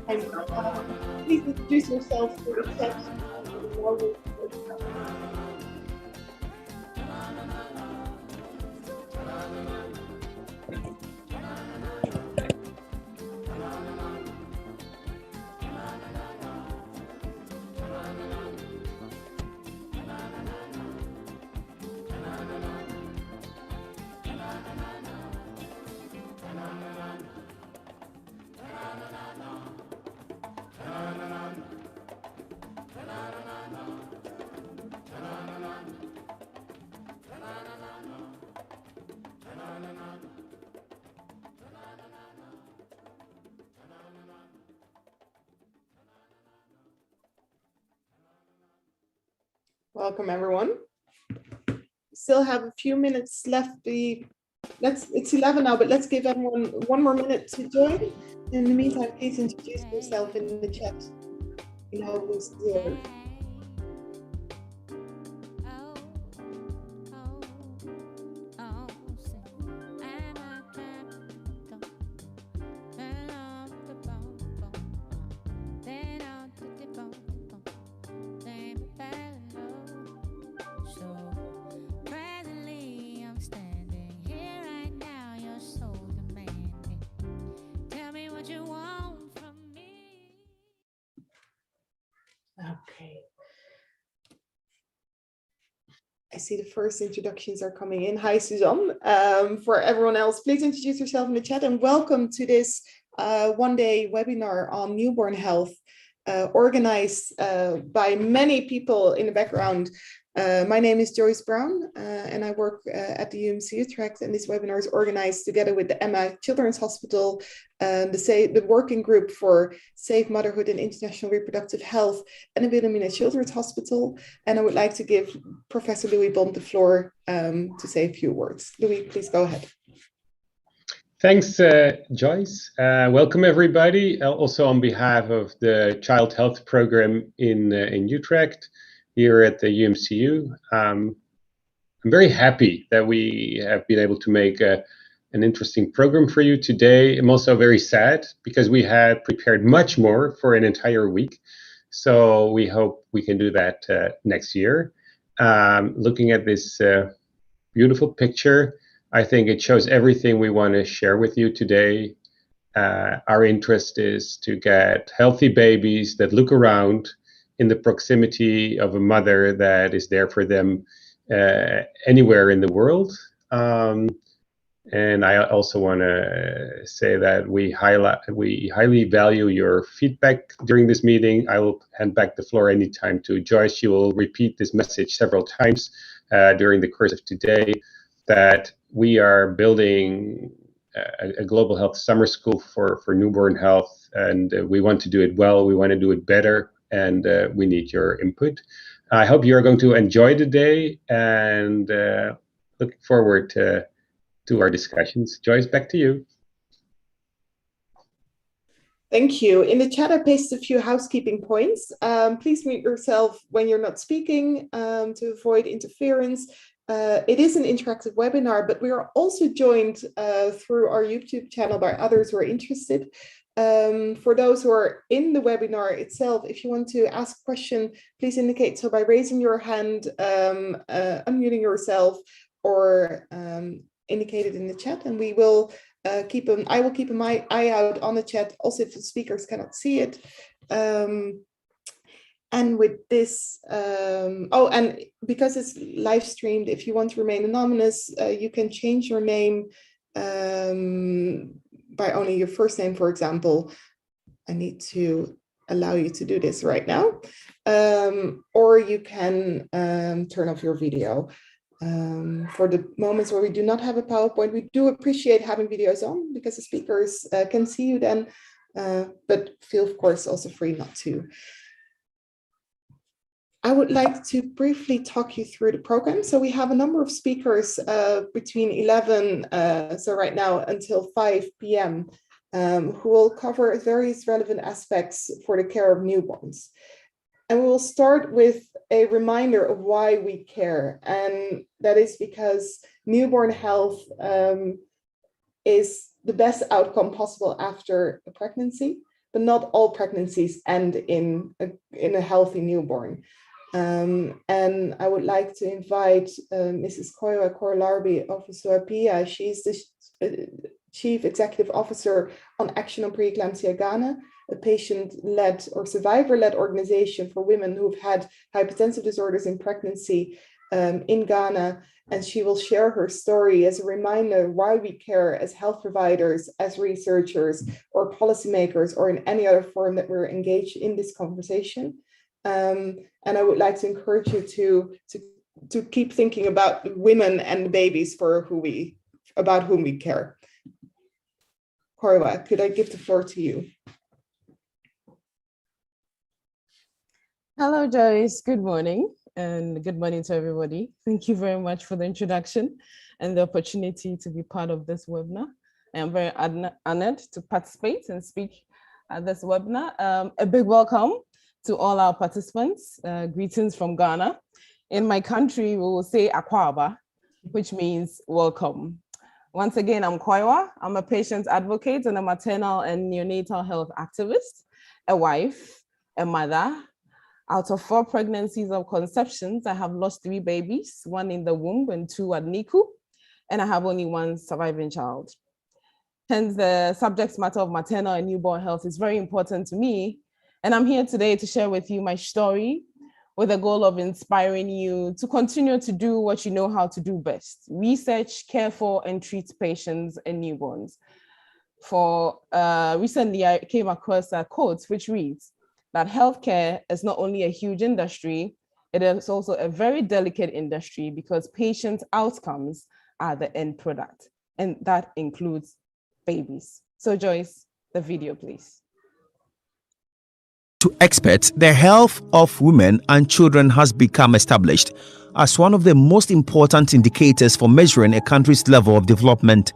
Please introduce yourself for the chat. Welcome, everyone. Still have a few minutes left. It's 11 now, but let's give everyone one more minute to join. In the meantime, please introduce yourself in the chat. You know who's here. Okay. I see the first introductions are coming in. Hi, Suzanne. For everyone else, please introduce yourself in the chat and welcome to this one-day webinar on newborn health, organized by many people in the background. My name is Joyce Brown, and I work at the UMC Utrecht, and this webinar is organized together with the Emma Children's Hospital, the working group for safe motherhood and international reproductive health, and the Wilhelmina Children's Hospital. And I would like to give Professor Louis Bond the floor to say a few words. Louis, please go ahead. Thanks, Joyce. Welcome, everybody. Also on behalf of the Child Health Program in Utrecht, here at the UMCU. I'm very happy that we have been able to make an interesting program for you today. I'm also very sad because we had prepared much more for an entire week. So we hope we can do that next year. Looking at this beautiful picture, I think it shows everything we want to share with you today. Our interest is to get healthy babies that look around in the proximity of a mother that is there for them anywhere in the world. And I also want to say that we highly value your feedback during this meeting. I will hand back the floor anytime to Joyce. She will repeat this message several times during the course of today, that we are building a global health summer school for newborn health, and we want to do it well, we want to do it better, and we need your input. I hope you're going to enjoy the day, and looking forward to our discussions. Joyce, back to you. Thank you. In the chat, I pasted a few housekeeping points. Please mute yourself when you're not speaking to avoid interference. It is an interactive webinar, but we are also joined through our YouTube channel by others who are interested. For those who are in the webinar itself, if you want to ask a question, please indicate so by raising your hand, unmuting yourself, or indicate it in the chat, and we will I will keep my eye out on the chat, also if the speakers cannot see it. And with this, oh, and because it's live streamed, if you want to remain anonymous, you can change your name by only your first name, for example. I need to allow you to do this right now. Or you can turn off your video. For the moments where we do not have a PowerPoint, we do appreciate having videos on because the speakers can see you then, but feel, of course, also free not to. I would like to briefly talk you through the program. So we have a number of speakers between 11, so right now until 5 p.m. Who will cover various relevant aspects for the care of newborns. And we will start with a reminder of why we care. And that is because newborn health is the best outcome possible after a pregnancy, but not all pregnancies end in a healthy newborn. And I would like to invite Mrs. Koiwa Korlarbi of Suapia. She's the Chief Executive Officer on Action on Preeclampsia Ghana, a patient-led or survivor-led organization for women who've had hypertensive disorders in pregnancy in Ghana. And she will share her story as a reminder why we care as health providers, as researchers, or policymakers, or in any other form that we're engaged in this conversation. And I would like to encourage you to keep thinking about women and babies about whom we care. Koiwa, could I give the floor to you? Hello, Joyce. Good morning, and good morning to everybody. Thank you very much for the introduction and the opportunity to be part of this webinar. I am very honored to participate and speak at this webinar. A big welcome to all our participants. Greetings from Ghana. In my country, we will say Akwaba, which means welcome. Once again, I'm Koiwa. I'm a patient advocate and a maternal and neonatal health activist, a wife, a mother. Out of 4 pregnancies or conceptions, I have lost 3 babies, 1 in the womb and 2 at NICU, and I have only 1 surviving child. Hence, the subject matter of maternal and newborn health is very important to me, and I'm here today to share with you my story with the goal of inspiring you to continue to do what you know how to do best: research, care for, and treat patients and newborns. Recently, I came across a quote which reads that healthcare is not only a huge industry, it is also a very delicate industry because patient outcomes are the end product, and that includes babies. So Joyce, the video, please. To experts, the health of women and children has become established as one of the most important indicators for measuring a country's level of development.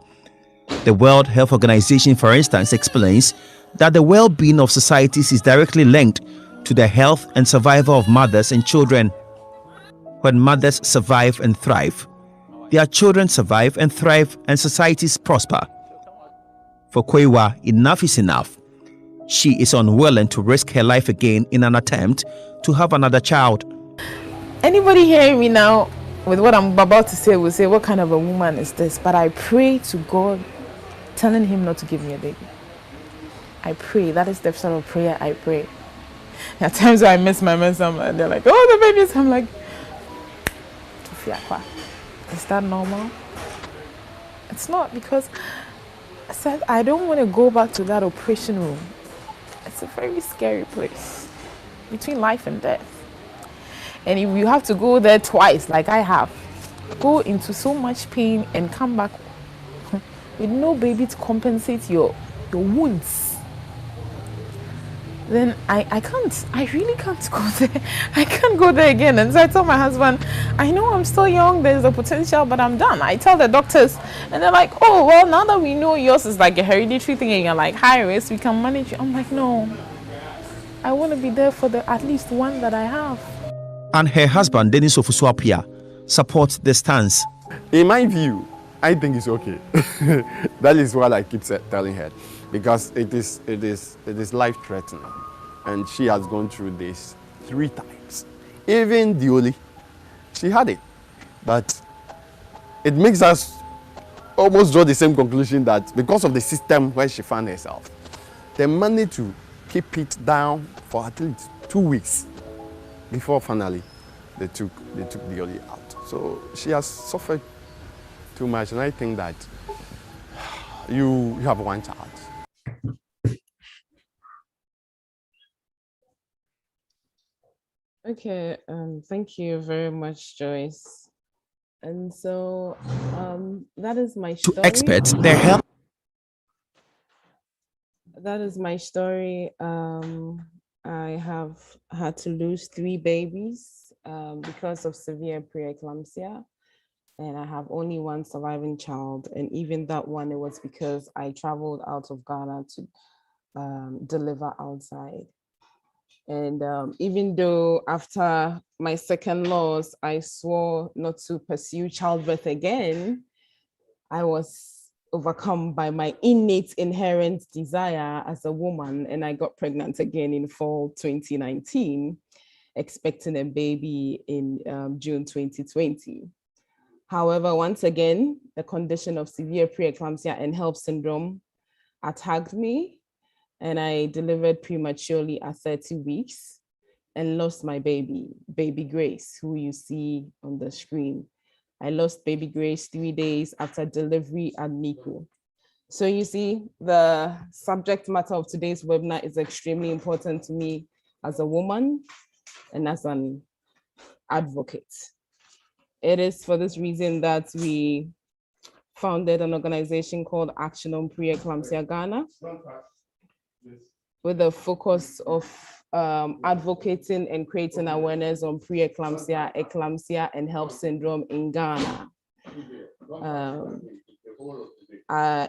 The World Health Organization, for instance, explains that the well-being of societies is directly linked to the health and survival of mothers and children. When mothers survive and thrive, their children survive and thrive, and societies prosper. For Koiwa, enough is enough. She is unwilling to risk her life again in an attempt to have another child. Anybody hearing me now with what I'm about to say will say, what kind of a woman is this? But I pray to God, telling him not to give me a baby. I pray. That is the sort of prayer I pray. At times I miss my mess and they're like, oh, the babies. I'm like, is that normal? It's not, because I said I don't want to go back to that operation room. It's a very scary place between life and death. And if you have to go there twice, like I have, go into so much pain and come back with no baby to compensate your wounds, then I really can't go there. I can't go there again. And so I told my husband, I know I'm still young, there's a potential, but I'm done. I tell the doctors, and they're like, oh, well, now that we know yours is like a hereditary thing and you're like high risk, we can manage you. I'm like, no, I want to be there for the at least one that I have. And her husband, Dennis Ofusuapia, supports the stance. In my view, I think it's okay. That is what I keep telling her, because it is life-threatening, and she has gone through this 3 times. Even Dioli, she had it, but it makes us almost draw the same conclusion that because of the system where she found herself, they managed to keep it down for at least 2 weeks before finally they took Dioli out. So she has suffered too much, and I think that you have 1 child. Okay, thank you very much, Joyce. And so that is my story. To experts, their health. That is my story. I have had to lose 3 babies because of severe preeclampsia, and I have only 1 surviving child. And even that one, it was because I traveled out of Ghana to deliver outside. And even though after my second loss, I swore not to pursue childbirth again, I was overcome by my innate inherent desire as a woman, and I got pregnant again in fall 2019, expecting a baby in June 2020. However, once again, the condition of severe preeclampsia and HELLP syndrome attacked me, and I delivered prematurely at 30 weeks and lost my baby Grace, who you see on the screen. I lost baby Grace 3 days after delivery at NICU. So you see, the subject matter of today's webinar is extremely important to me as a woman and as an advocate. It is for this reason that we founded an organization called Action on Preeclampsia Ghana, with the focus of advocating and creating awareness on preeclampsia, eclampsia, and HELLP syndrome in Ghana.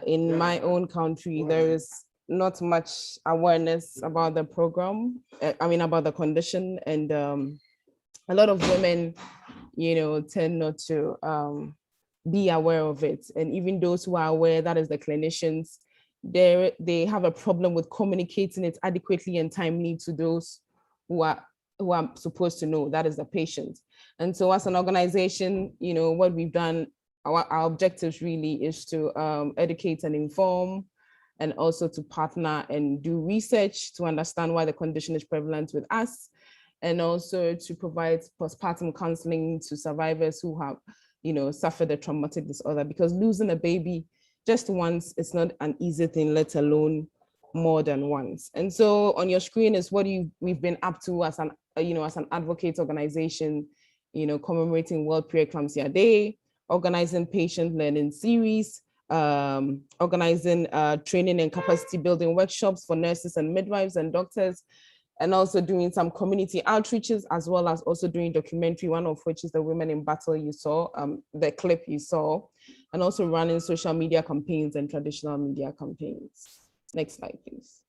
In my own country, there is not much awareness about the program, about the condition, and a lot of women, tend not to be aware of it. And even those who are aware, that is the clinicians, they have a problem with communicating it adequately and timely to those who are supposed to know, that is the patient. And so as an organization, what we've done, our objectives really is to educate and inform, and also to partner and do research to understand why the condition is prevalent with us, and also to provide postpartum counseling to survivors who have, suffered a traumatic disorder, because losing a baby just once is not an easy thing, let alone more than once. And so on your screen is what we've been up to as an advocate organization, commemorating World Preeclampsia Day, organizing patient learning series, organizing training and capacity building workshops for nurses and midwives and doctors, and also doing some community outreaches, as well as also doing documentary, one of which is the Women in Battle you saw, the clip you saw, and also running social media campaigns and traditional media campaigns. Next slide, please.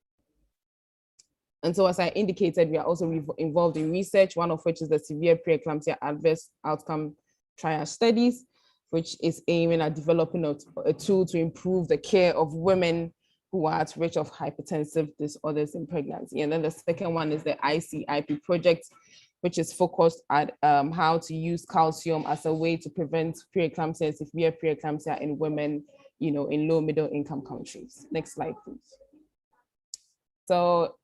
And so as I indicated, we are also involved in research, one of which is the Severe Preeclampsia Adverse Outcome Trial Studies, which is aiming at developing a tool to improve the care of women who are at risk of hypertensive disorders in pregnancy. And then the second one is the ICIP project, which is focused at how to use calcium as a way to prevent preeclampsia and severe preeclampsia in women, in low middle income countries. Next slide, please. So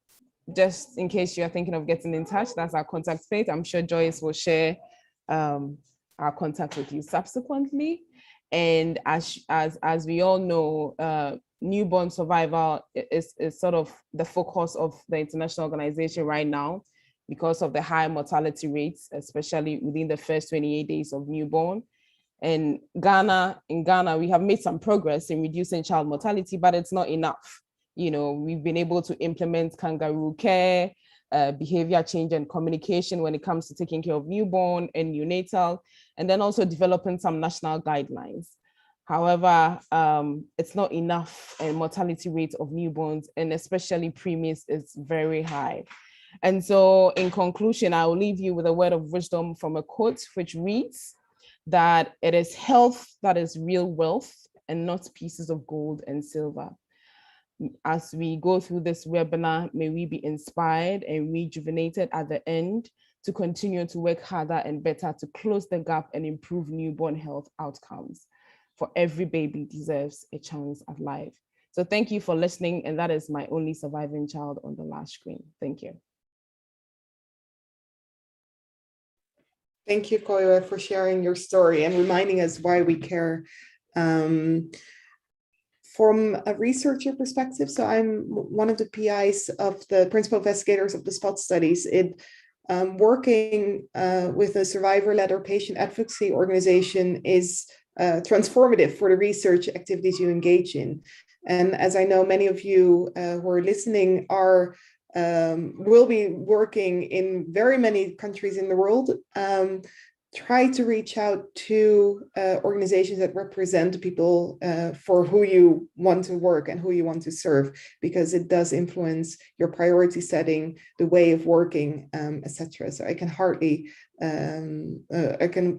just in case you're thinking of getting in touch, that's our contact page. I'm sure Joyce will share our contact with you subsequently. And as we all know, newborn survival is sort of the focus of the international organization right now, because of the high mortality rates, especially within the first 28 days of newborn. And in Ghana, we have made some progress in reducing child mortality, but it's not enough. We've been able to implement kangaroo care, behavior change and communication when it comes to taking care of newborn and neonatal, and then also developing some national guidelines. However, it's not enough, and mortality rate of newborns, and especially preemies, is very high. And so in conclusion, I will leave you with a word of wisdom from a quote, which reads that it is health that is real wealth, and not pieces of gold and silver. As we go through this webinar, may we be inspired and rejuvenated at the end to continue to work harder and better to close the gap and improve newborn health outcomes. For every baby deserves a chance at life. So thank you for listening. And that is my only surviving child on the last screen. Thank you. Thank you, Koyo, for sharing your story and reminding us why we care. From a researcher perspective, so I'm one of the PIs of the principal investigators of the SPOT studies. Working with a survivor-led or patient advocacy organization is transformative for the research activities you engage in. And as I know, many of you who are listening will be working in very many countries in the world. try to reach out to organizations that represent people for who you want to work and who you want to serve, because it does influence your priority setting, the way of working, etc. So I can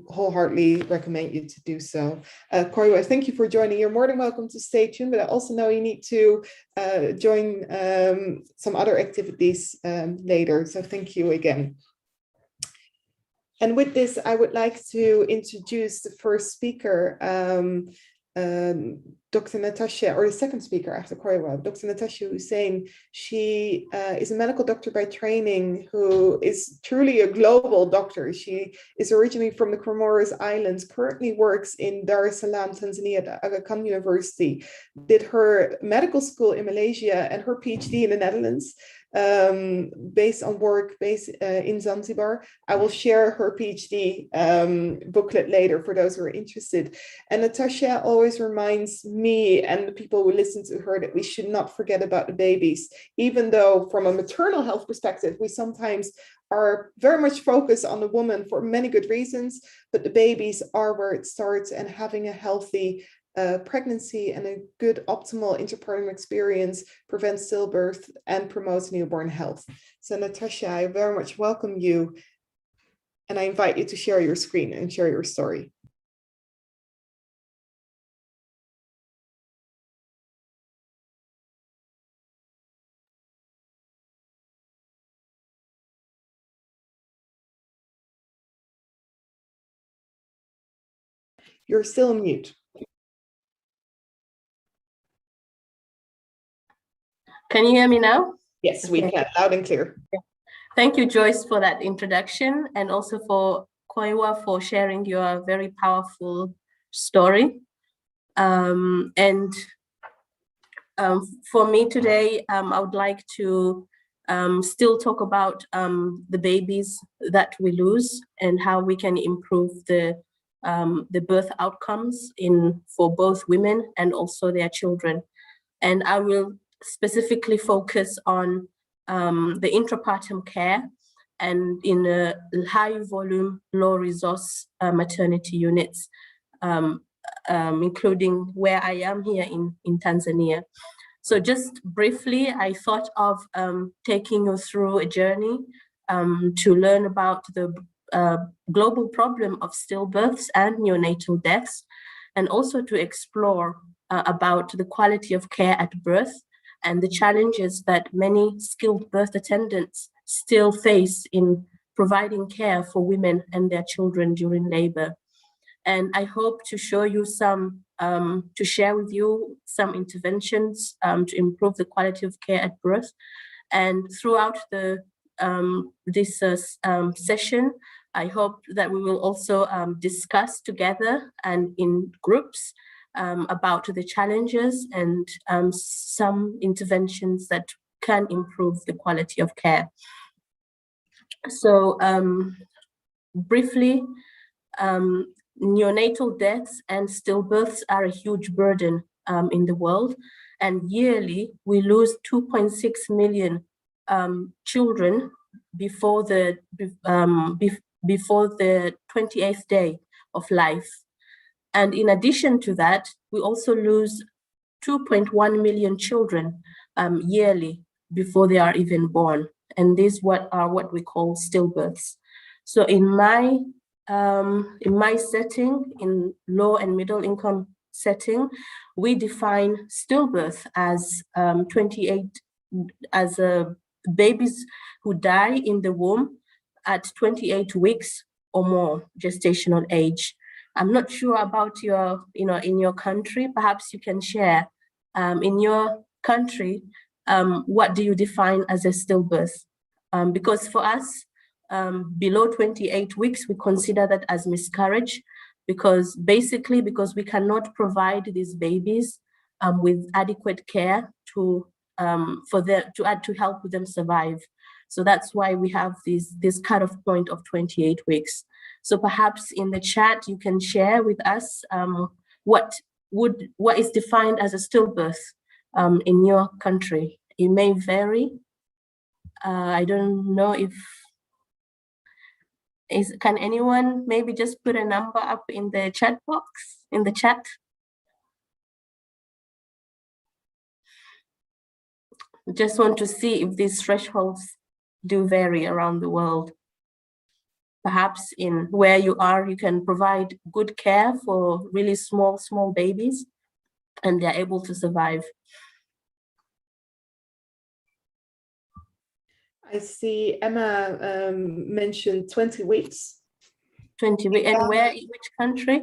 wholeheartedly recommend you to do so. Koiwa, thank you for joining. You're more than welcome to stay tuned, but I also know you need to join some other activities later. So thank you again. And with this, I would like to introduce the first speaker, Dr. Natasha, or the second speaker after Koiwa, Dr. Natasha Hussein. She is a medical doctor by training who is truly a global doctor. She is originally from the Comoros Islands, currently works in Dar es Salaam, Tanzania at Aga Khan University, did her medical school in Malaysia and her PhD in the Netherlands. Based on work in Zanzibar. I will share her PhD booklet later for those who are interested. And Natasha always reminds me and the people who listen to her that we should not forget about the babies, even though from a maternal health perspective, we sometimes are very much focused on the woman for many good reasons, but the babies are where it starts, and having a healthy pregnancy and a good optimal interpartum experience prevents stillbirth and promotes newborn health. So Natasha, I very much welcome you, and I invite you to share your screen and share your story. You're still on mute. Can you hear me now? Yes, we can, loud and clear. Thank you, Joyce, for that introduction, and also for Koiwa for sharing your very powerful story. For me today, I would like to still talk about the babies that we lose and how we can improve the birth outcomes for both women and also their children. And I will specifically focus on the intrapartum care and in high volume, low resource maternity units, including where I am here in Tanzania. So just briefly, I thought of taking you through a journey to learn about the global problem of stillbirths and neonatal deaths, and also to explore about the quality of care at birth and the challenges that many skilled birth attendants still face in providing care for women and their children during labor. And I hope to show you to share with you some interventions to improve the quality of care at birth. And throughout this session, I hope that we will also discuss together and in groups about the challenges and some interventions that can improve the quality of care. So briefly, neonatal deaths and stillbirths are a huge burden in the world, and yearly we lose 2.6 million children before the 28th day of life. And in addition to that, we also lose 2.1 million children yearly before they are even born. And these are what we call stillbirths. So in my setting, in low and middle income setting, we define stillbirth as 28 as babies who die in the womb at 28 weeks or more gestational age. I'm not sure about your, in your country, perhaps you can share in your country, what do you define as a stillbirth? Because for us, below 28 weeks, we consider that as miscarriage, because we cannot provide these babies with adequate care to help them survive. So that's why we have this cutoff point of 28 weeks. So perhaps in the chat, you can share with us what is defined as a stillbirth in your country. It may vary. I don't know if Can anyone maybe just put a number up in the chat box, in the chat? Just want to see if these thresholds do vary around the world. Perhaps in where you are, you can provide good care for really small babies, and they're able to survive. I see Emma mentioned 20 weeks. 20 weeks, and where, in which country?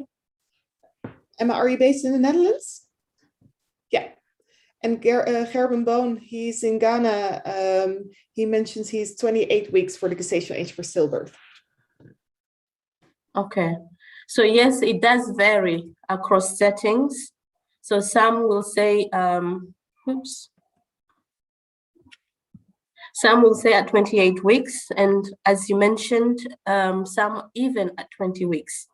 Emma, are you based in the Netherlands? Yeah. And Gerben Boon, he's in Ghana. He mentions he's 28 weeks for the gestational age for stillbirth. Okay, so yes, it does vary across settings. So some will say, some will say at 28 weeks, and as you mentioned, some even at 20 weeks.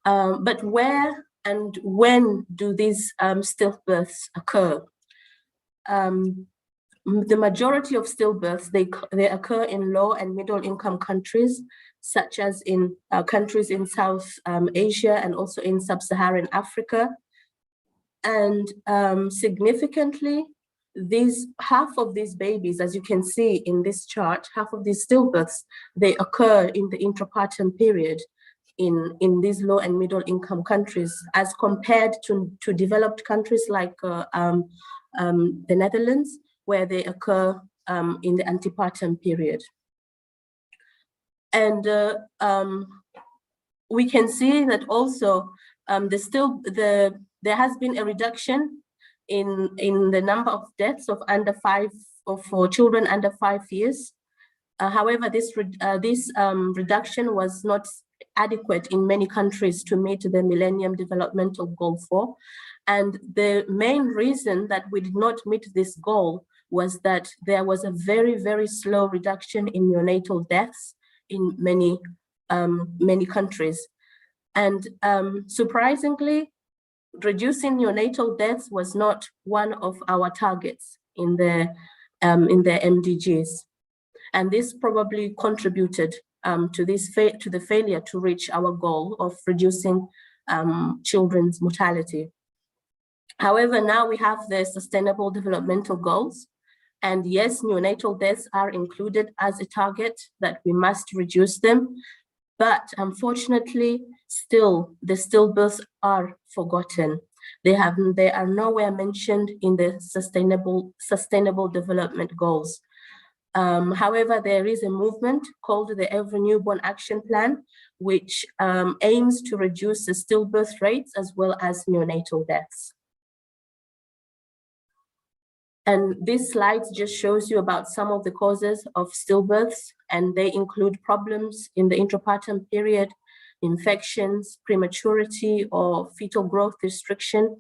But where and when do these stillbirths occur? The majority of stillbirths, they occur in low and middle income countries, such as in countries in South Asia and also in sub-Saharan Africa. And significantly, half of these babies, as you can see in this chart, half of these stillbirths, they occur in the intrapartum period in these low and middle income countries, as compared to developed countries like the Netherlands, where they occur in the antepartum period. And we can see that also there has been a reduction in the number of deaths of for children under 5 years. However, this reduction was not adequate in many countries to meet the Millennium Developmental Goal 4. And the main reason that we did not meet this goal was that there was a very, very slow reduction in neonatal deaths in many countries. And surprisingly, reducing neonatal deaths was not one of our targets in the MDGs. And this probably contributed to the failure to reach our goal of reducing children's mortality. However, now we have the Sustainable Developmental Goals, and yes, neonatal deaths are included as a target that we must reduce them, but unfortunately, still the stillbirths are forgotten. They are nowhere mentioned in the Sustainable Development Goals. However, there is a movement called the Every Newborn Action Plan, which aims to reduce the stillbirth rates as well as neonatal deaths. And this slide just shows you about some of the causes of stillbirths, and they include problems in the intrapartum period, infections, prematurity, or fetal growth restriction,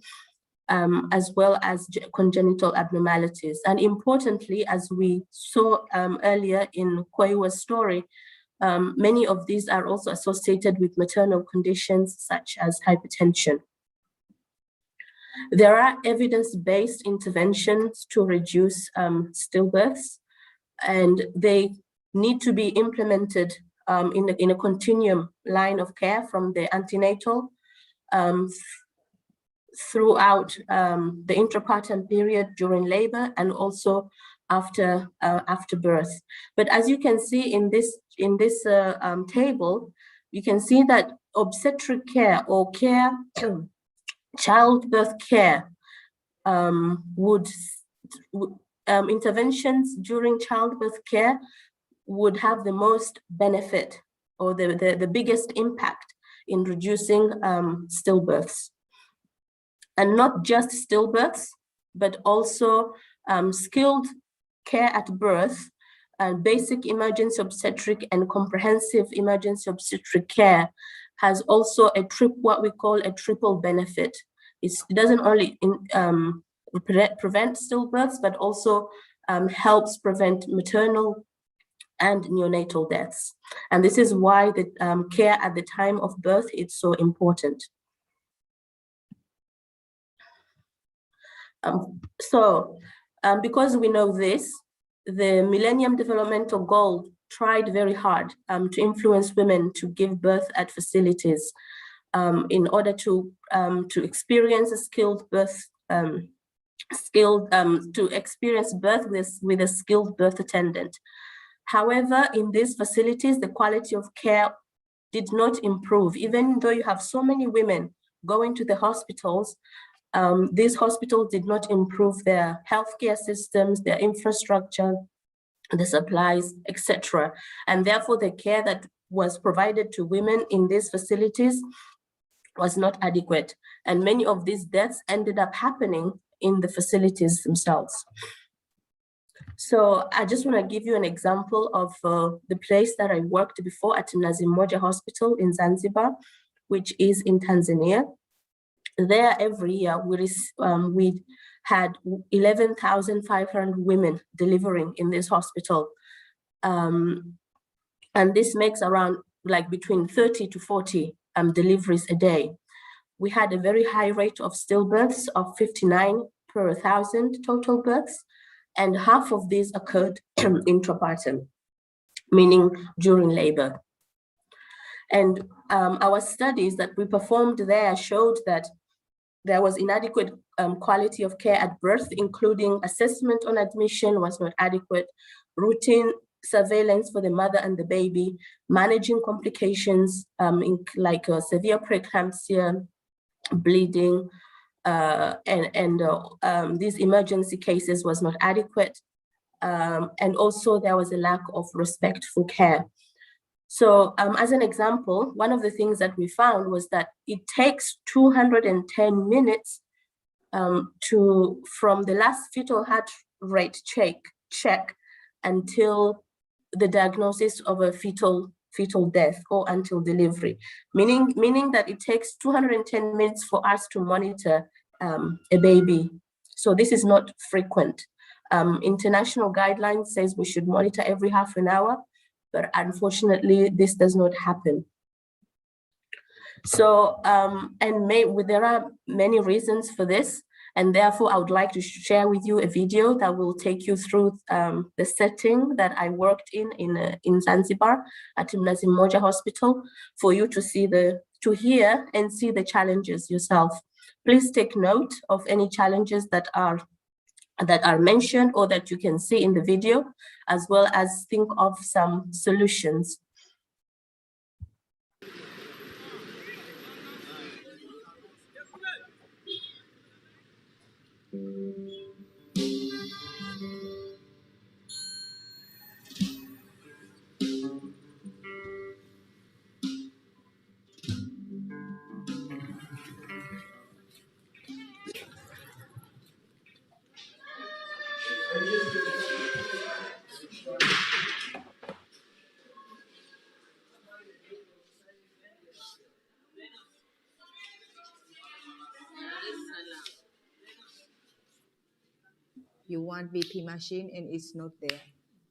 as well as congenital abnormalities. And importantly, as we saw earlier in Kweiwa's story, many of these are also associated with maternal conditions such as hypertension. There are evidence-based interventions to reduce stillbirths, and they need to be implemented in a continuum line of care from the antenatal throughout the intrapartum period during labor and also after birth. But as you can see in this table, you can see that obstetric care or childbirth care interventions during childbirth care would have the most benefit or the biggest impact in reducing stillbirths. And not just stillbirths, but also skilled care at birth, basic emergency obstetric and comprehensive emergency obstetric care has also what we call a triple benefit. It doesn't only prevent stillbirths, but also helps prevent maternal and neonatal deaths. And this is why the care at the time of birth is so important. Because we know this, the Millennium Developmental Goal tried very hard to influence women to give birth at facilities in order to experience a skilled birth, to experience birth with a skilled birth attendant. However, in these facilities, the quality of care did not improve. Even though you have so many women going to the hospitals, these hospitals did not improve their healthcare systems, their infrastructure, the supplies, etc. And therefore, the care that was provided to women in these facilities was not adequate. And many of these deaths ended up happening in the facilities themselves. So I just want to give you an example of the place that I worked before at Mnazi Mmoja Hospital in Zanzibar, which is in Tanzania. There, every year, we had 11,500 women delivering in this hospital. And this makes around between 30 to 40 deliveries a day. We had a very high rate of stillbirths of 59 per 1,000 total births, and half of these occurred intrapartum, meaning during labor. And our studies that we performed there showed that there was inadequate quality of care at birth, including assessment on admission was not adequate, routine surveillance for the mother and the baby, managing complications like severe preeclampsia, bleeding, and these emergency cases was not adequate. And also there was a lack of respectful care. So as an example, one of the things that we found was that it takes 210 minutes from the last fetal heart rate check until the diagnosis of a fetal death or until delivery, meaning that it takes 210 minutes for us to monitor a baby. So this is not frequent. International guidelines says we should monitor every half an hour, but unfortunately this does not happen. So, there are many reasons for this, and therefore I would like to share with you a video that will take you through the setting that I worked in Zanzibar at Mnazi Mmoja Hospital, for you to hear and see the challenges yourself. Please take note of any challenges that are mentioned or that you can see in the video, as well as think of some solutions. You want BP machine and it's not there.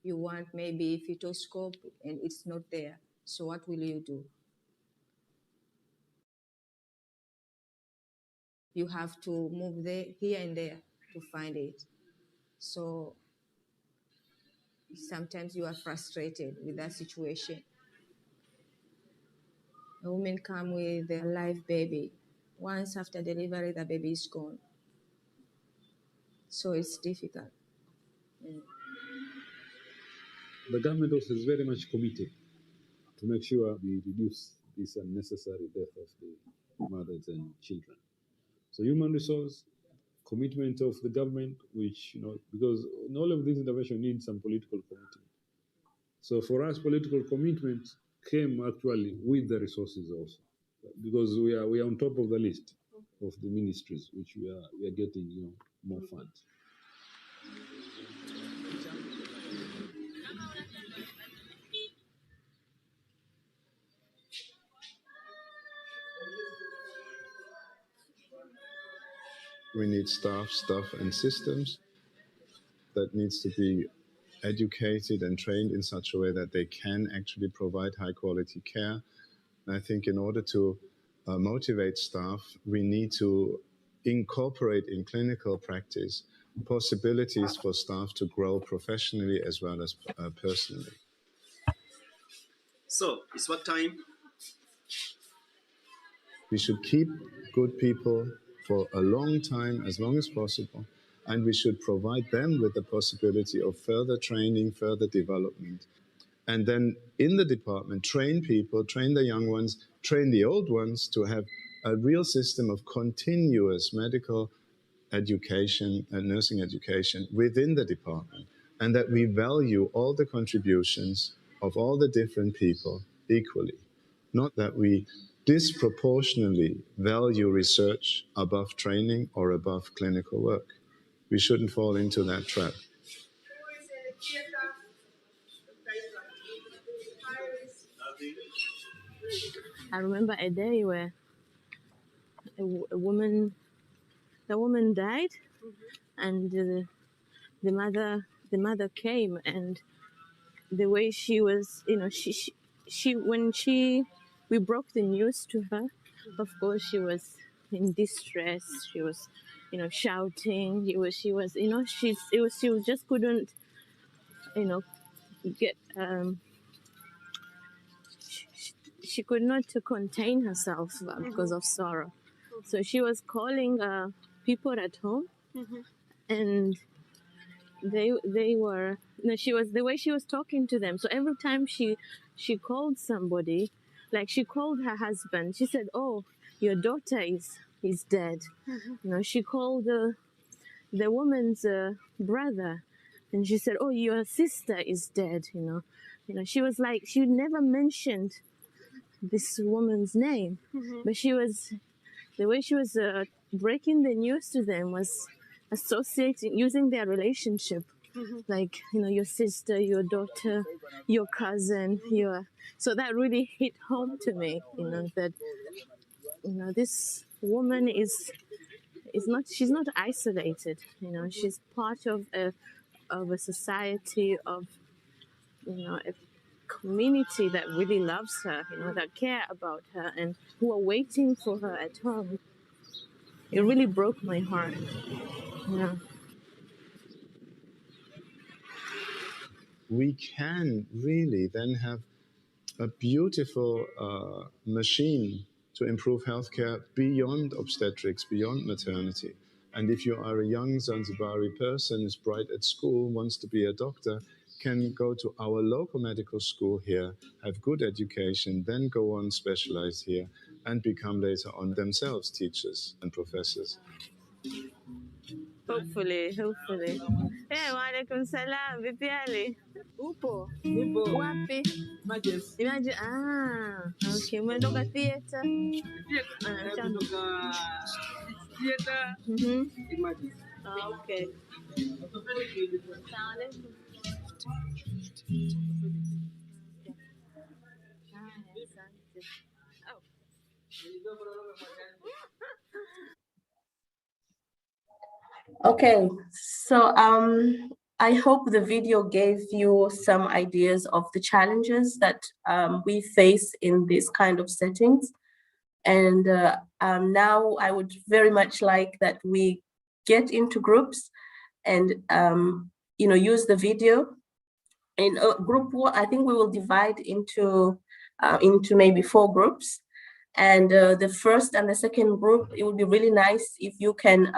You want maybe fetoscope and it's not there. So what will you do? You have to move here and there to find it. So sometimes you are frustrated with that situation. A woman come with a live baby. Once after delivery, the baby is gone. So it's difficult. The government also is very much committed to make sure we reduce this unnecessary death of the mothers and children. So human resource, commitment of the government, which, because in all of this intervention needs some political commitment. So for us, political commitment came actually with the resources also, because we are on top of the list of the ministries, which we are getting, more funds. We need staff and systems that needs to be educated and trained in such a way that they can actually provide high quality care. And I think in order to motivate staff, we need to incorporate in clinical practice possibilities for staff to grow professionally as well as personally. So it's what time? We should keep good people for a long time, as long as possible, and we should provide them with the possibility of further training, further development. And then in the department, train people, train the young ones, train the old ones to have a real system of continuous medical education and nursing education within the department, and that we value all the contributions of all the different people equally. Not that we disproportionately value research above training or above clinical work. We shouldn't fall into that trap. I remember a day where the woman died, and the mother came, and the way she was, we broke the news to her. Of course, she was in distress. She was, shouting. She just couldn't, get. She could not contain herself because of sorrow. So she was calling people at home, and they were, she was, the way she was talking to them. So every time she called somebody, like she called her husband, she said, "Oh, your daughter is dead." She called the woman's brother, and she said, "Oh, your sister is dead." She was like, she never mentioned this woman's name, but the way she was breaking the news to them was associating, using their relationship, like, your sister, your daughter, your cousin, so that really hit home to me, that, this woman she's not isolated, she's part of a society, of, a community that really loves her, that care about her and who are waiting for her at home. It really broke my heart. Yeah. We can really then have a beautiful machine to improve healthcare beyond obstetrics, beyond maternity. And if you are a young Zanzibari person who's bright at school, wants to be a doctor, can go to our local medical school here, have good education, then go on specialize here, and become later on themselves teachers and professors. Hopefully. Hey, walaikum salam. Vipi hali? Upo? Wapi? Imagine. Okay. Umetoka theater? Okay. Okay, so I hope the video gave you some ideas of the challenges that we face in this kind of settings. And now I would very much like that we get into groups and use the video. In group one, I think we will divide into maybe 4 groups. And the first and the second group, it would be really nice if you can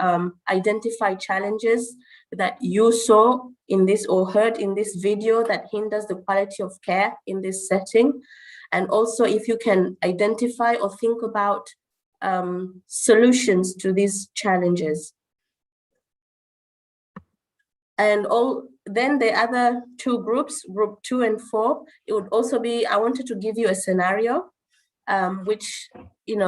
identify challenges that you saw in this or heard in this video that hinders the quality of care in this setting. And also if you can identify or think about solutions to these challenges. And then the other 2 groups, group 2 and 4, it would also be, I wanted to give you a scenario which, you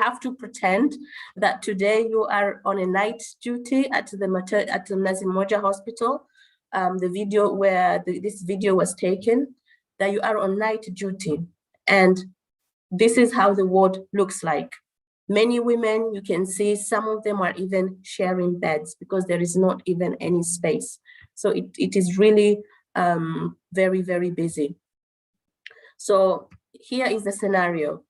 have to pretend that today you are on a night duty at the Mnazi Mmoja hospital, the video where this video was taken, that you are on night duty. And this is how the ward looks like. Many women, you can see some of them are even sharing beds because there is not even any space. So it is really very, very busy. So here is the scenario.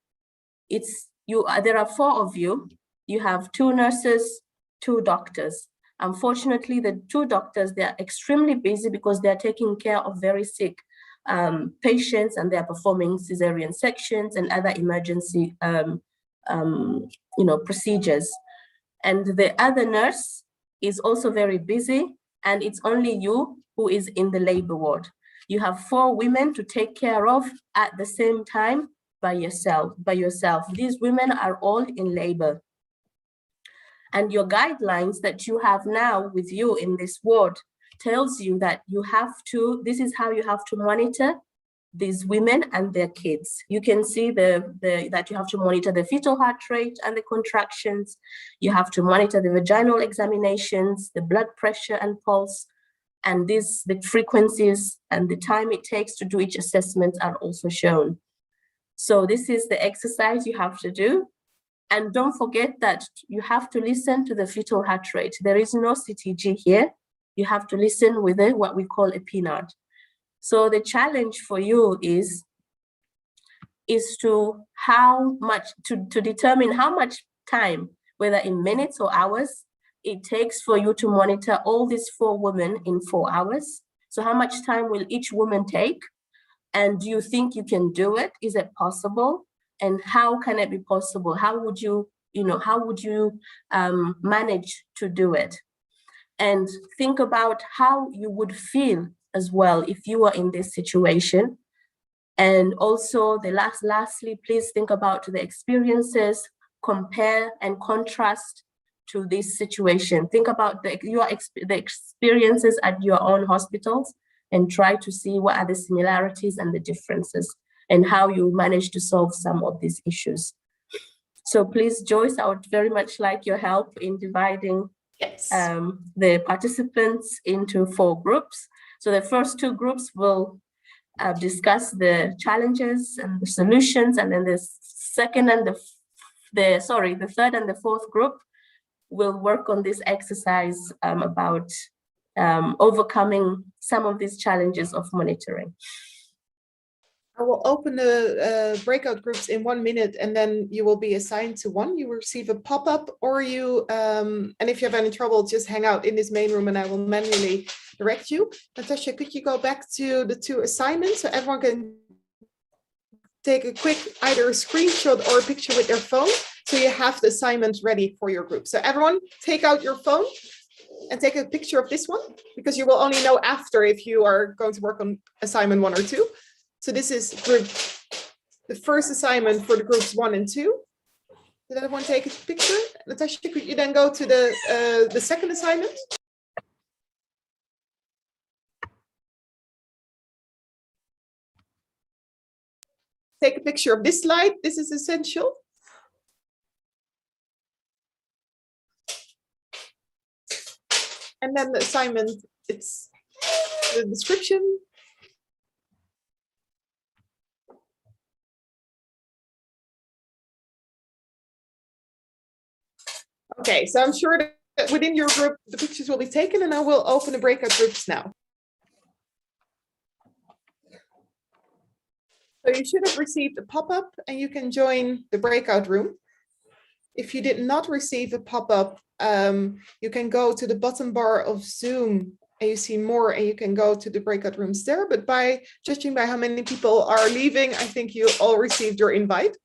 There are 4 of you. You have 2 nurses, 2 doctors. Unfortunately, the 2 doctors, they are extremely busy because they are taking care of very sick patients, and they are performing cesarean sections and other emergency procedures. And the other nurse is also very busy, and it's only you who is in the labor ward. You have 4 women to take care of at the same time by yourself. These women are all in labor. And your guidelines that you have now with you in this ward tells you that you have to, this is how you have to monitor these women and their kids. You can see that you have to monitor the fetal heart rate and the contractions. You have to monitor the vaginal examinations, the blood pressure and pulse, and the frequencies and the time it takes to do each assessment are also shown. So this is the exercise you have to do. And don't forget that you have to listen to the fetal heart rate. There is no CTG here. You have to listen with what we call a PNAD. So the challenge for you is to determine how much time, whether in minutes or hours, it takes for you to monitor all these 4 women in 4 hours. So how much time will each woman take? And do you think you can do it? Is it possible? And how can it be possible? How would you manage to do it? And think about how you would feel as well if you were in this situation. And also lastly, please think about the experiences, compare and contrast to this situation. Think about the experiences at your own hospitals and try to see what are the similarities and the differences and how you manage to solve some of these issues. So please, Joyce, I would very much like your help in dividing the participants into 4 groups. So the first 2 groups will discuss the challenges and the solutions, and then the third and the fourth group will work on this exercise about overcoming some of these challenges of monitoring. I will open the breakout groups in 1 minute, and then you will be assigned to one. You will receive a pop-up, or and if you have any trouble, just hang out in this main room and I will manually direct you. Natasha, could you go back to the 2 assignments so everyone can take a quick either a screenshot or a picture with their phone, so you have the assignment ready for your group. So everyone take out your phone and take a picture of this one, because you will only know after if you are going to work on assignment 1 or 2. So this is the first assignment for the groups 1 and 2. Did everyone take a picture? Natasha, could you then go to the second assignment? Take a picture of this slide. This is essential. And then the assignment, it's the description. Okay, so I'm sure that within your group, the pictures will be taken, and I will open the breakout groups now. So you should have received a pop-up and you can join the breakout room. If you did not receive a pop-up, you can go to the bottom bar of Zoom and you see more, and you can go to the breakout rooms there. But judging by how many people are leaving, I think you all received your invite.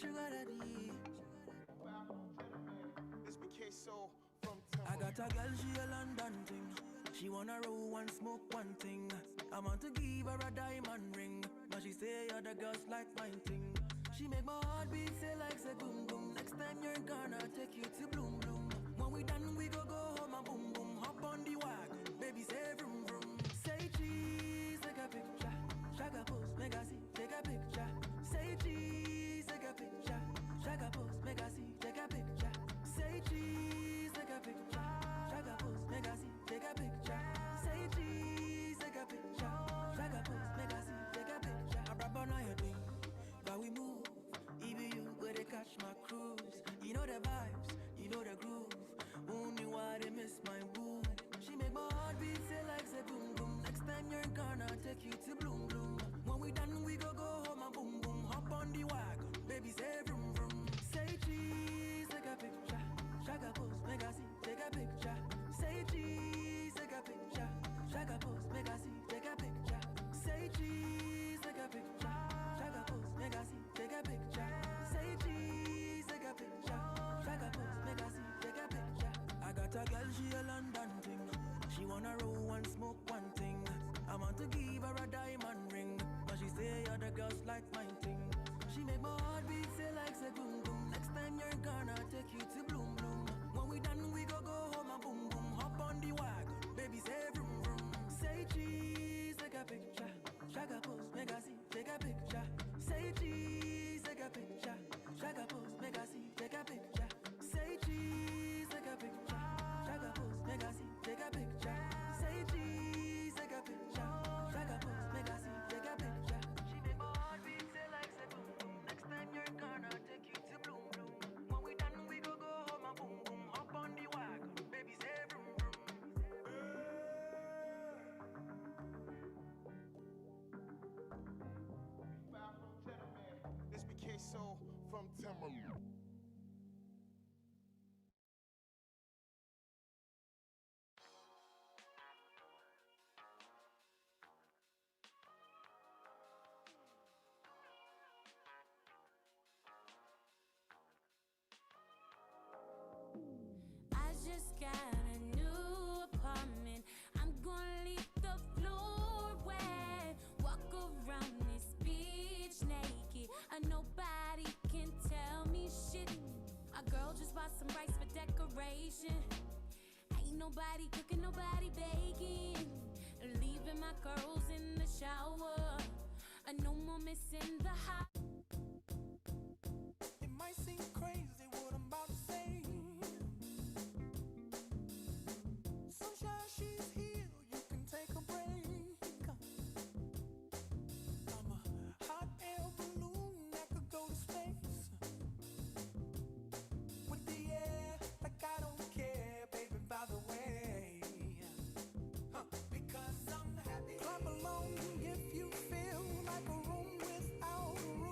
sugar daddy. This became so from I got a girl, she a London thing. She wanna roll and smoke one thing. I want to give her a diamond ring, but she say other girls like mine thing. She make my heart beat say like say boom boom. Next time you're gonna take you to bloom bloom. When we done we go home and boom boom. Hop on the wagon, baby say vroom vroom. Say cheese, take a picture. Shaka pose, make I see, take a picture. Say cheese, take a picture. Shaka pose, make I see, take a picture. Say cheese, take a picture. Shaka pose, make I see, take a picture. Say cheese, take a picture. Shaka pose, make I see, take a picture. I rap on your thing, but we move. Even you where they catch my cruise. You know the vibes, you know the groove. Only why they miss my boo. She make my heart beat say like say boom boom. Next time you're gonna take you to bloom bloom. When we done we go home and boom boom. Hop on the wagon, baby say vroom vroom. Say cheese, take a picture. Shaka pose, make I see, take a picture. Say cheese, take a picture. Shaka pose, make I see, take a picture. Say cheese, take a picture. Shaka pose, make I see, take a picture. Say cheese, take a picture. Shaka pose, make I see, take a picture. I got a girl, she a London thing. She wanna roll and smoke one thing. I want to give her a diamond ring, but she say other girls like mine thing. She make my heart beat say like say boom boom. Next time you're gonna take you to bloom bloom. When we done we go home and boom boom. Hop on the wagon, baby say vroom vroom. Say cheese, take a picture. Shaka pose, make I see, take a picture. Say cheese, take a picture. Shaka pose, make I see, take a picture. Say cheese, take a picture. Shaka pose, make I see, take a picture. Say cheese, take a picture. Shaka pose, make I see, take a picture. She make my heart beat say like say boom boom. Next time you're gonna take you to bloom bloom. When we done we go home and boom boom. Hop on the wagon, baby say vroom vroom. This became so from Timber. I just got a new apartment. I'm gonna leave the floor wet. Walk around this beach naked. Nobody can tell me shit. A girl just bought some rice for decoration. Ain't nobody cooking, nobody baking. Leaving my girls in the shower. No more missing the hot. It might seem crazy what I'm about to say. Sunshine, she's here, you can take a break. I'm a hot air balloon that could go to space. With the air, like I don't care, baby, by the way. Because I'm happy. Clap along if you feel like a room without a roof.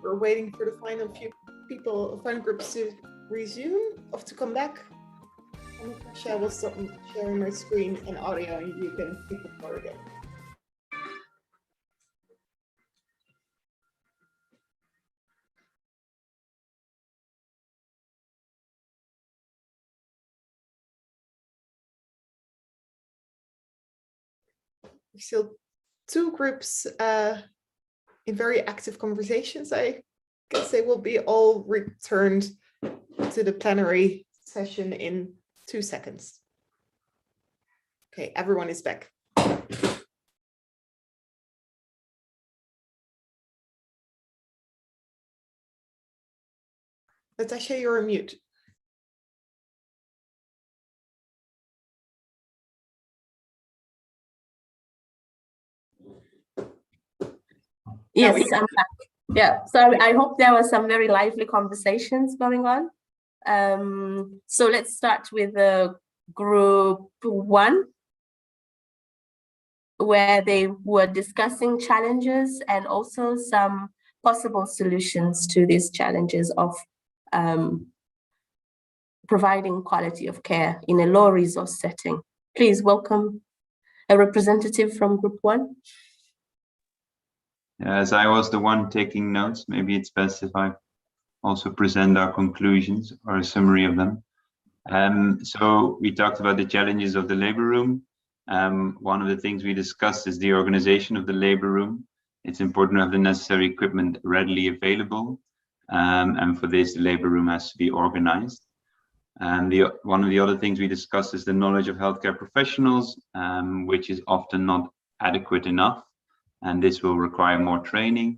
we're waiting for the final few people, final groups to resume, or to come back. I will stop sharing my screen and audio, and you can pick the floor again. There's still two groups in very active conversations. I guess they will be all returned to the plenary session in 2 seconds. Okay, everyone is back. Natasha, you're on mute. Yes, I'm back. Yeah, so I hope there were some very lively conversations going on. So let's start with group 1, where they were discussing challenges and also some possible solutions to these challenges of providing quality of care in a low resource setting. Please welcome a representative from group 1. As I was the one taking notes, maybe it's best if I also present our conclusions or a summary of them. So we talked about the challenges of the labor room. One of the things we discussed is the organization of the labor room. It's important to have the necessary equipment readily available. And for this, the labor room has to be organized. And one of the other things we discussed is the knowledge of healthcare professionals, which is often not adequate enough. And this will require more training.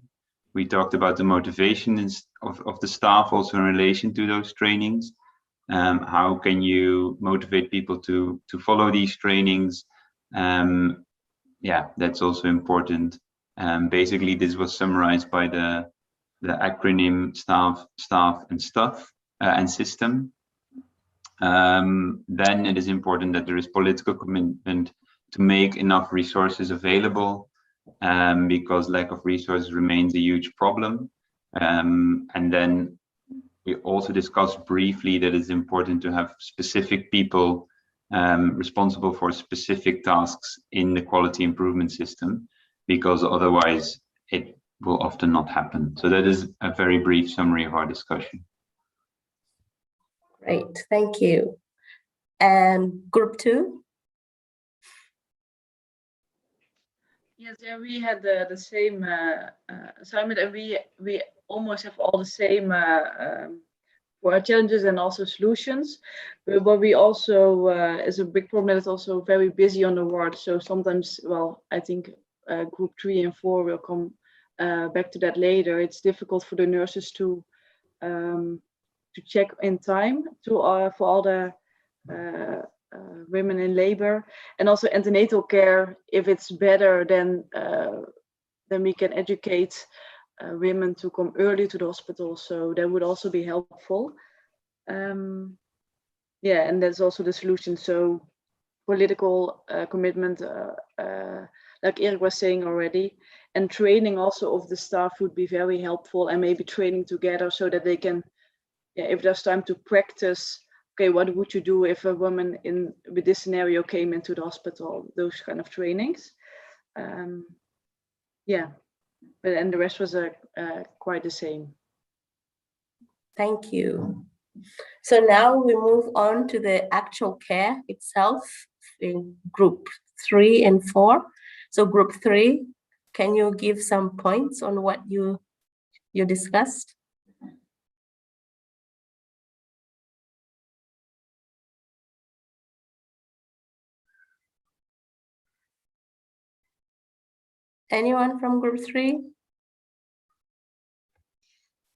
We talked about the motivation of the staff also in relation to those trainings. How can you motivate people to follow these trainings? Yeah, that's also important. Basically, this was summarized by the acronym staff and stuff and system. Then it is important that there is political commitment to make enough resources available, because lack of resources remains a huge problem. And then we also discussed briefly that it's important to have specific people responsible for specific tasks in the quality improvement system, because otherwise it will often not happen. So that is a very brief summary of our discussion. Great, thank you. And group 2? Yes, yeah, we had the same assignment, and we almost have all the same for our challenges and also solutions. But what we also is a big problem that it's also very busy on the ward. So sometimes, well, I think group 3 and 4 will come back to that later. It's difficult for the nurses to check in time for all the women in labor, and also antenatal care. If it's better, then we can educate women to come early to the hospital. So that would also be helpful. Yeah, and that's also the solution. So political commitment, like Erik was saying already, and training also of the staff would be very helpful, and maybe training together so that they can, yeah, if there's time to practice, okay, what would you do if a woman with this scenario came into the hospital, those kind of trainings. Yeah, and the rest was quite the same. Thank you. So now we move on to the actual care itself in group 3 and 4. So group 3, can you give some points on what you discussed? Anyone from group 3?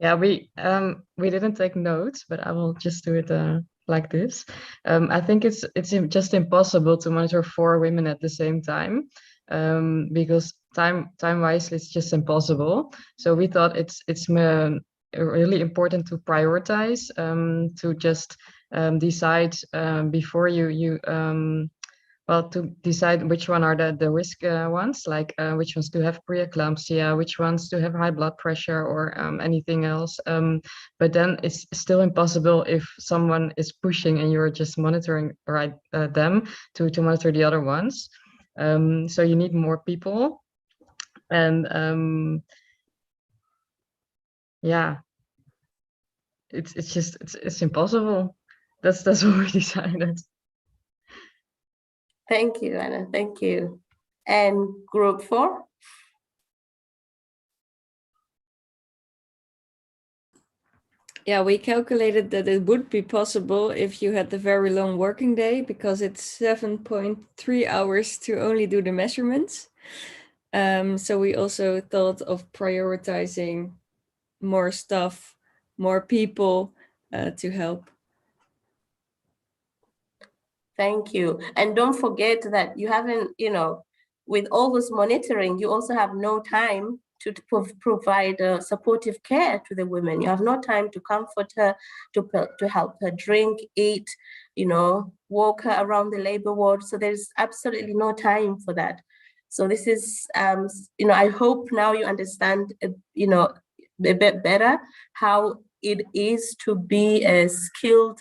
Yeah, we didn't take notes, but I will just do it like this. I think it's just impossible to monitor 4 women at the same time, because time-wise it's just impossible. So we thought it's really important to prioritize, to just decide before you well, to decide which one are the risk ones, like which ones do have preeclampsia, which ones do have high blood pressure or anything else. But then it's still impossible if someone is pushing and you're just monitoring them to monitor the other ones. So you need more people. And yeah, it's impossible. That's what we decided. Thank you, Anna. Thank you. And group 4? Yeah, we calculated that it would be possible if you had the very long working day, because it's 7.3 hours to only do the measurements. So we also thought of prioritizing more stuff, more people to help. Thank you. And don't forget that you haven't, with all this monitoring, you also have no time to provide supportive care to the women. You have no time to comfort her, to help her drink, eat, walk her around the labor ward. So there's absolutely no time for that. So this is, I hope now you understand, a bit better how it is to be a skilled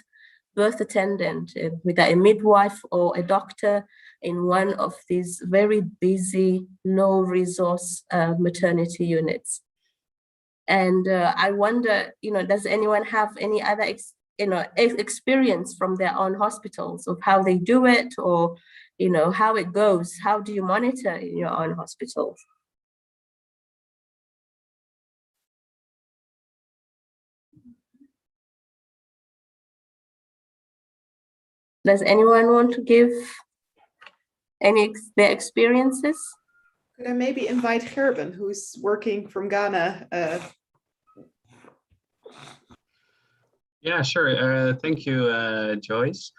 birth attendant, with a midwife or a doctor in one of these very busy, low resource maternity units. And I wonder, does anyone have any other experience from their own hospitals of how they do it, or how it goes? How do you monitor in your own hospitals? Does anyone want to give their experiences? Could I maybe invite Gerben, who's working from Ghana? Yeah, sure. Thank you, Joyce.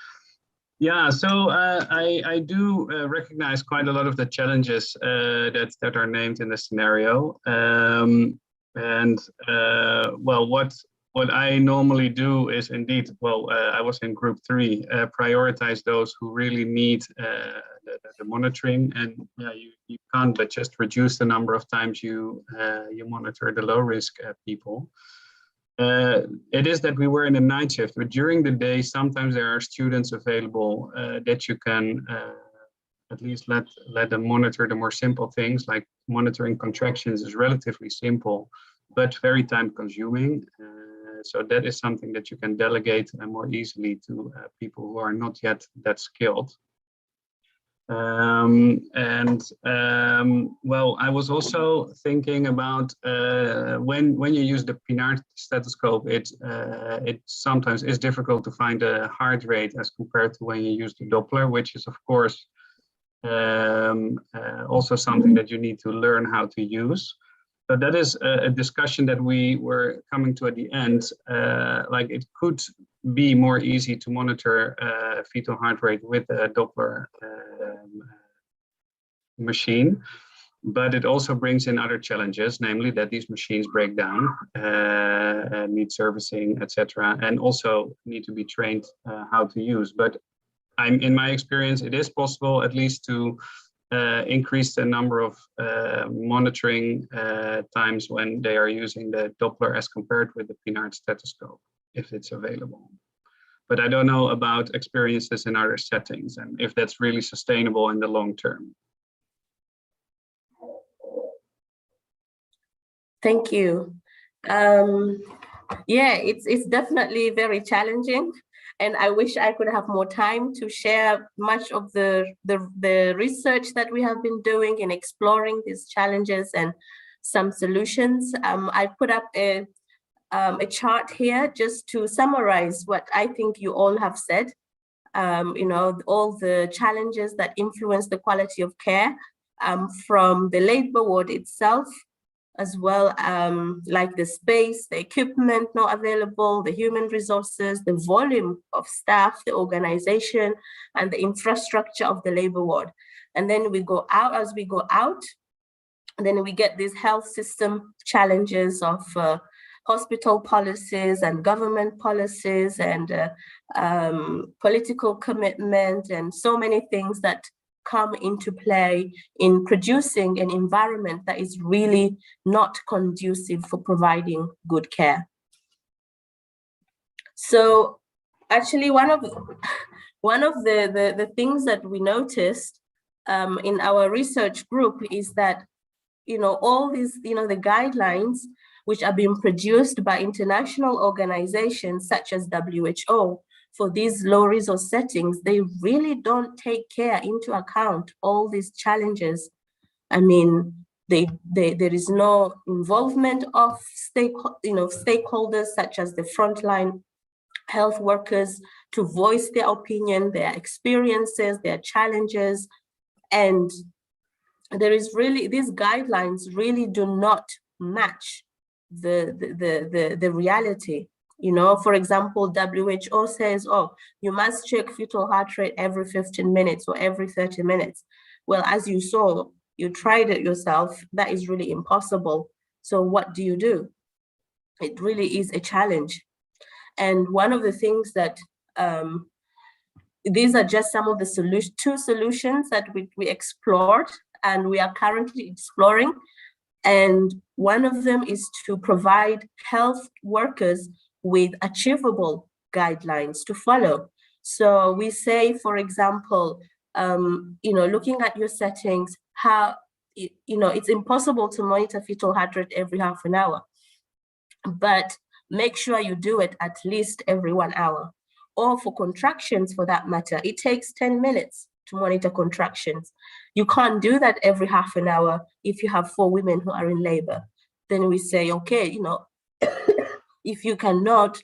Yeah, so I do recognize quite a lot of the challenges that are named in the scenario. Well, what I normally do is indeed, I was in group 3, prioritize those who really need the monitoring, and yeah, you can't but just reduce the number of times you monitor the low risk people. It is that we were in a night shift, but during the day, sometimes there are students available that you can at least let them monitor the more simple things, like monitoring contractions is relatively simple, but very time consuming. So that is something that you can delegate more easily to people who are not yet that skilled. Well, I was also thinking about when you use the Pinard stethoscope, it sometimes is difficult to find a heart rate as compared to when you use the Doppler, which is of course also something that you need to learn how to use. But that is a discussion that we were coming to at the end. Like it could be more easy to monitor fetal heart rate with a Doppler machine, but it also brings in other challenges, namely that these machines break down, need servicing, etc., and also need to be trained how to use. But in my experience, it is possible at least to increase the number of monitoring times when they are using the Doppler as compared with the Pinard stethoscope, if it's available. But I don't know about experiences in other settings and if that's really sustainable in the long term. Thank you. Yeah, it's definitely very challenging. And I wish I could have more time to share much of the research that we have been doing in exploring these challenges and some solutions. I put up a chart here just to summarize what I think you all have said. All the challenges that influence the quality of care from the labor ward itself, as well, like the space, the equipment not available, the human resources, the volume of staff, the organization, and the infrastructure of the labor ward. And then we go out, as we go out, then we get these health system challenges of hospital policies and government policies and political commitment and so many things that come into play in producing an environment that is really not conducive for providing good care. So actually one of the things that we noticed in our research group is that, all these, the guidelines which are being produced by international organizations such as WHO for these low resource settings, they really don't take care into account all these challenges. I mean, there is no involvement of stakeholders such as the frontline health workers to voice their opinion, their experiences, their challenges. And there is really, these guidelines really do not match the reality. For example, WHO says, oh, you must check fetal heart rate every 15 minutes or every 30 minutes. Well, as you saw, you tried it yourself, that is really impossible. So what do? It really is a challenge. And one of the things that, these are just some of the two solutions that we explored and we are currently exploring. And one of them is to provide health workers with achievable guidelines to follow. So we say, for example, looking at your settings, how, it's impossible to monitor fetal heart rate every half an hour, but make sure you do it at least every 1 hour. Or for contractions, for that matter, it takes 10 minutes to monitor contractions. You can't do that every half an hour if you have 4 women who are in labor. Then we say, okay, if you cannot,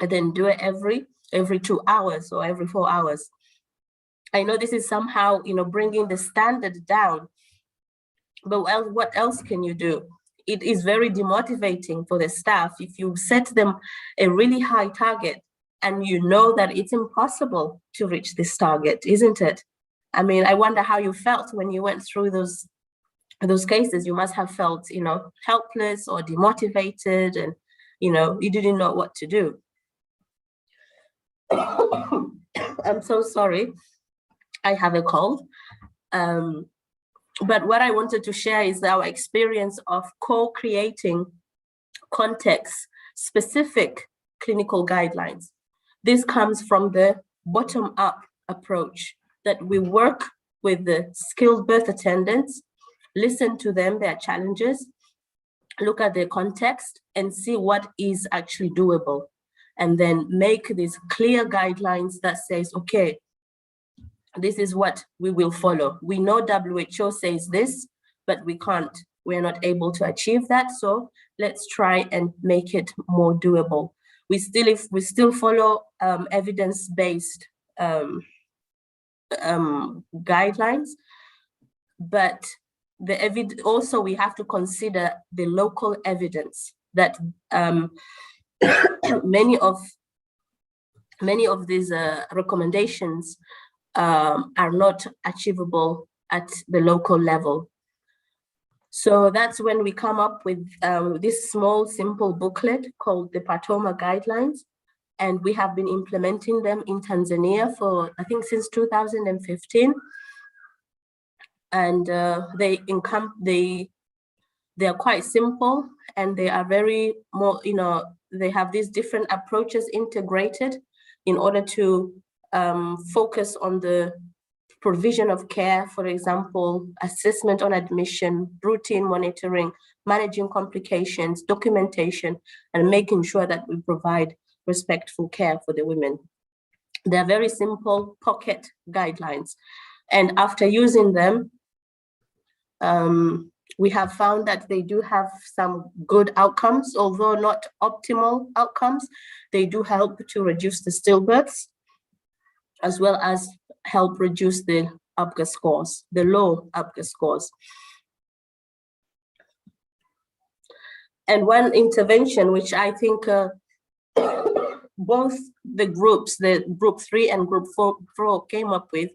then do it every 2 hours or every 4 hours. I know this is somehow, bringing the standard down, but what else can you do? It is very demotivating for the staff if you set them a really high target and you know that it's impossible to reach this target, isn't it? I mean, I wonder how you felt when you went through those cases. You must have felt, helpless or demotivated, and, you didn't know what to do. I'm so sorry. I have a cold. But what I wanted to share is our experience of co-creating context-specific clinical guidelines. This comes from the bottom-up approach, that we work with the skilled birth attendants, listen to them, their challenges, look at their context, and see what is actually doable, and then make these clear guidelines that says, okay, this is what we will follow. We know WHO says this, but we're not able to achieve that. So let's try and make it more doable. We still follow evidence-based guidelines, but also we have to consider the local evidence that many of these recommendations are not achievable at the local level. So that's when we come up with this small, simple booklet called the PATOMA Guidelines. And we have been implementing them in Tanzania for, I think, since 2015. And they are quite simple, and they are very more, they have these different approaches integrated in order to focus on the provision of care, for example, assessment on admission, routine monitoring, managing complications, documentation, and making sure that we provide respectful care for the women. They're very simple pocket guidelines. And after using them, we have found that they do have some good outcomes, although not optimal outcomes. They do help to reduce the stillbirths, as well as help reduce the APGAR scores, the low APGAR scores. And one intervention, which I think both the groups, the group 3 and group 4 came up with,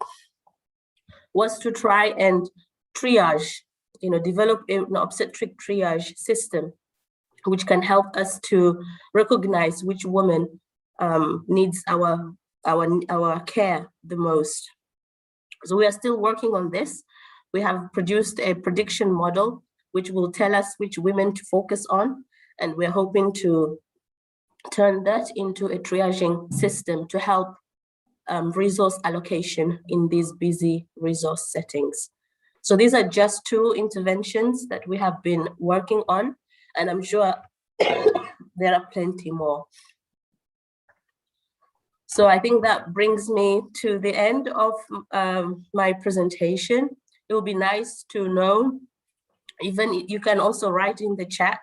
was to try and triage, develop an obstetric triage system, which can help us to recognize which woman needs our care the most. So we are still working on this. We have produced a prediction model which will tell us which women to focus on, and we're hoping to turn that into a triaging system to help resource allocation in these busy resource settings. So these are just two interventions that we have been working on, and I'm sure there are plenty more. So I think that brings me to the end of my presentation. It will be nice to know, even you can also write in the chat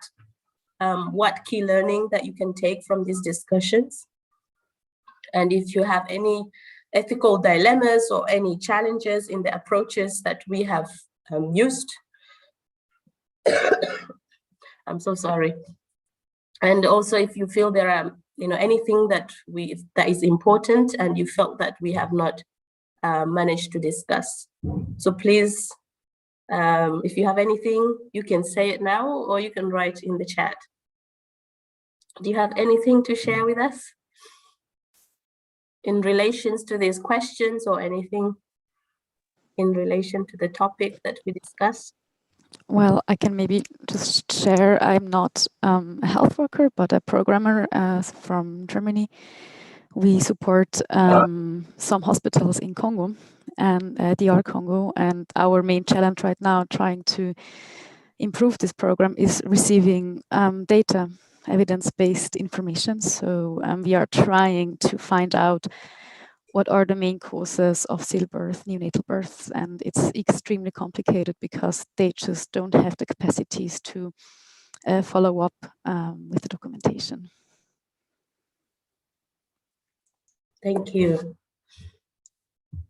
what key learning that you can take from these discussions. And if you have any ethical dilemmas or any challenges in the approaches that we have used, I'm so sorry. And also if you feel there are anything that is important and you felt that we have not managed to discuss. So please, if you have anything, you can say it now or you can write in the chat. Do you have anything to share with us in relations to these questions or anything in relation to the topic that we discussed? Well, I can maybe just share, I'm not a health worker, but a programmer from Germany. We support some hospitals in Congo and DR Congo, and our main challenge right now trying to improve this program is receiving data, evidence-based information. So we are trying to find out what are the main causes of stillbirth, neonatal births, and it's extremely complicated because they just don't have the capacities to follow up with the documentation. Thank you.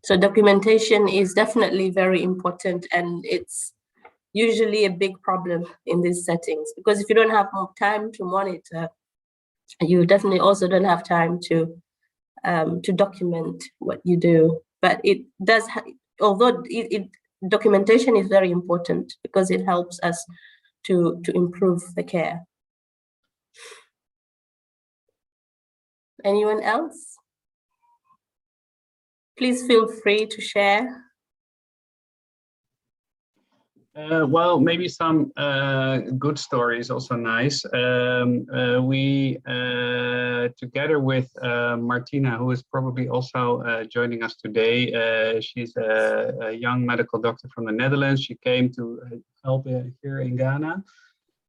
So documentation is definitely very important, and it's usually a big problem in these settings, because if you don't have more time to monitor, you definitely also don't have time to document what you do. But it does, although documentation is very important because it helps us to improve the care. Anyone else? Please feel free to share. Well, maybe some good stories also nice. We, together with Martina, who is probably also joining us today, she's a young medical doctor from the Netherlands. She came to help here in Ghana.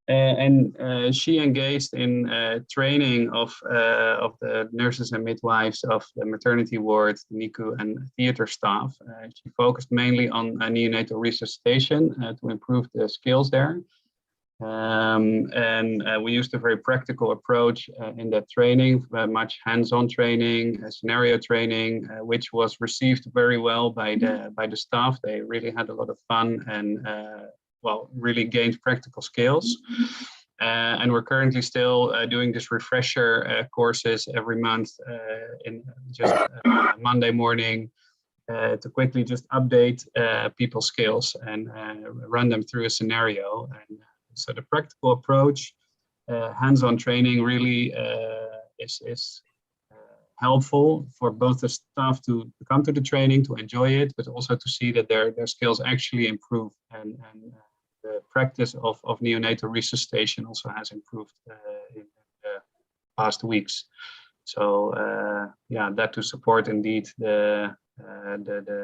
And she engaged in training of the nurses and midwives of the maternity ward, the NICU, and theater staff. She focused mainly on neonatal resuscitation to improve the skills there. And we used a very practical approach in that training, much hands-on training, scenario training, which was received very well by the staff. They really had a lot of fun and well, really gained practical skills. And we're currently still doing this refresher courses every month in just Monday morning to quickly just update people's skills and run them through a scenario. And so the practical approach, hands-on training really is helpful for both the staff to come to the training, to enjoy it, but also to see that their skills actually improve, and the practice of neonatal resuscitation also has improved in the past weeks. So yeah, that to support indeed the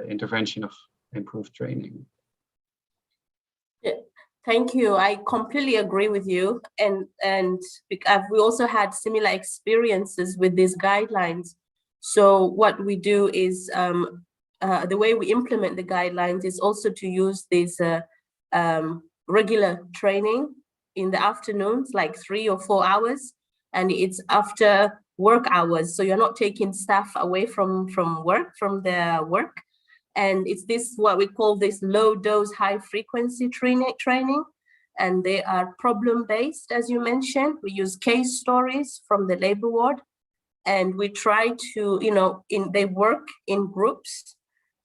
intervention of improved training. Yeah, thank you. I completely agree with you, and we also had similar experiences with these guidelines. So what we do is the way we implement the guidelines is also to use these regular training in the afternoons, like 3 or 4 hours, and it's after work hours. So you're not taking staff away from their work. And it's this, what we call this low dose, high frequency training. And they are problem based, as you mentioned. We use case stories from the labor ward, and we try to, they work in groups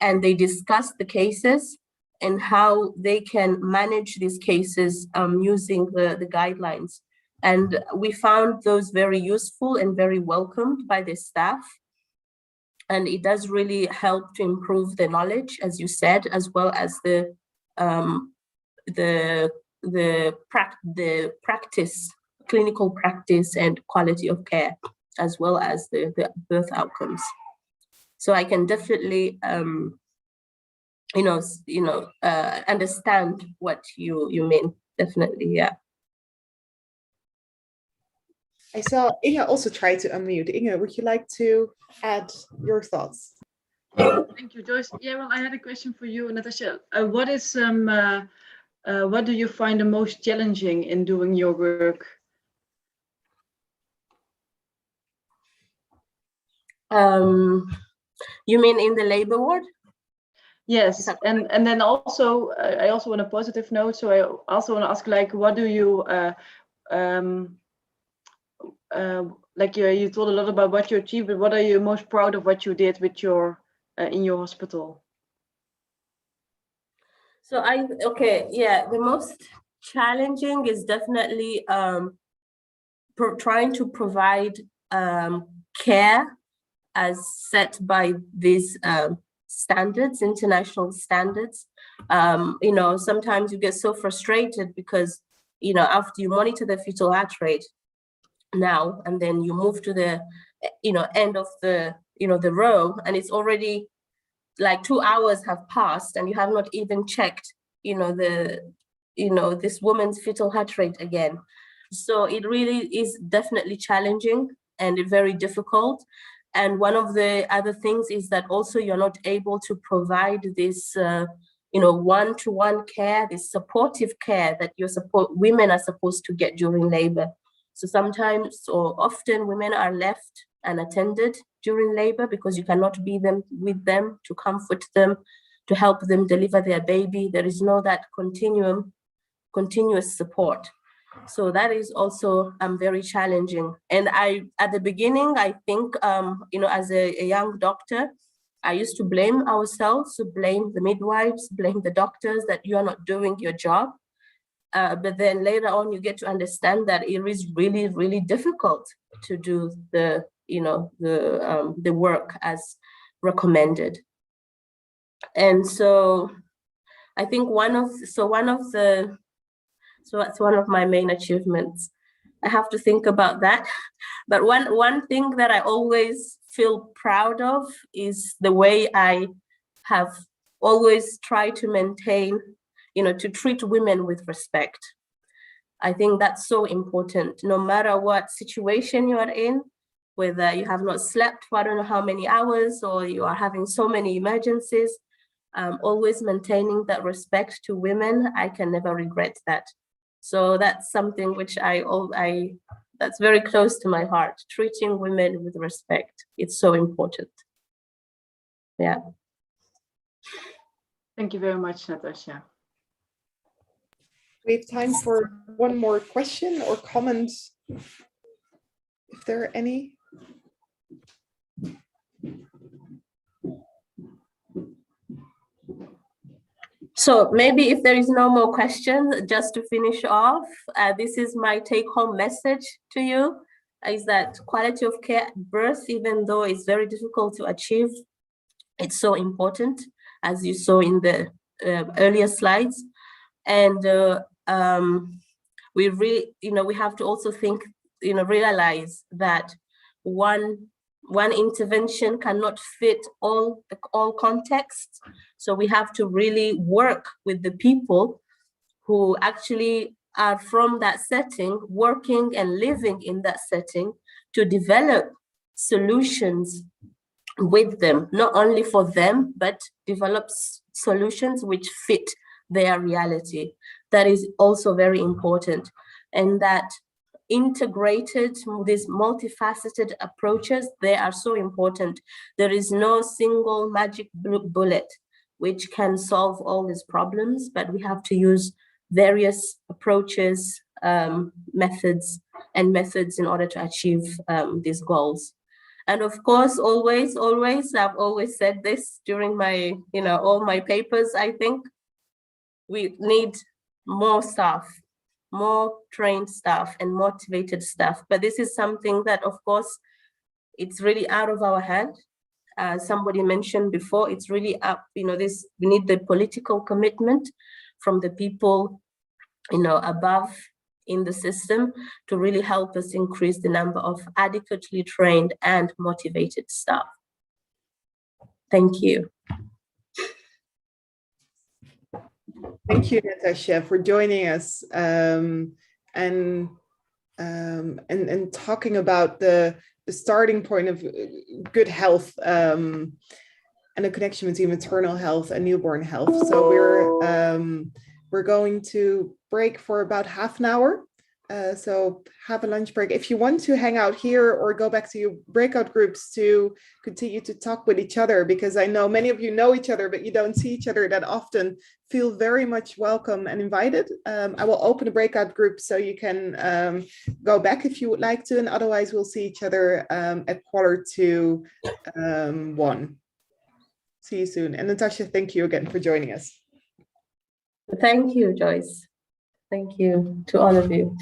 and they discuss the cases and how they can manage these cases using the guidelines. And we found those very useful and very welcomed by the staff. And it does really help to improve the knowledge, as you said, as well as the practice, clinical practice and quality of care, as well as the birth outcomes. So I can definitely, understand what you mean. Definitely, yeah. I saw Inge also try to unmute. Inge, would you like to add your thoughts? Thank you, Joyce. Yeah, well, I had a question for you, Natasha. What do you find the most challenging in doing your work? You mean in the labor ward? Yes, and then also I also want a positive note. So I also want to ask, like, what do you like you told a lot about what you achieved, but what are you most proud of what you did with your in your hospital? So the most challenging is definitely trying to provide care as set by these standards, international standards. Sometimes you get so frustrated because, after you monitor the fetal heart rate now, and then you move to the, end of the, the row, and it's already like 2 hours have passed and you have not even checked, this woman's fetal heart rate again. So it really is definitely challenging and very difficult. And one of the other things is that also you're not able to provide this, one-to-one care, this supportive care that women are supposed to get during labor. So sometimes or often women are left unattended during labor because you cannot be with them to comfort them, to help them deliver their baby. There is no that continuous support. So that is also very challenging. And at the beginning, I think, as a young doctor, I used to blame ourselves, to blame the midwives, blame the doctors that you are not doing your job. But then later on, you get to understand that it is really, really difficult to do the work as recommended. And so I think so that's one of my main achievements. I have to think about that. But one thing that I always feel proud of is the way I have always tried to maintain, to treat women with respect. I think that's so important, no matter what situation you are in, whether you have not slept for I don't know how many hours or you are having so many emergencies, always maintaining that respect to women. I can never regret that. So that's something which that's very close to my heart, treating women with respect. It's so important. Yeah. Thank you very much, Natasha. We have time for one more question or comment, if there are any. So maybe if there is no more questions, just to finish off, this is my take-home message to you, is that quality of care at birth, even though it's very difficult to achieve, it's so important, as you saw in the earlier slides. And we really, we have to also think, realize that one intervention cannot fit all contexts. So we have to really work with the people who actually are from that setting, working and living in that setting, to develop solutions with them, not only for them, but develop solutions which fit their reality. That is also very important. And that integrated, these multifaceted approaches, they are so important. There is no single magic bullet which can solve all these problems, but we have to use various approaches, methods in order to achieve these goals. And of course, always, I've always said this during my, all my papers, I think, we need more staff, more trained staff and motivated staff. But this is something that, of course, it's really out of our hand. somebody mentioned before, it's really up, we need the political commitment from the people, above in the system to really help us increase the number of adequately trained and motivated staff. Thank you. Thank you, Natasha, for joining us and talking about the starting point of good health and a connection between maternal health and newborn health. So we're going to break for about half an hour. So have a lunch break. If you want to hang out here or go back to your breakout groups to continue to talk with each other, because I know many of you know each other, but you don't see each other that often, feel very much welcome and invited. I will open a breakout group so you can go back if you would like to, and otherwise we'll see each other at 1:45. See you soon. And Natasha, thank you again for joining us. Thank you, Joyce. Thank you to all of you.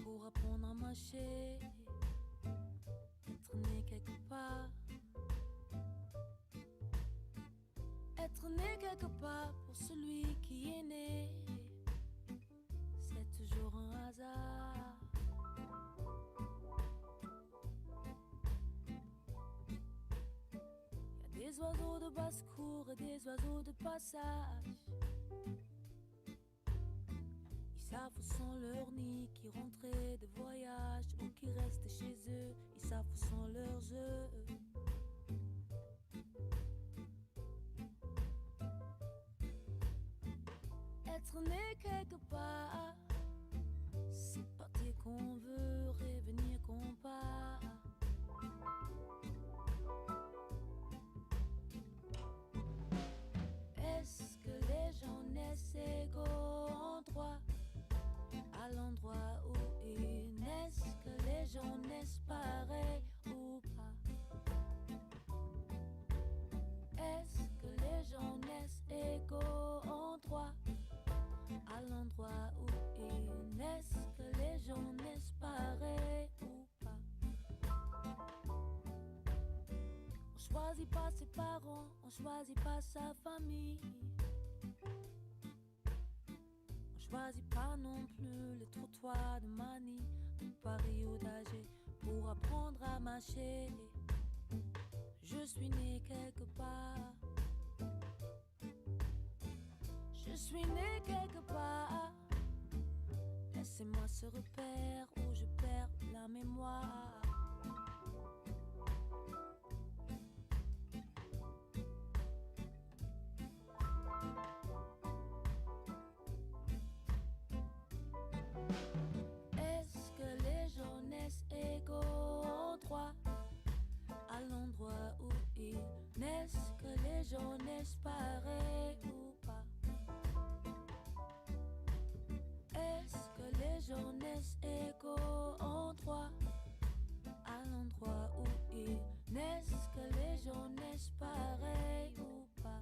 Pour apprendre à marcher, être né quelque part. Être né quelque part pour celui qui est né, c'est toujours un hasard. Y a des oiseaux de basse-cour et des oiseaux de passage. Ils savent où sont leurs nids, qui rentraient de voyage ou qui restent chez eux. Ils savent où sont leurs œufs. Être né quelque part, c'est partir qu'on veut, revenir qu'on part. Est-ce que les gens naissent égaux en droit à l'endroit où ils naissent? Que les gens naissent pareils ou pas? Est-ce que les gens naissent égaux en droit à l'endroit où ils naissent? Que les gens naissent pareils ou pas? On choisit pas ses parents, on choisit pas sa famille. On choisit pas non plus le trottoir de Manille, de Paris ou d'Alger pour apprendre à marcher. Je suis né quelque part. Je suis né quelque part. Laissez-moi ce repère où je perds la mémoire. Est-ce que les gens naissent égaux en droit à l'endroit où ils naissent? Que les gens naissent pareils ou pas? Est-ce que les gens naissent égaux en droit à l'endroit où ils naissent? Que les gens naissent pareils ou pas?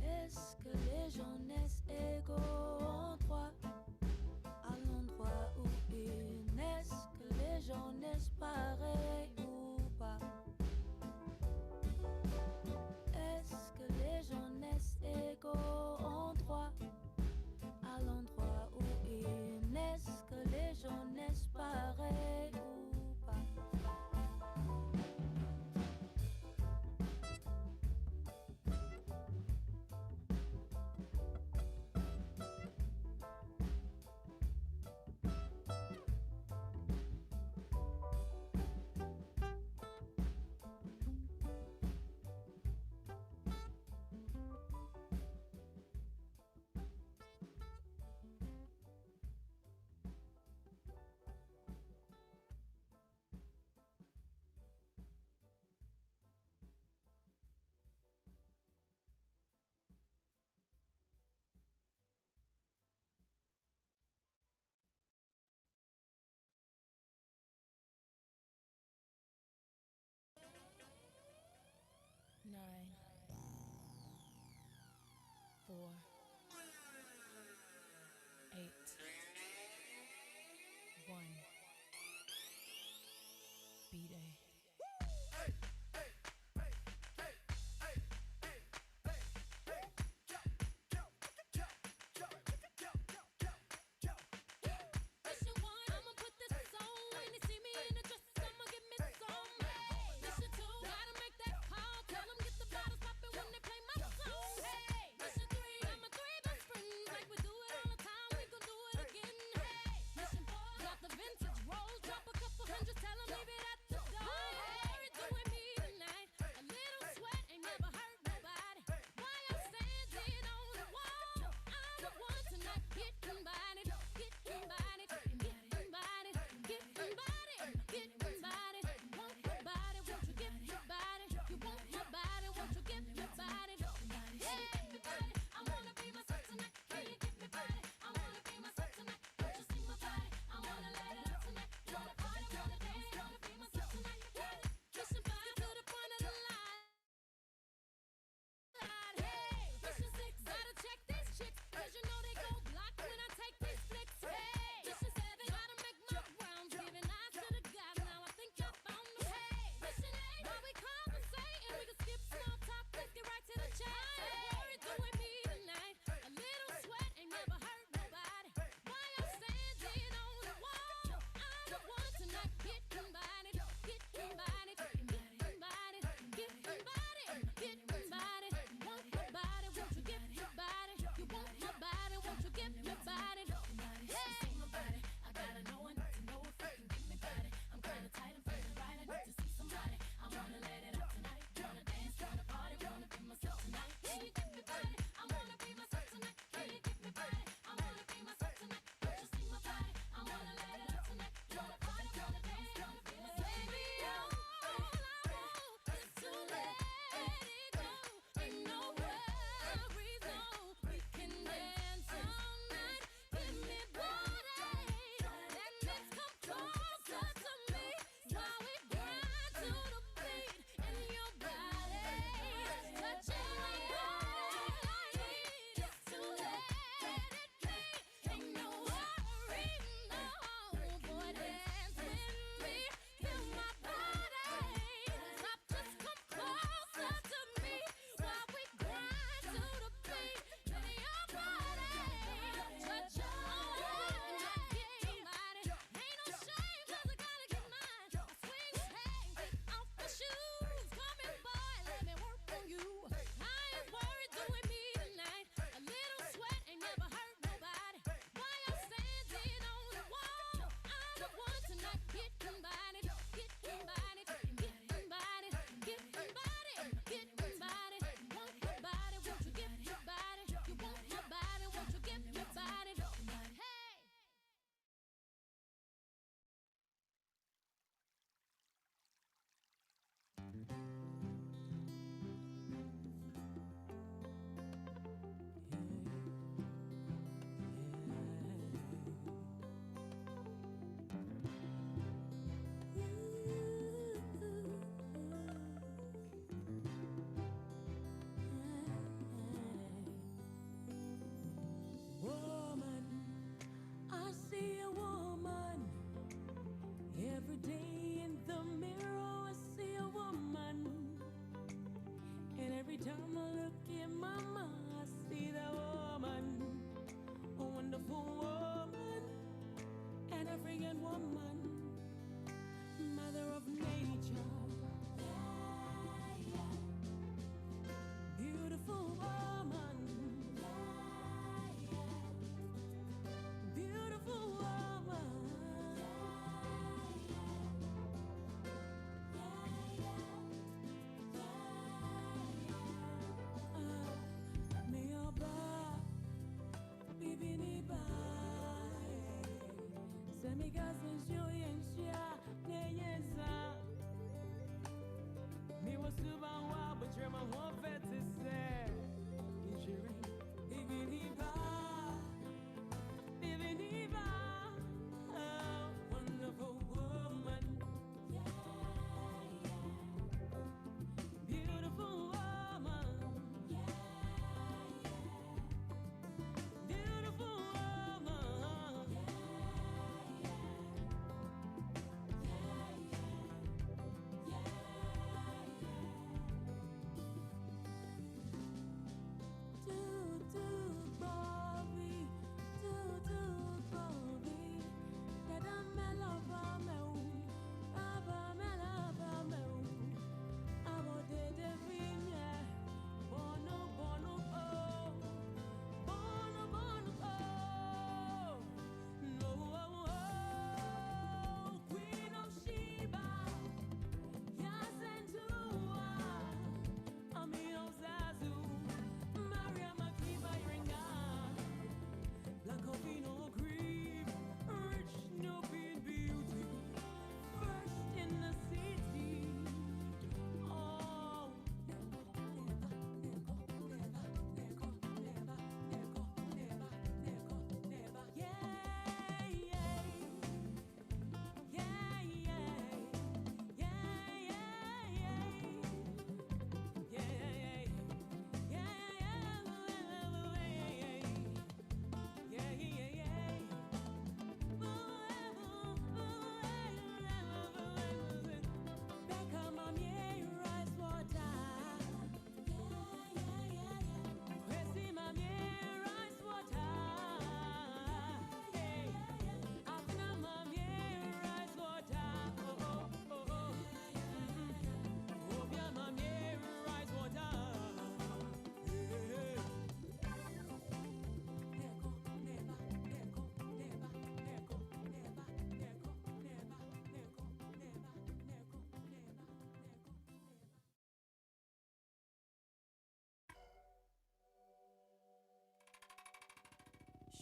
Est-ce que les gens naissent égaux 4, 8, 1. B-Day.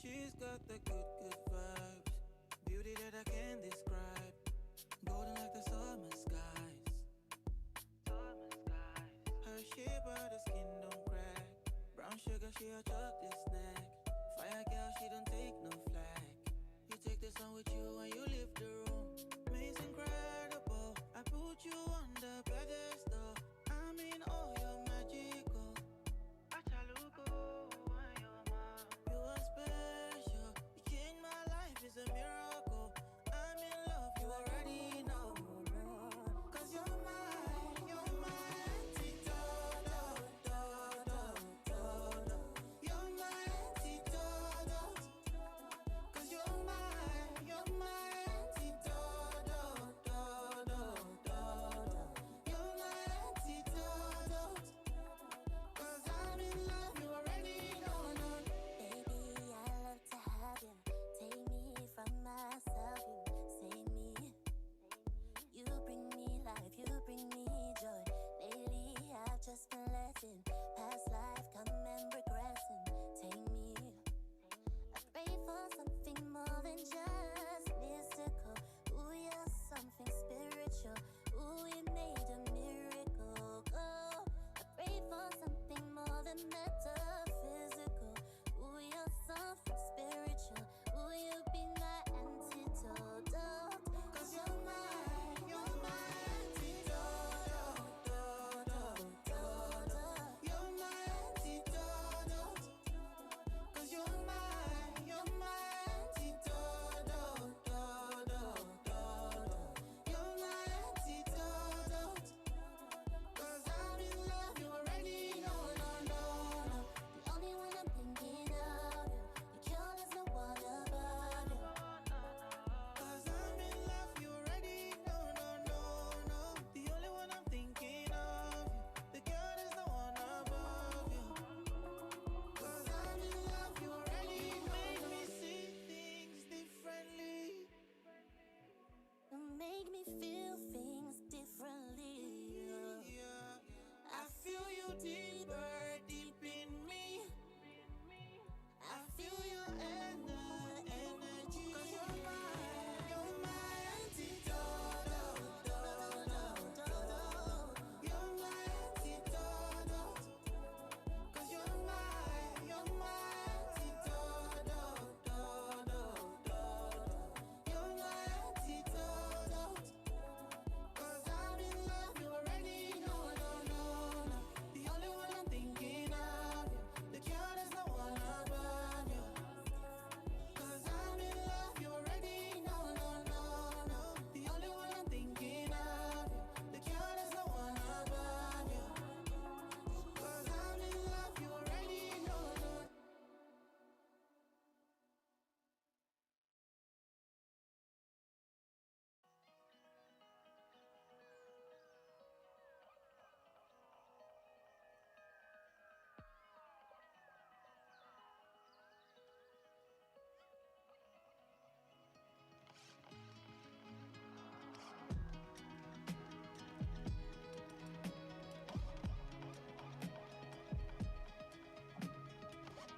She's got the good vibes, beauty that I can't describe, golden like the summer skies. Her shape, but the skin don't crack. Brown sugar, she a chocolate snack. Fire girl, she don't take no flack. You take the sun with you when you leave the room. It's incredible. I put you on the pedestal. I mean, oh, you're magical. You are special. You changed my life, it's a miracle. I'm in love, you already know. Cause you're my antidote. You're my antidote. Cause you're my antidote. You're my antidote. Cause I'm in love, you already know. Baby, I love to have you. Take me from myself, you save me. You bring me life, you bring me joy. Lately, I've just been letting past life come and regressing. Take me. I pray for something more than just mystical. Ooh, you're something spiritual. Ooh, you made a miracle. Oh, I pray for something more than metaphysical. Ooh, you're something spiritual. Ooh, you be my antidote. Cause you're my antidote. You're my antidote. Cause you're my antidote. You're my antidote. Cause I'm in love, you already know. The only one I'm thinking of, the cure is the one above you. Cause I'm in love, you already know. The only one I'm thinking of, the girl is the one above you. Cause I'm in love, you already know. Make me see things differently. You make me feel things differently. Yeah. I feel you deeper, deep in me. I feel your energy. Cause you're my antidote. You're my antidote. Cause you're my antidote. You're my antidote. Cause I'm in love, you already know. The only one I'm thinking of, the cure is the one above you. Cause I'm in love, you already know. The only one I'm thinking of, the cure is the one above you. Cause I'm in love, you already know.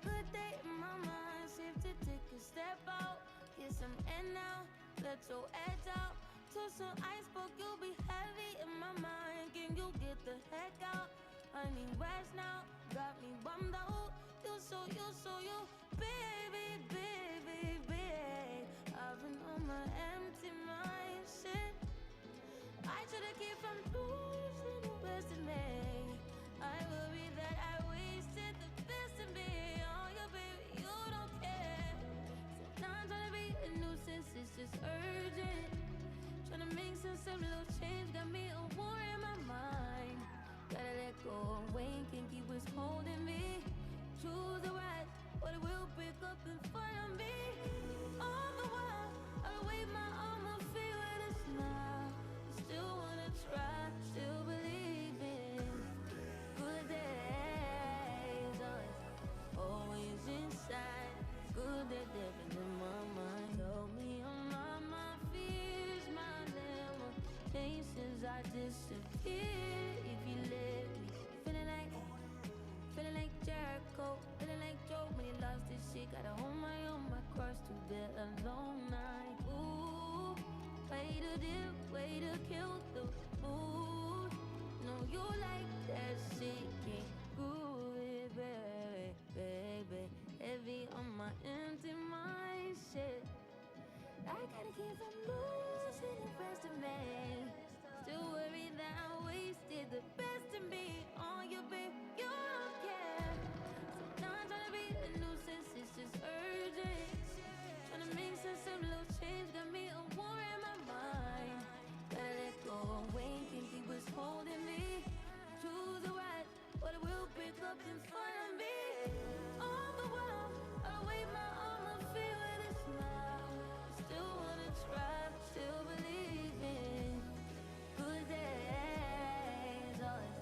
Good day in my mind, safe to take a step out. Get some air now, let your edge out. To some ice, but you'll be heavy in my mind. Can you get the heck out? I need rest now, got me bummed out. You, baby, baby, baby. I've been on my empty mind, shit. I should've kept from losing the best in me. I worry that I wasted the best in me. Oh, yeah, baby, you don't care. So now I'm trying to be a nuisance, it's just urgent. Trying to make sense of little change, got me a war in my mind. Gotta let go of weight, can't keep what's holding me. Choose the right, but it will pick up in front of me. All the while, I wave my arm and feel with a smile. Still wanna try, still believe in good days. Always inside, good that living in my mind. Tell me I'm my fears, my limitations. I disappear if you let me. Feeling like Jericho, feeling like Joe. when you lost this shit. Gotta hold my own, my cross to bear a long night. Ooh, way to dip, way to kill the mood. No, you like that shit, can't groove it, baby, baby. Heavy on my empty mind, shit. I gotta keep from losing the rest of me. Still worried that I wasted the best of me on you, babe. You don't care. So now I'm trying to be a nuisance, it's just urgent. Trying to make sense of little change, got me a war in my mind. Gotta let go away, can't keep what's holding me. Choose the right, but it will pick up in front of me. All the while, I'll wave my arm and feel with a smile. Still wanna try, still believe in good days. Always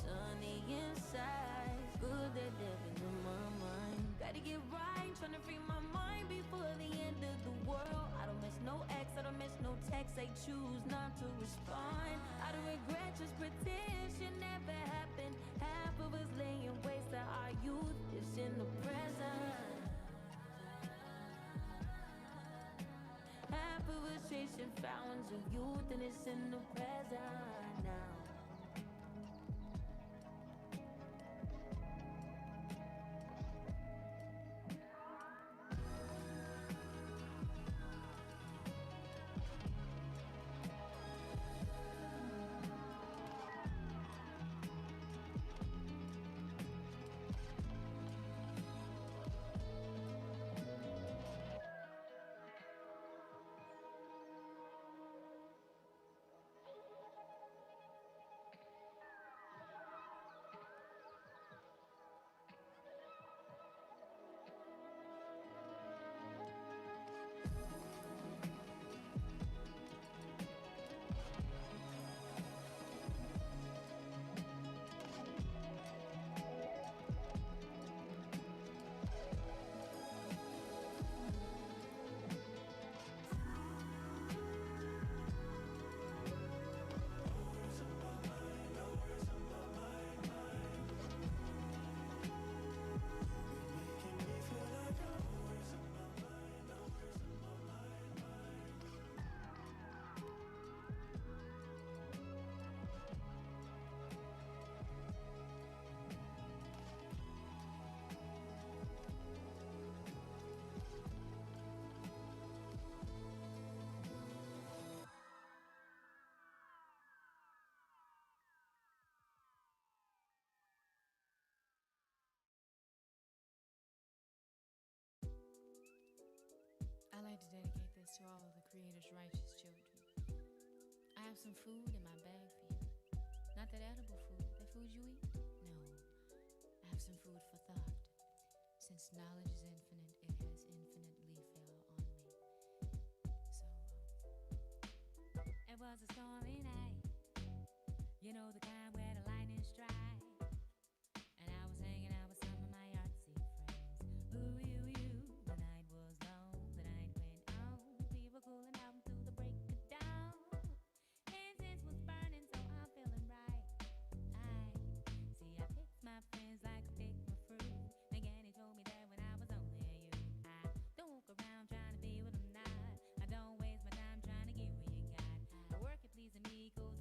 sunny inside, good that living in my mind. Gotta get right, trying to free my mind before the end of the world. I don't miss no ex, I don't miss no text. I choose not to respond. I don't regret, just pretend shit never happened. Half of us laying waste to our youth is in the present. Half of us chasing fountains of youth and it's in the present now. I like to dedicate this to all of the Creator's righteous children. I have some food in my bag for you. Not that edible food, that food you eat. No, I have some food for thought. Since knowledge is infinite, it has infinitely fell on me. So, it was a stormy night. You know the kind where the lightning strikes. And I was hanging out with some of my artsy friends. Ooh, you, the night was long, the night went on. We were cooling out through the break of dawn. Incense was burning, so I'm feeling right. I picked my friends like I picked my fruit. Again, he told me that when I was only a youth. I don't walk around trying to be what I'm not. I don't waste my time trying to get what you got. I work at pleasing me, 'cause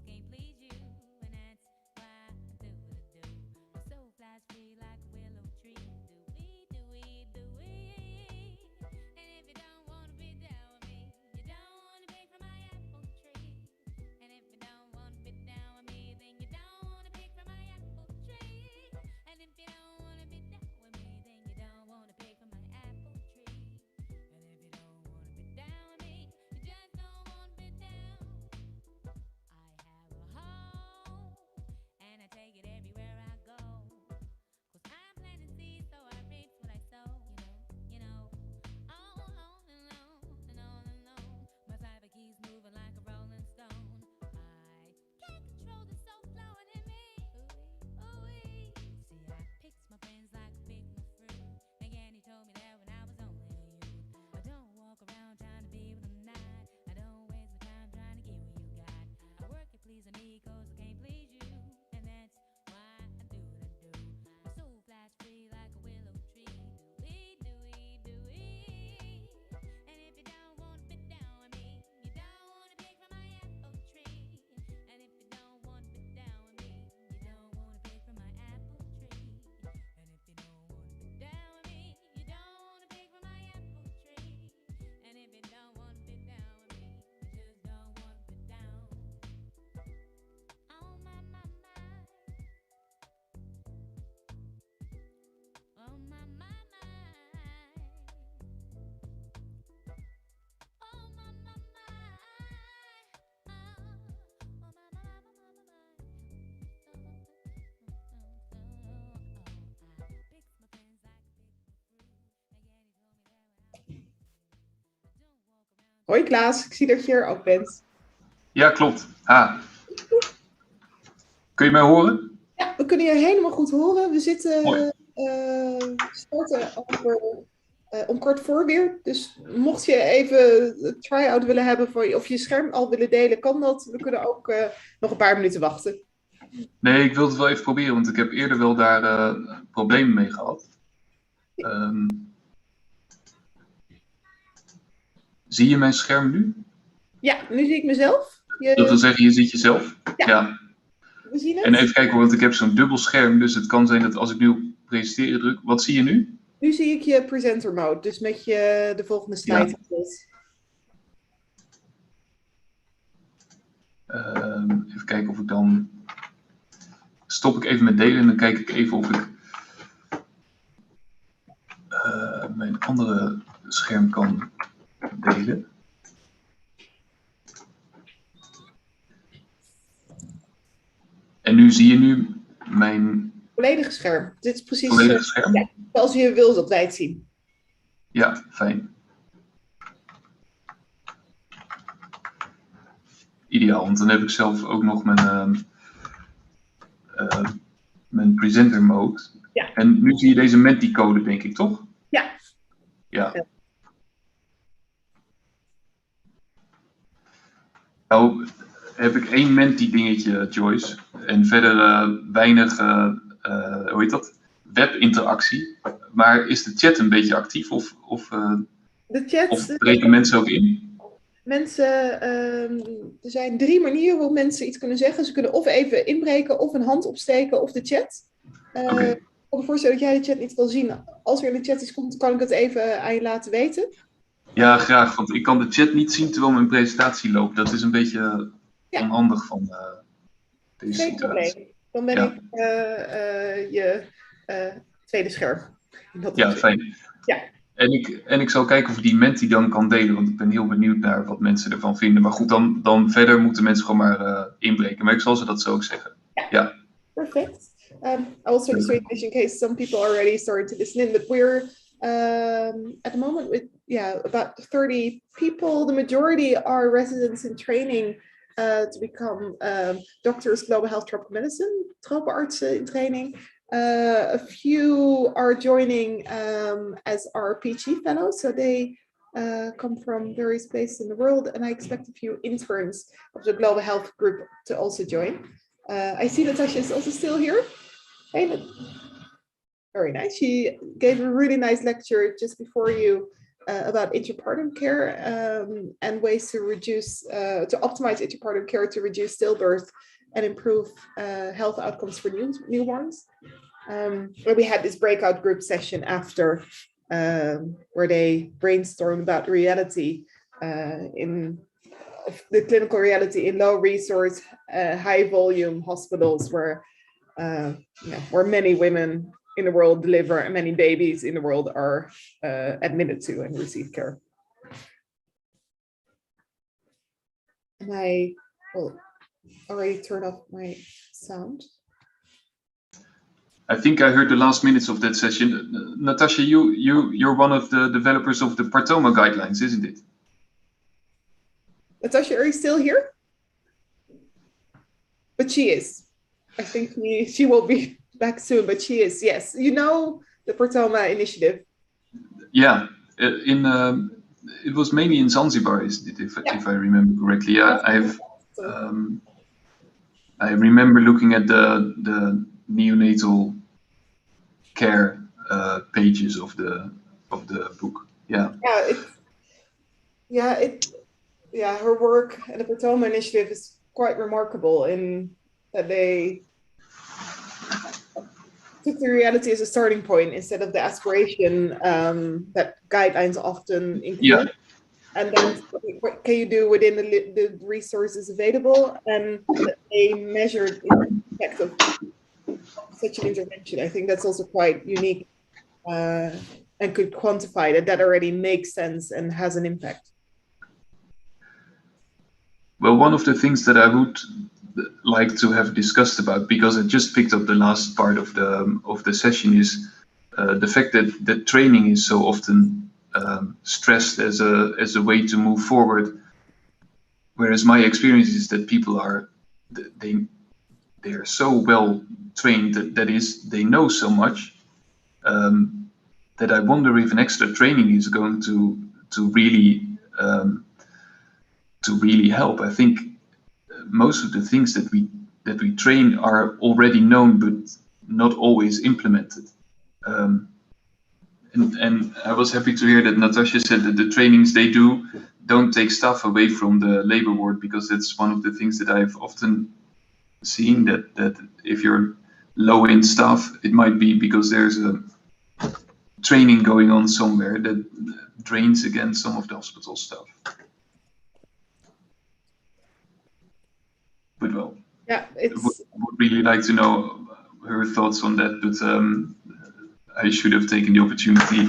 Hoi Klaas, ik zie dat je er ook bent. Ja, klopt. Kun je mij horen? Ja, we kunnen je helemaal goed horen. We zitten starten over om kwart voor weer. Dus mocht je even een try-out willen hebben voor je, of je scherm al willen delen, kan dat. We kunnen ook nog een paar minuten wachten. Nee, ik wil het wel even proberen, want ik heb eerder wel daar problemen mee gehad. Zie je mijn scherm nu? Ja, nu zie ik mezelf. Dat wil zeggen, je ziet jezelf? Ja. We zien het. En even kijken, want ik heb zo'n dubbel scherm, dus het kan zijn dat als ik nu op presenteren druk... Wat zie je nu? Nu zie ik je presenter mode, dus met je de volgende slide. Even kijken of ik dan... Stop ik even met delen en dan kijk ik even of ik mijn andere scherm kan delen. En nu zie je nu mijn... Volledige scherm. Dit is precies volledige scherm? Ja, zoals je wil dat wij het zien. Ja, fijn. Ideaal, want dan heb ik zelf ook nog mijn presenter mode. Ja. En nu zie je deze Menti-code, denk ik, toch? Ja. Ja. Nou, heb ik één Menti-dingetje, Joyce. En verder weinig, hoe heet dat? Webinteractie. Maar is de chat een beetje actief? Of breken mensen ook in? Mensen, er zijn 3 manieren waarop mensen iets kunnen zeggen. Ze kunnen of even inbreken, of een hand opsteken, of de chat. Ik kan me voorstellen dat jij de chat niet wil zien. Als er in de chat iets komt, kan ik het even aan je laten weten. Ja, graag. Want ik kan de chat niet zien terwijl mijn presentatie loopt. Dat is een beetje onhandig van deze Geen situatie. probleem. Dan ben ik je tweede scherm. Ja, fijn. Ja. En ik zal kijken of ik die Menti dan kan delen, want ik ben heel benieuwd naar wat mensen ervan vinden. Maar goed, dan verder moeten mensen gewoon maar inbreken. Maar ik zal ze dat zo ook zeggen. Ja. Perfect. Also, just in case some people already started to listen in, but we're at the moment with about 30 people. The majority are residents in training to become doctors, global health tropical medicine, tropenartsen in training. A few are joining as our PhD fellows, so they come from various places in the world, and I expect a few interns of the global health group to also join. I see Natasha is also still here. Hey, very nice. She gave a really nice lecture just before you about interpartum care and ways to reduce, to optimize interpartum care to reduce stillbirth and improve health outcomes for newborns. Where we had this breakout group session after where they brainstormed about reality in the clinical reality in low resource, high volume hospitals where many women in the world deliver and many babies in the world are admitted to and receive care. And I will already turn off my sound. I think I heard the last minutes of that session. Natasha, you're one of the developers of the Partoma guidelines, isn't it? Natasha, are you still here? But she is. I think she will be back soon, but she is, yes. You know the Partoma initiative? Yeah, it was mainly in Zanzibar, isn't it, if I remember correctly. Yeah, I remember looking at the neonatal care pages of the book. Yeah. Her work and the Partoma initiative is quite remarkable in that they took the reality as a starting point instead of the aspiration that guidelines often include. Yeah. And then what can you do within the resources available, and they measured the impact of such an intervention. I think that's also quite unique and could quantify that already makes sense and has an impact. Well, one of the things that I would like to have discussed about, because I just picked up the last part of the session, is the fact that training is so often stressed as a way to move forward. Whereas my experience is that people are they are so well trained that is they know so much that I wonder if an extra training is going to really help. I think most of the things that we train are already known but not always implemented. And I was happy to hear that Natasha said that the trainings they do don't take staff away from the labor ward, because that's one of the things that I've often seen, that if you're low in staff, it might be because there's a training going on somewhere that drains again some of the hospital staff. But well, yeah, would really like to know her thoughts on that, but I should have taken the opportunity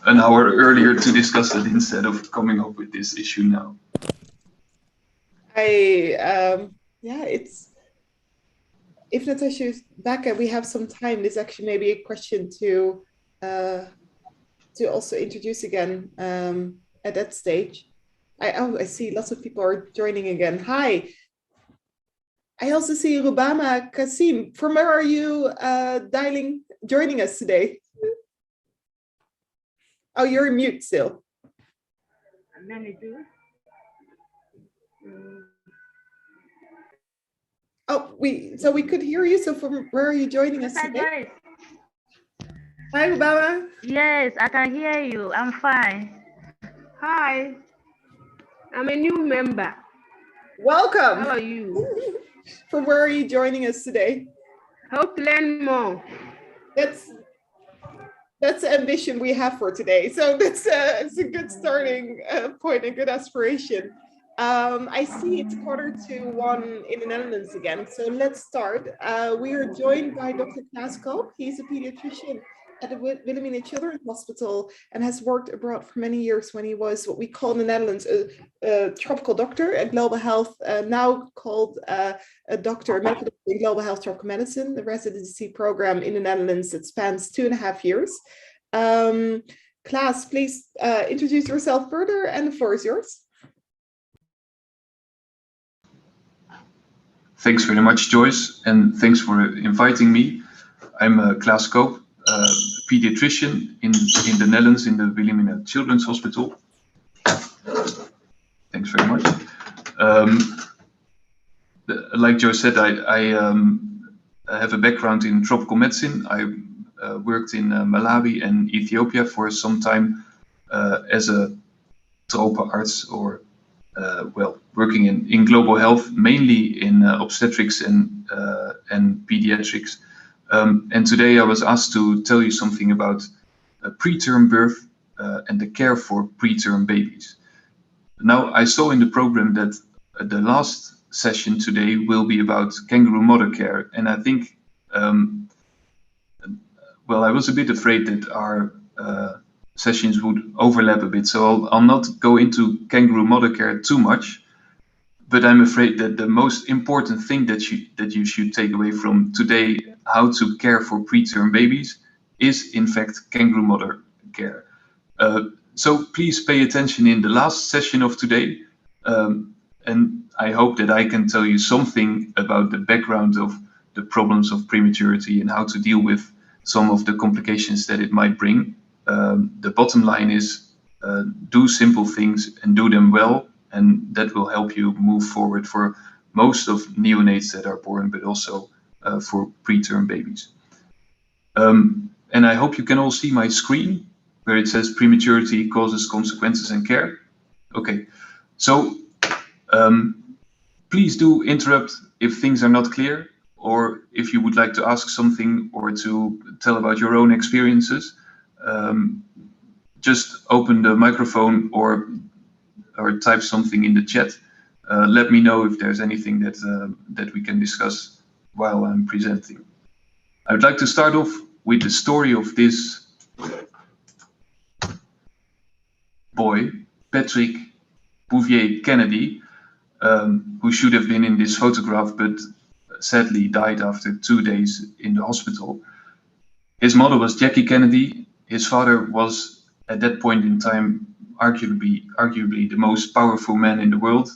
an hour earlier to discuss it instead of coming up with this issue now. Yeah, it's, if Natasha is back and we have some time, this actually may be a question to also introduce again at that stage. I see lots of people are joining again. Hi. I also see Rubama Kasim. From where are you joining us today? Oh, you're mute still. Oh, we could hear you. So from where are you joining us today? Hi, Rubama. Yes, I can hear you. I'm fine. Hi. I'm a new member. Welcome. How are you? From where are you joining us today? Hope to learn more. That's the ambition we have for today. So that's it's a good starting point, a good aspiration. I see it's 1:45 in the Netherlands again. So let's start. We are joined by Dr. Klaas Koop. He's a pediatrician at the Wilhelmina Children's Hospital and has worked abroad for many years when he was what we call in the Netherlands a tropical doctor at Global Health, now called a medical doctor in Global Health Tropical Medicine, the residency program in the Netherlands that spans 2.5 years. Klaas, please introduce yourself further, and the floor is yours. Thanks very much, Joyce, and thanks for inviting me. I'm Klaas Koop, pediatrician in the Netherlands in the Wilhelmina Children's Hospital. Thanks very much. Like Joyce said, I have a background in tropical medicine. I worked in Malawi and Ethiopia for some time as a tropenarts, or working in global health, mainly in obstetrics and pediatrics. And today I was asked to tell you something about preterm birth and the care for preterm babies. Now, I saw in the program that the last session today will be about kangaroo mother care, and I think, I was a bit afraid that our sessions would overlap a bit, so I'll not go into kangaroo mother care too much, but I'm afraid that the most important thing that you should take away from today, how to care for preterm babies, is in fact kangaroo mother care. So please pay attention in the last session of today, and I hope that I can tell you something about the background of the problems of prematurity and how to deal with some of the complications that it might bring. The bottom line is do simple things and do them well, and that will help you move forward for most of neonates that are born, but also for preterm babies. And I hope you can all see my screen where it says prematurity causes, consequences, and care. Okay, so please do interrupt if things are not clear, or if you would like to ask something or to tell about your own experiences. Just open the microphone or type something in the chat. Let me know if there's anything that we can discuss while I'm presenting. I would like to start off with the story of this boy, Patrick Bouvier Kennedy, who should have been in this photograph, but sadly died after 2 days in the hospital. His mother was Jackie Kennedy. His father was at that point in time, arguably the most powerful man in the world,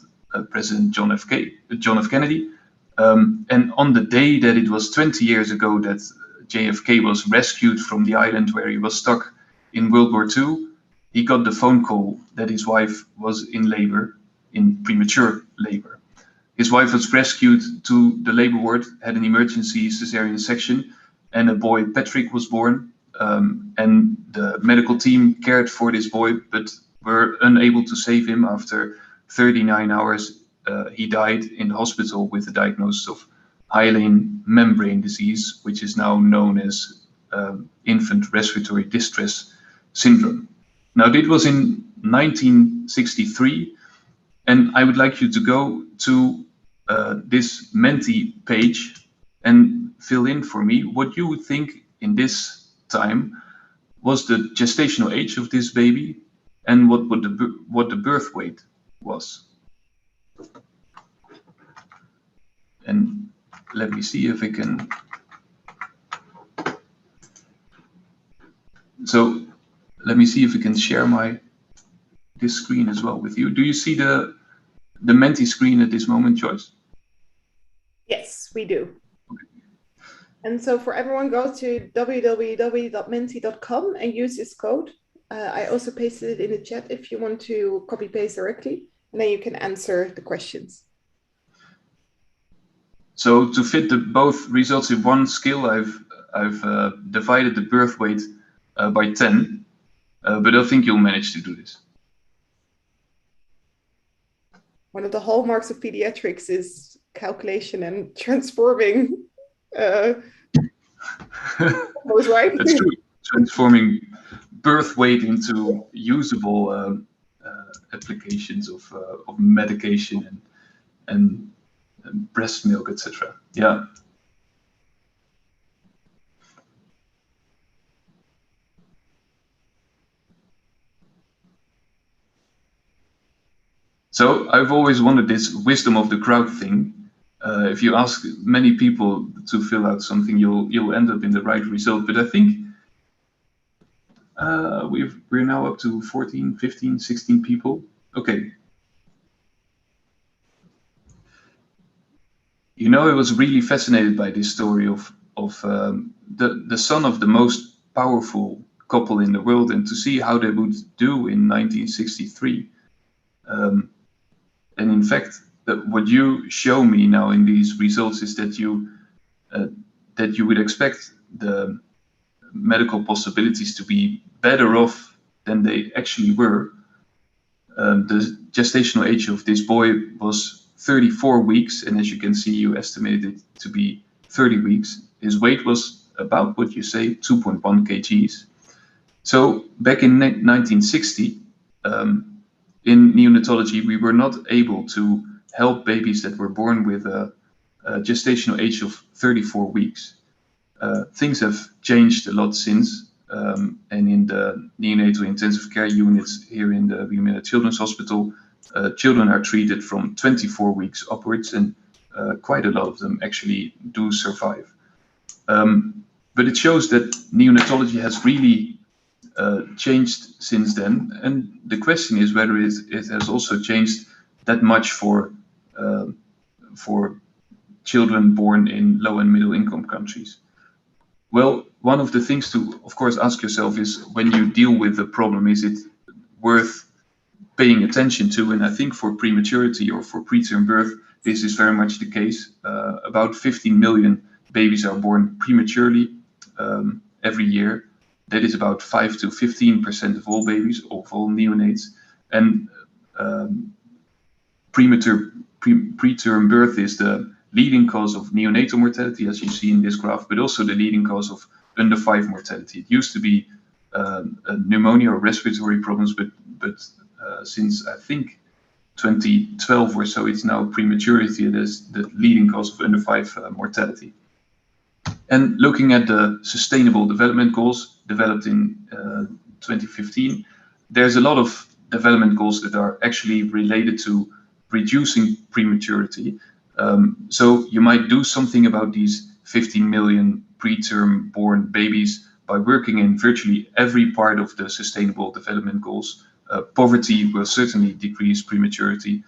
President John F. Kennedy. And on the day that it was 20 years ago that JFK was rescued from the island where he was stuck in World War II, he got the phone call that his wife was in labor, in premature labor. His wife was rescued to the labor ward, had an emergency cesarean section, and a boy, Patrick, was born. And the medical team cared for this boy, but were unable to save him. After 39 hours, he died in the hospital with a diagnosis of hyaline membrane disease, which is now known as infant respiratory distress syndrome. Now, this was in 1963, and I would like you to go to this Menti page and fill in for me what you would think in this time was the gestational age of this baby and what the birth weight was. And let me see if I can. So let me see if I can share this screen as well with you. Do you see the Menti screen at this moment, Joyce? Yes, we do. And so for everyone, go to www.menti.com and use this code. I also pasted it in the chat if you want to copy paste directly, and then you can answer the questions. So to fit both results in one skill, I've divided the birth weight by 10, but I think you'll manage to do this. One of the hallmarks of pediatrics is calculation and transforming. Was right. That's true. Transforming birth weight into usable applications of medication and breast milk, etc. Yeah. So I've always wondered this wisdom of the crowd thing. If you ask many people to fill out something, you'll end up in the right result. But I think we're now up to 14, 15, 16 people. Okay. You know, I was really fascinated by this story of the son of the most powerful couple in the world, and to see how they would do in 1963. And in fact, what you show me now in these results is that you would expect the medical possibilities to be better off than they actually were. The gestational age of this boy was 34 weeks, and as you can see, you estimated it to be 30 weeks. His weight was about what you say, 2.1 kgs. So back in 1960, in neonatology, we were not able to help babies that were born with a gestational age of 34 weeks. Things have changed a lot since, and in the neonatal intensive care units here in the Wilhelmina Children's Hospital, children are treated from 24 weeks upwards, and quite a lot of them actually do survive. But it shows that neonatology has really changed since then, and the question is whether it has also changed that much for children born in low and middle income countries. Well, one of the things to, of course, ask yourself is, when you deal with the problem, is it worth paying attention to? And I think for prematurity or for preterm birth, this is very much the case. About 15 million babies are born prematurely every year. That is about 5 to 15% of all babies, of all neonates. And preterm birth is the leading cause of neonatal mortality, as you see in this graph, but also the leading cause of under 5 mortality. It used to be pneumonia or respiratory problems, but since I think 2012 or so, it's now prematurity that is the leading cause of under 5 mortality. And looking at the Sustainable Development Goals developed in 2015, there's a lot of development goals that are actually related to reducing prematurity. So you might do something about these 15 million preterm born babies by working in virtually every part of the Sustainable Development Goals, poverty will certainly decrease prematurity,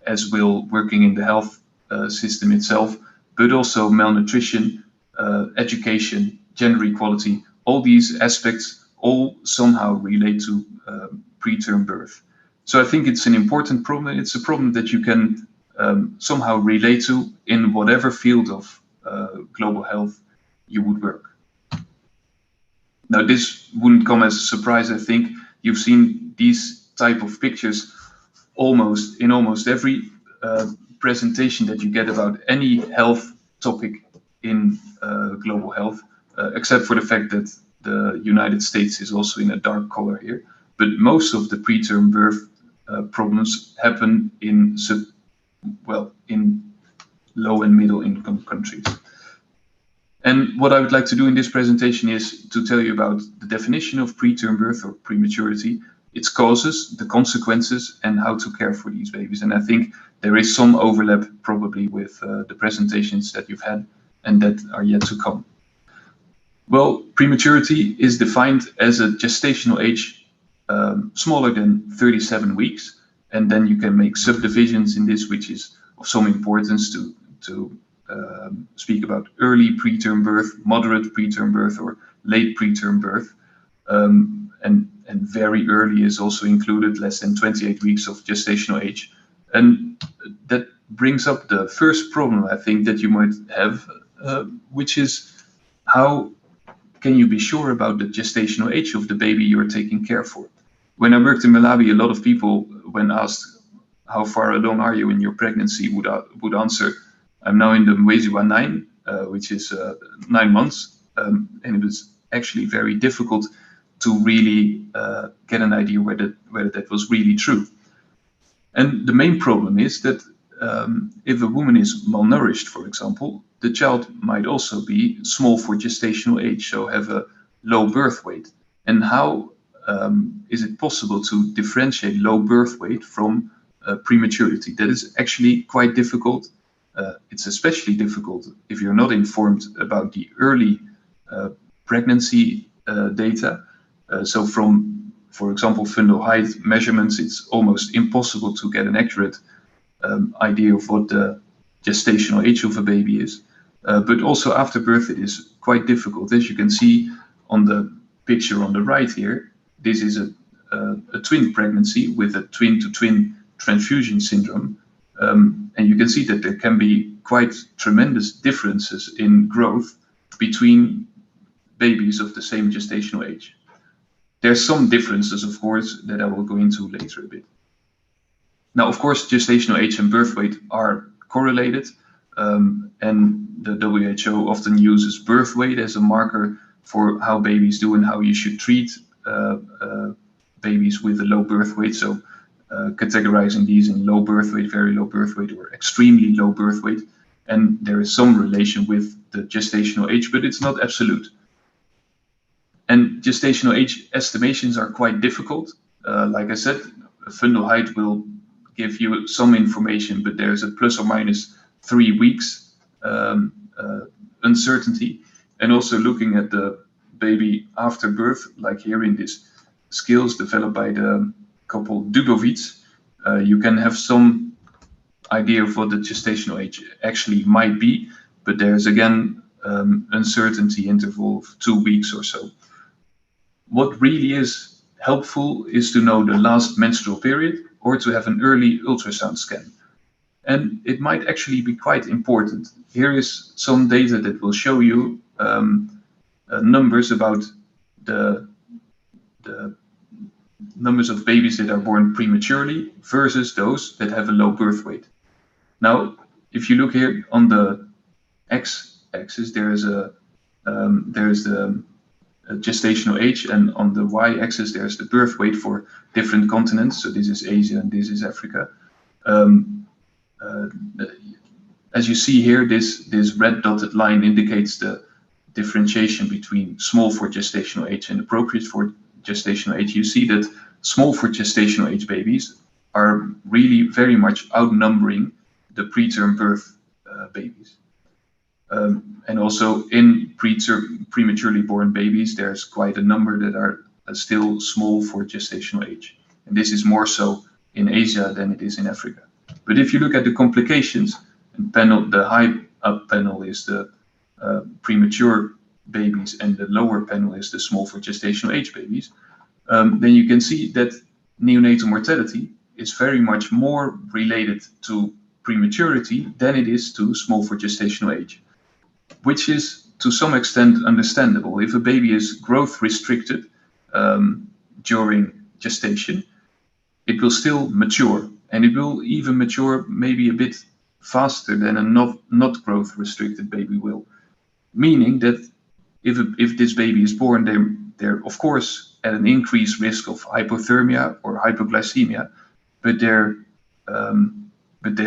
as will working in the health system itself, but also malnutrition, education, gender equality, all these aspects all somehow relate to preterm birth. So I think it's an important problem. It's a problem that you can somehow relate to in whatever field of global health you would work. Now, this wouldn't come as a surprise. I think you've seen these type of pictures in almost every presentation that you get about any health topic in global health, except for the fact that the United States is also in a dark color here. But most of the preterm birth problems happen in low and middle income countries. And what I would like to do in this presentation is to tell you about the definition of preterm birth or prematurity, its causes, the consequences, and how to care for these babies. And I think there is some overlap probably with the presentations that you've had and that are yet to come. Well, prematurity is defined as a gestational age smaller than 37 weeks. And then you can make subdivisions in this, which is of some importance to speak about early preterm birth, moderate preterm birth, or late preterm birth. And very early is also included, less than 28 weeks of gestational age. And that brings up the first problem, I think, that you might have, which is how can you be sure about the gestational age of the baby you're taking care for? When I worked in Malawi, a lot of people, when asked, how far along are you in your pregnancy, would answer, I'm now in the Mweziwa 9, which is 9 months. And it was actually very difficult to really get an idea whether that was really true. And the main problem is that if a woman is malnourished, for example, the child might also be small for gestational age, so have a low birth weight. And how is it possible to differentiate low birth weight from prematurity? That is actually quite difficult. It's especially difficult if you're not informed about the early pregnancy data. So from, for example, fundal height measurements, it's almost impossible to get an accurate idea of what the gestational age of a baby is. But also after birth, it is quite difficult. As you can see on the picture on the right here, this is a twin pregnancy with a twin-to-twin transfusion syndrome. And you can see that there can be quite tremendous differences in growth between babies of the same gestational age. There's some differences, of course, that I will go into later a bit. Now, of course, gestational age and birth weight are correlated, and the WHO often uses birth weight as a marker for how babies do and how you should treat babies with a low birth weight. So categorizing these in low birth weight, very low birth weight, or extremely low birth weight. And there is some relation with the gestational age, but it's not absolute. And gestational age estimations are quite difficult. Like I said, fundal height will give you some information, but there's a plus or minus 3 weeks uncertainty. And also looking at the baby after birth, like here in this skills developed by the couple Dubovits, you can have some idea of what the gestational age actually might be, but there's again uncertainty interval of 2 weeks or so. What really is helpful is to know the last menstrual period or to have an early ultrasound scan. And it might actually be quite important. Here is some data that will show you numbers about the numbers of babies that are born prematurely versus those that have a low birth weight. Now, if you look here on the x-axis, there is the gestational age, and on the y-axis there's the birth weight for different continents. So this is Asia and this is Africa. As you see here, this red dotted line indicates the differentiation between small for gestational age and appropriate for gestational age. You see that small for gestational age babies are really very much outnumbering the preterm birth babies. And also in prematurely born babies, there's quite a number that are still small for gestational age. And this is more so in Asia than it is in Africa. But if you look at the complications, and the high up panel is the premature babies and the lower panel is the small for gestational age babies, then you can see that neonatal mortality is very much more related to prematurity than it is to small for gestational age, which is to some extent understandable. If a baby is growth restricted during gestation, it will still mature, and it will even mature maybe a bit faster than a not growth restricted baby will. Meaning that if this baby is born, they're of course at an increased risk of hypothermia or hypoglycemia, but they're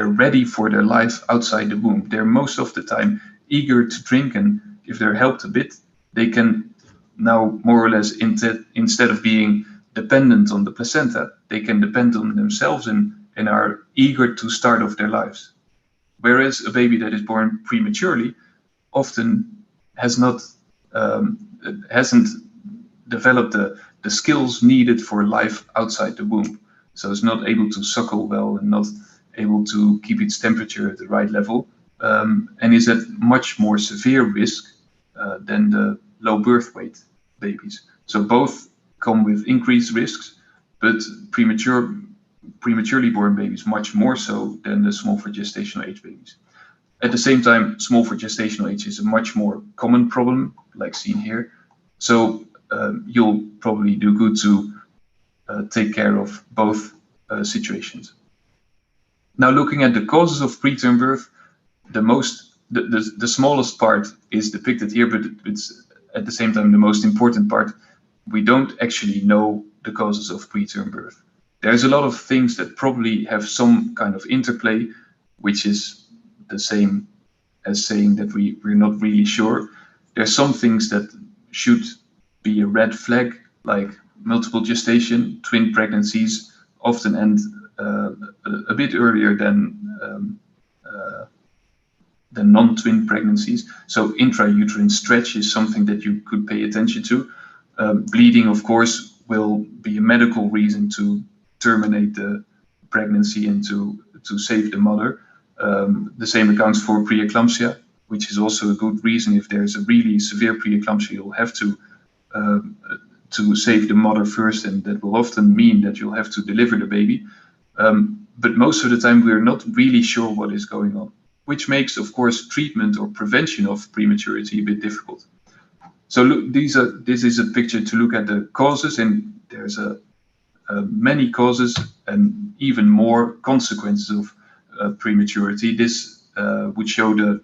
ready for their life outside the womb. They're most of the time eager to drink, and if they're helped a bit, they can now more or less, instead of being dependent on the placenta, they can depend on themselves and are eager to start off their lives. Whereas a baby that is born prematurely often hasn't developed the skills needed for life outside the womb. So it's not able to suckle well and not able to keep its temperature at the right level, and is at much more severe risk than the low birth weight babies. So both come with increased risks, but prematurely born babies much more so than the small for gestational age babies. At the same time, small for gestational age is a much more common problem, like seen here. So you'll probably do good to take care of both situations. Now, looking at the causes of preterm birth, the smallest part is depicted here, but it's at the same time the most important part. We don't actually know the causes of preterm birth. There's a lot of things that probably have some kind of interplay, which is the same as saying that we're not really sure. There's some things that should be a red flag, like multiple gestation, twin pregnancies often end a bit earlier than non-twin pregnancies. So intrauterine stretch is something that you could pay attention to. Bleeding, of course, will be a medical reason to terminate the pregnancy and to save the mother. The same accounts for preeclampsia, which is also a good reason. If there's a really severe preeclampsia, you'll have to save the mother first, and that will often mean that you'll have to deliver the baby. But most of the time, we're not really sure what is going on, which makes, of course, treatment or prevention of prematurity a bit difficult. So look, this is a picture to look at the causes, and there's many causes and even more consequences of prematurity. This would show the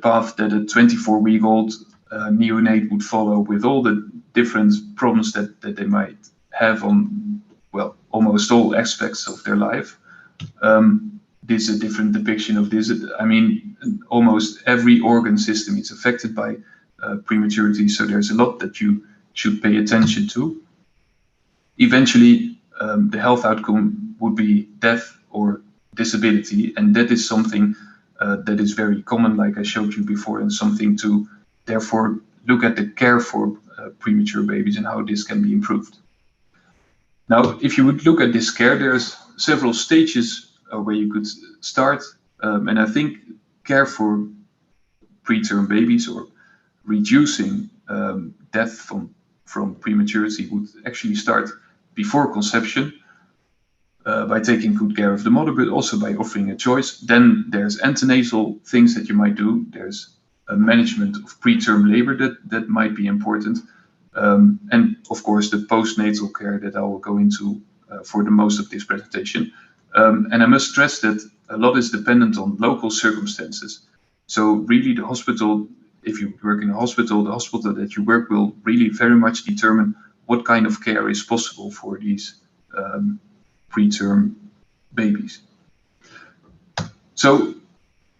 path that a 24-week-old neonate would follow, with all the different problems that they might have on, well, almost all aspects of their life. This is a different depiction of this. I mean, almost every organ system is affected by prematurity, so there's a lot that you should pay attention to. Eventually, the health outcome would be death or disability, and that is something that is very common, like I showed you before, and something to therefore look at the care for premature babies and how this can be improved. Now, if you would look at this care, there's several stages where you could start, and I think care for preterm babies or reducing death from prematurity would actually start before conception, by taking good care of the mother, but also by offering a choice. Then there's antenatal things that you might do. There's a management of preterm labor that might be important. And of course, the postnatal care that I will go into for the most of this presentation. And I must stress that a lot is dependent on local circumstances. So really the hospital, if you work in a hospital, the hospital that you work will really very much determine what kind of care is possible for these preterm babies. So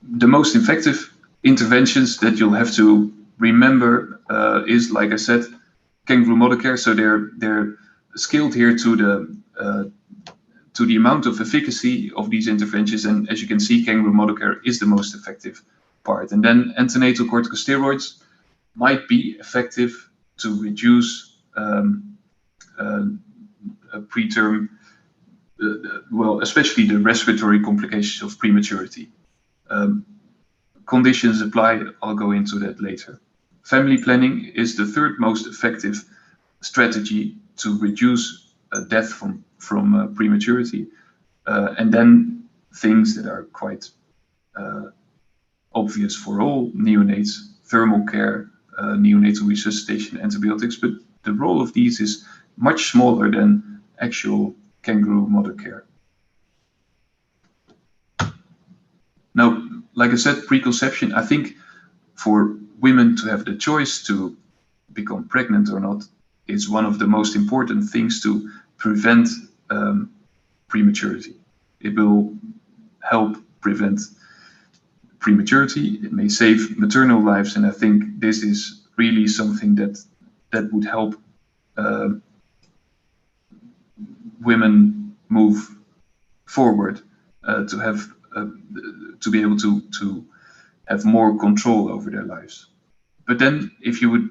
the most effective interventions that you'll have to remember is, like I said, kangaroo mother care. So they're scaled here to the amount of efficacy of these interventions, and as you can see, kangaroo mother care is the most effective part. And then antenatal corticosteroids might be effective to reduce preterm, well, especially the respiratory complications of prematurity. Conditions apply, I'll go into that later. Family planning is the third most effective strategy to reduce death from prematurity. And then things that are quite obvious for all neonates, thermal care, neonatal resuscitation, antibiotics, but the role of these is much smaller than actual kangaroo mother care. Now, like I said, preconception, I think for women to have the choice to become pregnant or not is one of the most important things to prevent prematurity. It will help prevent prematurity, it may save maternal lives, and I think this is really something that would help women move forward to be able to have more control over their lives. But then if you would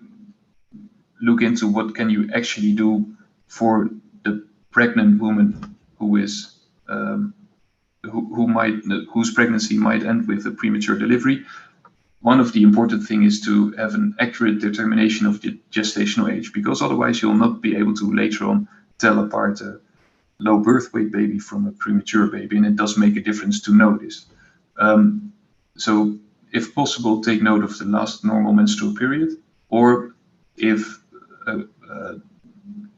look into what can you actually do for the pregnant woman who is whose pregnancy might end with a premature delivery, one of the important things is to have an accurate determination of the gestational age, because otherwise you'll not be able to later on tell apart a low birth weight baby from a premature baby, and it does make a difference to know this. So if possible, take note of the last normal menstrual period, or if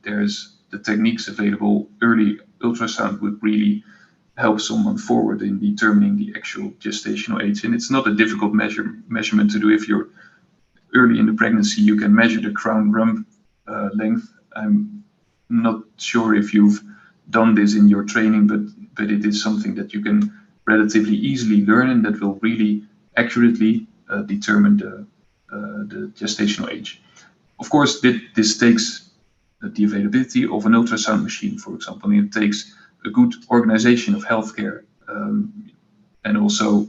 there's the techniques available, early ultrasound would really help someone forward in determining the actual gestational age. And it's not a difficult measurement to do. If you're early in the pregnancy, you can measure the crown rump length. I'm not sure if you've done this in your training, but it is something that you can relatively easily learn, and that will really accurately determine the gestational age. Of course, this takes the availability of an ultrasound machine, for example, and it takes a good organization of healthcare, and also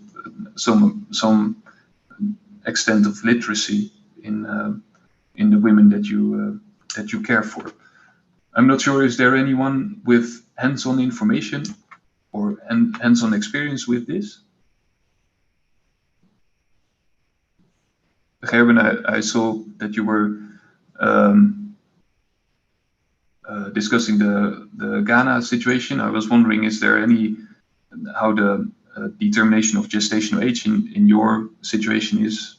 some extent of literacy in the women that you care for. I'm not sure, is there anyone with hands-on information or hands-on experience with this? Gerben, I saw that you were discussing the Ghana situation. I was wondering, is there how the determination of gestational age in your situation is,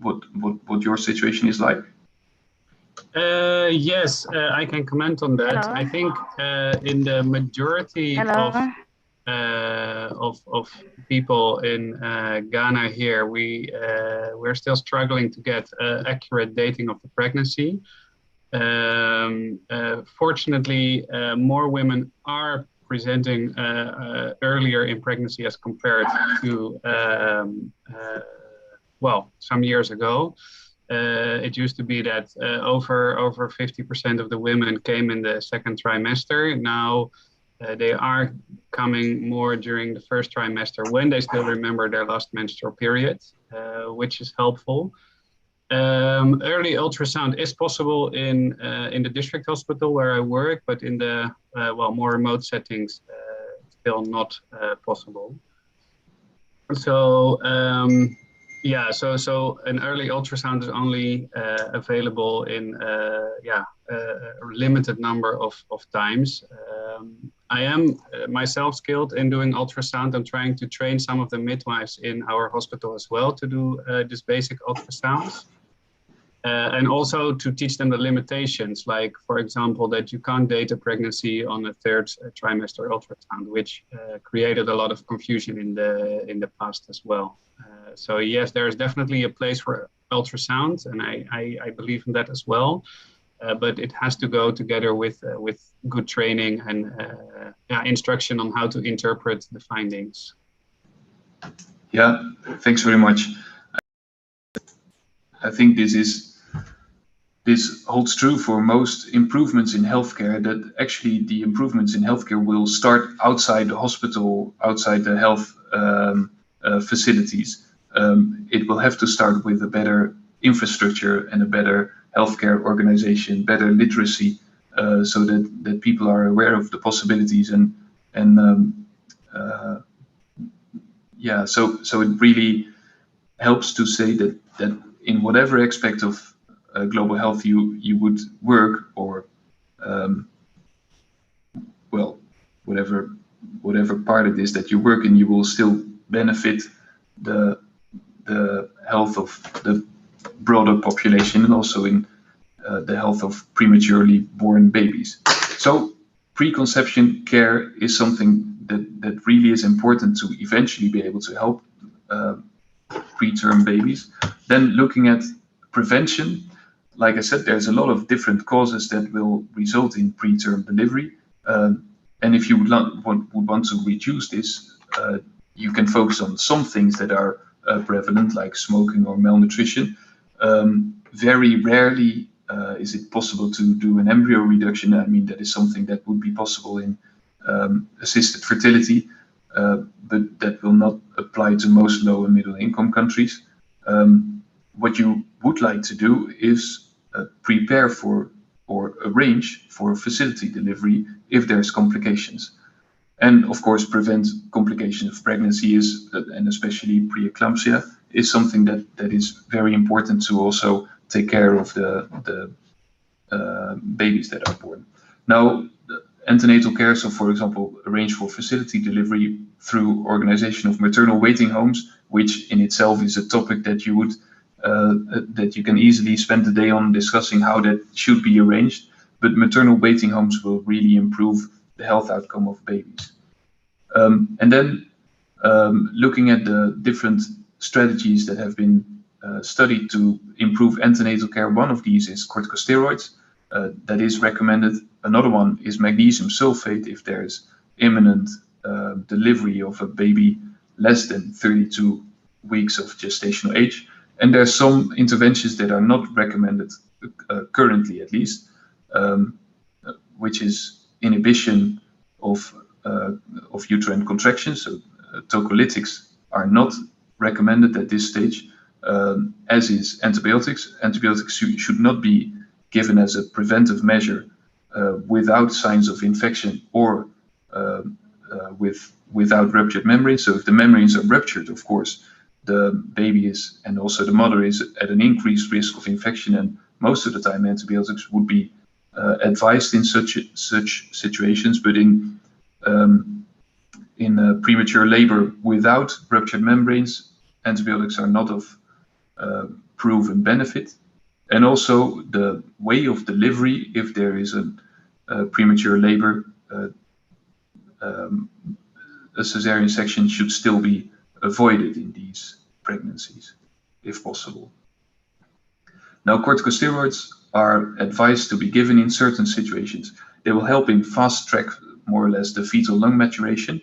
what your situation is like? Yes, I can comment on that. Hello. I think in the majority Hello. of people in Ghana here, we're still struggling to get accurate dating of the pregnancy. Fortunately, more women are presenting earlier in pregnancy as compared to some years ago. It used to be that over 50% of the women came in the second trimester. Now they are coming more during the first trimester when they still remember their last menstrual period, which is helpful. Early ultrasound is possible in the district hospital where I work, but in the more remote settings, still not possible. So so an early ultrasound is only available in a limited number of times. I am myself skilled in doing ultrasound. I'm trying to train some of the midwives in our hospital as well to do this basic ultrasounds. And also to teach them the limitations, like, for example, that you can't date a pregnancy on a third trimester ultrasound, which created a lot of confusion in the past as well. So yes, there is definitely a place for ultrasound, and I believe in that as well. But it has to go together with good training and instruction on how to interpret the findings. Yeah, thanks very much. I think this holds true for most improvements in healthcare, that actually the improvements in healthcare will start outside the hospital, outside the health facilities. it will have to start with a better infrastructure and a better healthcare organization, better literacy, so that people are aware of the possibilities so it really helps to say that in whatever aspect of global health you would work, or whatever part it is that you work in, you will still benefit the health of the broader population, and also in the health of prematurely born babies. So preconception care is something that really is important to eventually be able to help preterm babies. Then looking at prevention, like I said, there's a lot of different causes that will result in preterm delivery. And if you would want to reduce this, you can focus on some things that are prevalent, like smoking or malnutrition. Very rarely is it possible to do an embryo reduction. I mean, that is something that would be possible in assisted fertility, but that will not apply to most low and middle income countries. What you would like to do is prepare for or arrange for facility delivery if there's complications. And of course, prevent complications of pregnancy and especially preeclampsia, is something that is very important to also take care of the babies that are born. Now, antenatal care, so for example, arrange for facility delivery through organization of maternal waiting homes, which in itself is a topic that you would that you can easily spend the day on discussing how that should be arranged. But maternal waiting homes will really improve the health outcome of babies. And then looking at the different strategies that have been studied to improve antenatal care, one of these is corticosteroids. That is recommended. Another one is magnesium sulfate if there's imminent delivery of a baby less than 32 weeks of gestational age. And there are some interventions that are not recommended currently, at least, which is inhibition of uterine contractions. So tocolytics are not recommended at this stage, as is antibiotics. Antibiotics should not be given as a preventive measure without signs of infection or without ruptured membranes. So if the membranes are ruptured, of course, the baby is, and also the mother is, at an increased risk of infection, and most of the time antibiotics would be advised in such situations. But in premature labor without ruptured membranes, antibiotics are not of proven benefit. And also the way of delivery, if there is a premature labor, a cesarean section should still be avoided in these pregnancies, if possible. Now, corticosteroids are advised to be given in certain situations. They will help in fast track, more or less, the fetal lung maturation,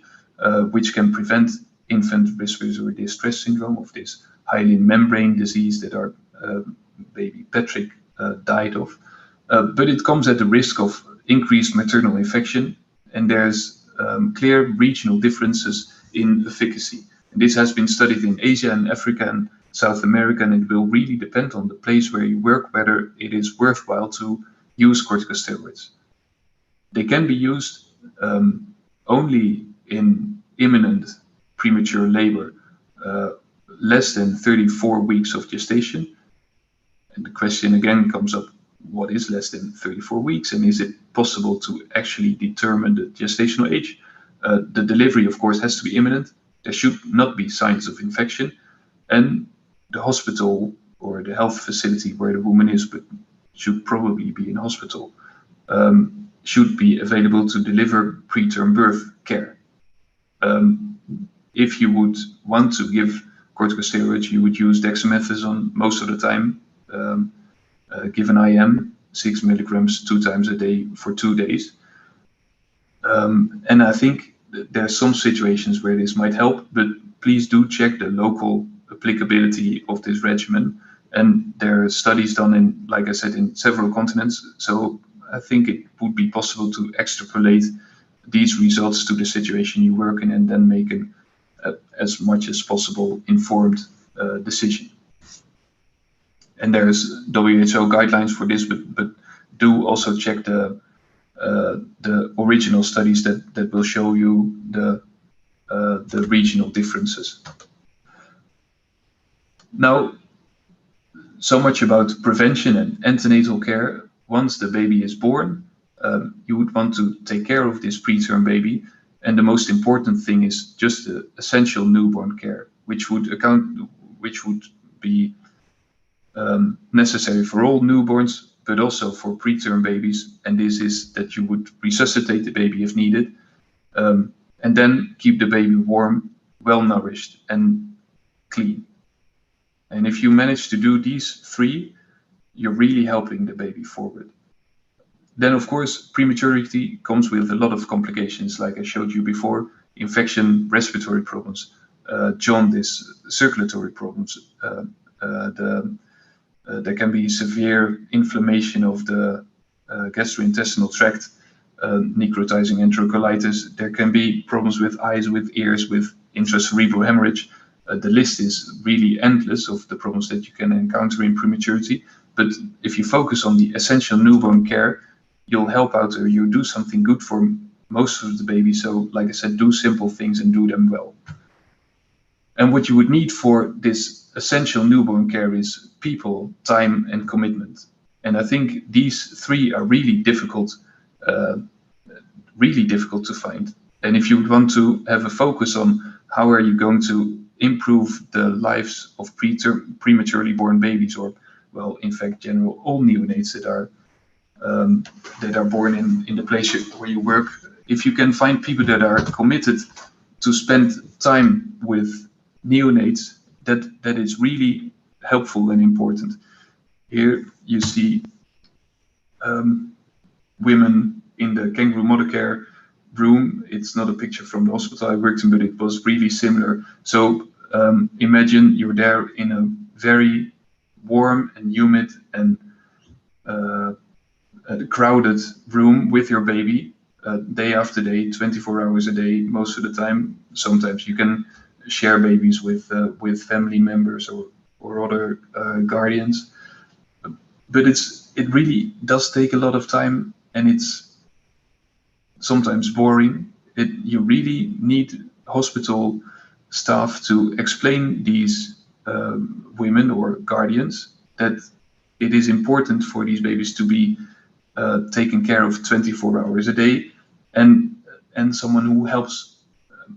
which can prevent infant respiratory distress syndrome, of this hyaline membrane disease that our baby Patrick died of. But it comes at the risk of increased maternal infection, and there's clear regional differences in efficacy. And this has been studied in Asia and Africa and South America, and it will really depend on the place where you work whether it is worthwhile to use corticosteroids. They can be used only in imminent premature labor, less than 34 weeks of gestation. And the question again comes up, what is less than 34 weeks, and is it possible to actually determine the gestational age? The delivery, of course, has to be imminent. There should not be signs of infection, and the hospital or the health facility where the woman is, but should probably be in hospital, should be available to deliver preterm birth care. If you would want to give corticosteroids, you would use dexamethasone most of the time, given IM, 6 milligrams 2 times a day for 2 days. And I think there are some situations where this might help, but please do check the local applicability of this regimen. And there are studies done in, like I said, in several continents. So I think it would be possible to extrapolate these results to the situation you work in, and then make an as much as possible informed decision. And there's WHO guidelines for this, but do also check the original studies that will show you the regional differences. Now, so much about prevention and antenatal care. Once the baby is born, you would want to take care of this preterm baby, and the most important thing is just the essential newborn care, which would be necessary for all newborns, but also for preterm babies. And this is that you would resuscitate the baby if needed, and then keep the baby warm, well nourished, and clean. And if you manage to do these three, you're really helping the baby forward. Then, of course, prematurity comes with a lot of complications, like I showed you before: infection, respiratory problems, jaundice, circulatory problems. There can be severe inflammation of the gastrointestinal tract, necrotizing enterocolitis. There can be problems with eyes, with ears, with intracerebral hemorrhage. The list is really endless of the problems that you can encounter in prematurity. But if you focus on the essential newborn care, you'll help out, or you do something good for most of the babies. So, like I said, do simple things and do them well. And what you would need for this essential newborn care is people, time, and commitment. And I think these three are really difficult to find. And if you want to have a focus on how are you going to improve the lives of prematurely born babies, or, well, in fact, general all neonates that are born in the place where you work, if you can find people that are committed to spend time with neonates, that is really helpful and important. Here you see women in the kangaroo mother care room. It's not a picture from the hospital I worked in, but it was really similar. So imagine you're there in a very warm and humid and crowded room with your baby, day after day, 24 hours a day, most of the time. Sometimes you can share babies with family members or other guardians, but it really does take a lot of time, and it's sometimes boring. You really need hospital staff to explain these women or guardians that it is important for these babies to be taken care of 24 hours a day, and someone who helps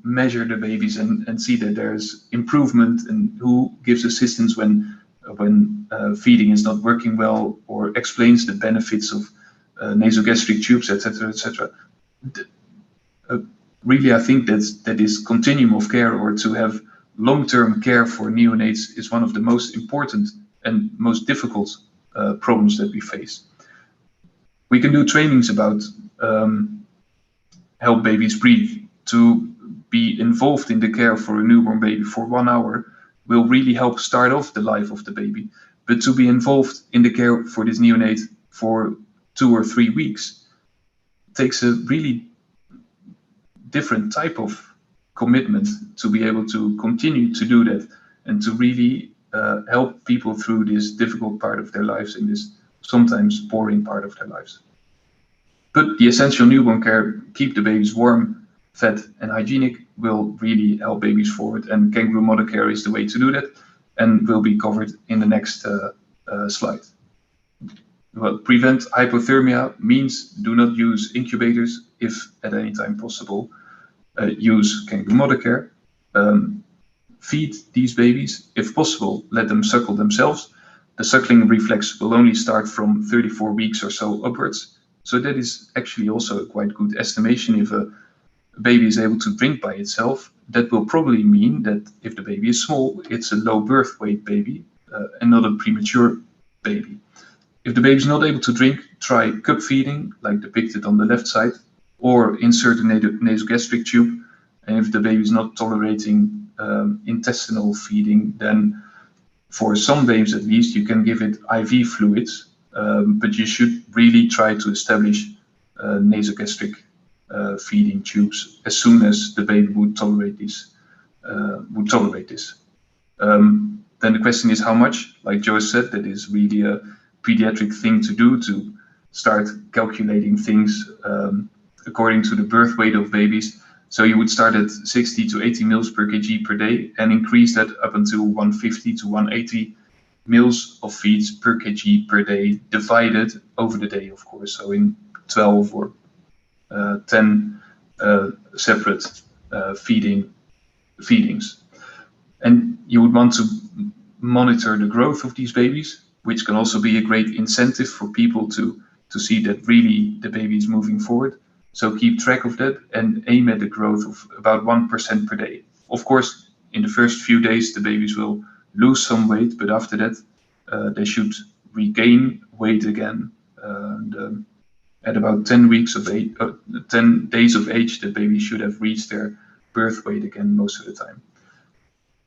measure the babies and see that there's improvement, and who gives assistance when feeding is not working well, or explains the benefits of nasogastric tubes, etc., etc. Really, I think that this continuum of care, or to have long-term care for neonates, is one of the most important and most difficult problems that we face. We can do trainings about help babies breathe. To be involved in the care for a newborn baby for 1 hour will really help start off the life of the baby. But to be involved in the care for this neonate for 2 or 3 weeks takes a really different type of commitment to be able to continue to do that, and to really help people through this difficult part of their lives, in this sometimes boring part of their lives. But the essential newborn care, keep the babies warm, fed, and hygienic, will really help babies forward, and kangaroo mother care is the way to do that, and will be covered in the next slide. Well, prevent hypothermia means do not use incubators if at any time possible. Use kangaroo mother care. Feed these babies. If possible, let them suckle themselves. The suckling reflex will only start from 34 weeks or so upwards. So that is actually also a quite good estimation. If a baby is able to drink by itself, that will probably mean that if the baby is small, it's a low birth weight baby and not a premature baby. If the baby is not able to drink, try cup feeding, like depicted on the left side, or insert a nasogastric tube. And if the baby is not tolerating intestinal feeding, then for some babies at least, you can give it IV fluids, but you should really try to establish nasogastric feeding tubes as soon as the baby would tolerate this. then the question is how much. Like Joyce said, that is really a pediatric thing to do, to start calculating things according to the birth weight of babies. So you would start at 60 to 80 mils per kg per day and increase that up until 150 to 180 mils of feeds per kg per day, divided over the day, of course. So in 12 or 10 separate feedings. And you would want to monitor the growth of these babies, which can also be a great incentive for people to see that really the baby is moving forward. So keep track of that and aim at the growth of about 1% per day. Of course, in the first few days, the babies will lose some weight, but after that, they should regain weight again. At about 10 weeks of age, 10 days of age, the baby should have reached their birth weight again most of the time.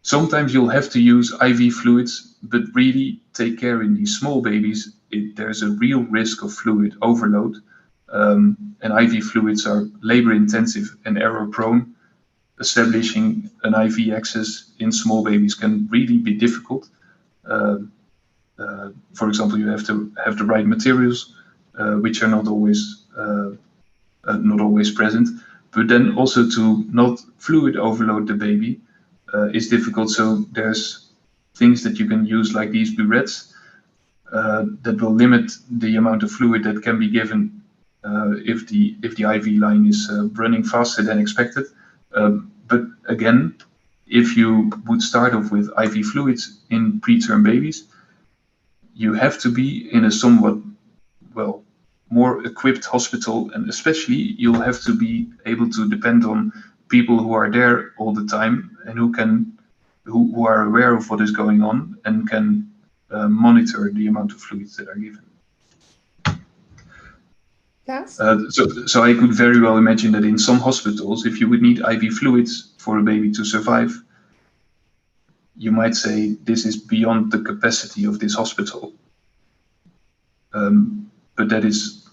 Sometimes you'll have to use IV fluids, but really take care in these small babies. There's a real risk of fluid overload. And IV fluids are labor intensive and error prone. Establishing an IV access in small babies can really be difficult. For example, you have to have the right materials, which are not always present. But then also to not fluid overload the baby is difficult. So there's things that you can use like these burettes that will limit the amount of fluid that can be given if the IV line is running faster than expected. But again, if you would start off with IV fluids in preterm babies, you have to be in a somewhat, well, more equipped hospital, and especially you'll have to be able to depend on people who are there all the time and who are aware of what is going on and can monitor the amount of fluids that are given. Yes. So I could very well imagine that in some hospitals, if you would need IV fluids for a baby to survive, you might say this is beyond the capacity of this hospital. But that is,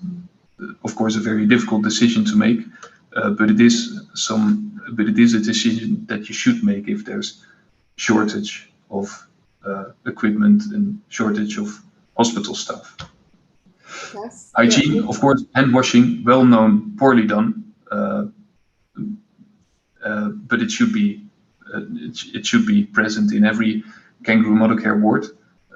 of course, a very difficult decision to make. But it is a decision that you should make if there's shortage of equipment and shortage of hospital staff. Yes. Hygiene, Yeah. of course, hand washing, well known, poorly done, but it should be present in every kangaroo mother care ward.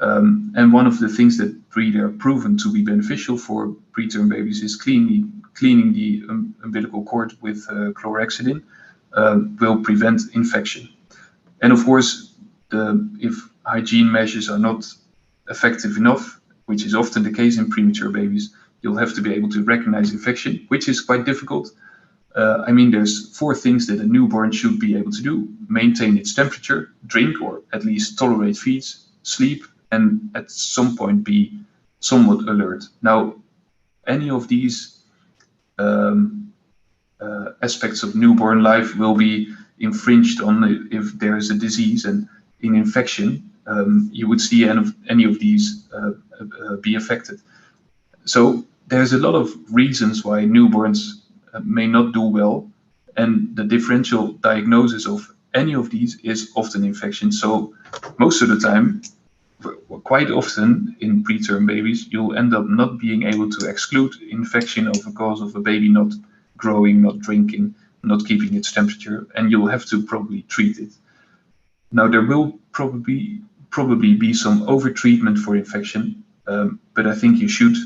And one of the things that really are proven to be beneficial for preterm babies is cleaning the umbilical cord with chlorhexidine will prevent infection. And of course, if hygiene measures are not effective enough, which is often the case in premature babies, you'll have to be able to recognize infection, which is quite difficult. I mean, there's 4 things that a newborn should be able to do: maintain its temperature, drink or at least tolerate feeds, sleep, and at some point be somewhat alert. Now, any of these aspects of newborn life will be infringed on if there is a disease, and in infection, you would see any of these be affected. So there's a lot of reasons why newborns may not do well, and the differential diagnosis of any of these is often infection. So most of the time, quite often in preterm babies, you'll end up not being able to exclude infection of a cause of a baby not growing, not drinking, not keeping its temperature, and you'll have to probably treat it. Now, there will probably be some over-treatment for infection, but I think you should,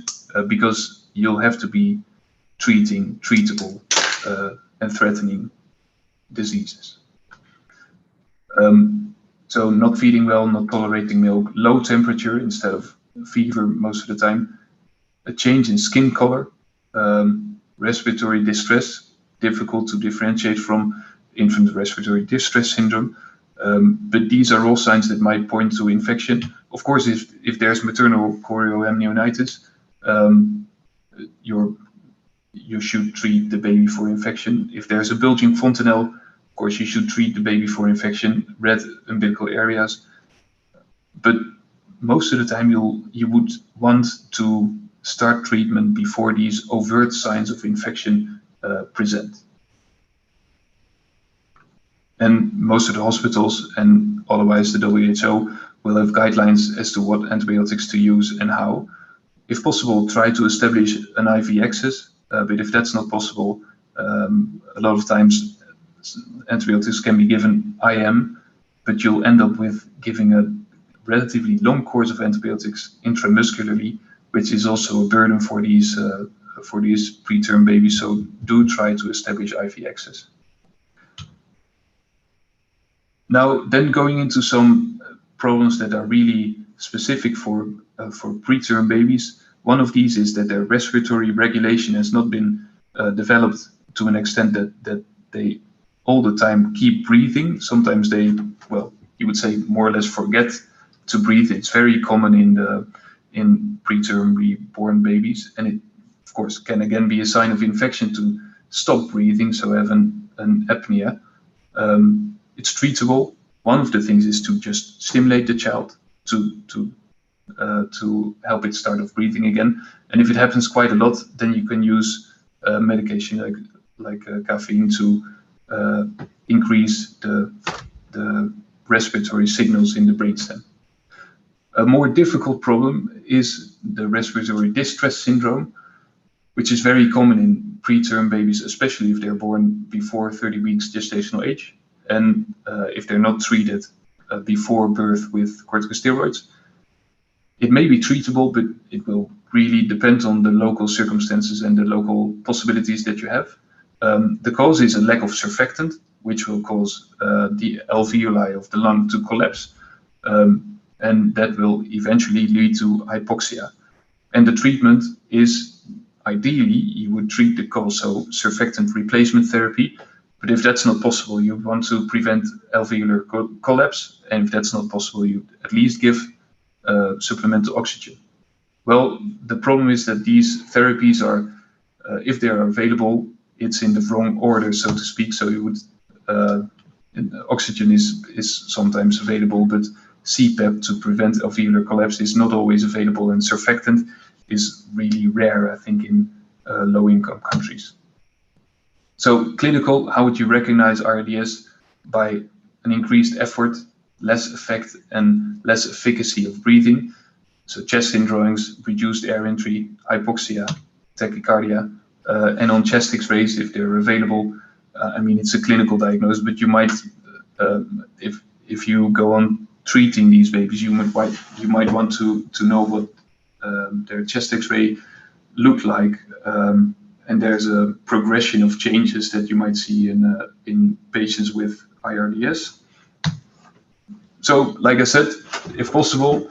because you'll have to be treating treatable and threatening diseases. So not feeding well, not tolerating milk, low temperature instead of fever most of the time, a change in skin color, respiratory distress, difficult to differentiate from infant respiratory distress syndrome. But these are all signs that might point to infection. Of course, if there's maternal chorioamnionitis, you should treat the baby for infection. If there's a bulging fontanelle, of course, you should treat the baby for infection, red umbilical areas. But most of the time, you would want to start treatment before these overt signs of infection present. And most of the hospitals, and otherwise the WHO, will have guidelines as to what antibiotics to use and how. If possible, try to establish an IV access, but if that's not possible, a lot of times antibiotics can be given IM, but you'll end up with giving a relatively long course of antibiotics intramuscularly, which is also a burden for these preterm babies. So do try to establish IV access. Now, then going into some problems that are really specific for preterm babies. One of these is that their respiratory regulation has not been developed to an extent that they all the time keep breathing. Sometimes they, well, you would say more or less forget to breathe. It's very common in preterm reborn babies, and it of course can again be a sign of infection to stop breathing, so have an apnea. It's treatable. One of the things is to just stimulate the child to help it start off breathing again. And if it happens quite a lot, then you can use medication like caffeine to increase the respiratory signals in the brainstem. A more difficult problem is the respiratory distress syndrome, which is very common in preterm babies, especially if they're born before 30 weeks gestational age, and if they're not treated before birth with corticosteroids. It may be treatable, but it will really depend on the local circumstances and the local possibilities that you have. The cause is a lack of surfactant, which will cause the alveoli of the lung to collapse, and that will eventually lead to hypoxia. And the treatment is, ideally, you would treat the cause, so surfactant replacement therapy. But if that's not possible, you want to prevent alveolar collapse, and if that's not possible, you at least give supplemental oxygen. Well, the problem is that these therapies are, if they are available, it's in the wrong order, so to speak. So you would, oxygen is sometimes available, but CPAP to prevent alveolar collapse is not always available, and surfactant is really rare, I think, in low-income countries. So clinical, how would you recognize RDS? By an increased effort, less effect, and less efficacy of breathing. So chest indrawings, reduced air entry, hypoxia, tachycardia, and on chest X-rays, if they're available. I mean, it's a clinical diagnosis, but you might, if you go on treating these babies, you might want to know what their chest X-ray look like, and there's a progression of changes that you might see in patients with IRDS. So, like I said, if possible,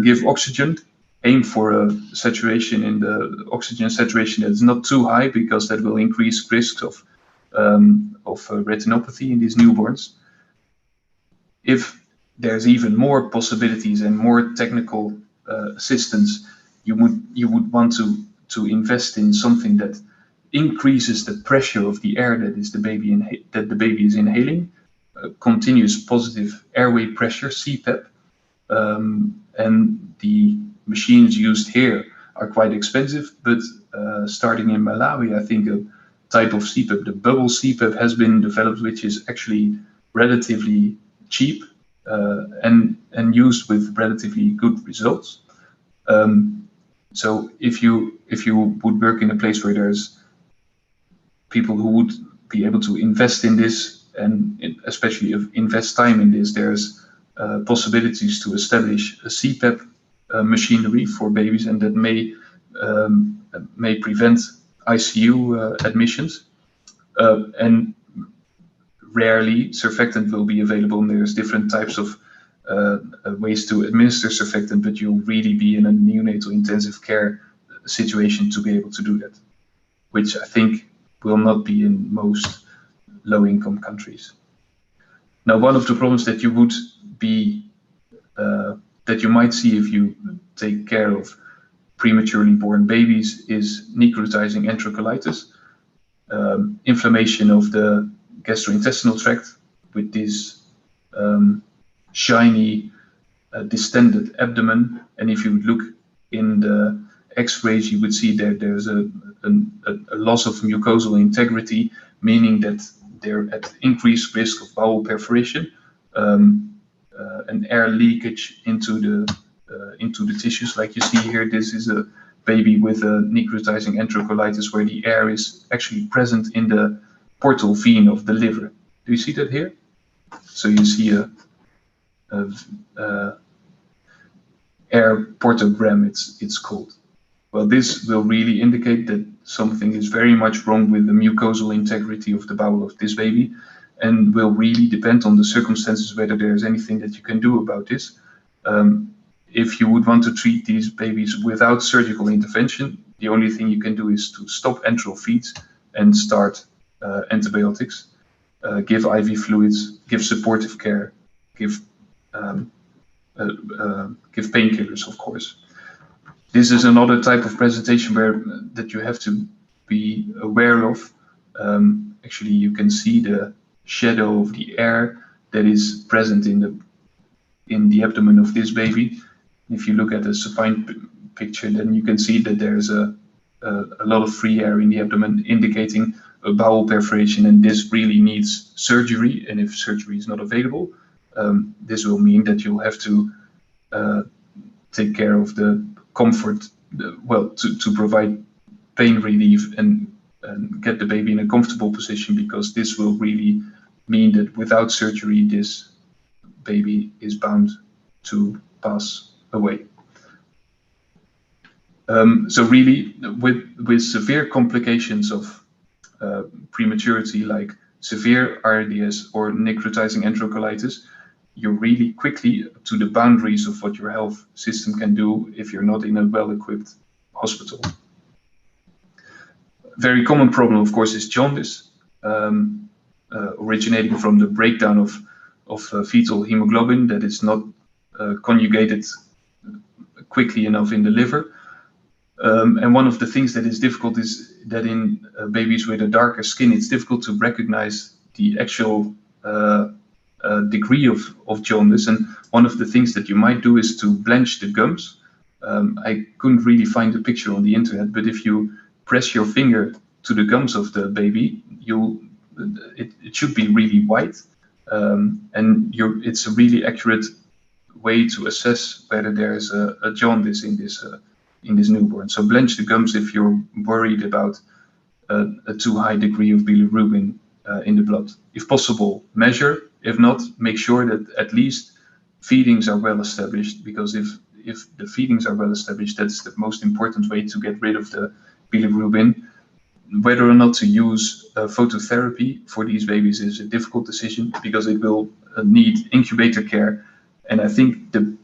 give oxygen. Aim for a saturation in the oxygen saturation that is not too high, because that will increase risks of retinopathy in these newborns. If there's even more possibilities and more technical assistance, you would want to invest in something that increases the pressure of the air that the baby is inhaling, continuous positive airway pressure, CPAP, and the machines used here are quite expensive, but starting in Malawi, I think a type of CPAP, the bubble CPAP, has been developed, which is actually relatively cheap and used with relatively good results. So if you would work in a place where there's people who would be able to invest in this, and especially invest time in this, there's possibilities to establish a CPAP machinery for babies, and that may prevent ICU admissions. And rarely surfactant will be available, and there's different types of ways to administer surfactant, but you'll really be in a neonatal intensive care situation to be able to do that, which I think will not be in most low-income countries. Now, one of the problems that you would be that you might see if you take care of prematurely born babies is necrotizing enterocolitis, inflammation of the gastrointestinal tract with this shiny, distended abdomen. And if you look in the X-rays, you would see that there's a loss of mucosal integrity, meaning that they're at increased risk of bowel perforation, an air leakage into the tissues, like you see here. This is a baby with a necrotizing enterocolitis where the air is actually present in the portal vein of the liver. Do you see that here? So you see a air portogram, it's called. Well, this will really indicate that something is very much wrong with the mucosal integrity of the bowel of this baby, and will really depend on the circumstances whether there's anything that you can do about this. If you would want to treat these babies without surgical intervention, the only thing you can do is to stop enteral feeds and start antibiotics, give IV fluids, give supportive care, give painkillers, of course. This is another type of presentation that you have to be aware of. Actually, you can see the shadow of the air that is present in the abdomen of this baby. If you look at a supine picture, then you can see that there's a lot of free air in the abdomen, indicating a bowel perforation, and this really needs surgery. And if surgery is not available, this will mean that you'll have to take care of the comfort, to provide pain relief and get the baby in a comfortable position, because this will really mean that without surgery, this baby is bound to pass away. So really, with severe complications of prematurity, like severe RDS or necrotizing enterocolitis, you're really quickly to the boundaries of what your health system can do if you're not in a well-equipped hospital. Very common problem, of course, is jaundice, originating from the breakdown of fetal hemoglobin that is not conjugated quickly enough in the liver. And one of the things that is difficult is that in babies with a darker skin, it's difficult to recognize the actual degree of jaundice. And one of the things that you might do is to blanch the gums. I couldn't really find a picture on the internet, but if you press your finger to the gums of the baby, it should be really white. And it's a really accurate way to assess whether there's a jaundice in this newborn. So blanch the gums if you're worried about a too high degree of bilirubin in the blood. If possible, measure. If not, make sure that at least feedings are well established, because if the feedings are well established, that's the most important way to get rid of the bilirubin. Whether or not to use phototherapy for these babies is a difficult decision, because it will need incubator care. And I think the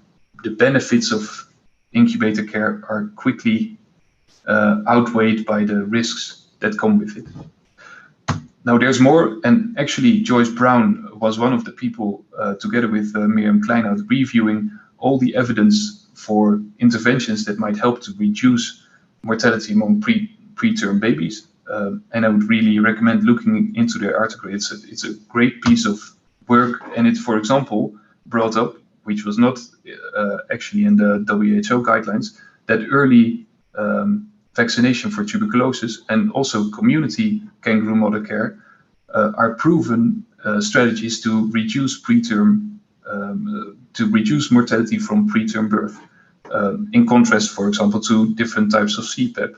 benefits of incubator care are quickly outweighed by the risks that come with it. Now there's more, and actually Joyce Brown was one of the people, together with Miriam Kleinhout, reviewing all the evidence for interventions that might help to reduce mortality among preterm babies. And I would really recommend looking into their article. It's a great piece of work, and it, for example, brought up, which was not actually in the WHO guidelines, that early vaccination for tuberculosis and also community kangaroo mother care are proven strategies to reduce mortality from preterm birth. In contrast, for example, to different types of CPAP.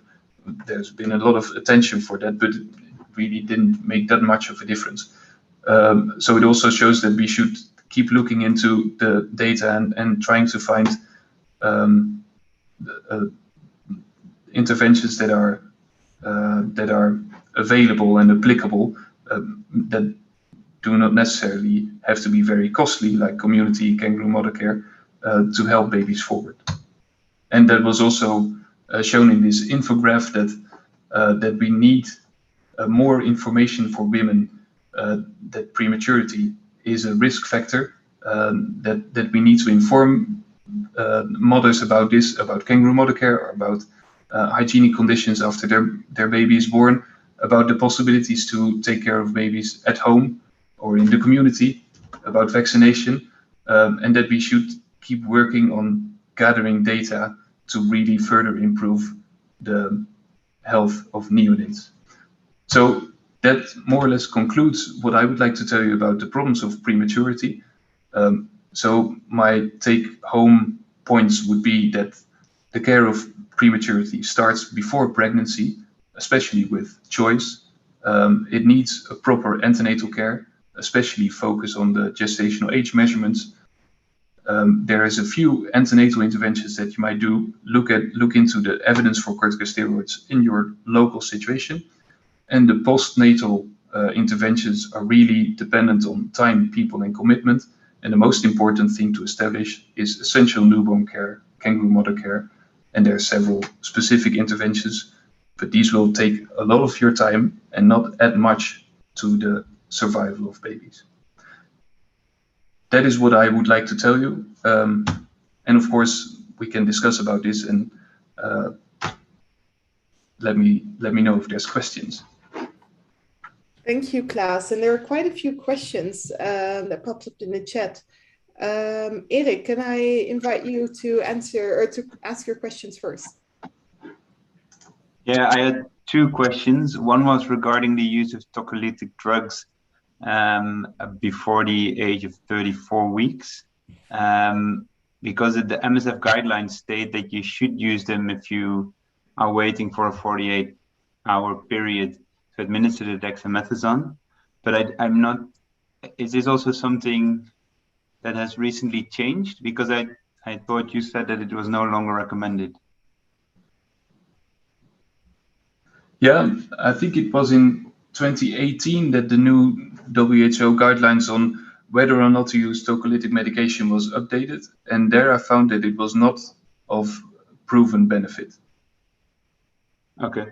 There's been a lot of attention for that, but it really didn't make that much of a difference. So it also shows that we should keep looking into the data and trying to find interventions that are available and applicable, that do not necessarily have to be very costly, like community kangaroo mother care, to help babies forward. And that was also shown in this infograph that we need more information for women, that prematurity is a risk factor, that we need to inform mothers about this, about kangaroo mother care, or about hygienic conditions after their baby is born, about the possibilities to take care of babies at home or in the community, about vaccination, and that we should keep working on gathering data to really further improve the health of neonates. So that more or less concludes what I would like to tell you about the problems of prematurity. So my take-home points would be that the care of prematurity starts before pregnancy, especially with choice. It needs a proper antenatal care, especially focus on the gestational age measurements. There is a few antenatal interventions that you might do. Look into the evidence for corticosteroids in your local situation, and the postnatal interventions are really dependent on time, people, and commitment. And the most important thing to establish is essential newborn care, kangaroo mother care, and there are several specific interventions, but these will take a lot of your time and not add much to the survival of babies. That is what I would like to tell you. And of course, we can discuss about this, and let me know if there's questions. Thank you, Klaas. And there are quite a few questions that popped up in the chat. Erik, can I invite you to answer or to ask your questions first? Yeah, I had two questions. One was regarding the use of tocolytic drugs before the age of 34 weeks. Because the MSF guidelines state that you should use them if you are waiting for a 48-hour period to administer the dexamethasone. But I'm not, is this also something that has recently changed? Because I thought you said that it was no longer recommended. Yeah, I think it was in 2018 that the new WHO guidelines on whether or not to use tocolytic medication was updated. And there I found that it was not of proven benefit. Okay.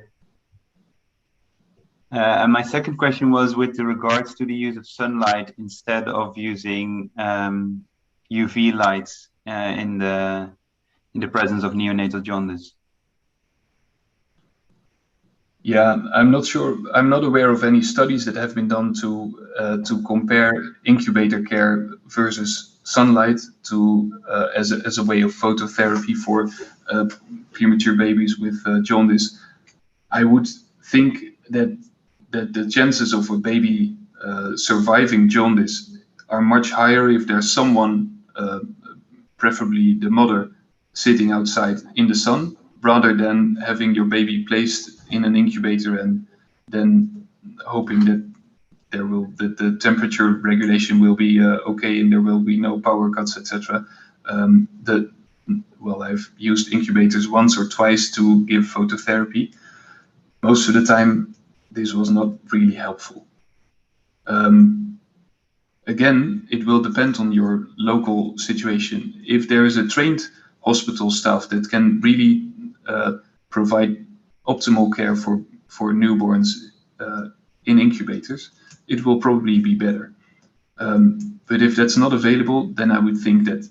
And my second question was with regards to the use of sunlight instead of using UV lights in the presence of neonatal jaundice. Yeah, I'm not sure. I'm not aware of any studies that have been done to compare incubator care versus sunlight as a way of phototherapy for premature babies with jaundice. I would think that the chances of a baby surviving jaundice are much higher if there's someone, preferably the mother, sitting outside in the sun, rather than having your baby placed in an incubator and then hoping that the temperature regulation will be okay and there will be no power cuts, etc. Well, I've used incubators once or twice to give phototherapy. Most of the time, this was not really helpful. Again, it will depend on your local situation. If there is a trained hospital staff that can really provide optimal care for newborns in incubators, it will probably be better. But if that's not available, then I would think that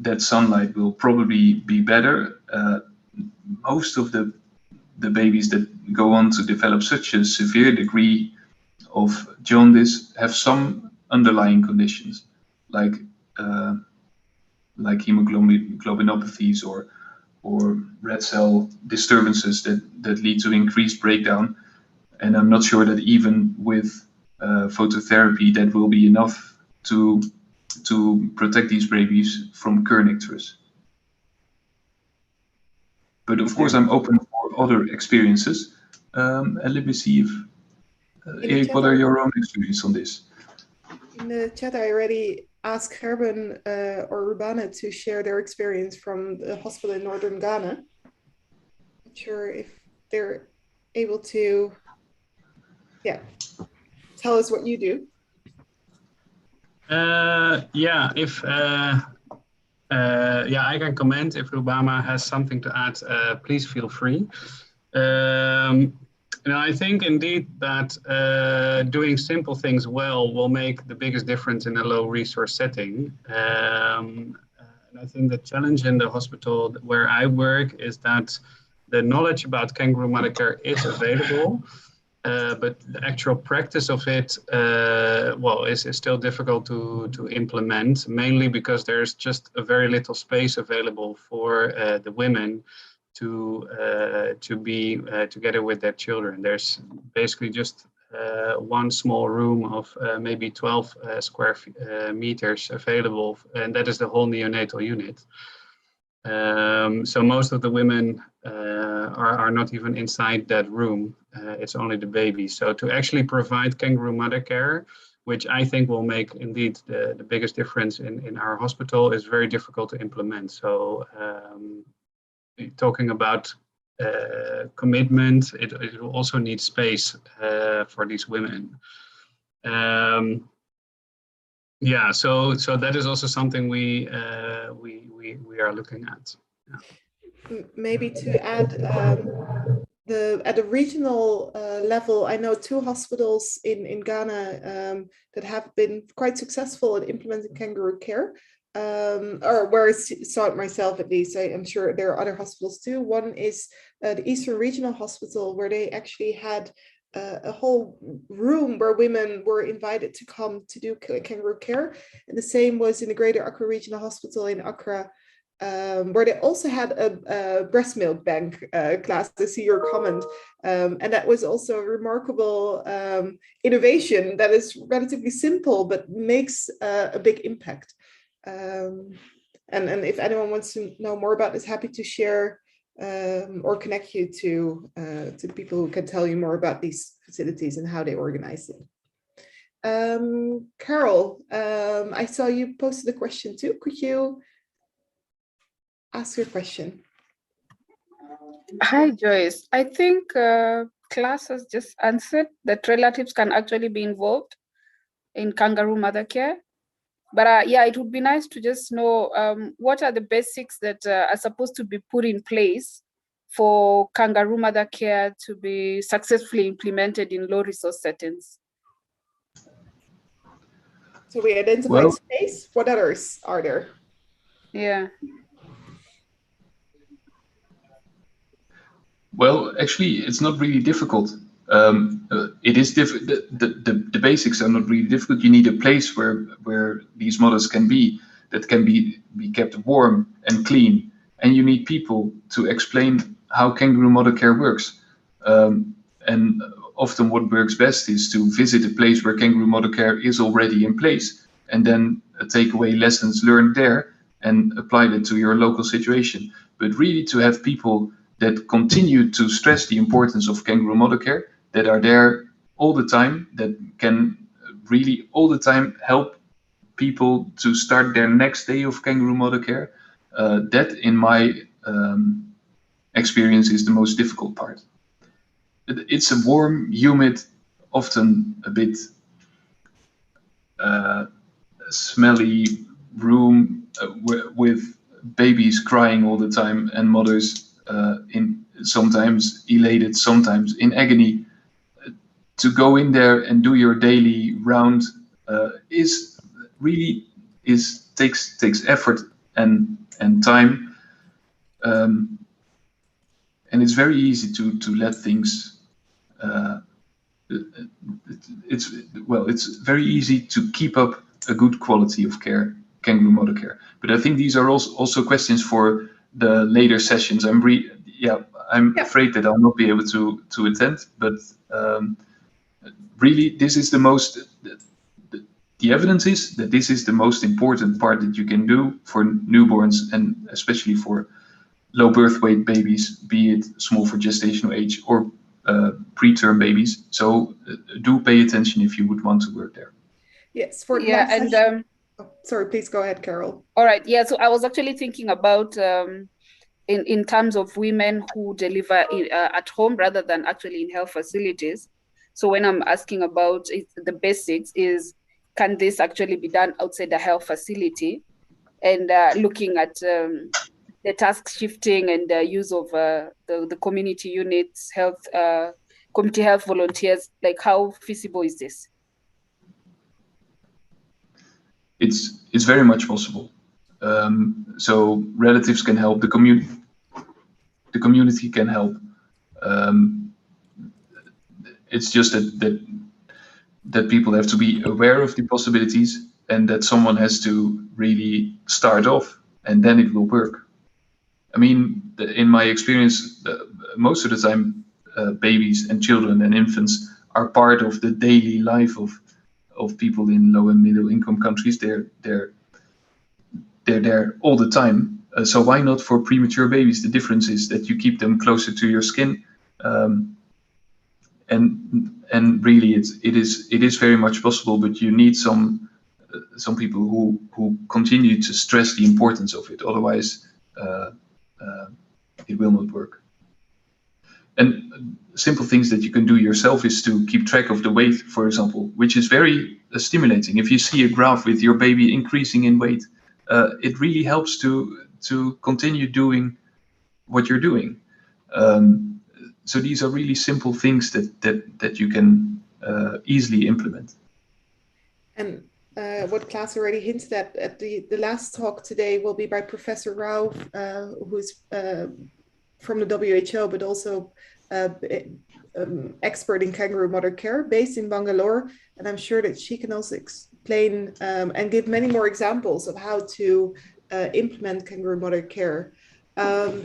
that sunlight will probably be better. Most of the babies that go on to develop such a severe degree of jaundice have some underlying conditions, like hemoglobinopathies or red cell disturbances that lead to increased breakdown. And I'm not sure that even with phototherapy that will be enough to protect these babies from kernicterus. But of course, I'm open for other experiences. And let me see if, Erik, what are your own experiences on this? In the chat, I already asked Gerben or Rubana to share their experience from the hospital in northern Ghana. Not sure if they're able to, tell us what you do. Yeah, I can comment. If Rubama has something to add, please feel free. I think indeed that doing simple things well will make the biggest difference in a low resource setting. And I think the challenge in the hospital where I work is that the knowledge about kangaroo mother care is available, but the actual practice of it, is still difficult to implement, mainly because there's just a very little space available for the women to be together with their children. There's basically just one small room of maybe 12 square meters available, and that is the whole neonatal unit. So most of the women are not even inside that room. It's only the baby. So to actually provide kangaroo mother care, which I think will make indeed the biggest difference in our hospital, is very difficult to implement. So talking about commitment, it will also need space for these women. Yeah, so that is also something we are looking at. Yeah. Maybe to add, at the regional level, I know 2 hospitals in Ghana that have been quite successful in implementing kangaroo care, or where I saw it myself at least. I'm sure there are other hospitals too. One is the Eastern Regional Hospital, where they actually had a whole room where women were invited to come to do kangaroo care. And the same was in the Greater Accra Regional Hospital in Accra, where they also had a breast milk bank class. To see your comment, and that was also a remarkable innovation that is relatively simple but makes a big impact. And if anyone wants to know more about this, happy to share or connect you to the people who can tell you more about these facilities and how they organize it. Carol, I saw you posted a question too. Could you ask your question? Hi, Joyce. I think class has just answered that relatives can actually be involved in kangaroo mother care. But yeah, it would be nice to just know what are the basics that are supposed to be put in place for kangaroo mother care to be successfully implemented in low resource settings. So we identified space. What others are there? Yeah. Well, actually, it's not really difficult. It is the basics are not really difficult. You need a place where these mothers can be, that can be kept warm and clean, and you need people to explain how kangaroo mother care works. And often what works best is to visit a place where kangaroo mother care is already in place, and then take away lessons learned there and apply that to your local situation. But really to have people that continue to stress the importance of kangaroo mother care, that are there all the time, that can really all the time help people to start their next day of kangaroo mother care. That, in my experience, is the most difficult part. It's a warm, humid, often a bit smelly room with babies crying all the time and mothers sometimes elated, sometimes in agony. To go in there and do your daily round takes effort and time, and it's very easy to let things. It's very easy to keep up a good quality of care, kangaroo mother care. But I think these are also questions for the later sessions. I'm afraid that I'll not be able to attend, but really this is the most. The evidence is that this is the most important part that you can do for newborns, and especially for low birth weight babies, be it small for gestational age or preterm babies. So do pay attention if you would want to work there. Yes, for sorry, please go ahead, Carol. All right, yeah, so I was actually thinking about in terms of women who deliver at home rather than actually in health facilities. So when I'm asking about the basics is, can this actually be done outside the health facility? And looking at the task shifting and the use of the community units, community health volunteers, like how feasible is this? It's very much possible. So relatives can help, the community can help. It's just that people have to be aware of the possibilities, and that someone has to really start off, and then it will work. I mean, in my experience, most of the time, babies and children and infants are part of the daily life of people in low and middle income countries. They're there all the time. So why not for premature babies? The difference is that you keep them closer to your skin, and really it is very much possible. But you need some people who continue to stress the importance of it. Otherwise, it will not work. And simple things that you can do yourself is to keep track of the weight, for example, which is very stimulating. If you see a graph with your baby increasing in weight, it really helps to continue doing what you're doing. So these are really simple things that you can easily implement. And what Klaas already hinted at the last talk today will be by Professor Rao, who's from the WHO, but also expert in kangaroo mother care, based in Bangalore. And I'm sure that she can also explain and give many more examples of how to implement kangaroo mother care.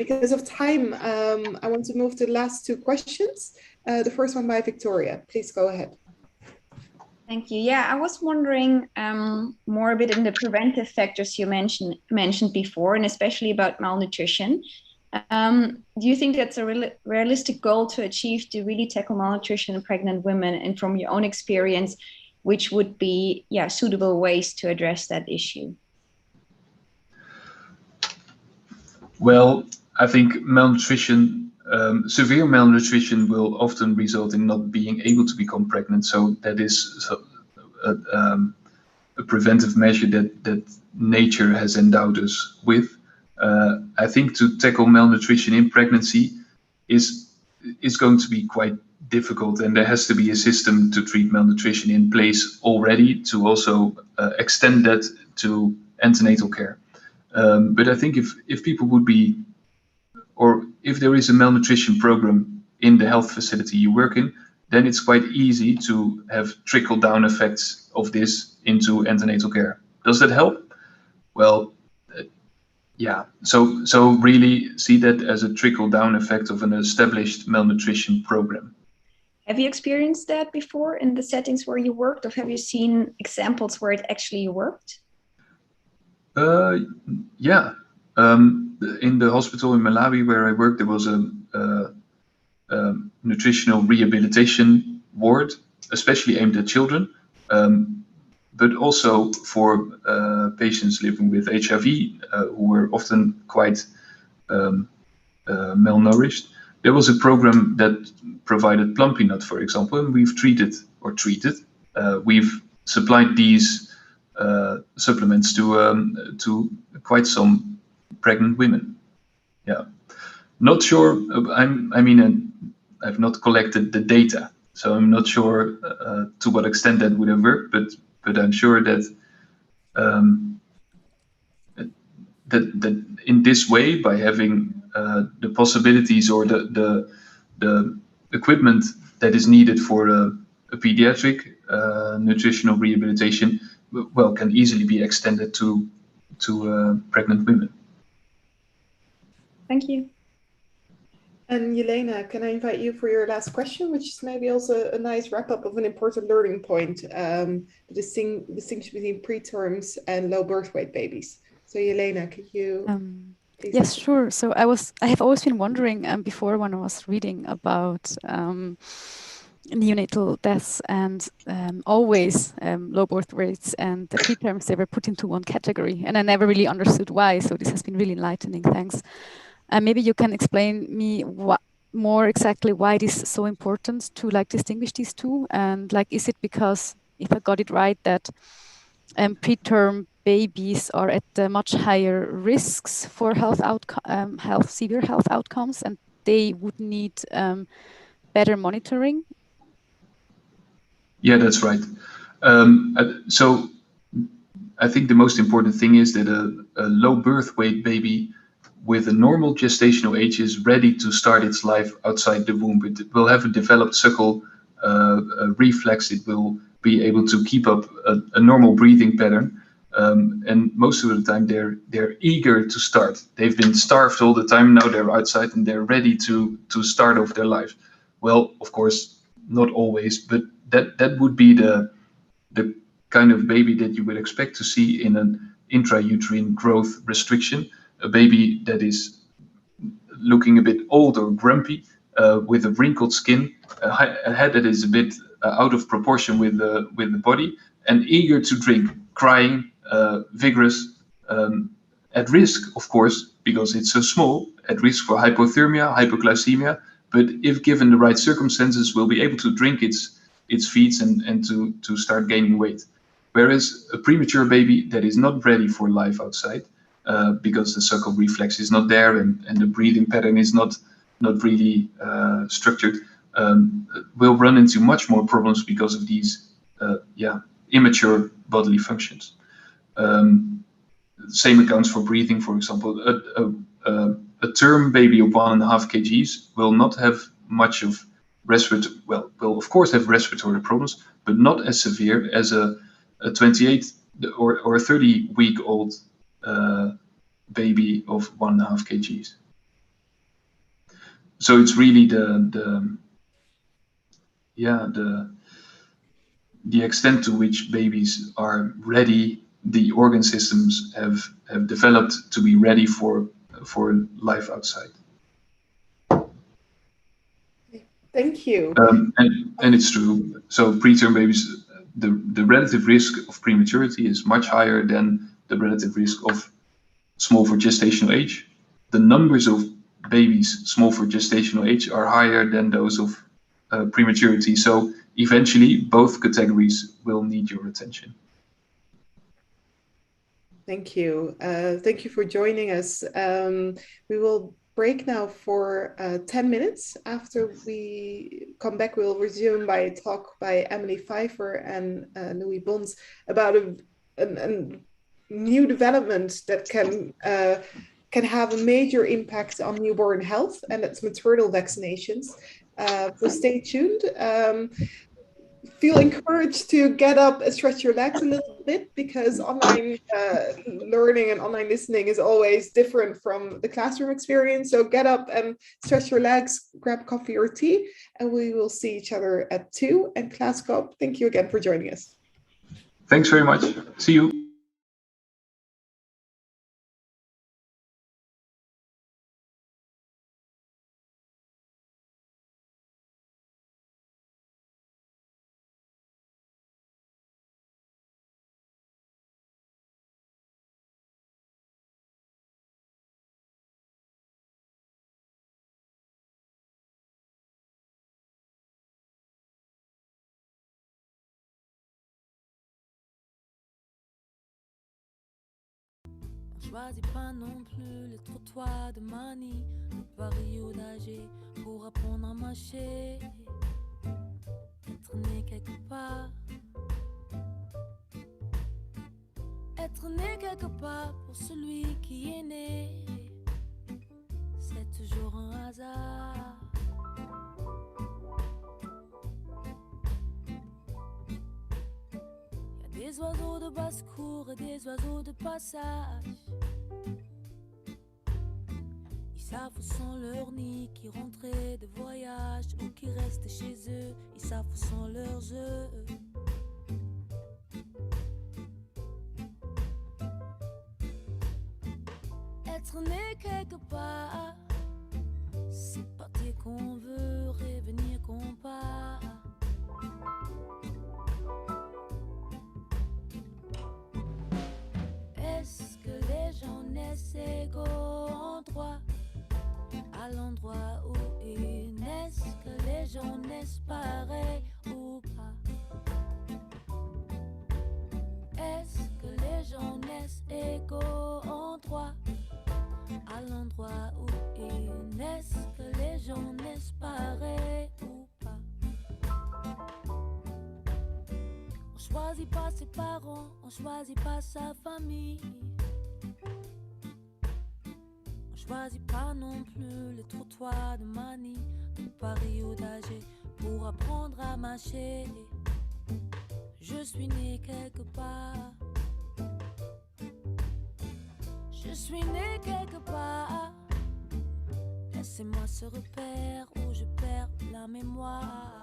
Because of time, I want to move to the last two questions. The first one by Victoria. Please go ahead. Thank you. Yeah, I was wondering more a bit in the preventive factors you mentioned before, and especially about malnutrition. Do you think that's a realistic goal to achieve, to really tackle malnutrition in pregnant women? And from your own experience, which would be suitable ways to address that issue? Well, I think malnutrition, severe malnutrition will often result in not being able to become pregnant. So that is a preventive measure that nature has endowed us with. I think to tackle malnutrition in pregnancy is going to be quite difficult, and there has to be a system to treat malnutrition in place already to also extend that to antenatal care. But I think if people would be, or if there is a malnutrition program in the health facility you work in, then it's quite easy to have trickle-down effects of this into antenatal care. Does that help? Well, yeah. So really see that as a trickle-down effect of an established malnutrition program. Have you experienced that before in the settings where you worked, or have you seen examples where it actually worked? Yeah. In the hospital in Malawi where I worked, there was a nutritional rehabilitation ward, especially aimed at children, but also for patients living with HIV who were often quite malnourished. There was a program that provided plumpy nut, for example, and we've supplied these supplements to quite some pregnant women. Yeah, not sure. I've not collected the data, so I'm not sure to what extent that would have worked. But I'm sure that that in this way, by having the possibilities or the equipment that is needed for a pediatric nutritional rehabilitation, well, can easily be extended to pregnant women. Thank you. And Yelena, can I invite you for your last question, which is maybe also a nice wrap-up of an important learning point, the distinction between preterms and low birth weight babies. So Yelena, could you please? Yes, sure. So I have always been wondering before when I was reading about neonatal deaths and always low birth rates and the preterms, they were put into one category, and I never really understood why. So this has been really enlightening. Thanks. Maybe you can explain me what more exactly why it is so important to distinguish these two, and is it because, if I got it right, that preterm babies are at much higher risks for severe health outcomes, and they would need better monitoring? Yeah, that's right. So I think the most important thing is that a low birth weight baby with a normal gestational age is ready to start its life outside the womb. It will have a developed suckle reflex. It will be able to keep up a normal breathing pattern. And most of the time they're eager to start. They've been starved all the time. Now they're outside and they're ready to start off their life. Well, of course, not always, but that would be the kind of baby that you would expect to see in an intrauterine growth restriction, a baby that is looking a bit old or grumpy, with a wrinkled skin, a head that is a bit out of proportion with the body, and eager to drink, crying, vigorous, at risk, of course, because it's so small, at risk for hypothermia, hypoglycemia, but if given the right circumstances, will be able to drink its feeds and to start gaining weight. Whereas a premature baby that is not ready for life outside, because the suckle reflex is not there and the breathing pattern is not really structured, will run into much more problems because of these immature bodily functions. Same accounts for breathing, for example. A term baby of 1.5 kgs will not have much of respiratory, well, will of course have respiratory problems, but not as severe as a 28 or 30-week-old baby of 1.5 kgs. So it's really the extent to which babies are ready, the organ systems have developed to be ready for life outside. Thank you. And it's true. So preterm babies, the relative risk of prematurity is much higher than the relative risk of small for gestational age. The numbers of babies small for gestational age are higher than those of prematurity. So eventually, both categories will need your attention. Thank you. Thank you for joining us. We will break now for 10 minutes. After we come back, we'll resume by a talk by Emily Pfeiffer and Louis Bons about a new development that can have a major impact on newborn health, and it's maternal vaccinations. So stay tuned. Feel encouraged to get up and stretch your legs a little bit, because online learning and online listening is always different from the classroom experience. So get up and stretch your legs, grab coffee or tea, and we will see each other at 2. And Klaas Koop, thank you again for joining us. Thanks very much. See you. Choisis pas non plus les trottoirs de Manille, de Paris ou d'Alger pour apprendre à marcher. Être né quelque part. Être né quelque part pour celui qui est né, c'est toujours un hasard. Y a des oiseaux de basse-cour et des oiseaux de passage. Ils savent où sont leurs nids, qui rentraient de voyage ou qui restent chez eux. Ils savent où sont leurs œufs. Être né quelque part, c'est partir qu'on veut, revenir qu'on part. Est-ce que les gens naissent égaux en droit à l'endroit où ils naissent? Que les gens naissent pareils ou pas? Est-ce que les gens naissent égaux en droit à l'endroit où ils naissent? Que les gens naissent pareils ou pas? On choisit pas ses parents, on choisit pas sa famille. On choisit pas non plus les trottoirs de Manille, de Paris ou d'Alger pour apprendre à marcher. Je suis né quelque part. Je suis né quelque part. Laissez-moi ce repère où je perds la mémoire.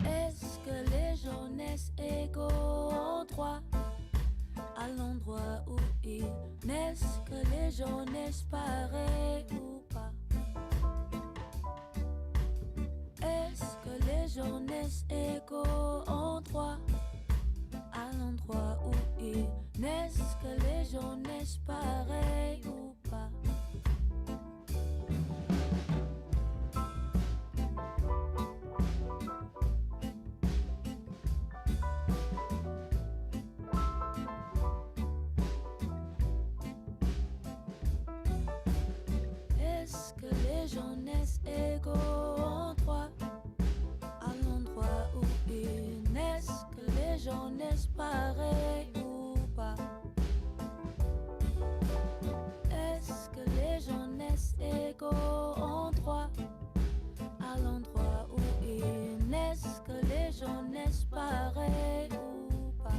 Est-ce que les gens naissent égaux en droit à l'endroit où ils naissent? Que les gens naissent pareils ou pas? Est-ce que les gens naissent égaux en droit à l'endroit où ils naissent? Que les gens naissent pareils ou pas? Est-ce que les gens naissent égaux en droit à l'endroit où ils naissent? Que les gens naissent pareils ou pas? Est-ce que les gens naissent égaux en droit à l'endroit où ils naissent? Que les gens naissent pareils ou pas?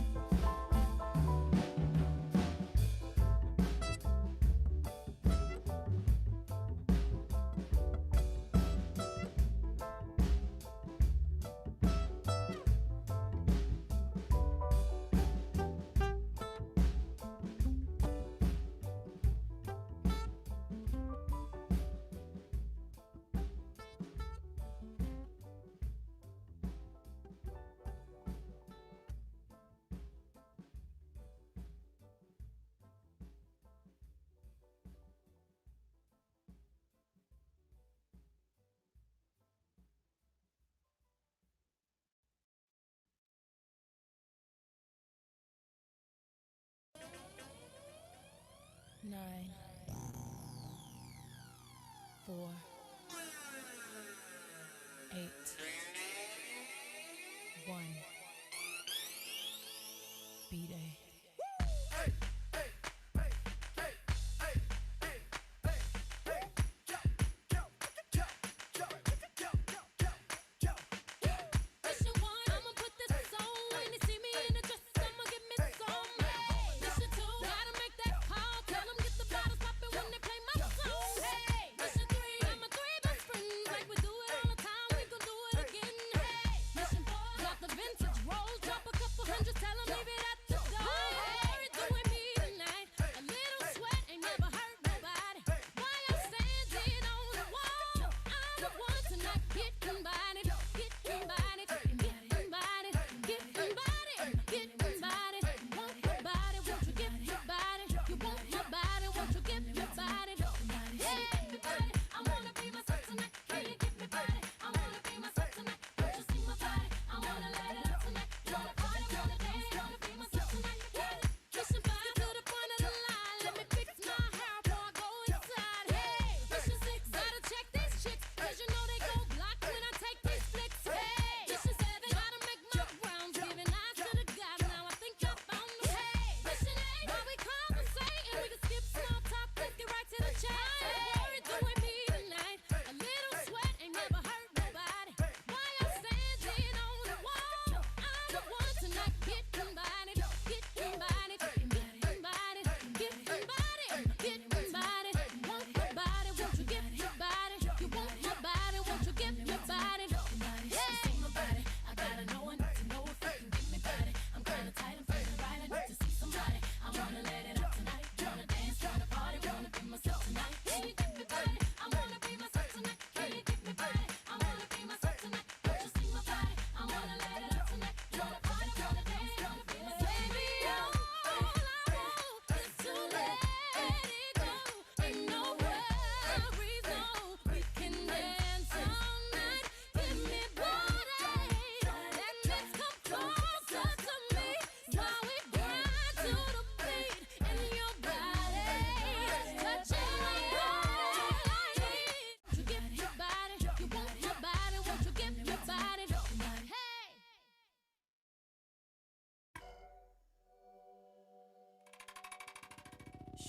Nine, 4, 8, 1. B-Day.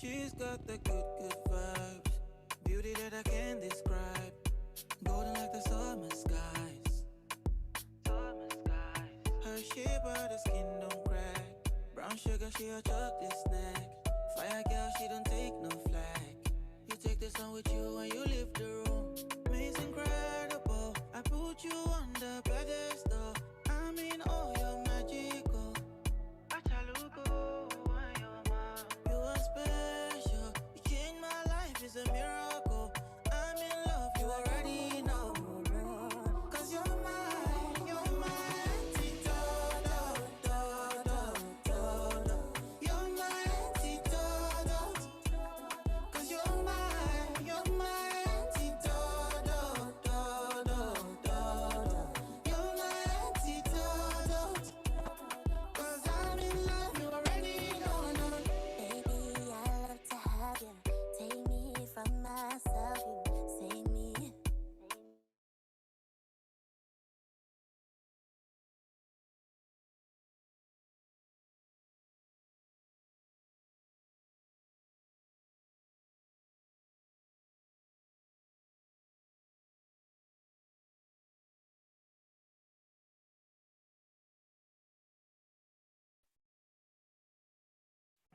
She's got the good, good vibes. Beauty that I can't describe. Golden like the summer skies. Her shape, her the skin don't crack. Brown sugar, she a chocolate snack. Fire girl, she don't take no flack. You take the sun with you when you leave the room. It's incredible. I put put you on the pedestal. I mean, oh, you're magical. You are special. You changed my life, it's a miracle. I'm in love, you already know. Cause you're my antidote. You're my antidote. Cause you're my antidote. You're my antidote. Cause I'm in love, you already know. Baby, I love to have you. Take me from myself, you save me.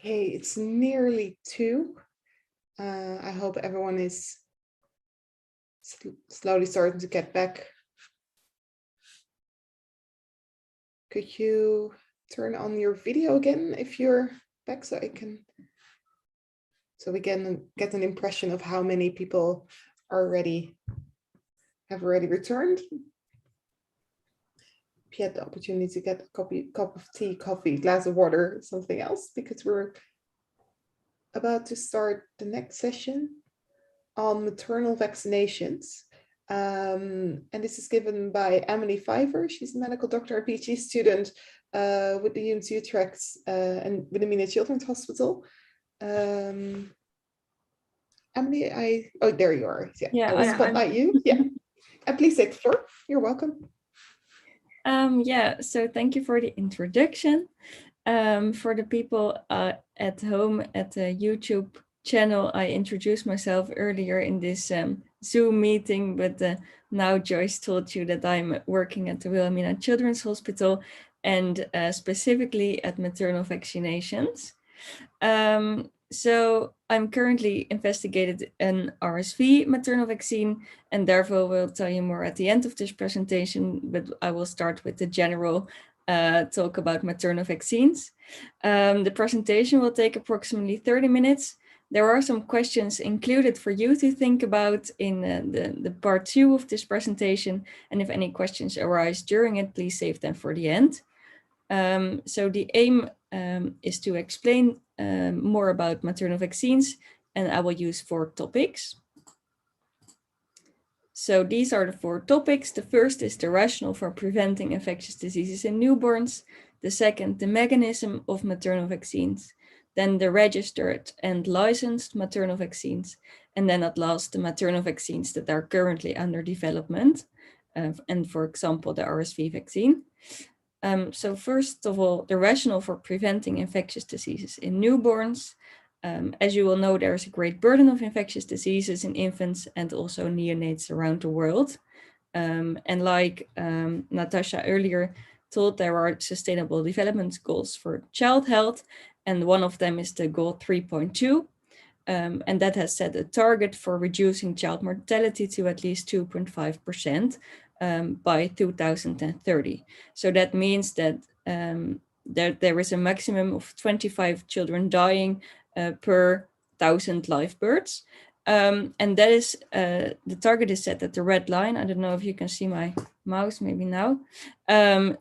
Okay, it's nearly 2. I hope everyone is slowly starting to get back. Could you turn on your video again if you're back so we can get an impression of how many people have already returned? If you had the opportunity to get a cup of tea, coffee, glass of water, something else, because we're about to start the next session on maternal vaccinations. And this is given by Emily Fiver. She's a medical doctor, a PhD student with the UMC Utrecht and with the Mina Children's Hospital. Emily, oh, there you are. Yeah, I will spotlight you. Yeah, and please take the floor. You're welcome. Yeah, so thank you for the introduction. For the people at home at the YouTube channel, I introduced myself earlier in this Zoom meeting, but now Joyce told you that I'm working at the Wilhelmina Children's Hospital and specifically at maternal vaccinations. So I'm currently investigated an RSV maternal vaccine, and therefore will tell you more at the end of this presentation, but I will start with the general talk about maternal vaccines. The presentation will take approximately 30 minutes. There are some questions included for you to think about in the part 2 of this presentation, and if any questions arise during it, please save them for the end. So the aim is to explain more about maternal vaccines, and I will use 4 topics. So these are the 4 topics. The first is the rationale for preventing infectious diseases in newborns. The second, the mechanism of maternal vaccines. Then the registered and licensed maternal vaccines. And then at last, the maternal vaccines that are currently under development. And for example, the RSV vaccine. So first of all, the rationale for preventing infectious diseases in newborns. As you will know, there is a great burden of infectious diseases in infants and also neonates around the world. And like Natasha earlier told, there are sustainable development goals for child health, and one of them is the goal 3.2. And that has set a target for reducing child mortality to at least 2.5% by 2030. So that means that there is a maximum of 25 children dying per 1,000 live births. And that is, the target is set at the red line. I don't know if you can see my mouse, maybe now.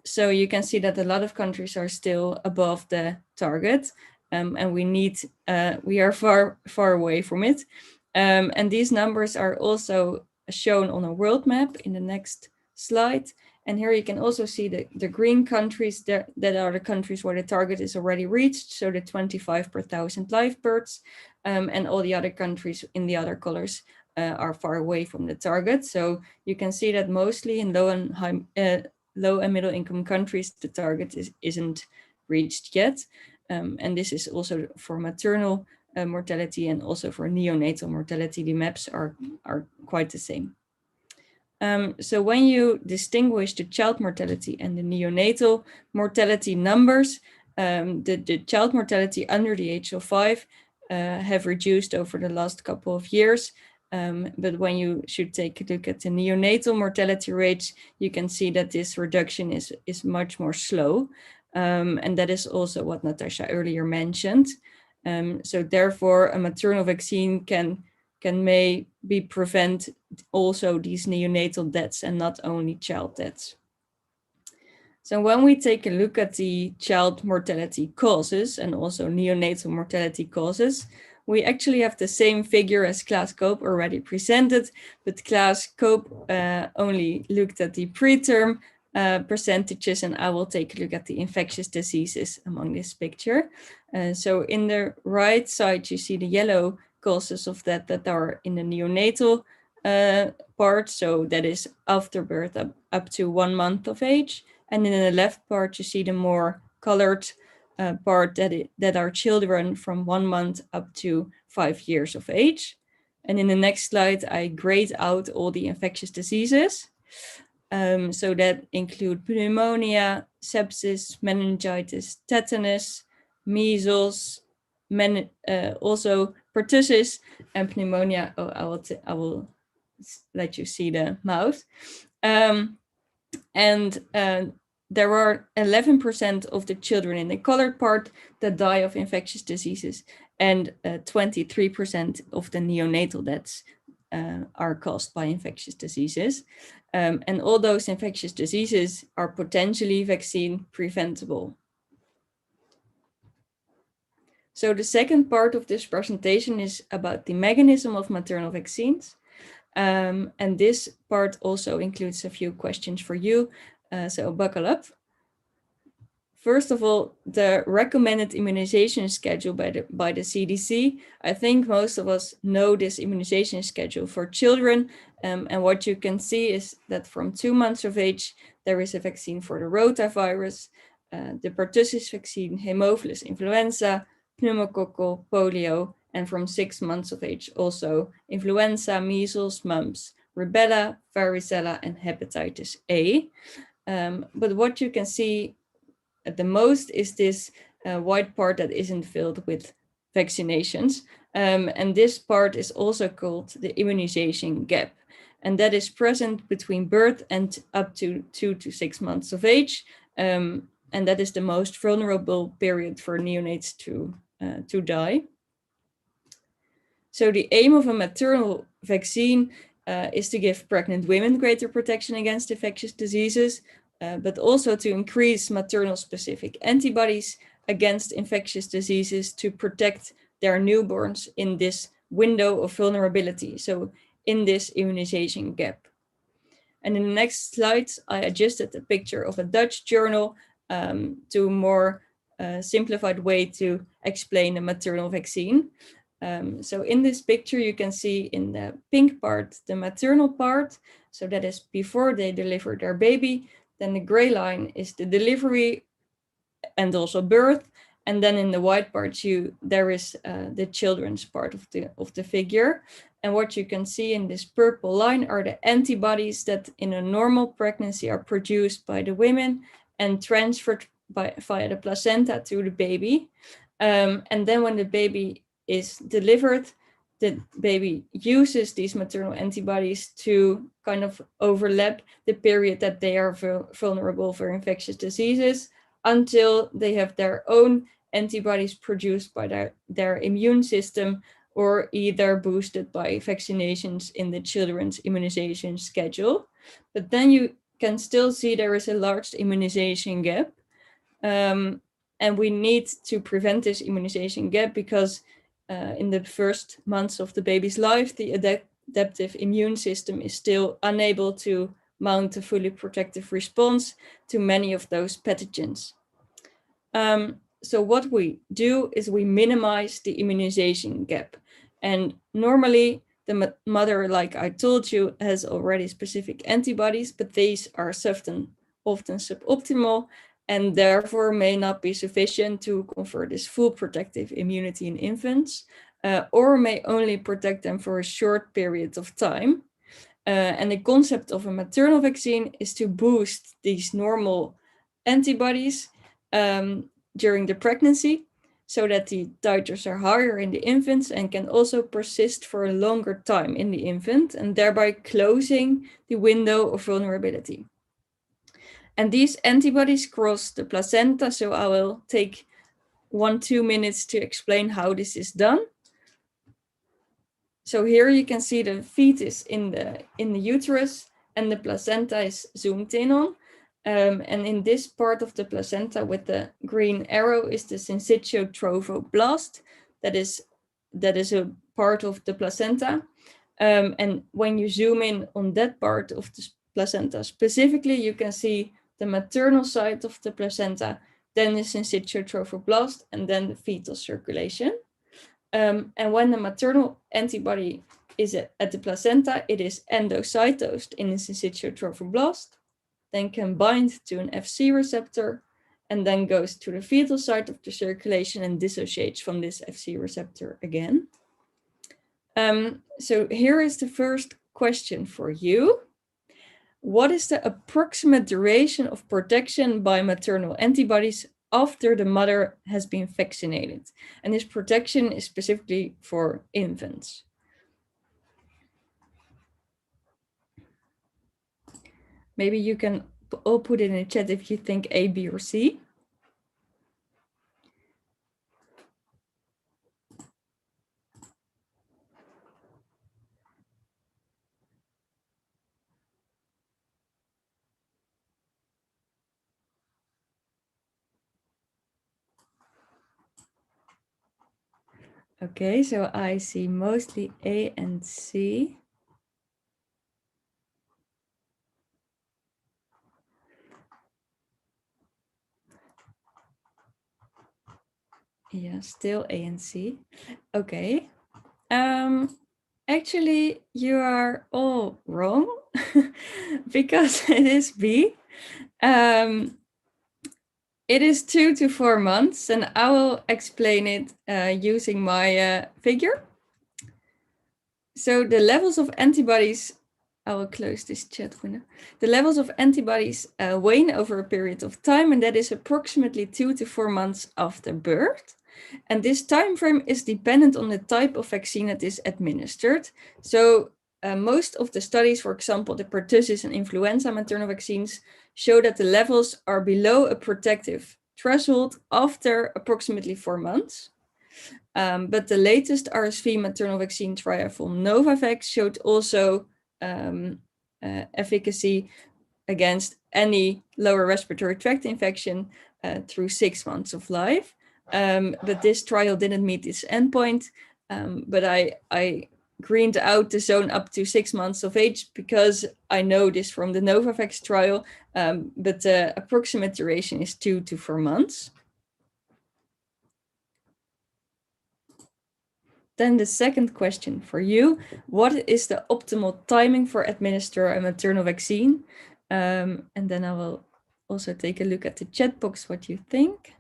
So you can see that a lot of countries are still above the target. And we are far away from it. And these numbers are also shown on a world map in the next slide. And here you can also see the green countries that are the countries where the target is already reached. So the 25 per 1,000 live births, and all the other countries in the other colors are far away from the target. So you can see that mostly in low and middle income countries, the target isn't reached yet. And this is also for maternal mortality and also for neonatal mortality. The maps are quite the same. So when you distinguish the child mortality and the neonatal mortality numbers, the child mortality under the age of 5 have reduced over the last couple of years. But when you should take a look at the neonatal mortality rates, you can see that this reduction is much more slow. And that is also what Natasha earlier mentioned. So therefore, a maternal vaccine can maybe prevent also these neonatal deaths and not only child deaths. So when we take a look at the child mortality causes and also neonatal mortality causes, we actually have the same figure as Klaas Koop already presented, but Klaas Koop only looked at the preterm percentages, and I will take a look at the infectious diseases among this picture. So in the right side, you see the yellow causes of that are in the neonatal part. So that is after birth up to 1 month of age. And in the left part, you see the more colored part that are children from 1 month up to 5 years of age. And in the next slide, I grayed out all the infectious diseases. So that include pneumonia, sepsis, meningitis, tetanus, measles, also pertussis and pneumonia. Oh, I will let you see the mouth. And there are 11% of the children in the colored part that die of infectious diseases, and 23% of the neonatal deaths are caused by infectious diseases. And all those infectious diseases are potentially vaccine preventable. So the second part of this presentation is about the mechanism of maternal vaccines. And this part also includes a few questions for you, so buckle up. First of all, the recommended immunization schedule by the CDC. I think most of us know this immunization schedule for children. And what you can see is that from 2 months of age, there is a vaccine for the rotavirus, the pertussis vaccine, Haemophilus influenza, pneumococcal, polio, and from 6 months of age, also influenza, measles, mumps, rubella, varicella, and hepatitis A. But what you can see at the most is this white part that isn't filled with vaccinations. And this part is also called the immunization gap. And that is present between birth and up to 2 to 6 months of age. And that is the most vulnerable period for neonates to die. So the aim of a maternal vaccine is to give pregnant women greater protection against infectious diseases, but also to increase maternal specific antibodies against infectious diseases to protect their newborns in this window of vulnerability, so in this immunization gap. And in the next slides, I adjusted a picture of a Dutch journal to a more simplified way to explain the maternal vaccine. So in this picture, you can see in the pink part, the maternal part. So that is before they deliver their baby. Then the gray line is the delivery and also birth. And then in the white part, there is the children's part of the figure. And what you can see in this purple line are the antibodies that in a normal pregnancy are produced by the women and transferred via the placenta to the baby. And then when the baby is delivered, the baby uses these maternal antibodies to kind of overlap the period that they are vulnerable for infectious diseases until they have their own antibodies produced by their immune system or either boosted by vaccinations in the children's immunization schedule. But then you can still see there is a large immunization gap. And we need to prevent this immunization gap because in the first months of the baby's life, the adaptive immune system is still unable to mount a fully protective response to many of those pathogens. So what we do is we minimize the immunization gap. And normally the mother, like I told you, has already specific antibodies, but these are often suboptimal and therefore may not be sufficient to confer this full protective immunity in infants, or may only protect them for a short period of time. And the concept of a maternal vaccine is to boost these normal antibodies during the pregnancy, so that the titers are higher in the infants and can also persist for a longer time in the infant, and thereby closing the window of vulnerability. And these antibodies cross the placenta, so I will take 1-2 minutes to explain how this is done. So here you can see the fetus in the uterus, and the placenta is zoomed in on. And in this part of the placenta with the green arrow is the syncytial trophoblast. That is a part of the placenta. And when you zoom in on that part of the placenta specifically, you can see the maternal side of the placenta, then the syncytial trophoblast, and then the fetal circulation. And when the maternal antibody is at the placenta, it is endocytosed in the syncytial trophoblast, then can bind to an Fc receptor, and then goes to the fetal side of the circulation and dissociates from this Fc receptor again. So here is the first question for you. What is the approximate duration of protection by maternal antibodies after the mother has been vaccinated? And this protection is specifically for infants. Maybe you can all put it in the chat if you think A, B, or C. Okay, so I see mostly A and C. Yeah, still A and C. Okay. Actually, you are all wrong because it is B. It is 2 to 4 months, and I will explain it using my figure. So the levels of antibodies, I will close this chat window. The levels of antibodies wane over a period of time, and that is approximately 2 to 4 months after birth. And this time frame is dependent on the type of vaccine that is administered. So most of the studies, for example, the pertussis and influenza maternal vaccines, show that the levels are below a protective threshold after approximately 4 months. But the latest RSV maternal vaccine trial from Novavax showed also efficacy against any lower respiratory tract infection through 6 months of life. But this trial didn't meet this endpoint. But I greened out the zone up to 6 months of age because I know this from the Novavax trial, but the approximate duration is 2 to 4 months. Then the second question for you, what is the optimal timing for administer a maternal vaccine? And then I will also take a look at the chat box, what you think.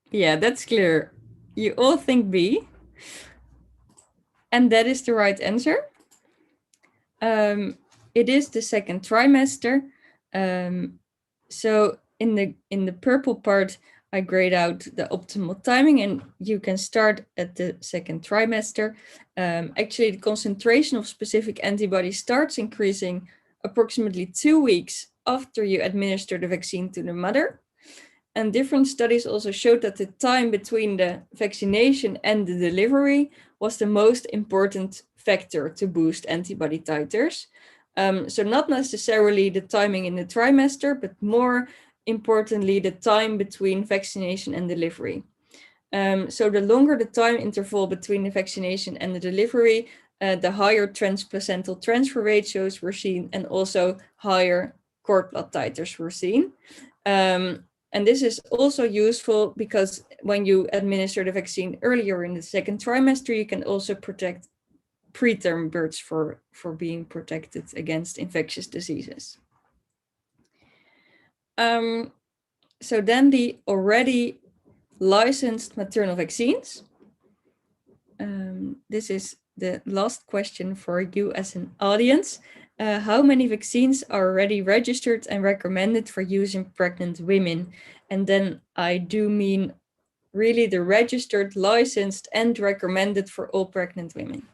Yeah, that's clear. You all think B. And that is the right answer. It is the second trimester. So in the purple part, I grayed out the optimal timing, and you can start at the second trimester. Actually, the concentration of specific antibodies starts increasing approximately 2 weeks after you administer the vaccine to the mother. And different studies also showed that the time between the vaccination and the delivery was the most important factor to boost antibody titers. So not necessarily the timing in the trimester, but more importantly, the time between vaccination and delivery. So the longer the time interval between the vaccination and the delivery, the higher transplacental transfer ratios were seen, and also higher cord blood titers were seen. And this is also useful because when you administer the vaccine earlier in the second trimester, you can also protect preterm births for being protected against infectious diseases. So then the already licensed maternal vaccines? This is the last question for you as an audience. How many vaccines are already registered and recommended for use in pregnant women? And then I do mean really the registered, licensed, and recommended for all pregnant women.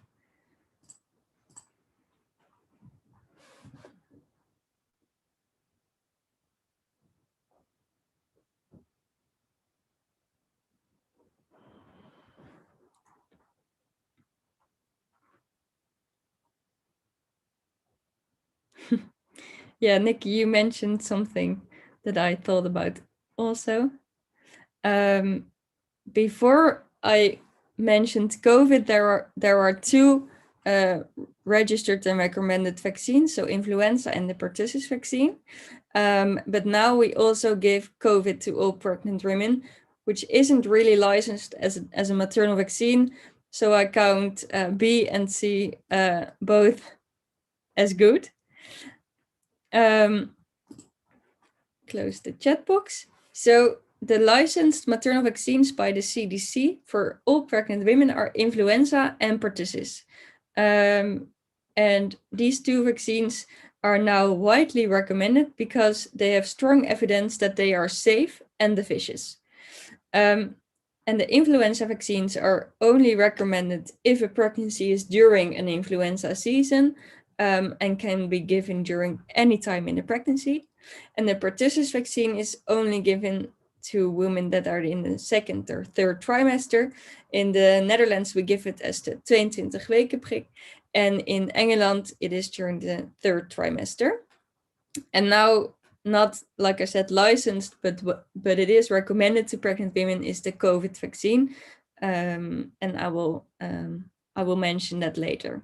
Yeah, Nikki, you mentioned something that I thought about also. Before I mentioned COVID, there are two registered and recommended vaccines, so influenza and the pertussis vaccine. But now we also give COVID to all pregnant women, which isn't really licensed as a maternal vaccine. So I count B and C both as good. Close the chat box. So the licensed maternal vaccines by the CDC for all pregnant women are influenza and pertussis. And these two vaccines are now widely recommended because they have strong evidence that they are safe and efficacious. And the influenza vaccines are only recommended if a pregnancy is during an influenza season and can be given during any time in the pregnancy. And the pertussis vaccine is only given to women that are in the second or third trimester. In the Netherlands, we give it as the 22 weken prik. And in Engeland, it is during the third trimester. And now, not like I said, licensed, but it is recommended to pregnant women is the COVID vaccine. And I will mention that later.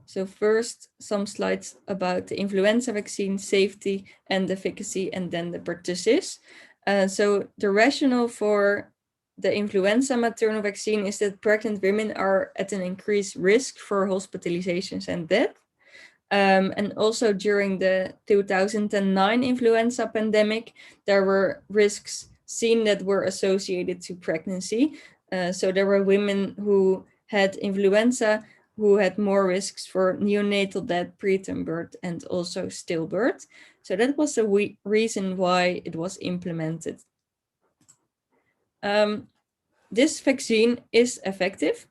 So first, some slides about the influenza vaccine safety and efficacy, and then the pertussis. So the rationale for the influenza maternal vaccine is that pregnant women are at an increased risk for hospitalizations and death. And also during the 2009 influenza pandemic, there were risks seen that were associated to pregnancy. So there were women who had influenza who had more risks for neonatal death, preterm birth, and also stillbirth. So that was the reason why it was implemented. This vaccine is effective.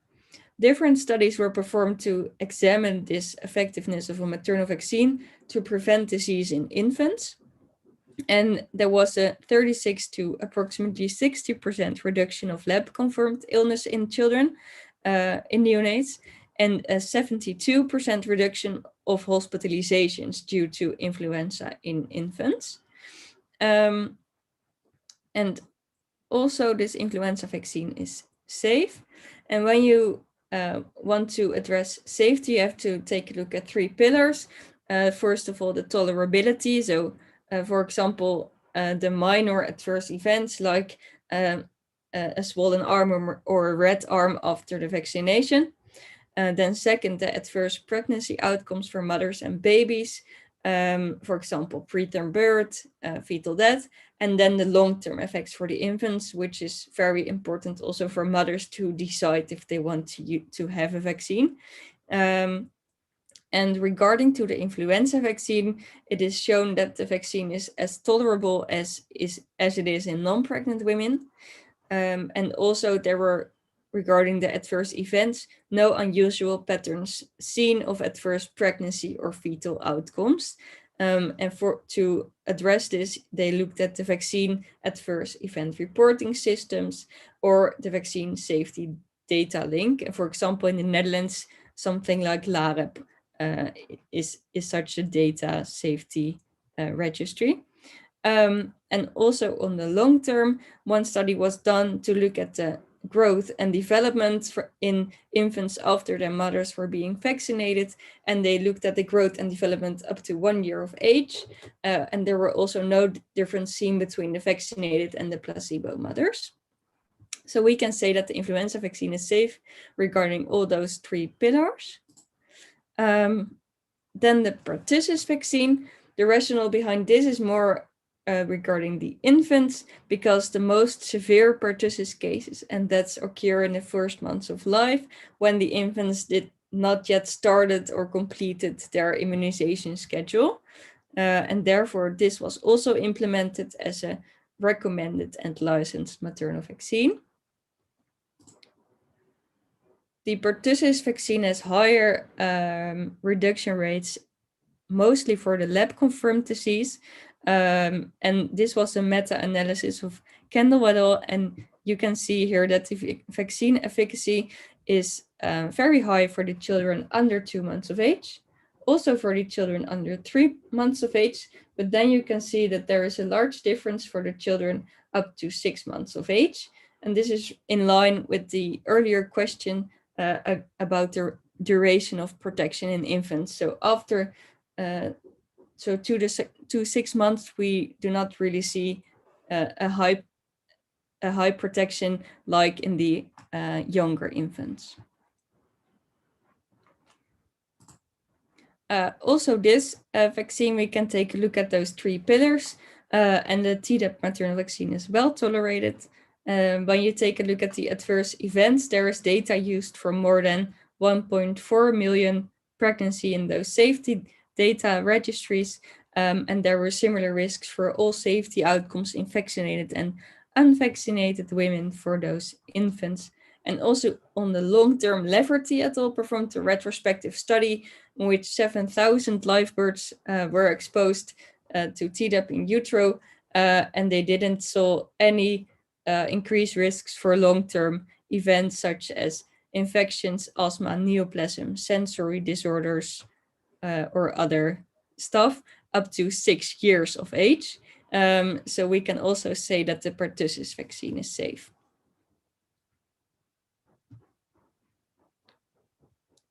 Different studies were performed to examine this effectiveness of a maternal vaccine to prevent disease in infants. And there was a 36 to approximately 60% reduction of lab-confirmed illness in children, in neonates, and a 72% reduction of hospitalizations due to influenza in infants. And also this influenza vaccine is safe. And when you want to address safety, you have to take a look at 3 pillars. First of all, the tolerability. So, for example, the minor adverse events like a swollen arm or a red arm after the vaccination. Then second, the adverse pregnancy outcomes for mothers and babies. For example, preterm birth, fetal death, and then the long-term effects for the infants, which is very important also for mothers to decide if they want to have a vaccine. And regarding to the influenza vaccine, it is shown that the vaccine is as tolerable as it is in non-pregnant women. And also there were, regarding the adverse events, no unusual patterns seen of adverse pregnancy or fetal outcomes. And to address this, they looked at the vaccine adverse event reporting systems or the vaccine safety data link. And for example, in the Netherlands, something like LAREP is such a data safety registry. And also on the long term, one study was done to look at the growth and development in infants after their mothers were being vaccinated. And they looked at the growth and development up to 1 year of age. And there were also no difference seen between the vaccinated and the placebo mothers. So we can say that the influenza vaccine is safe regarding all those 3 pillars. Then the pertussis vaccine, the rationale behind this is more regarding the infants, because the most severe pertussis cases and deaths occur in the first months of life when the infants did not yet started or completed their immunization schedule. And therefore, this was also implemented as a recommended and licensed maternal vaccine. The pertussis vaccine has higher reduction rates, mostly for the lab-confirmed disease. And this was a meta-analysis of Kendall et al. And you can see here that the vaccine efficacy is very high for the children under 2 months of age, also for the children under 3 months of age. But then you can see that there is a large difference for the children up to 6 months of age. And this is in line with the earlier question about the duration of protection in infants. So after 2 to 6 months, we do not really see a high protection like in the younger infants. Also, this vaccine, we can take a look at those 3 pillars, and the Tdap maternal vaccine is well tolerated. When you take a look at the adverse events, there is data used for more than 1.4 million pregnancy in those safety data registries, and there were similar risks for all safety outcomes in vaccinated and unvaccinated women for those infants. And also on the long-term, Leverty et al. Performed a retrospective study in which 7,000 live births were exposed to Tdap in utero, and they didn't saw any increased risks for long-term events such as infections, asthma, neoplasm, sensory disorders, or other stuff up to 6 years of age. So we can also say that the pertussis vaccine is safe.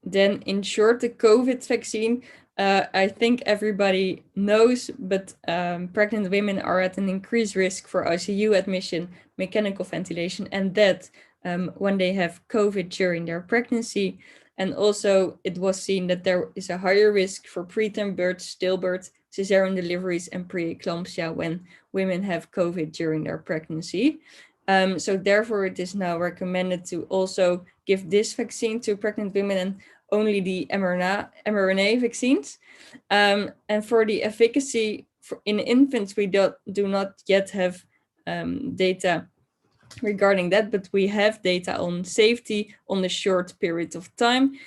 Then in short, the COVID vaccine, I think everybody knows, but pregnant women are at an increased risk for ICU admission, mechanical ventilation, and death when they have COVID during their pregnancy. And also it was seen that there is a higher risk for preterm birth, stillbirth, cesarean deliveries, and preeclampsia when women have COVID during their pregnancy. So therefore, it is now recommended to also give this vaccine to pregnant women and only the mRNA vaccines. And for the efficacy in infants, we do not yet have data regarding that, but we have data on safety on a short period of time,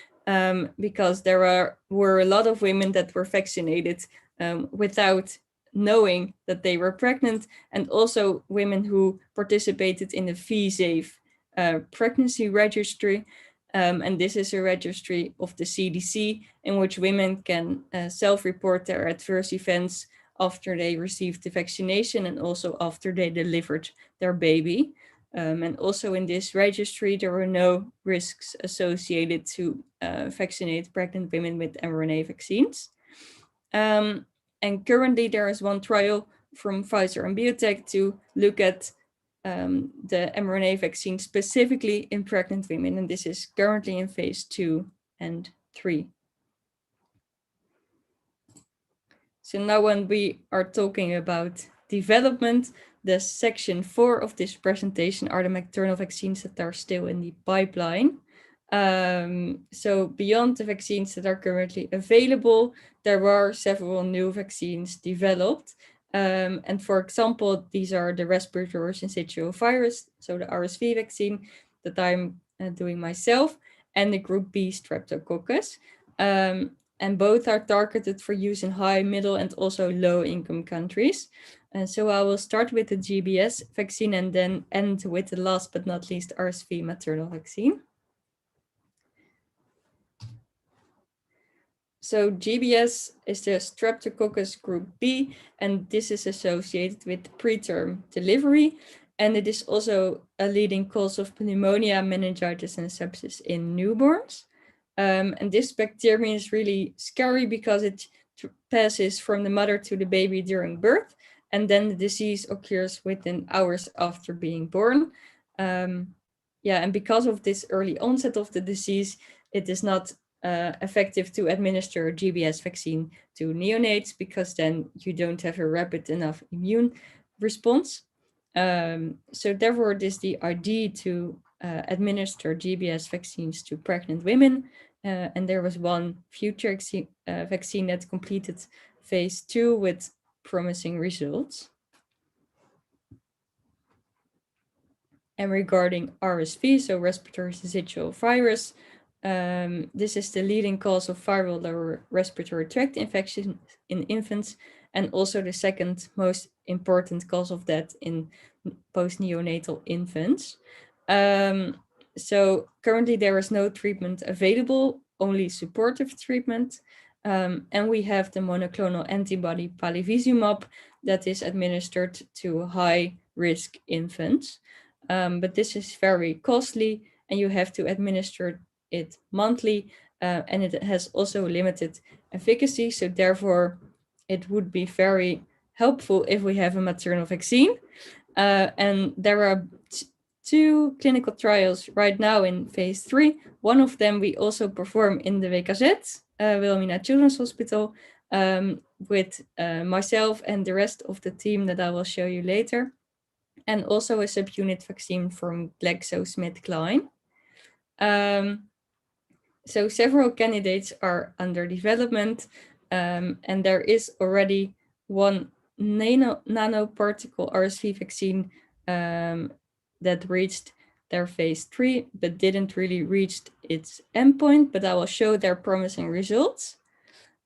because there were a lot of women that were vaccinated without knowing that they were pregnant, and also women who participated in the VSafe pregnancy registry. And this is a registry of the CDC in which women can self-report their adverse events after they received the vaccination and also after they delivered their baby. And also in this registry, there were no risks associated to vaccinate pregnant women with mRNA vaccines. And currently there is one trial from Pfizer and BioNTech to look at the mRNA vaccine specifically in pregnant women, and this is currently in phase 2 and 3. So now when we are talking about development, the section 4 of this presentation are the maternal vaccines that are still in the pipeline. So beyond the vaccines that are currently available, there are several new vaccines developed. And for example, these are the respiratory syncytial virus, so the RSV vaccine that I'm doing myself, and the group B streptococcus. And both are targeted for use in high, middle, and also low income countries. And so I will start with the GBS vaccine and then end with the last but not least RSV maternal vaccine. So GBS is the Streptococcus group B, and this is associated with preterm delivery. And it is also a leading cause of pneumonia, meningitis, and sepsis in newborns. And this bacterium is really scary because it passes from the mother to the baby during birth, and then the disease occurs within hours after being born. And because of this early onset of the disease, it is not effective to administer GBS vaccine to neonates, because then you don't have a rapid enough immune response. So therefore, it is the idea to administer GBS vaccines to pregnant women. And there was one future vaccine that completed phase 2 with promising results. And regarding RSV, so respiratory syncytial virus, this is the leading cause of viral lower respiratory tract infection in infants, and also the second most important cause of death in post-neonatal infants. So currently there is no treatment available, only supportive treatment. And we have the monoclonal antibody palivizumab that is administered to high-risk infants. But this is very costly, and you have to administer it monthly, and it has also limited efficacy. So therefore, it would be very helpful if we have a maternal vaccine. And there are 2 clinical trials right now in phase 3. One of them we also perform in the WKZ, Wilhelmina Children's Hospital, with myself and the rest of the team that I will show you later, and also a subunit vaccine from GlaxoSmithKline. So several candidates are under development, and there is already one nanoparticle RSV vaccine that reached their phase 3, but didn't really reach its endpoint, but I will show their promising results.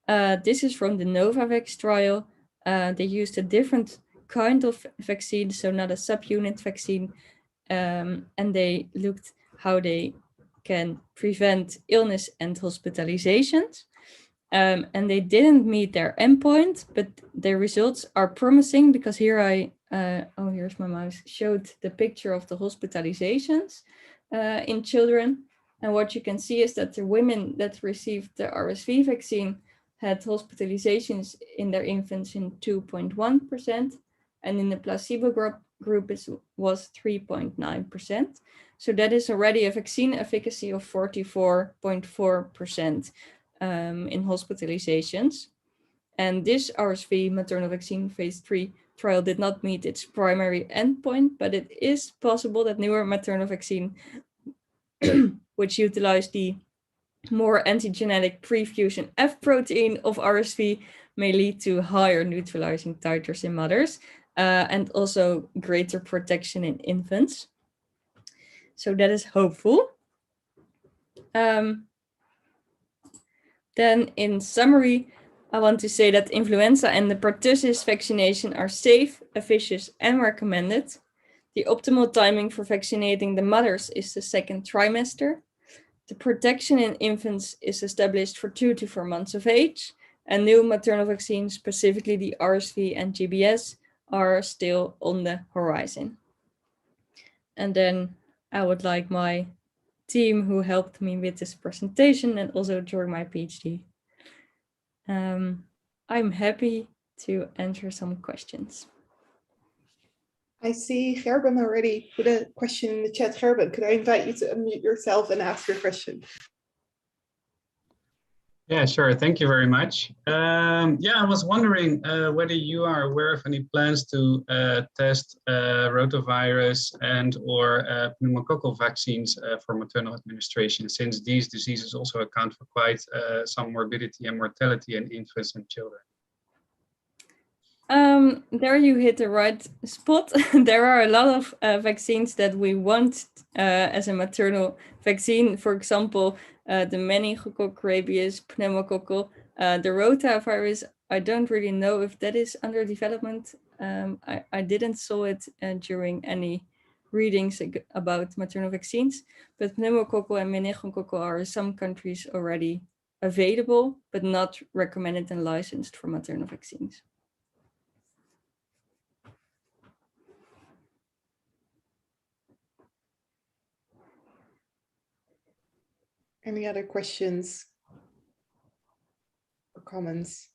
This is from the Novavax trial. They used a different kind of vaccine, so not a subunit vaccine, and they looked how they can prevent illness and hospitalizations. And they didn't meet their endpoint, but their results are promising, because here here's my mouse, showed the picture of the hospitalizations in children. And what you can see is that the women that received the RSV vaccine had hospitalizations in their infants in 2.1%, and in the placebo group it was 3.9%. So that is already a vaccine efficacy of 44.4% in hospitalizations. And this RSV maternal vaccine phase 3 trial did not meet its primary endpoint, but it is possible that newer maternal vaccine, which utilize the more antigenic pre-fusion F protein of RSV, may lead to higher neutralizing titers in mothers, and also greater protection in infants. So that is hopeful. Then in summary, I want to say that influenza and the pertussis vaccination are safe, efficient, and recommended. The optimal timing for vaccinating the mothers is the 2nd trimester. The protection in infants is established for 2 to 4 months of age, and new maternal vaccines, specifically the RSV and GBS, are still on the horizon. And then I would like my team who helped me with this presentation and also during my PhD. I'm happy to answer some questions. I see Gerben already put a question in the chat. Gerben, could I invite you to unmute yourself and ask your question? Yeah, sure. Thank you very much. Yeah, I was wondering whether you are aware of any plans to test rotavirus and or pneumococcal vaccines for maternal administration, since these diseases also account for quite some morbidity and mortality in infants and children. There you hit the right spot. There are a lot of vaccines that we want as a maternal vaccine. For example, the meningococcal, rabies, pneumococcal, the rotavirus. I don't really know if that is under development. I didn't saw it during any readings about maternal vaccines, but pneumococcal and meningococcal are in some countries already available, but not recommended and licensed for maternal vaccines. Any other questions or comments?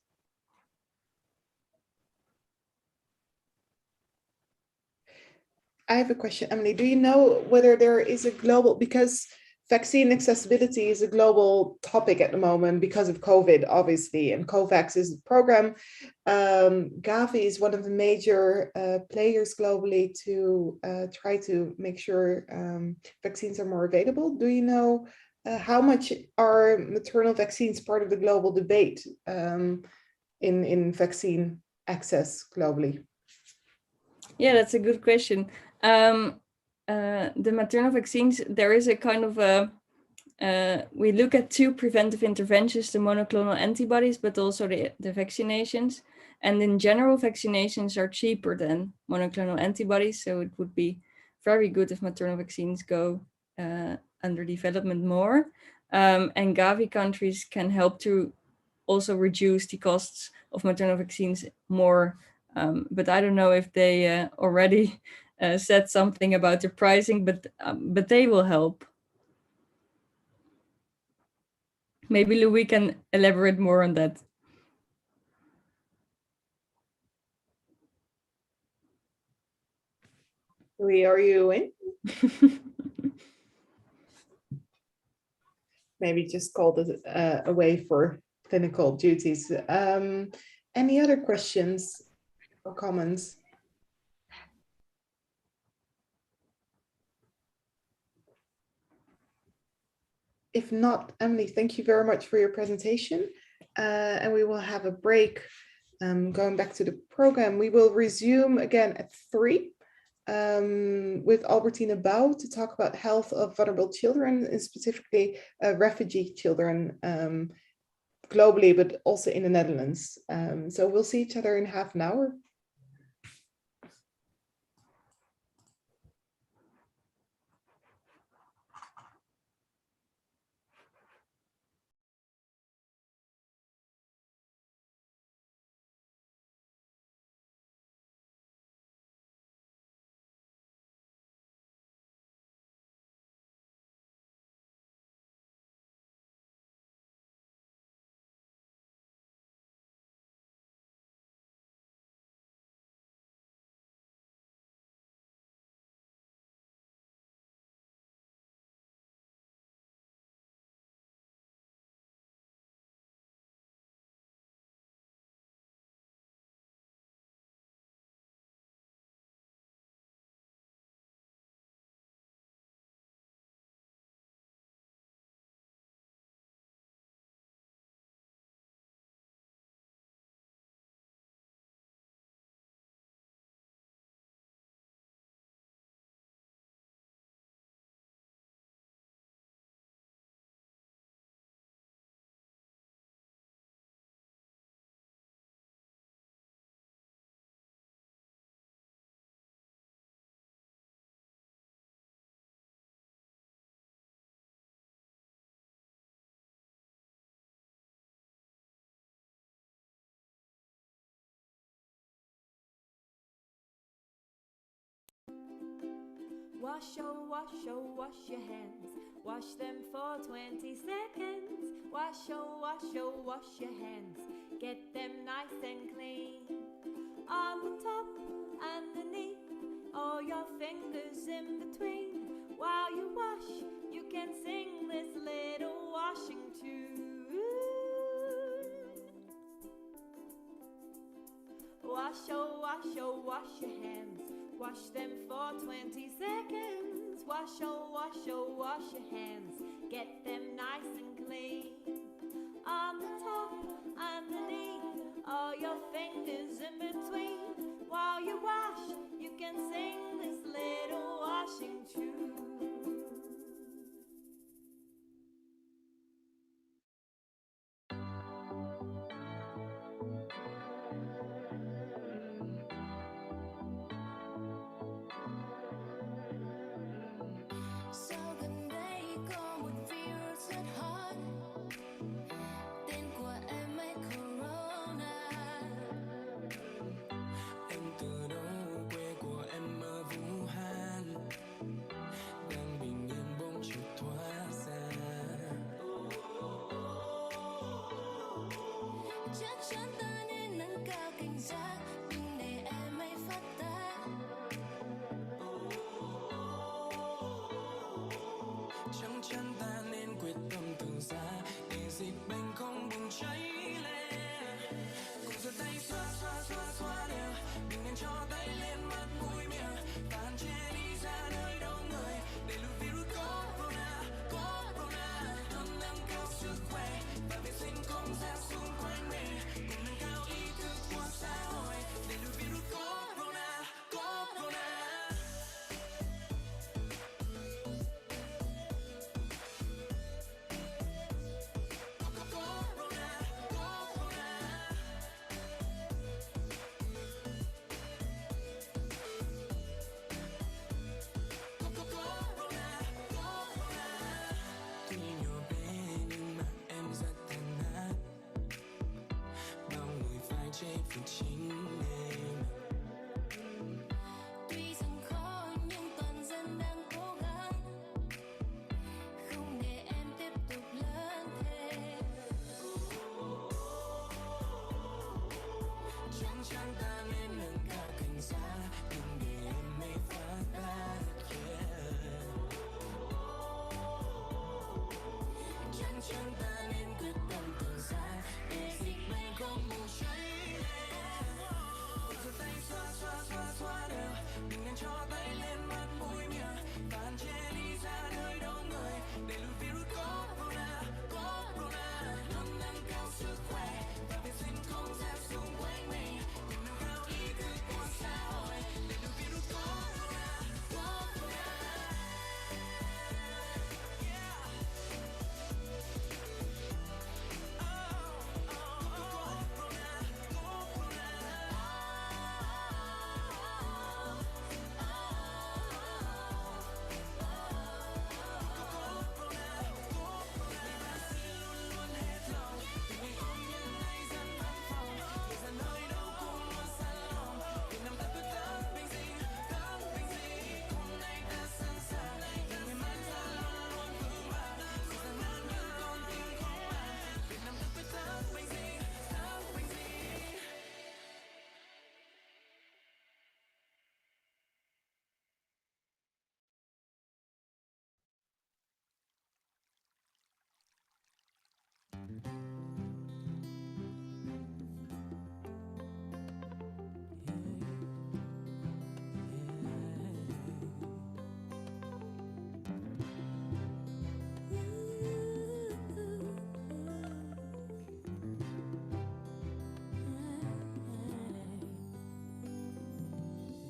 I have a question, Emily. Do you know whether there is a global, because vaccine accessibility is a global topic at the moment because of COVID, obviously, and COVAX is the program. Gavi is one of the major players globally to try to make sure vaccines are more available. Do you know how much are maternal vaccines part of the global debate in vaccine access globally? Yeah, that's a good question. The maternal vaccines, there is a kind of a, we look at two preventive interventions, the monoclonal antibodies, but also the vaccinations. And in general, vaccinations are cheaper than monoclonal antibodies. So it would be very good if maternal vaccines go under development more. And Gavi countries can help to also reduce the costs of maternal vaccines more. But I don't know if they already said something about the pricing, but they will help. Maybe Louis can elaborate more on that. Louis, are you in? Maybe just called it away for clinical duties. Any other questions or comments? If not, Emily, thank you very much for your presentation. And we will have a break going back to the program. We will resume again at 3 with Albertina Bouw to talk about health of vulnerable children, and specifically refugee children globally, but also in the Netherlands. So we'll see each other in half an hour. Wash, oh, wash, oh, wash your hands. Wash them for 20 seconds. Wash, oh, wash, oh, wash your hands. Get them nice and clean. On the top, underneath, all your fingers in between. While you wash, you can sing this little washing tune. Wash, oh, wash, oh, wash your hands. Wash them for 20 seconds. Wash, oh, wash your hands. Get them nice and clean. On the top, underneath, all your fingers in between. While you wash, you can sing this little washing tune. Sau gần đây có một virus rất hot, tên của em ấy Corona. Em từ đâu, quê của em ở Vũ Hán. chạy vì chính em. Tuy rằng khó nhưng toàn dân đang cố gắng không để em tiếp tục lớn thêm. Chắc chắn ta nên nâng cao cảnh giác, đừng để em mê phát đạt. Chắc chắn ta nên quyết tâm tự giác để dịch bệnh không bùng cháy lên. Giơ tay xoa xoa xoa xoa đều, đừng nên cho tay lên mắt mũi miệng, và hạn chế đi ra nơi đông người để lùi virus corona. Corona luôn nâng cao sức khỏe và vệ sinh không gian xung quanh mình, để nâng cao ý thức của xã hội để lùi virus corona. Corona.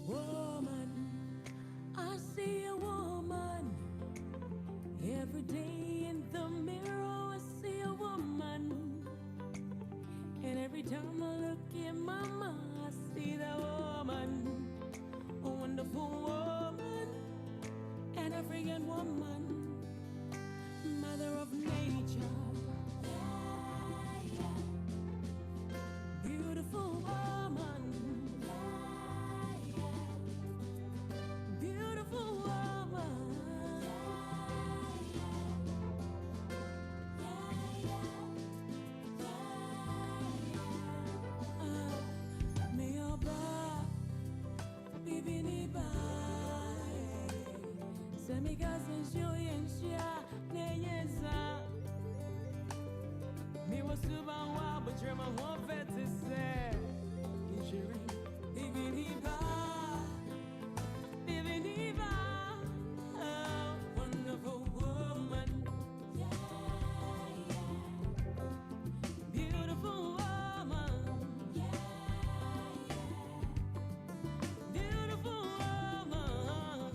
Woman, I see a woman every day in the mirror. I see a woman, and every time I look in mama, I see that woman, a wonderful woman, an African woman, mother of nature. Beautiful woman. Beautiful woman. Me oba, bibi ni ba. Semi gasen shoyensha neyeza. Me was suba wa, but you're my whole vet to say. Bibi ni ba. Wonderful woman, beautiful woman, beautiful woman,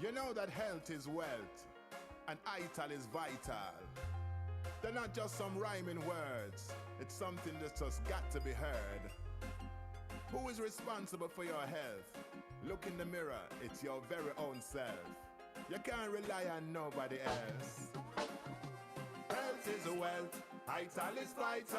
You know that health is wealth and ital is vital. They're not just some rhyming words, it's something that's just got to be heard. Who is responsible for your health? Look in the mirror, it's your very own self. You can't rely on nobody else. Health is wealth, ital is vital.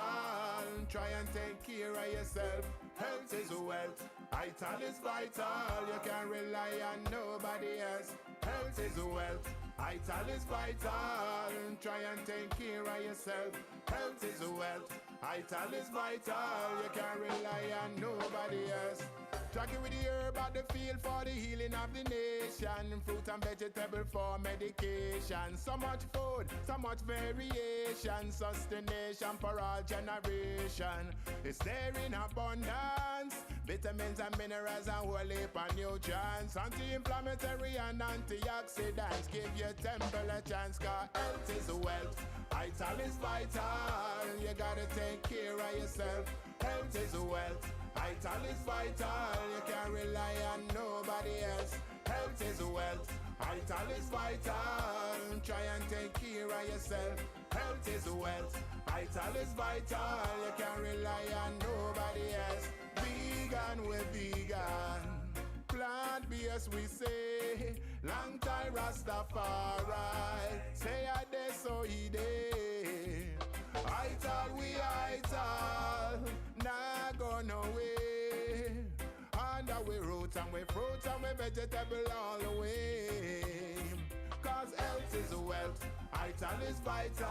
Try and take care of yourself. Health is wealth, ital is vital. You can't rely on nobody else. Health is wealth, ital is vital. Try and take care of yourself. Health is wealth, ital is vital. You can't rely on nobody else. Tracking with the herb at the field for the healing of the nation. Fruit and vegetable for medication. So much food, so much variation. Sustenance for all generation. It's there in abundance. Vitamins and minerals and whole heap of nutrients. Anti-inflammatory and antioxidants. Give your temple a chance, cause health is wealth. Ital is vital. You gotta take care of yourself. Health is wealth. Ital is vital, you can't rely on nobody else. Health is wealth, ital is vital. Try and take care of yourself. Health is wealth, ital is vital. You can't rely on nobody else. Vegan, we're vegan. Plant-based, we say. Long time Rastafari. Say I dey so he dey. Ital, we ital. Nah go no way. Under we roots and we fruits and we vegetable all the way. Cause health is wealth, ital is vital.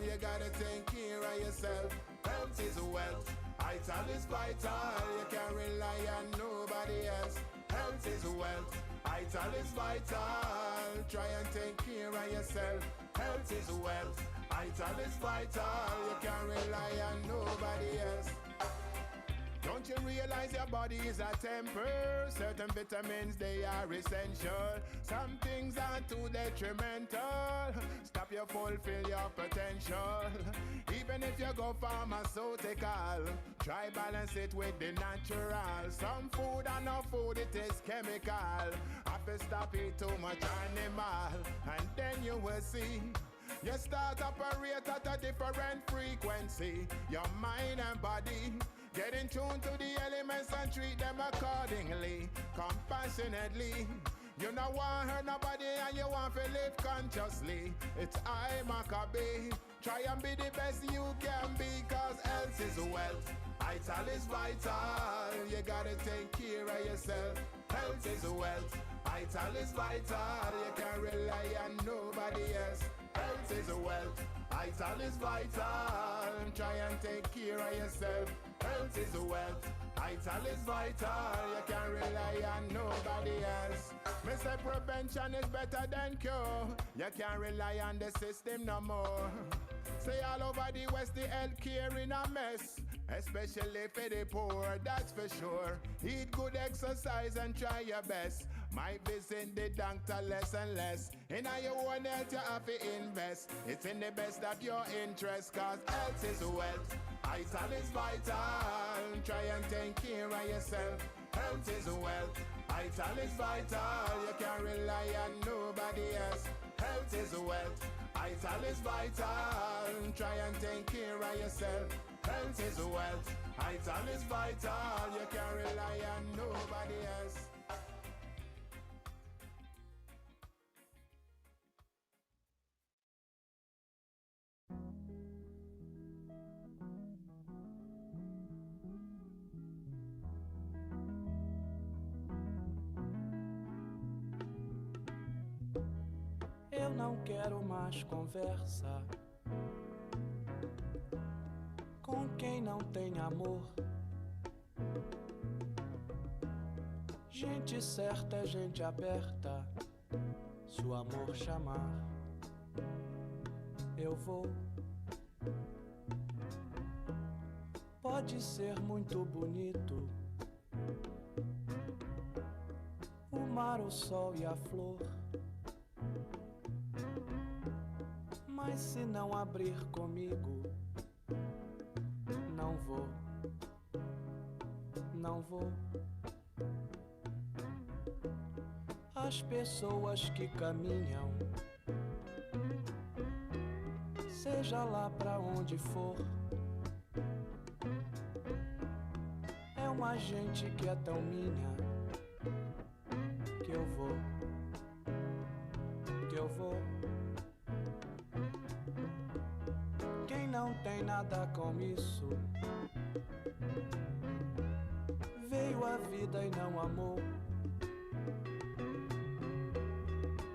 You gotta take care of yourself. Health is wealth, ital is vital. You can't rely on nobody else. Health is wealth, ital is vital. Try and take care of yourself. Health is wealth, ital is vital. You can't rely on nobody else. Don't you realize your body is a temple? Certain vitamins, they are essential. Some things are too detrimental. Stop you fulfill your potential. Even if you go pharmaceutical, try balance it with the natural. Some food and no food, it is chemical. Have to stop it too much animal. And then you will see you start operate at a different frequency. Your mind and body get in tune to the elements and treat them accordingly, compassionately. You don't want to hurt nobody and you want to live consciously. It's I, Maccabee. Try and be the best you can be, cause health is wealth. Ital is vital. You gotta take care of yourself. Health is wealth. Ital is vital. You can't rely on nobody else. Health is wealth. Ital is vital. Try and take care of yourself. Health is wealth. Ital is vital. You can't rely on nobody else. Me say prevention is better than cure. You can't rely on the system no more. Say all over the West the healthcare in a mess, especially for the poor, that's for sure. Eat good, exercise and try your best. Might visit the doctor less and less. In your own health you have to invest. It's in the best of your interest, cause health is wealth. Ital is vital. Try and take care of yourself. Health is wealth. Ital is vital. You can't rely on nobody else. Health is wealth. Ital is vital. Try and take care of yourself. Health is wealth. Ital is vital. You can't rely on nobody else. Eu não quero mais conversa com quem não tem amor. Gente certa é gente aberta. Se o amor chamar, eu vou. Pode ser muito bonito o mar, o sol e a flor, mas se não abrir comigo, não vou, não vou. A as pessoas que caminham, seja lá pra onde for. É uma gente que é tão minha que eu vou, que eu vou. Quem não tem nada com isso veio a vida e não amou.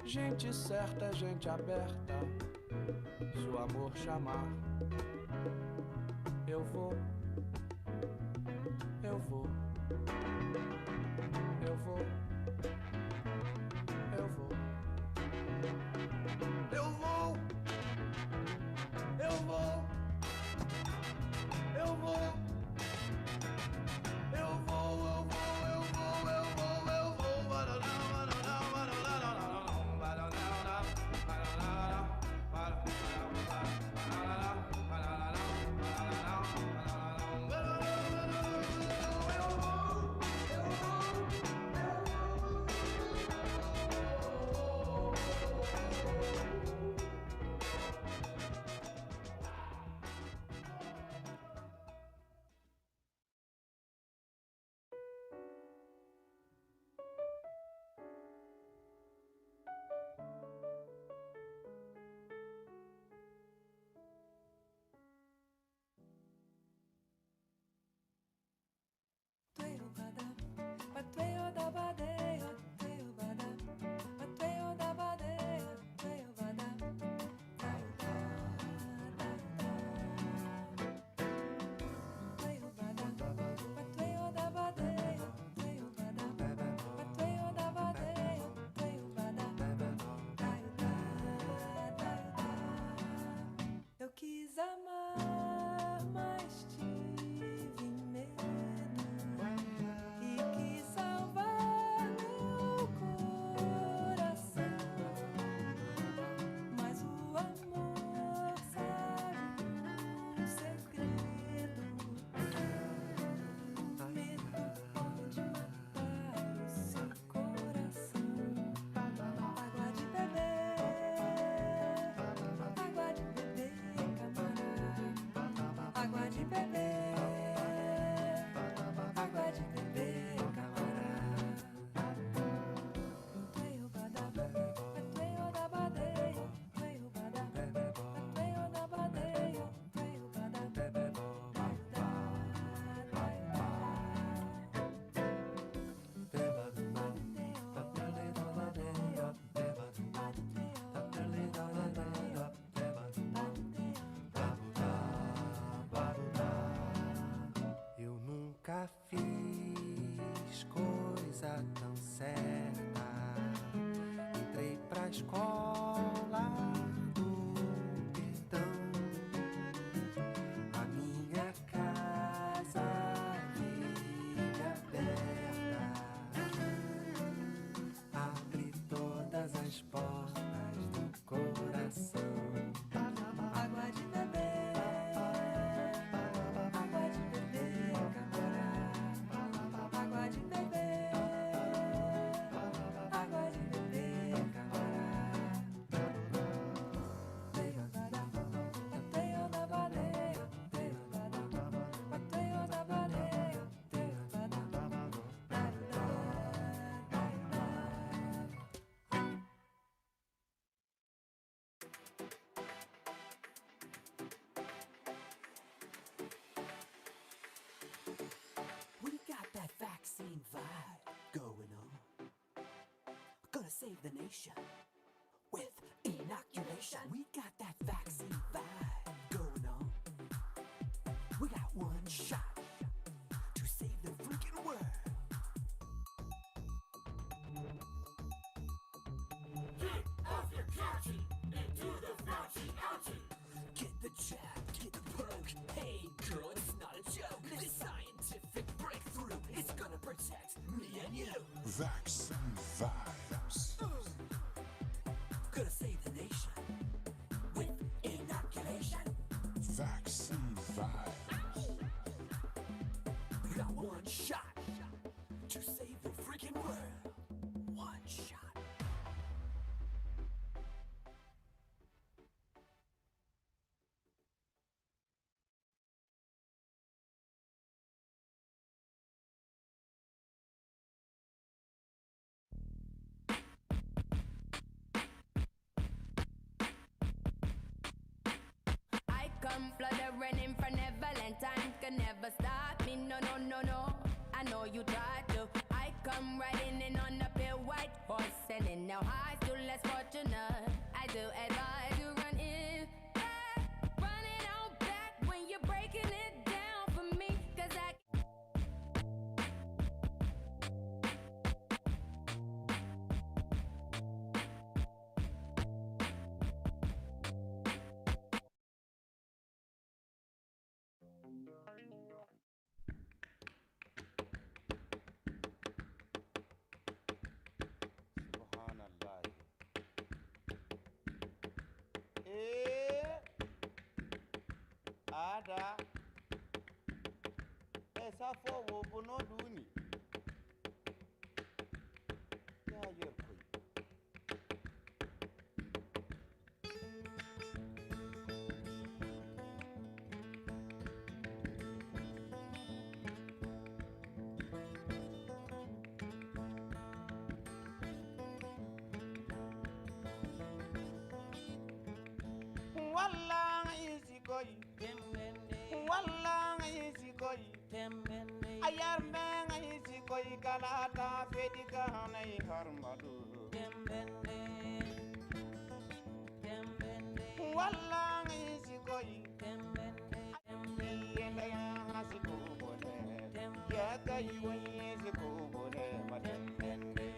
Gente certa, gente aberta, se o amor chamar, eu vou, eu vou, eu vou, eu vou, eu vou, eu vou, eu vou, eu vou, eu vou, eu vou, eu vou, eu vou. Eu quis amar, mas tive medo e quis salvar meu coração, mas o amor sabe um segredo. O medo pode matar o seu coração. Água de beber, água de beber, camarada. Água de beber, água de beber, camarada. Tueu badaba, tueu da badeia, tueu badaba, tueu da badeia, tueu badaba. Eu nunca fiz coisa tão certa. Entrei pra escola do perdão. A minha casa vive aberta. Abre todas as portas do coração. Água de beber, água de beber, camarada. Água de beber, água de beber, camarada. Tueu da badeia, tueu da badeia, tueu We got that vaccine vibe going on. Gonna save the nation with inoculation. We got that vaccine vibe going on. We got one shot to save the freaking world. Get off your couchy and do the Fauci ouchie. Get the jab, get the poke. Hey girl, it's not a joke. This scientific breakthrough is gonna protect me and you. Vaccine vibes. Gonna save the nation with inoculation. Vaccine vibes. We got one shot to save the freaking world. One shot. come fluttering in for Neverland. Time can never stop me, no, no, no, no. I know you tried to. I come riding in on a pale white horse, sending now high to less fortunate. I do advise you run in, run it on back when you're breaking it down for me, 'cause I Subhanallah. Eh, ada. Safo wo bono duni. Ya yerkoi. Wallang easy koi. Wallang easy koi. Ayar meng easy koi kalata fedika hanai harmadu. Wallang easy koi. Yenda ya hasiku bone. Ya kai wani easy ko bone madembende.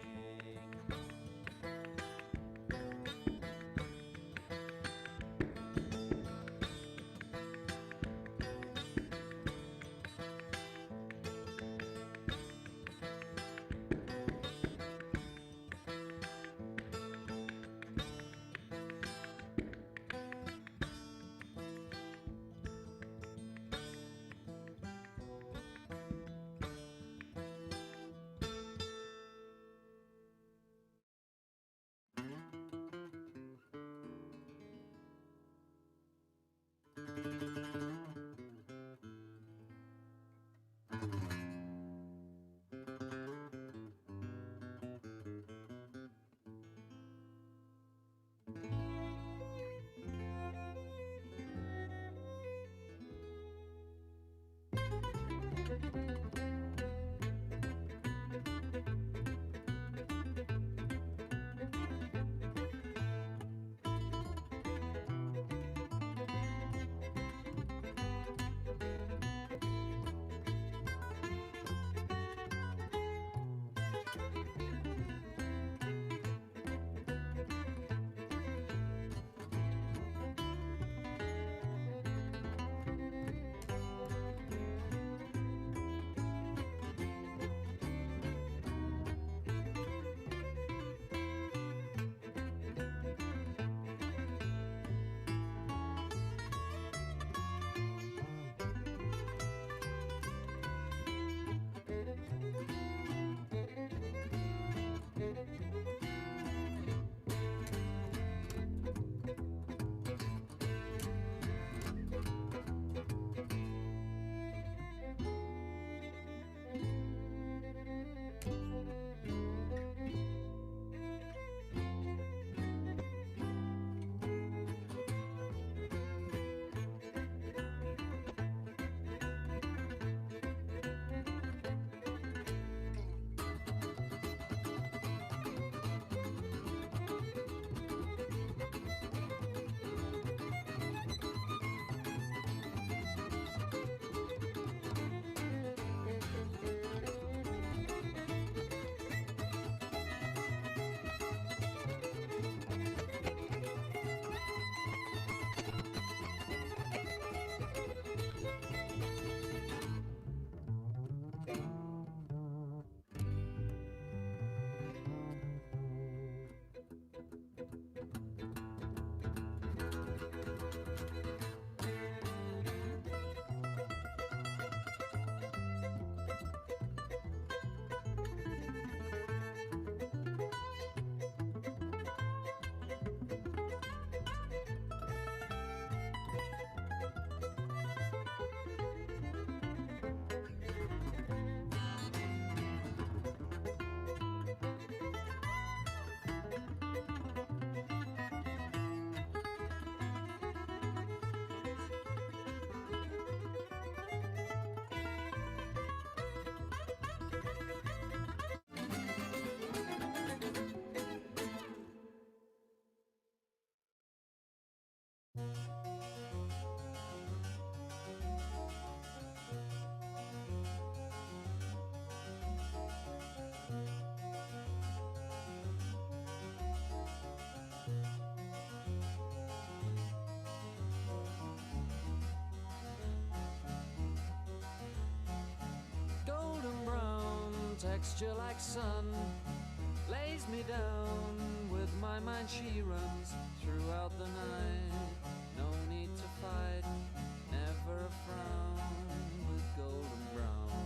texture like sun lays me down. With my mind she runs throughout the night. No need to fight, never a frown, with golden brown.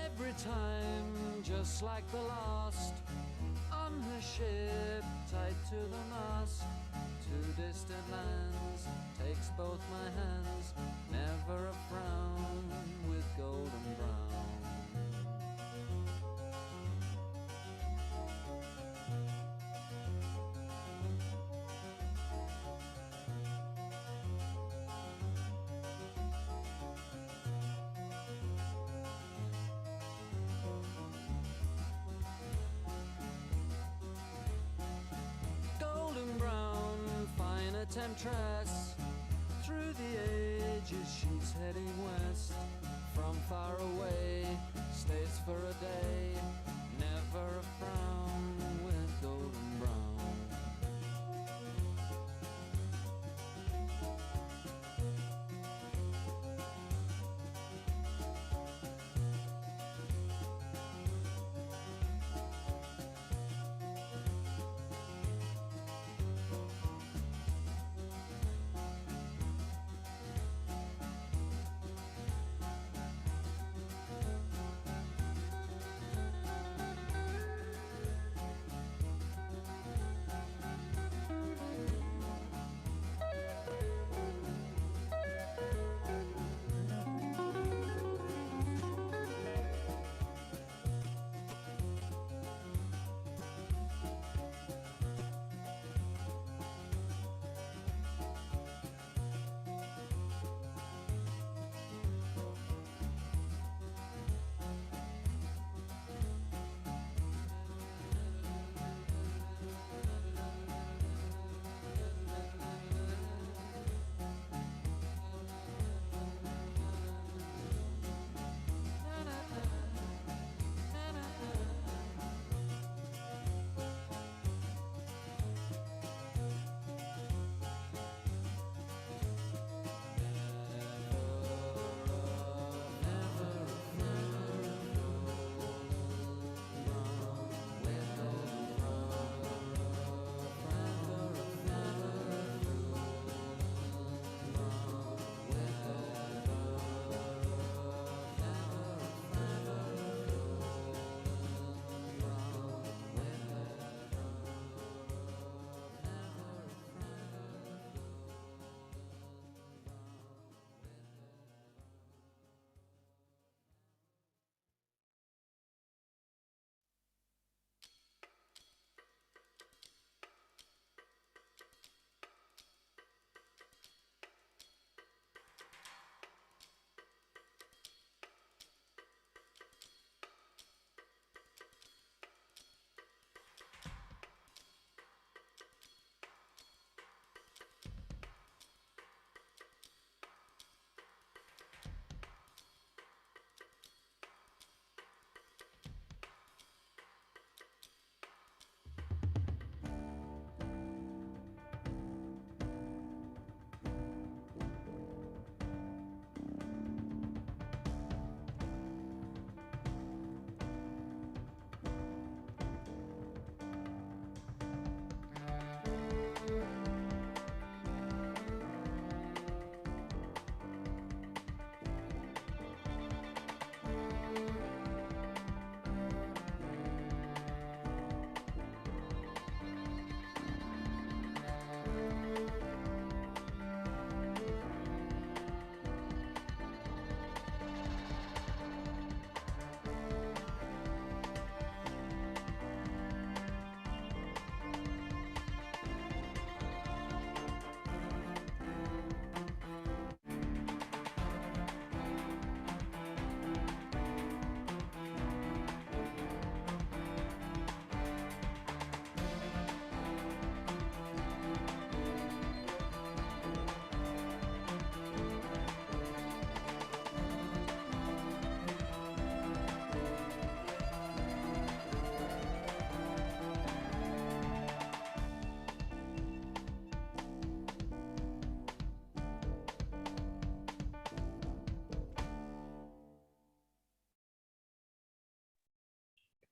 Every time, just like the last, on her ship, tied to the mast, to distant lands, takes both my hands, never a frown, with golden brown. Golden brown, fine temptress. Through the ages she's heading west. From far away, stays for a day. Never a frown, with golden brown.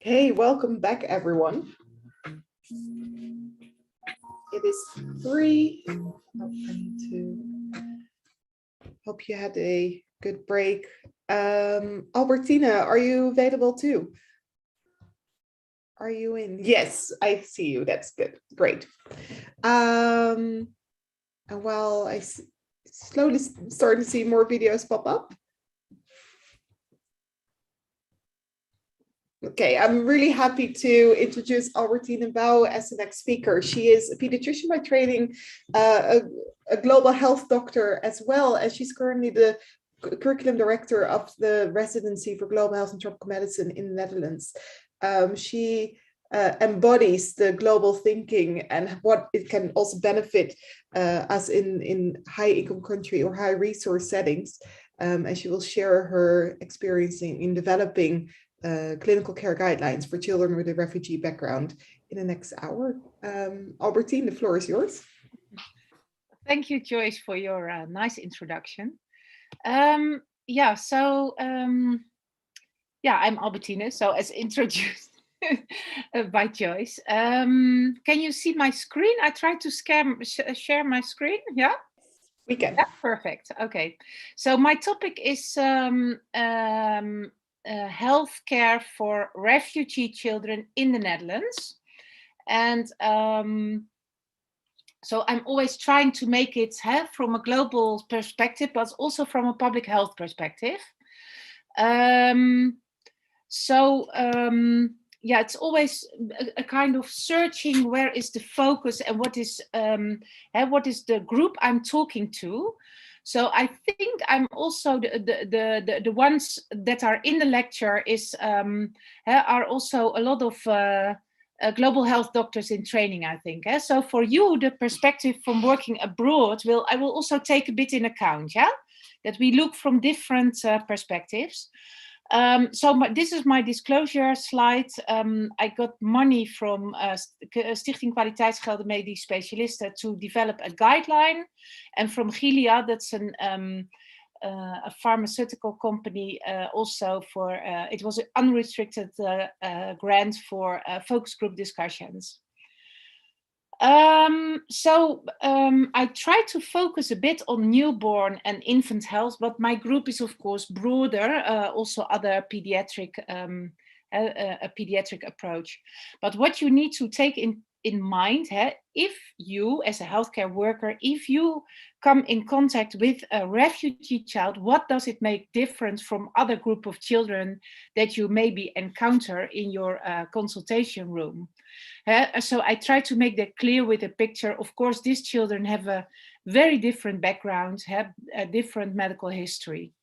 Okay, welcome back, everyone. It is 3. Oh, I need to hope you had a good break. Albertina, are you available too? Are you in? Yes, I see you. That's good. Great. And while I slowly start to see more videos pop up. Okay, I'm really happy to introduce Albertine Bouw as the next speaker. She is a pediatrician by training, a global health doctor, as well as she's currently the curriculum director of the residency for global health and tropical medicine in the Netherlands. She embodies the global thinking and what it can also benefit us in high income country or high resource settings. And she will share her experience in developing clinical care guidelines for children with a refugee background in the next hour. Albertine, the floor is yours. Thank you, Joyce, for your nice introduction. Yeah, I'm Albertine, so as introduced by Joyce. Can you see my screen? I tried to share my screen, yeah? We can. Yeah, perfect, okay. So my topic is healthcare for refugee children in the Netherlands. And so I'm always trying to make it from a global perspective, but also from a public health perspective. Yeah, it's always a kind of searching where is the focus and what is the group I'm talking to. So I think I'm also the ones that are in the lecture are also a lot of global health doctors in training, I think. So for you, the perspective from working abroad I will also take a bit in account, yeah, that we look from different perspectives. This is my disclosure slide. I got money from Stichting Kwaliteitsgelden Medisch Specialisten to develop a guideline. And from Gilead, that's a pharmaceutical company, also for, it was an unrestricted grant for focus group discussions. I try to focus a bit on newborn and infant health, but my group is of course broader, also other pediatric, a pediatric approach. But what you need to take in mind, if you as a healthcare worker, if you come in contact with a refugee child, what does it make different from other group of children that you maybe encounter in your consultation room? So I try to make that clear with a picture. Of course, these children have a very different background, have a different medical history.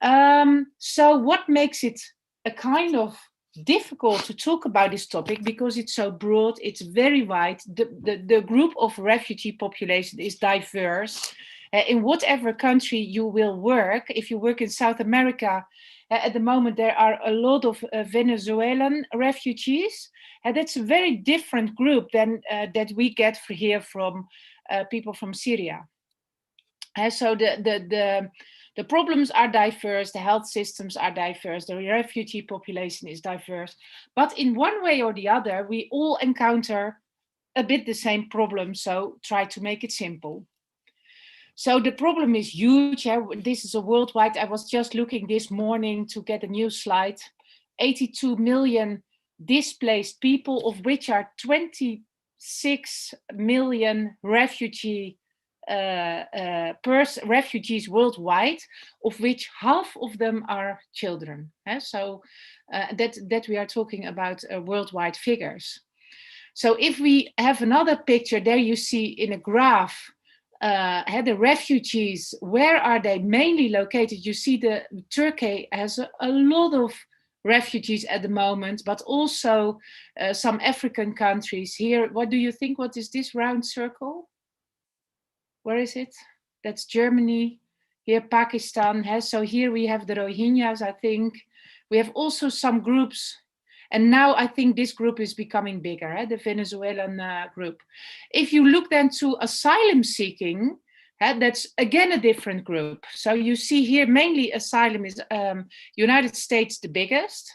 So what makes it a kind of difficult to talk about this topic, because it's so broad, it's very wide. The group of refugee population is diverse. In whatever country you will work, if you work in South America, at the moment there are a lot of Venezuelan refugees. That's a very different group than that we get here from people from Syria. So the problems are diverse, the health systems are diverse, the refugee population is diverse. But in one way or the other, we all encounter a bit the same problem, so try to make it simple. So the problem is huge. This is a worldwide, I was just looking this morning to get a new slide, 82 million displaced people, of which are 26 million refugees worldwide, of which half of them are children. So that we are talking about worldwide figures. So if we have another picture, there you see in a graph, the refugees, where are they mainly located? You see Turkey has a lot of refugees at the moment, but also some African countries. Here, what do you think? What is this round circle? Where is it? That's Germany. Here, Pakistan. So here we have the Rohingyas, I think. We have also some groups. And now I think this group is becoming bigger, the Venezuelan group. If you look then to asylum seeking, that's again a different group. So you see here mainly asylum is United States the biggest,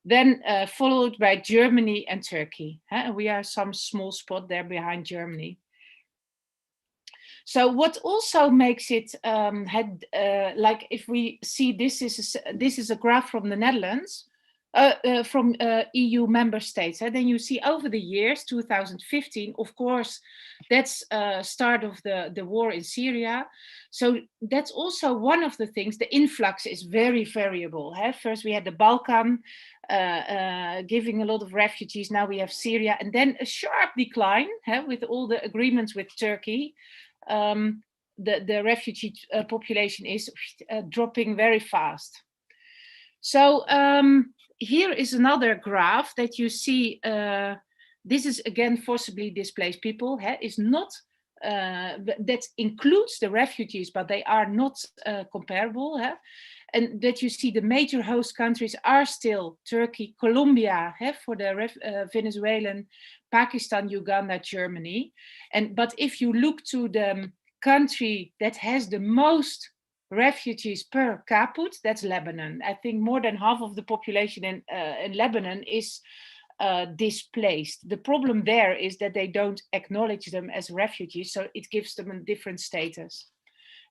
then followed by Germany and Turkey. We are some small spot there behind Germany. So what also makes it like if we see this is a graph from the Netherlands, from EU member states. Then you see over the years, 2015, of course, that's start of the war in Syria. So that's also one of the things. The influx is very variable. First we had the Balkan giving a lot of refugees. Now we have Syria, and then a sharp decline with all the agreements with Turkey. The refugee population is dropping very fast. So here is another graph that you see. This is again forcibly displaced people. Is not that includes the refugees, but they are not comparable. And that you see the major host countries are still Turkey, Colombia for the Venezuelan, Pakistan, Uganda, Germany. But if you look to the country that has the most refugees per caput, that's Lebanon. I think more than half of the population in Lebanon is displaced. The problem there is that they don't acknowledge them as refugees, so it gives them a different status.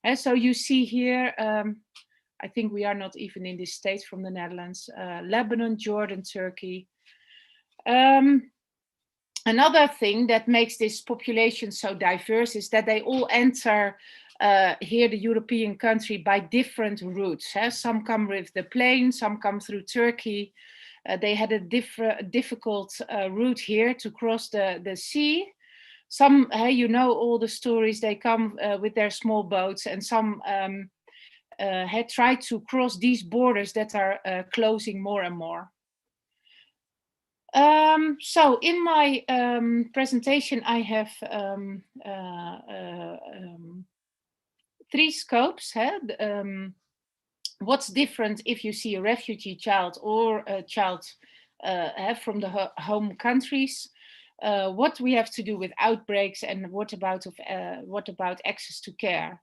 And so you see here, I think we are not even in this state from the Netherlands, Lebanon, Jordan, Turkey. Another thing that makes this population so diverse is that they all enter here the European country by different routes. Some come with the plane, some come through Turkey. They had a difficult route here to cross the sea. Some, you know all the stories, they come with their small boats, and some had tried to cross these borders that are closing more and more. So in my presentation, I have 3 scopes. What's different if you see a refugee child or a child from the home countries? What we have to do with outbreaks, and what about access to care?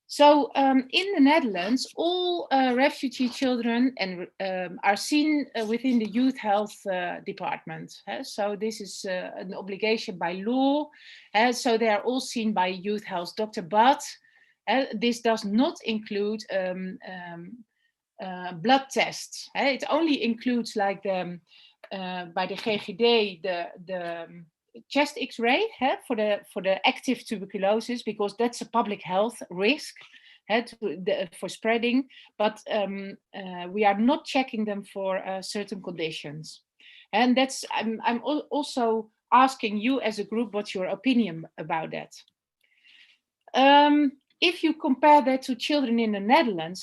So in the Netherlands, all refugee children are seen within the youth health department. So this is an obligation by law. So they are all seen by youth health doctor, but this does not include blood tests. It only includes like the by the GGD the chest X-ray for the active tuberculosis, because that's a public health risk for spreading. But we are not checking them for certain conditions, and that's I'm also asking you as a group what's your opinion about that. If you compare that to children in the Netherlands,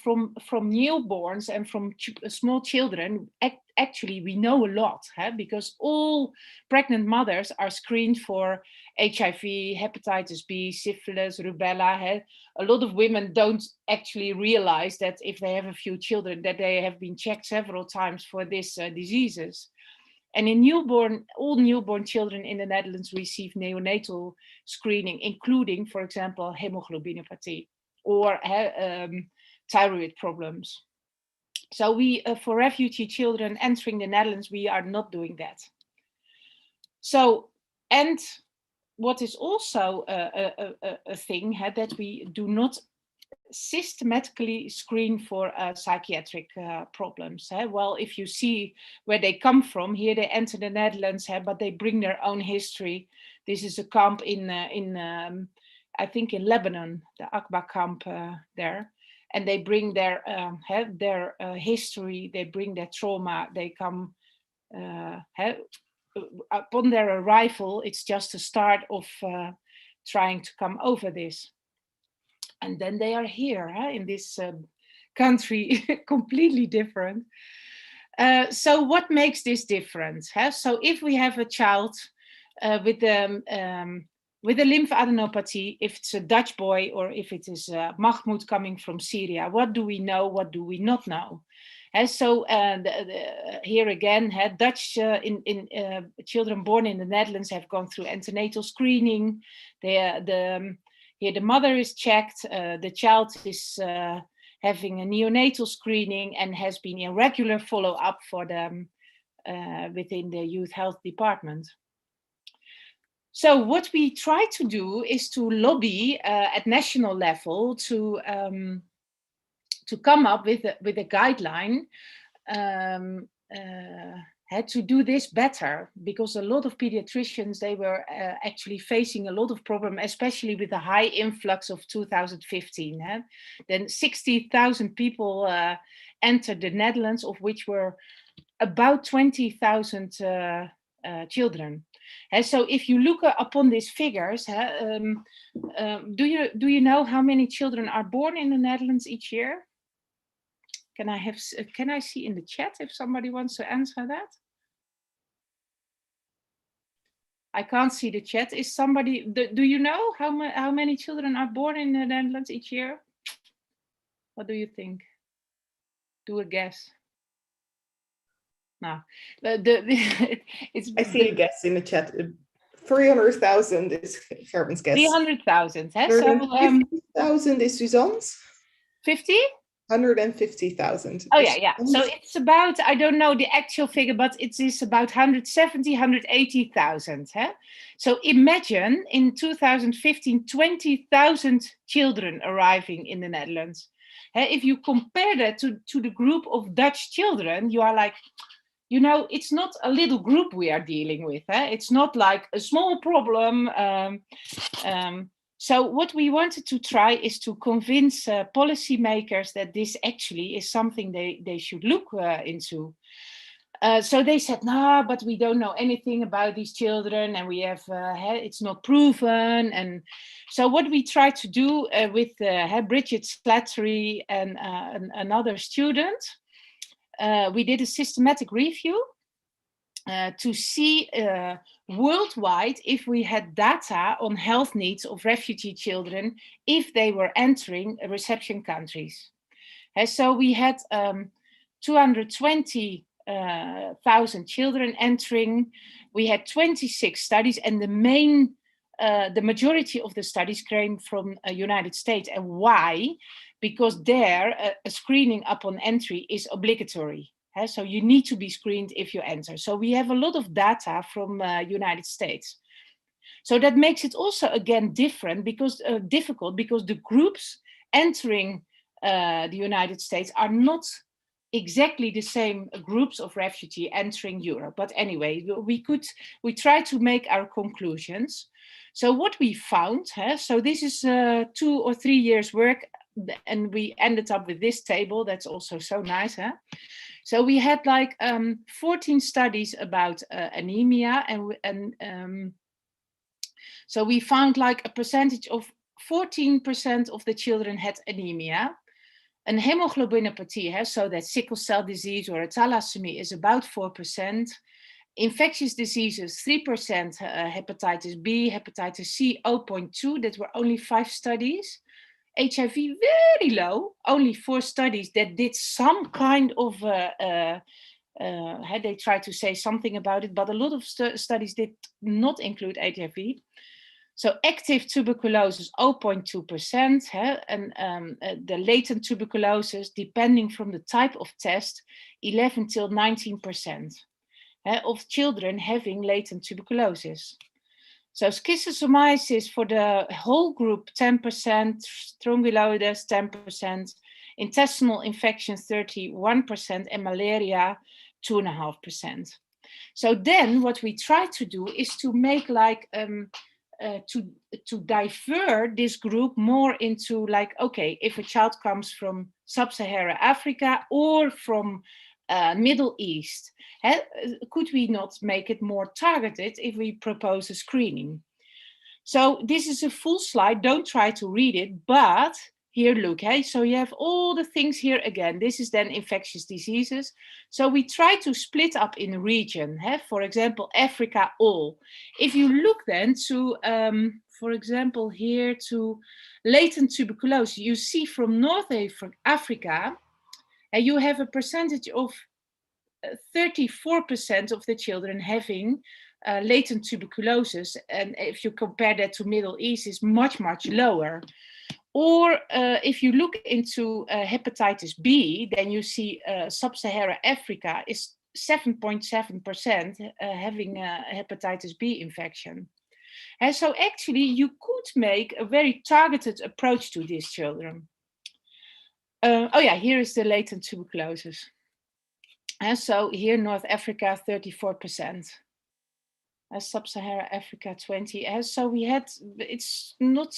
from newborns and from small children, actually we know a lot, because all pregnant mothers are screened for HIV, hepatitis B, syphilis, rubella. A lot of women don't actually realize that if they have a few children, that they have been checked several times for these diseases. And in all newborn children in the Netherlands receive neonatal screening, including, for example, hemoglobinopathy or thyroid problems. So we, for refugee children entering the Netherlands, we are not doing that. So, and what is also a thing that we do not systematically screen for psychiatric problems. Well, if you see where they come from, here they enter the Netherlands, but they bring their own history. This is a camp in I think in Lebanon, the Akba camp there, and they bring their history, they bring their trauma, they come upon their arrival. It's just a start of trying to come over this. And then they are here in this country, completely different. So what makes this different? So if we have a child with a lymphadenopathy, if it's a Dutch boy or if it is Mahmoud coming from Syria, what do we know? What do we not know? So here again, Dutch children born in the Netherlands have gone through antenatal screening. Here the mother is checked, the child is having a neonatal screening and has been in regular follow-up for them within the youth health department. So what we try to do is to lobby at national level to come up with a guideline had to do this better, because a lot of pediatricians, they were actually facing a lot of problem, especially with the high influx of 2015. Then 60,000 people entered the Netherlands, of which were about 20,000 children. So if you look upon these figures, do you know how many children are born in the Netherlands each year? Can I see in the chat if somebody wants to answer that? I can't see the chat. Is somebody, do you know how many children are born in the Netherlands each year? What do you think? Do a guess. No, I see a guess in the chat. 300,000 is Gerben's guess. 300,000. 150,000 is Suzanne's. 50? 150,000. Oh yeah. So it's about, I don't know the actual figure, but it is about 170, 180,000. So imagine in 2015, 20,000 children arriving in the Netherlands. If you compare that to the group of Dutch children, you are like, you know, it's not a little group we are dealing with. It's not like a small problem. So what we wanted to try is to convince policymakers that this actually is something they should look into. So they said, no, but we don't know anything about these children, and we have it's not proven. And so what we tried to do with Bridget Slattery and another student, we did a systematic review to see worldwide if we had data on health needs of refugee children if they were entering reception countries. So we had 220,000 children entering. We had 26 studies, and the majority of the studies came from the United States. And why? Because there a screening upon entry is obligatory. So you need to be screened if you enter. So we have a lot of data from United States. So that makes it also again different, because difficult, because the groups entering the United States are not exactly the same groups of refugee entering Europe. But anyway, we try to make our conclusions. So what we found, so this is 2 or 3 years work, and we ended up with this table. That's also so nice. So we had like 14 studies about anemia, and so we found like a percentage of 14% of the children had anemia. And hemoglobinopathie, so that sickle cell disease or a thalassemia, is about 4%. Infectious diseases, 3%, hepatitis B, hepatitis C, 0.2. That were only 5 studies. HIV, very low, only 4 studies that did some kind of, they tried to say something about it, but a lot of studies did not include HIV. So active tuberculosis, 0.2%, and the latent tuberculosis, depending from the type of test, 11 till 19% of children having latent tuberculosis. So schistosomiasis for the whole group, 10%, thrombolysis, 10%, intestinal infections, 31%, and malaria, 2.5%. So then what we try to do is to make like, to divert this group more into like, okay, if a child comes from sub-Saharan Africa or from Middle East, could we not make it more targeted if we propose a screening? So this is a full slide, don't try to read it, but here, look, so you have all the things here again. This is then infectious diseases. So we try to split up in a region, for example, Africa, all. If you look then to, for example, here to latent tuberculosis, you see from North Africa, you have a percentage of 34% of the children having latent tuberculosis. And if you compare that to Middle East, it's much, much lower. Or if you look into hepatitis B, then you see sub-Saharan Africa is 7.7% having a hepatitis B infection. And so actually you could make a very targeted approach to these children. Oh yeah, here is the latent tuberculosis. And so here North Africa, 34%. Sub-Saharan Africa, 20. And so we had, it's not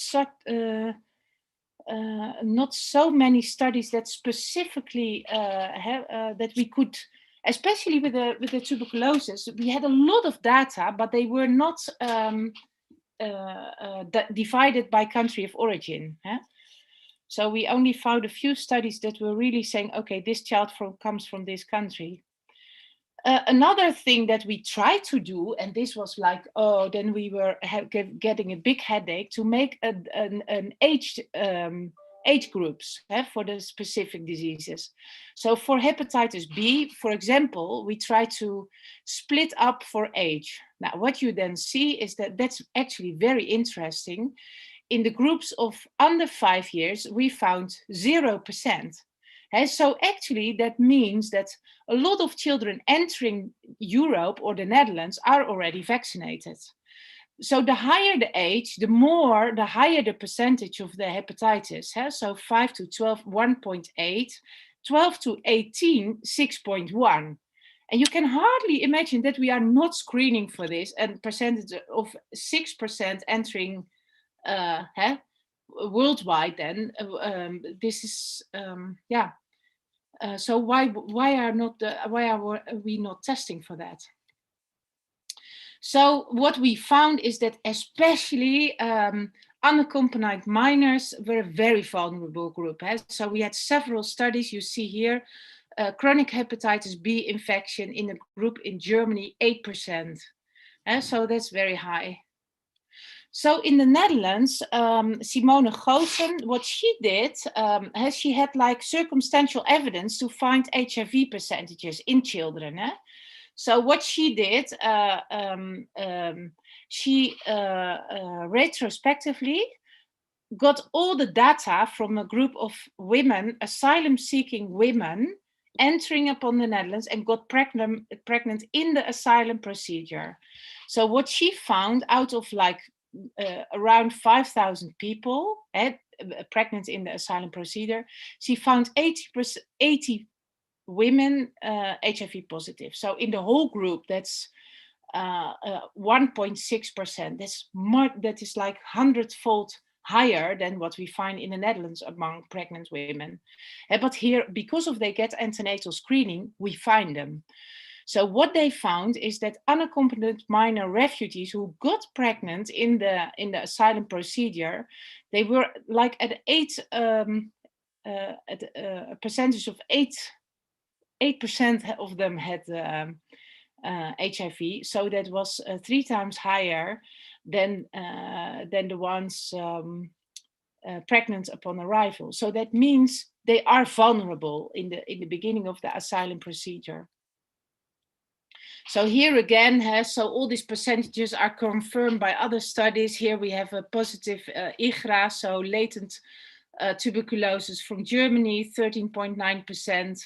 so many studies that specifically that we could, especially with the tuberculosis, we had a lot of data, but they were not divided by country of origin. So we only found a few studies that were really saying, okay, this child comes from this country. Another thing that we tried to do, and this was like, oh, then we were getting a big headache, to make an age groups for the specific diseases. So for hepatitis B, for example, we try to split up for age. Now, what you then see is that that's actually very interesting. In the groups of under 5 years, we found 0%. So actually that means that a lot of children entering Europe or the Netherlands are already vaccinated. So the higher the age, the higher the percentage of the hepatitis. So 5 to 12, 1.8, 12 to 18, 6.1. And you can hardly imagine that we are not screening for this, and percentage of 6% entering worldwide, then this is yeah. So why are we not testing for that? So what we found is that especially unaccompanied minors were a very vulnerable group. So we had several studies. You see here, chronic hepatitis B infection in a group in Germany, 8%. So that's very high. So in the Netherlands, Simone Goossen, what she did, she had like circumstantial evidence to find HIV percentages in children. So what she did, she retrospectively got all the data from a group of women, asylum-seeking women, entering upon the Netherlands and got pregnant in the asylum procedure. So what she found, out of like around 5,000 people pregnant in the asylum procedure, she found 80 women HIV positive. So in the whole group, that's 1.6%. That is like 100-fold higher than what we find in the Netherlands among pregnant women. But here, because they get antenatal screening, we find them. So what they found is that unaccompanied minor refugees who got pregnant in the asylum procedure, they were like at a percentage of 8% of them had HIV. So that was 3 times higher than the ones pregnant upon arrival. So that means they are vulnerable in the beginning of the asylum procedure. So here again, so all these percentages are confirmed by other studies. Here we have a positive IGRA, so latent tuberculosis from Germany, 13.9%.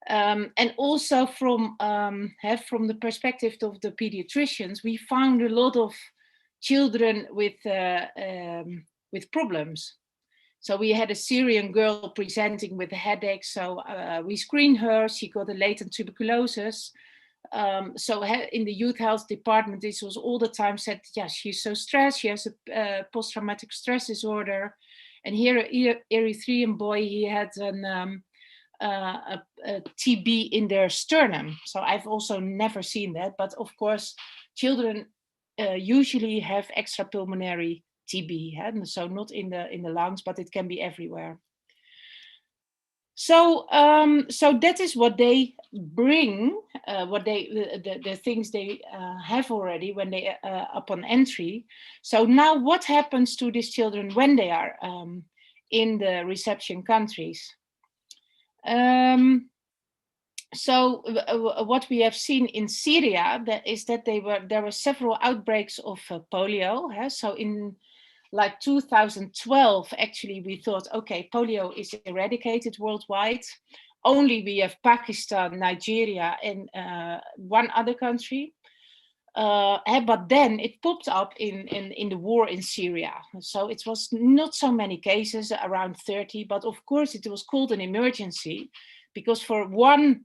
And also from the perspective of the pediatricians, we found a lot of children with problems. So we had a Syrian girl presenting with a headache. So we screened her. She got a latent tuberculosis. So in the youth health department, this was all the time said, yeah, she's so stressed. She has a post-traumatic stress disorder. And here, an Eritrean boy, he had a TB in their sternum. So I've also never seen that. But of course, children usually have extrapulmonary TB, and so not in the lungs, but it can be everywhere. So so that is what they bring, the things they have already when they upon entry. So now what happens to these children when they are in the reception countries? So what we have seen in Syria is that there were several outbreaks of polio. So in like 2012, actually, we thought, okay, polio is eradicated worldwide. Only we have Pakistan, Nigeria, and one other country. But then it popped up in the war in Syria. So it was not so many cases, around 30, but of course it was called an emergency because for one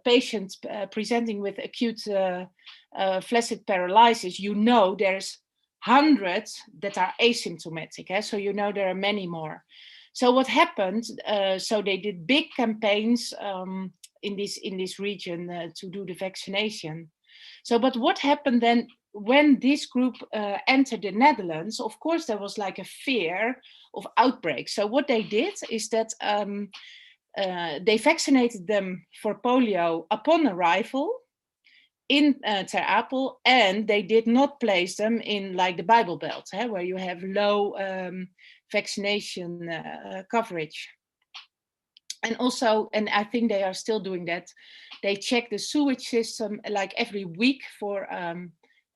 patient presenting with acute flaccid paralysis, you know there's hundreds that are asymptomatic. So you know there are many more. So what happened? So they did big campaigns in this region to do the vaccination. So, but what happened then when this group entered the Netherlands? Of course, there was like a fear of outbreaks. So what they did is that they vaccinated them for polio upon arrival in Ter Apel, and they did not place them in like the Bible Belt, where you have low vaccination coverage. And also, and I think they are still doing that, they check the sewage system like every week for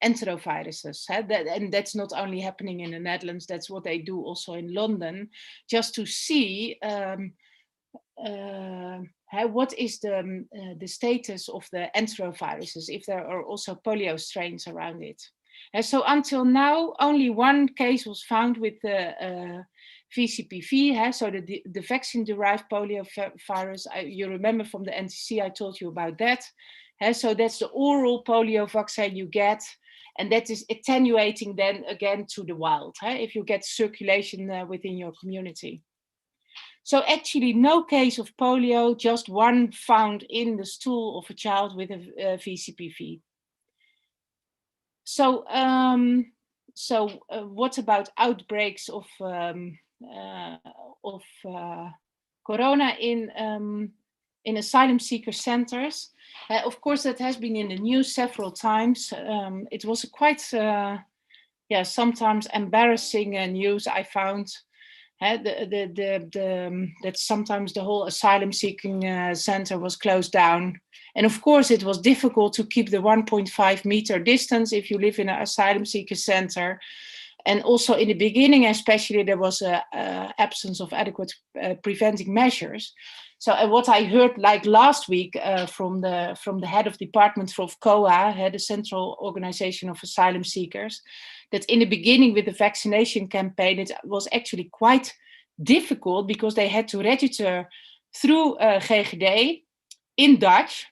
enteroviruses. And that's not only happening in the Netherlands, that's what they do also in London, just to see what is the status of the enteroviruses, if there are also polio strains around it. And so until now, only one case was found with the VCPV, so the vaccine-derived polio virus. You remember from the NTC, I told you about that. So that's the oral polio vaccine you get, and that is attenuating then again to the wild, if you get circulation within your community. So actually no case of polio, just one found in the stool of a child with a VCPV. So, what about outbreaks of corona in asylum seeker centers? Of course, that has been in the news several times. It was quite, sometimes embarrassing news I found. That sometimes the whole asylum seeking center was closed down. And of course, it was difficult to keep the 1.5 meter distance if you live in an asylum seeker center. And also in the beginning, especially, there was an absence of adequate preventing measures. So what I heard like last week from the head of department of COA, the Central Organization of Asylum Seekers, that in the beginning with the vaccination campaign, it was actually quite difficult because they had to register through GGD in Dutch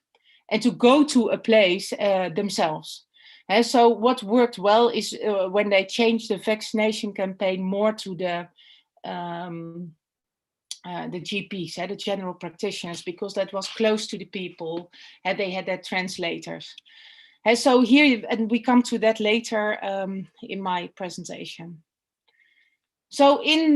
and to go to a place themselves. And so what worked well is when they changed the vaccination campaign more to the GPs, the general practitioners, because that was close to the people, and they had their translators. And so here, and we come to that later in my presentation. So in,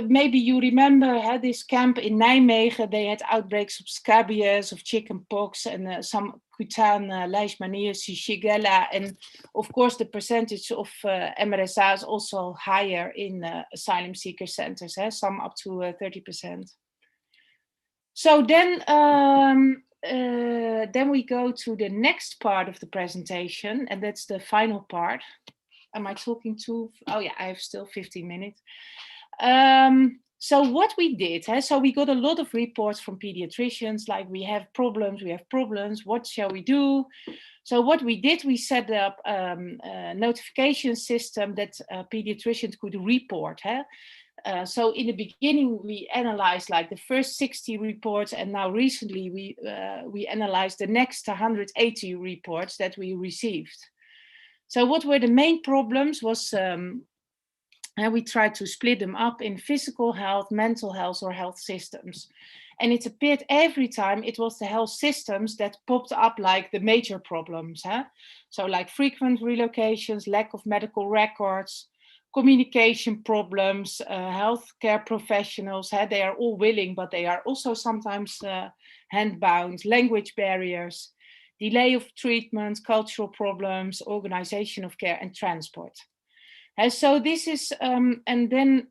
maybe you remember this camp in Nijmegen, they had outbreaks of scabies, of chickenpox, and some cutan leishmaniasis, shigella, and of course the percentage of MRSA is also higher in asylum seeker centers, some up to 30%. So then we go to the next part of the presentation, and that's the final part. Am I talking to? Oh yeah, I have still 15 minutes. So what we did, so we got a lot of reports from pediatricians, like we have problems, what shall we do? So what we did, we set up a notification system that pediatricians could report. So in the beginning, we analyzed like the first 60 reports, and now recently we analyzed the next 180 reports that we received. So what were the main problems was, we tried to split them up in physical health, mental health, or health systems. And it appeared every time it was the health systems that popped up like the major problems. So like frequent relocations, lack of medical records, communication problems, healthcare professionals, they are all willing, but they are also sometimes handbound, language barriers, delay of treatment, cultural problems, organization of care, and transport. And so this is, and then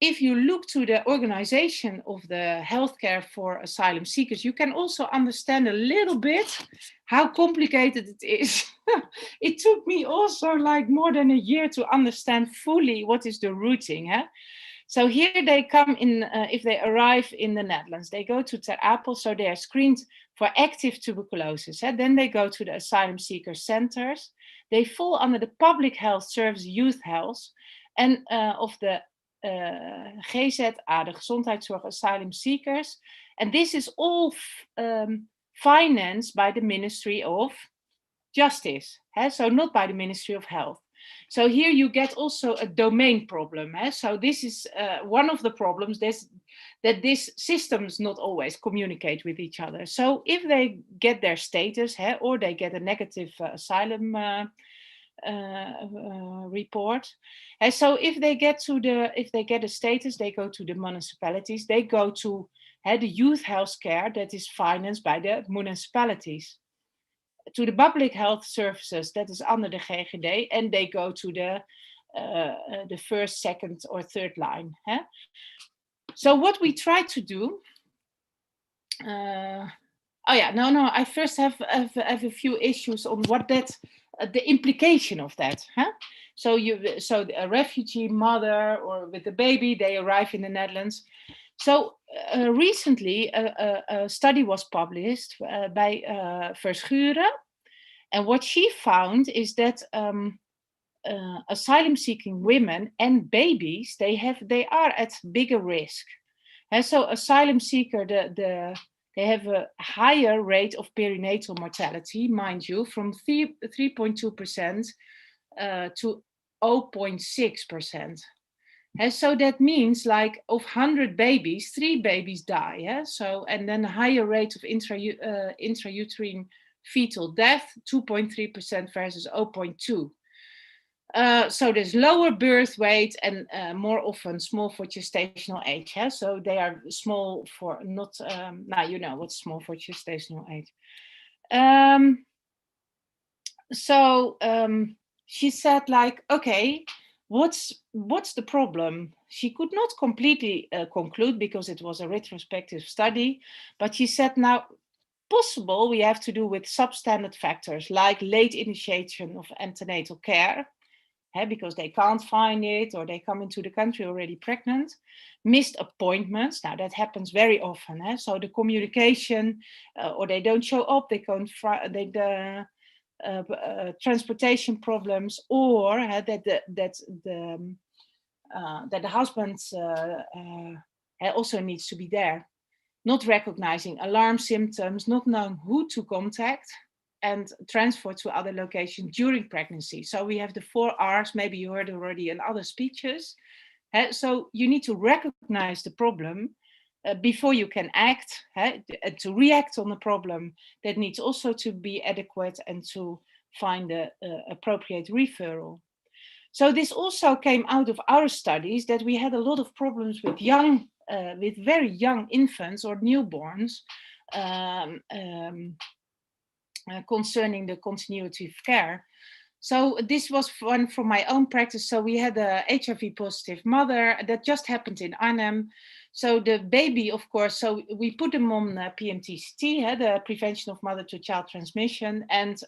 if you look to the organization of the healthcare for asylum seekers, you can also understand a little bit how complicated it is. It took me also like more than a year to understand fully what is the routing. Huh? So here they come in, if they arrive in the Netherlands, they go to Ter Apel, so they are screened for active tuberculosis. Then they go to the asylum seeker centers. They fall under the public health service, youth health, and of the GZA, the Gezondheidszorg Asylum Seekers. And this is all financed by the Ministry of Justice, so not by the Ministry of Health. So here you get also a domain problem. So this is one of the problems, that these systems not always communicate with each other. So if they get their status, or they get a negative asylum report. And so if they get a status, they go to the municipalities, they go to the youth health care that is financed by the municipalities, to the public health services that is under the GGD, and they go to the first, second, or third line. So what we try to do, I first have a few issues on what that, the implication of that. So a refugee mother or with a baby, they arrive in the Netherlands. So recently a study was published by Verschuren, and what she found is that asylum-seeking women and babies, they are at bigger risk. And so asylum seeker, they have a higher rate of perinatal mortality, mind you, from 3.2% to 0.6%. And so that means like of 100 babies, 3 babies die. So, and then a higher rate of intrauterine fetal death, 2.3% versus 0.2%. So there's lower birth weight and more often small for gestational age. So they are small for not, now you know what's small for gestational age. She said like, okay, what's the problem? She could not completely conclude because it was a retrospective study, but she said now, possible we have to do with substandard factors like late initiation of antenatal care, because they can't find it or they come into the country already pregnant, missed appointments. Now that happens very often. So the communication, or they don't show up, they can't transportation problems, or that the husband also needs to be there, not recognizing alarm symptoms, not knowing who to contact, and transfer to other locations during pregnancy. So we have the 4 R's, maybe you heard already in other speeches. So you need to recognize the problem before you can act. To react on the problem, that needs also to be adequate and to find the appropriate referral. So this also came out of our studies, that we had a lot of problems with with very young infants or newborns, concerning the continuity of care. So this was one from my own practice. So we had a HIV positive mother that just happened in Arnhem. So the baby, of course, so we put them on PMTCT, the prevention of mother to child transmission, and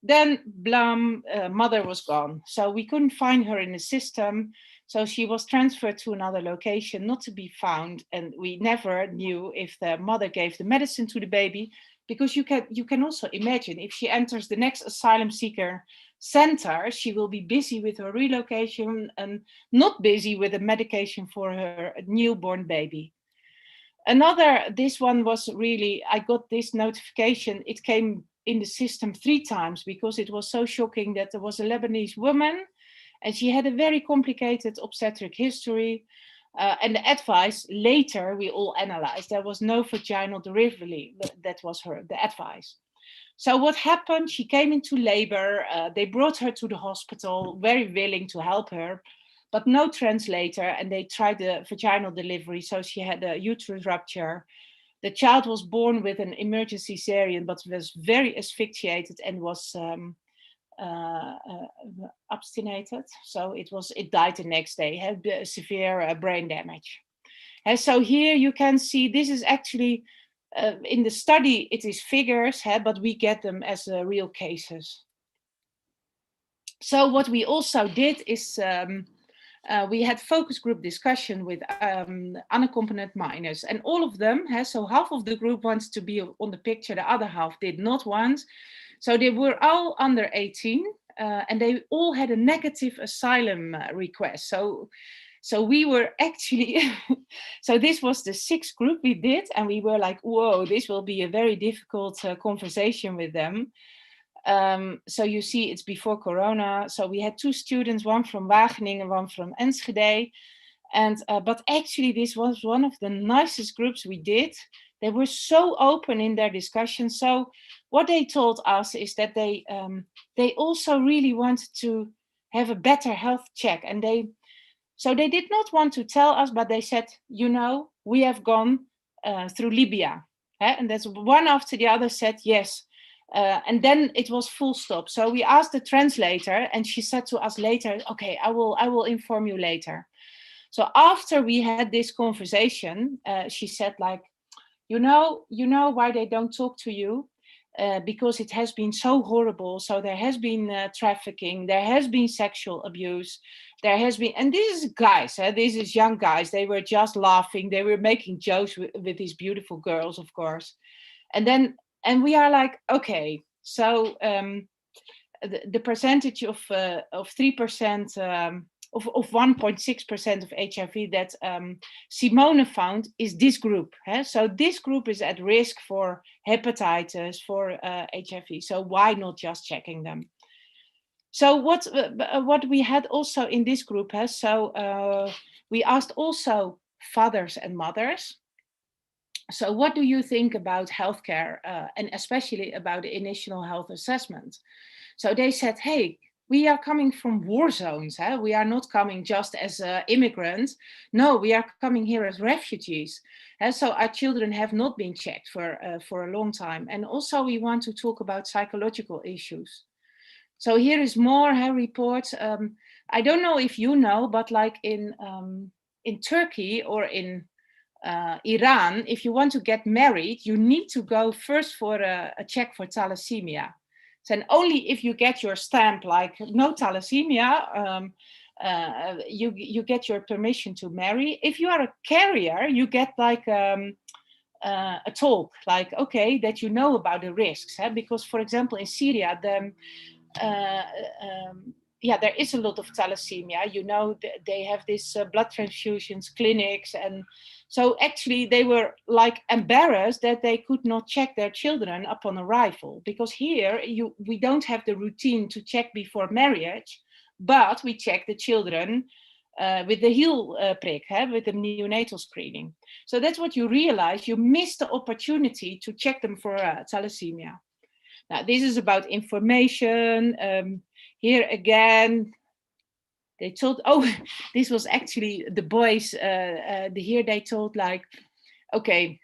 then blam, mother was gone. So we couldn't find her in the system. So she was transferred to another location, not to be found. And we never knew if the mother gave the medicine to the baby, because you can also imagine if she enters the next asylum seeker center, she will be busy with her relocation and not busy with the medication for her newborn baby. This one was really, I got this notification, it came in the system 3 times because it was so shocking that there was a Lebanese woman and she had a very complicated obstetric history. And the advice later we all analyzed, there was no vaginal delivery, that was the advice. So what happened, she came into labor, they brought her to the hospital, very willing to help her, but no translator, and they tried the vaginal delivery, so she had a uterus rupture. The child was born with an emergency cesarean, but was very asphyxiated and was abstinated. So it died the next day, had severe brain damage. And so here you can see this is actually in the study, it is figures, but we get them as real cases. So what we also did is we had focus group discussion with unaccompanied minors, and all of them, so half of the group wants to be on the picture, the other half did not want. So they were all under 18, and they all had a negative asylum request. So we were actually, so this was the 6th group we did, and we were like, whoa, this will be a very difficult conversation with them. So you see it's before Corona. So we had 2 students, one from Wageningen, one from Enschede. And, but actually this was one of the nicest groups we did. They were so open in their discussion. So what they told us is that they also really wanted to have a better health check. And so they did not want to tell us, but they said, you know, we have gone through Libya. And that's one after the other said, yes. And then it was full stop. So we asked the translator and she said to us later, okay, I will inform you later. So after we had this conversation, she said like, you know why they don't talk to you? Because it has been so horrible. So there has been trafficking, there has been sexual abuse, there has been, and this is guys, this is young guys, they were just laughing, they were making jokes with these beautiful girls, of course. And we are like, okay, so the percentage of 3%, of 1.6% of HIV that Simone found is this group. So this group is at risk for hepatitis, for HIV. So why not just checking them? So what we had also in this group, so we asked also fathers and mothers. So what do you think about healthcare and especially about the initial health assessment? So they said, hey, we are coming from war zones. We are not coming just as immigrants. No, we are coming here as refugees. So our children have not been checked for a long time. And also we want to talk about psychological issues. So here is more reports. I don't know if you know, but like in Turkey or in Iran, if you want to get married, you need to go first for a check for thalassemia. So and only if you get your stamp like no thalassemia, you get your permission to marry. If you are a carrier, you get like a talk, like, okay, that you know about the risks. Because, for example, in Syria, there is a lot of thalassemia. You know, they have these blood transfusions clinics, and so actually they were like embarrassed that they could not check their children upon arrival, because here we don't have the routine to check before marriage, but we check the children with the heel prick, with the neonatal screening. So that's what you realize. You miss the opportunity to check them for thalassemia. Now, this is about information. Here again, they told, oh, this was actually the boys. Here they told like, okay,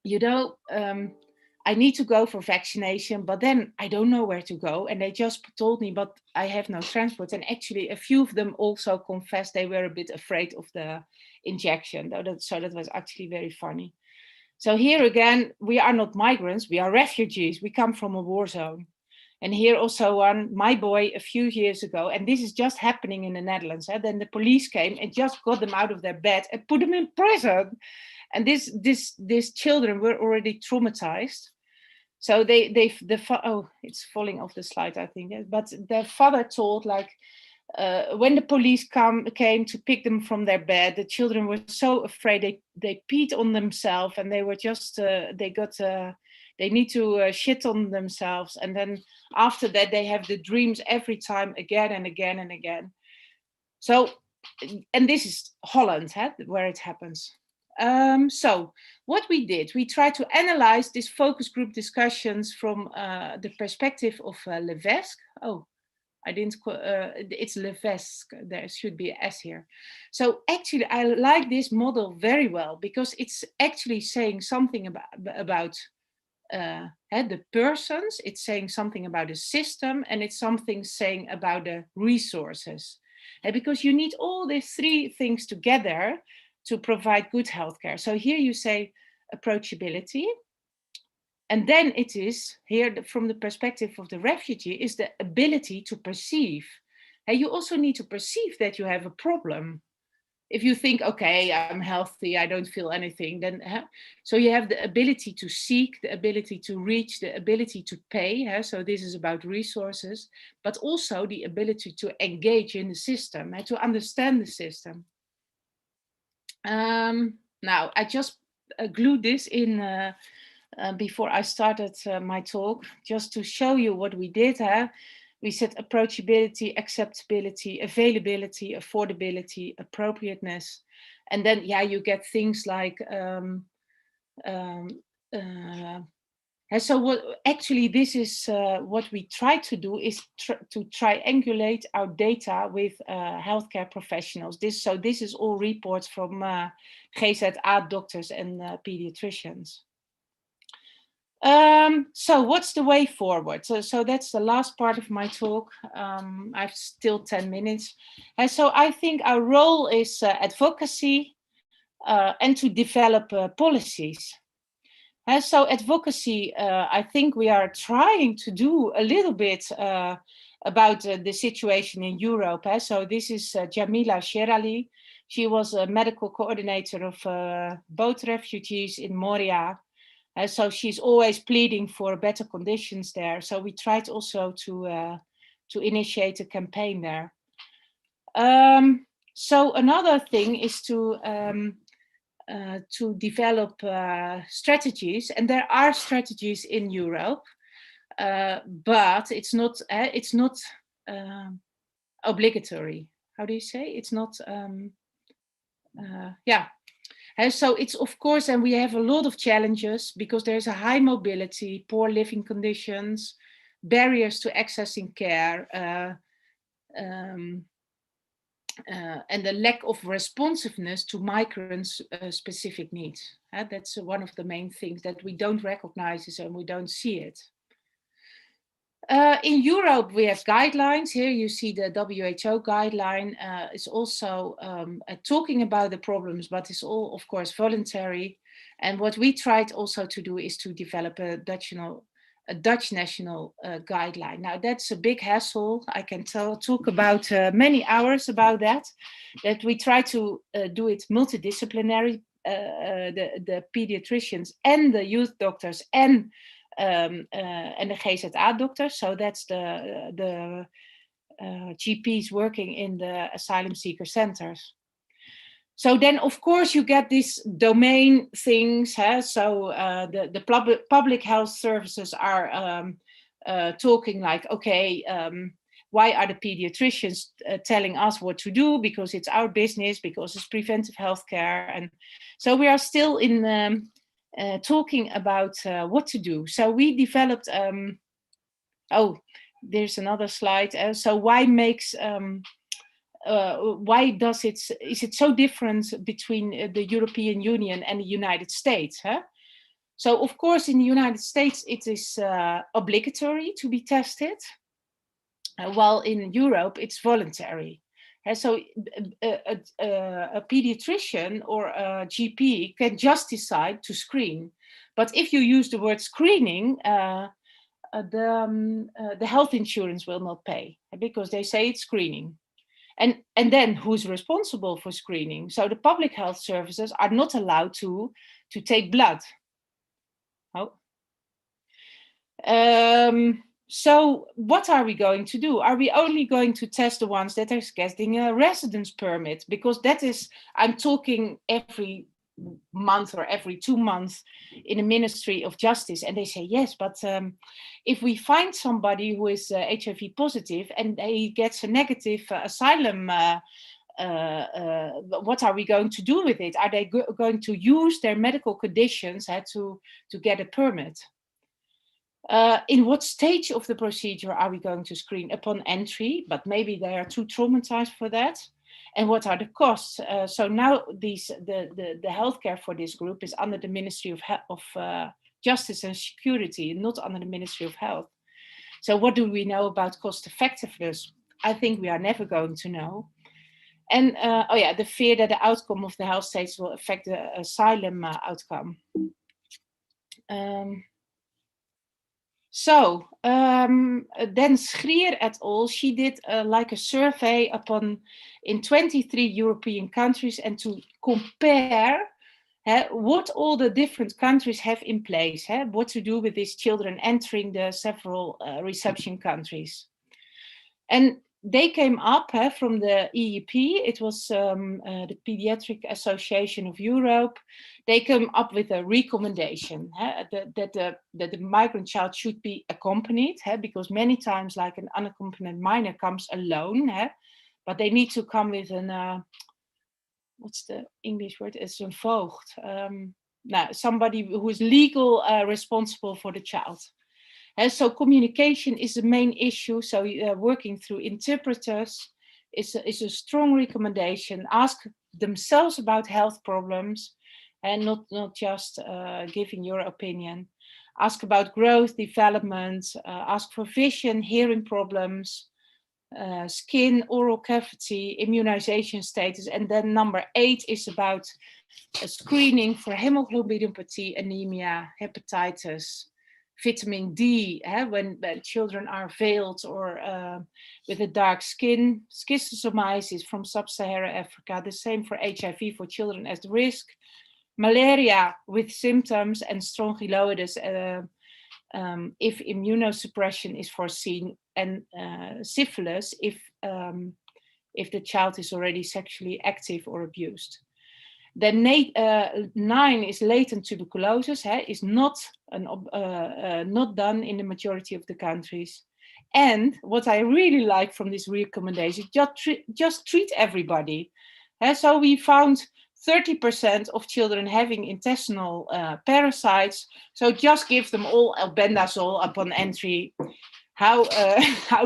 you know, I need to go for vaccination, but then I don't know where to go. And they just told me, but I have no transport. And actually a few of them also confessed they were a bit afraid of the injection. So that was actually very funny. So here again, we are not migrants, we are refugees. We come from a war zone. And here also my boy a few years ago, and this is just happening in the Netherlands. Then the police came and just got them out of their bed and put them in prison. And these children were already traumatized. So oh, it's falling off the slide, I think. But their father told like, when the police came to pick them from their bed, the children were so afraid they peed on themselves, and they were just they need to shit on themselves, and then after that they have the dreams every time again and again and again. So, and this is Holland, where it happens. So what we did, we tried to analyze this focus group discussions from the perspective of Levesque. Oh, I didn't, it's Levesque, there should be an S here. So actually I like this model very well, because it's actually saying something about the persons, it's saying something about the system, and it's something saying about the resources. Because you need all these three things together to provide good healthcare. So here you say approachability. And then it is, here from the perspective of the refugee, is the ability to perceive. And you also need to perceive that you have a problem. If you think, okay, I'm healthy, I don't feel anything, then so you have the ability to seek, the ability to reach, the ability to pay. So this is about resources, but also the ability to engage in the system and to understand the system. Now, I just glued this in before I started my talk, just to show you what we did. We said approachability, acceptability, availability, affordability, appropriateness. And then, yeah, you get things like, so what actually this is what we try to do is to triangulate our data with healthcare professionals. So this is all reports from GZA doctors and pediatricians. So what's the way forward? So that's the last part of my talk. I have still 10 minutes. And so I think our role is advocacy and to develop policies. And so advocacy, I think we are trying to do a little bit about the situation in Europe. So this is Jamila Sherali. She was a medical coordinator of boat refugees in Moria. So she's always pleading for better conditions there. So we tried also to initiate a campaign there. So another thing is to develop strategies, and there are strategies in Europe, but it's not obligatory. How do you say? It's not. Yeah. And so it's, of course, and we have a lot of challenges because there's a high mobility, poor living conditions, barriers to accessing care, and the lack of responsiveness to migrants' specific needs. That's one of the main things that we don't recognize and we don't see it. In Europe, we have guidelines. Here you see the WHO guideline. It's also talking about the problems, but it's all, of course, voluntary. And what we tried also to do is to develop a Dutch national guideline. Now, that's a big hassle. I can talk about many hours about that we try to do it multidisciplinary, the pediatricians and the youth doctors and the GZA doctors. So that's the GPs working in the asylum seeker centers. So then, of course, you get these domain things. So the public health services are talking like, okay, why are the pediatricians telling us what to do? Because it's our business, because it's preventive healthcare. And so we are still in talking about what to do. So we developed, oh, there's another slide. So why is it so different between the European Union and the United States? So of course in the United States it is obligatory to be tested, while in Europe it's voluntary. So a pediatrician or a GP can just decide to screen. But if you use the word screening, the health insurance will not pay because they say it's screening. And then who's responsible for screening? So the public health services are not allowed to take blood. Oh. So what are we going to do? Are we only going to test the ones that are getting a residence permit? Because that is, I'm talking every month or every 2 months in the Ministry of Justice, and they say, yes, but if we find somebody who is HIV positive and he gets a negative asylum, what are we going to do with it? Are they going to use their medical conditions to get a permit? In what stage of the procedure are we going to screen? Upon entry, but maybe they are too traumatized for that. And what are the costs? So now the healthcare for this group is under the Ministry of justice and security, not under the Ministry of Health. So what do we know about cost effectiveness? I think we are never going to know. And the fear that the outcome of the health states will affect the asylum outcome. Then Schrier et al., she did like a survey in 23 European countries and to compare what all the different countries have in place, what to do with these children entering the several reception countries. And they came up from the EEP, it was the Pediatric Association of Europe. They came up with a recommendation that the migrant child should be accompanied, because many times like an unaccompanied minor comes alone, but they need to come with an, what's the English word? It's a voogd, somebody who is legal responsible for the child. So communication is the main issue. So working through interpreters is a strong recommendation. Ask themselves about health problems and not just giving your opinion. Ask about growth, development, ask for vision, hearing problems, skin, oral cavity, immunization status. And then number 8 is about screening for hemoglobinopathy, anemia, hepatitis, vitamin D, when children are veiled or with a dark skin, schistosomiasis from sub-Saharan Africa, the same for HIV for children at risk, malaria with symptoms, and strongyloides if immunosuppression is foreseen, and syphilis if the child is already sexually active or abused. Then 9 is latent tuberculosis, is not done in the majority of the countries. And what I really like from this recommendation, just treat everybody. So we found 30% of children having intestinal parasites. So just give them all albendazole upon entry. How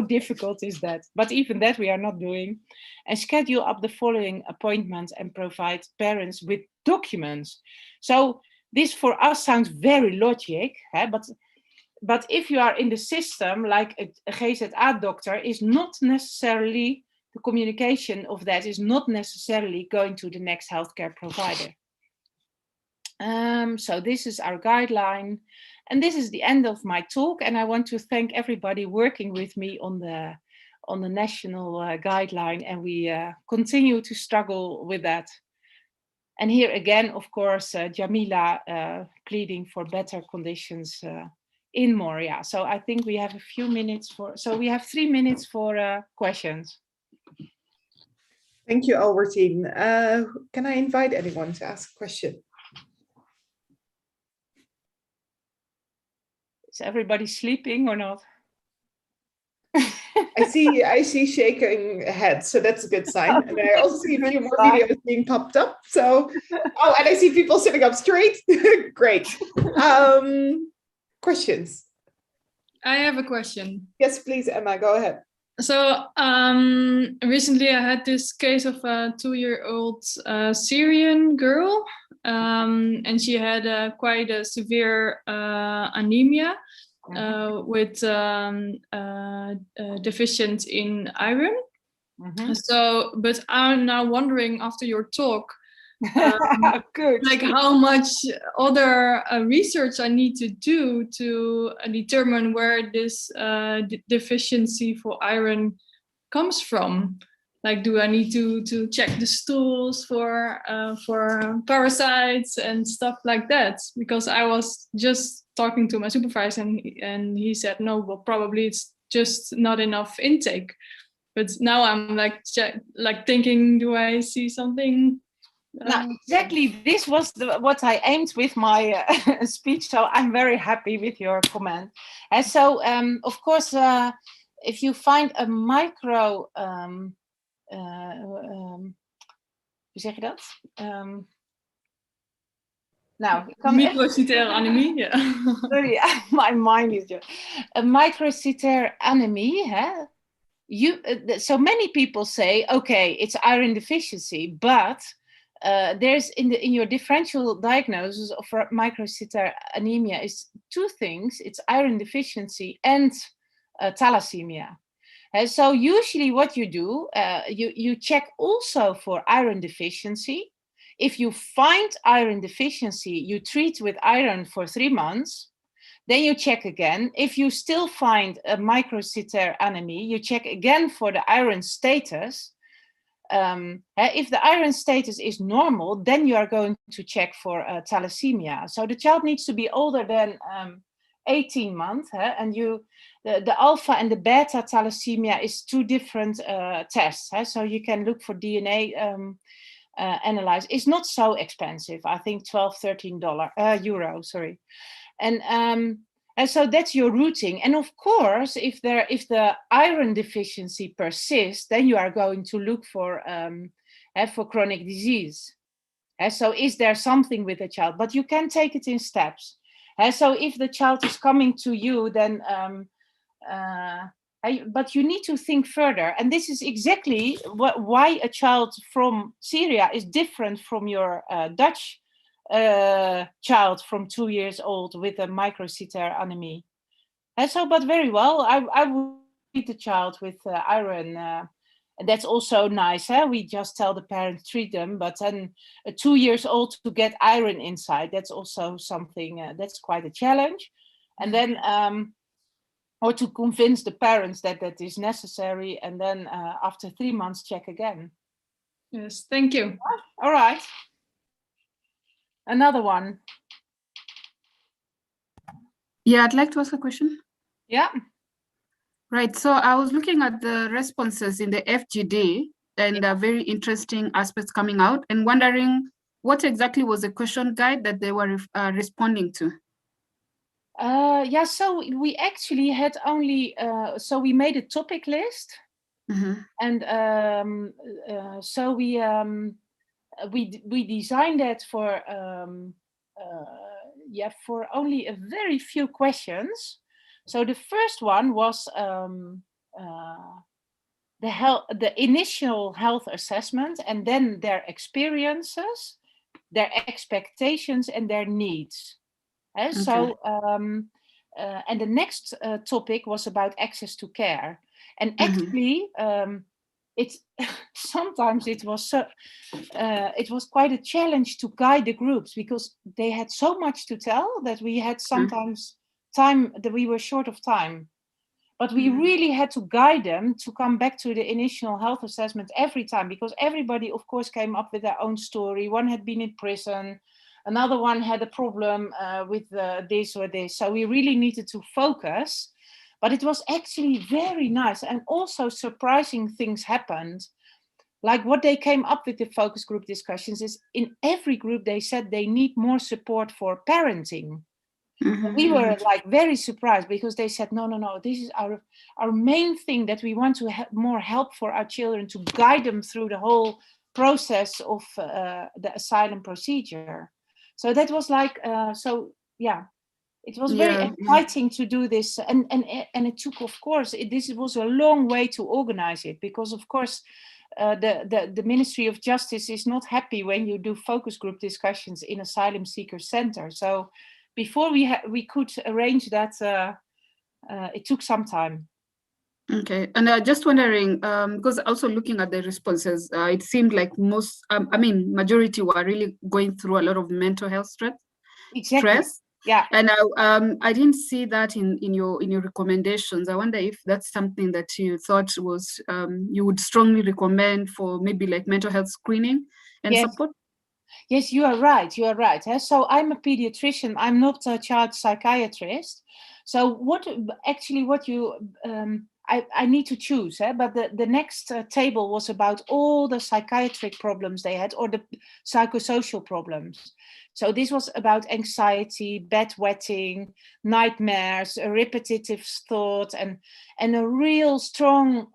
difficult is that? But even that we are not doing. And schedule up the following appointments and provide parents with documents. So this for us sounds very logic, but if you are in the system, like a GZA doctor, is not necessarily, the communication of that is not necessarily going to the next healthcare provider. So this is our guideline. And this is the end of my talk. And I want to thank everybody working with me on the national guideline. And we continue to struggle with that. And here again, of course, Jamila pleading for better conditions in Moria. So I think we have a few minutes so we have 3 minutes for questions. Thank you, Albertine. Can I invite anyone to ask a question? Is everybody sleeping or not? I see shaking heads, so that's a good sign. And I also see a few more videos being popped up. So, and I see people sitting up straight. Great. Questions? I have a question. Yes, please, Emma, go ahead. So recently I had this case of a 2-year-old Syrian girl, and she had quite a severe anemia with deficient in iron. So, but I'm now wondering after your talk, like how much other research I need to do to determine where this deficiency for iron comes from. Like, do I need to check the stools for parasites and stuff like that? Because I was just talking to my supervisor and he said, no, well, probably it's just not enough intake. But now I'm like thinking, do I see something? Now, exactly, this was what I aimed with my speech, so I'm very happy with your comment. And so, of course, if you find a micro, hoe zeg je dat? Microcytaire anemie, yeah. Sorry, my mind is just a microcytaire anemie. So many people say, okay, it's iron deficiency, but there's in your differential diagnosis of microcytic anemia is two things. It's iron deficiency and thalassemia. And so usually what you do, you check also for iron deficiency. If you find iron deficiency, you treat with iron for 3 months. Then you check again. If you still find a microcytic anemia, you check again for the iron status. If the iron status is normal, then you are going to check for thalassemia. So the child needs to be older than 18 months, and the alpha and the beta thalassemia is two different tests. So you can look for DNA analyze. It's not so expensive. I think $12, $13 euro. Sorry, and so that's your routing. And of course, if the iron deficiency persists, then you are going to look for chronic disease. So is there something with the child? But you can take it in steps. So if the child is coming to you, then but you need to think further. And this is exactly why a child from Syria is different from your Dutch child from 2 years old with a microcytic anemia. And so, but very well, I would treat the child with iron. And that's also nice. We just tell the parents treat them, but then 2 years old to get iron inside, that's also something that's quite a challenge. And then, or to convince the parents that that is necessary. And then after 3 months, check again. Yes, thank you. All right. Another one. Yeah, I'd like to ask a question. Yeah. Right. So I was looking at the responses in the FGD and very interesting aspects coming out and wondering what exactly was the question guide that they were responding to. Yeah, so we actually had only, so we made a topic list. And so we designed that for for only a very few questions. So the first one was the initial health assessment, and then their experiences, their expectations, and their needs. So and the next topic was about access to care. And actually, it's sometimes it was quite a challenge to guide the groups because they had so much to tell that we had sometimes time that we were short of time. But we really had to guide them to come back to the initial health assessment every time, because everybody, of course, came up with their own story. One had been in prison, another one had a problem with this or this. So we really needed to focus. But it was actually very nice, and also surprising things happened. Like what they came up with the focus group discussions is in every group they said they need more support for parenting. We were like very surprised because they said, no, this is our main thing, that we want to have more help for our children to guide them through the whole process of the asylum procedure. So that was like, it was very exciting to do this. And it took, of course, this was a long way to organize it, because of course, the Ministry of Justice is not happy when you do focus group discussions in asylum seeker center. So before we could arrange that, it took some time. Okay, and just wondering, because also looking at the responses, it seemed like majority were really going through a lot of mental health stress. Yeah. And I didn't see that in your recommendations. I wonder if that's something that you thought was you would strongly recommend for maybe like mental health screening and support. Yes, you are right. You are right. So I'm a pediatrician. I'm not a child psychiatrist. So what you I need to choose, but the next table was about all the psychiatric problems they had, or the psychosocial problems. So this was about anxiety, bedwetting, nightmares, a repetitive thought, and a real strong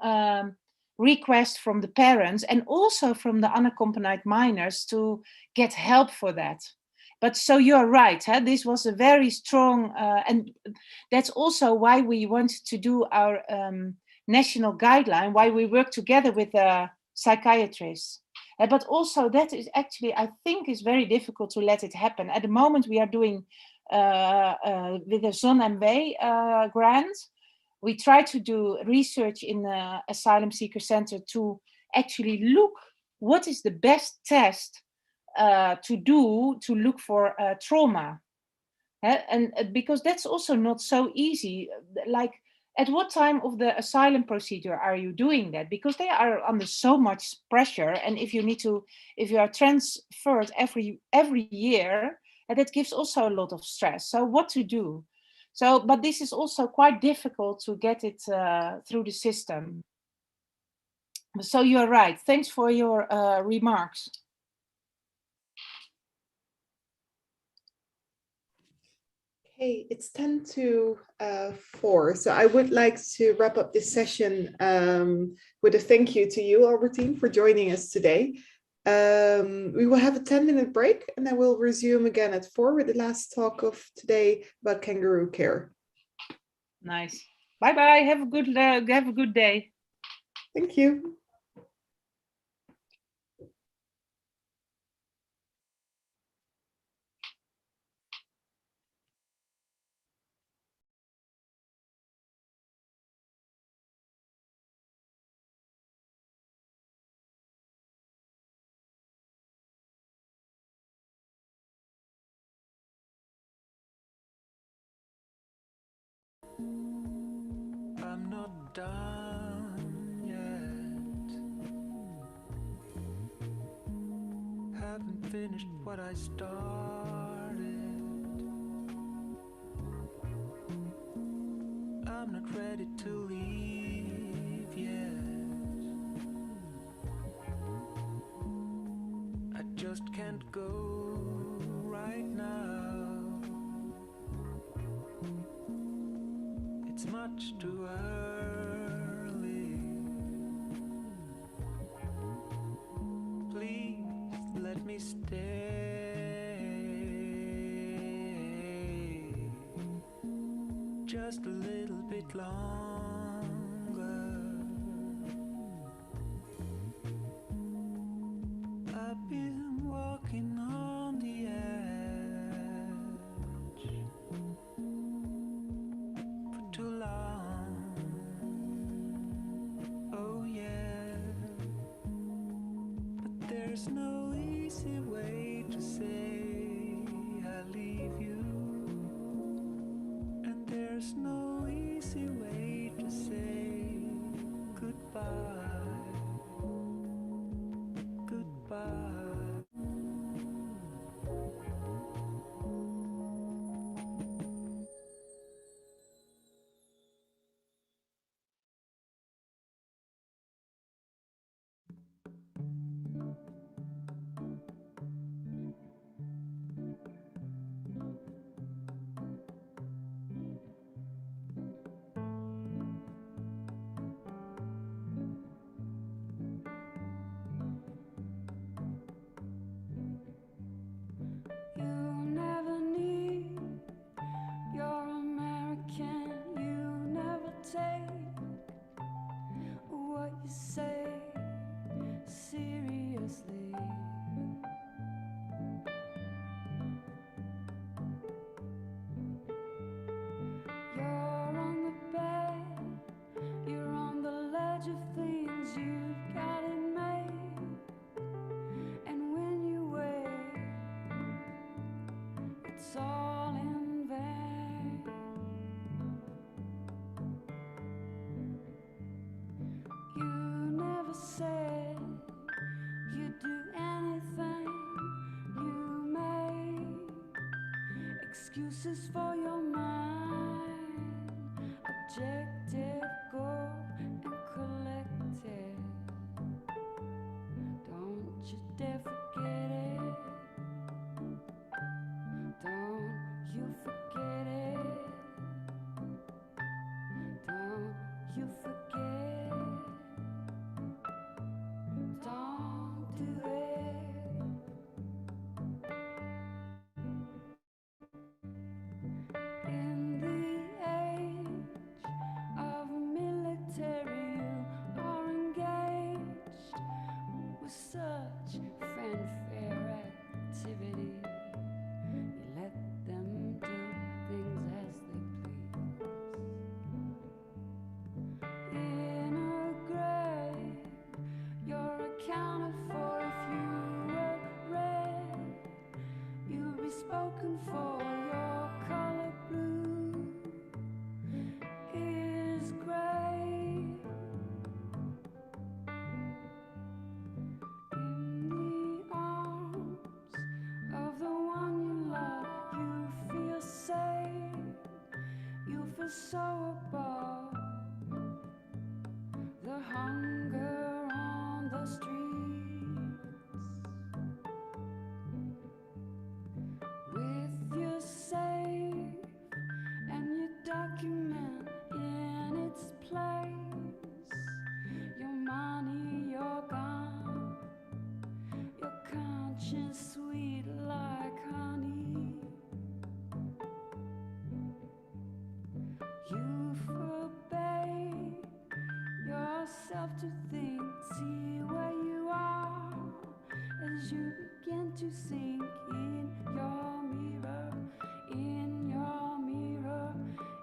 request from the parents and also from the unaccompanied minors to get help for that. But so you're right, this was a very strong, and that's also why we wanted to do our national guideline, why we work together with psychiatrists. But also that is actually, I think, is very difficult to let it happen. At the moment, we are doing with the ZonMW grant, we try to do research in the asylum seeker center to actually look what is the best test to do to look for trauma. And because that's also not so easy. Like, at what time of the asylum procedure are you doing that? Because they are under so much pressure, and if you are transferred every year, and that gives also a lot of stress. So what to do? So, but this is also quite difficult to get it through the system. So you're right. Thanks for your remarks. Okay, it's 10 to 4. So I would like to wrap up this session with a thank you to you, Albertine, for joining us today. We will have a 10-minute break, and then we'll resume again at 4 with the last talk of today about kangaroo care. Nice. Bye-bye. Have a good day. Thank you. I'm not done yet. Haven't finished what I started. I'm not ready to leave yet. I just can't go right now. It's much too early. Please let me stay just a little bit longer. I've been walking on the edge for too long. Oh yeah, but there's no easy way to say I leave you, and there's no easy way to say goodbye. Goodbye. You never need your American. You never take what you say seriously. You're on the bed, you're on the ledge of things you've got it made. And when you wait, it's all in vain. You never said you'd do anything. You made excuses for your mind. Objective, goal, and collective. Don't you dare forget it. Don't you forget it. Don't you forget. Don't do it. so above the hunger on the streets. With your safe and your document in its place, your money, your gun, your conscience sweet like honey. You forbade yourself to think, see where you are as you begin to sink in your mirror, in your mirror,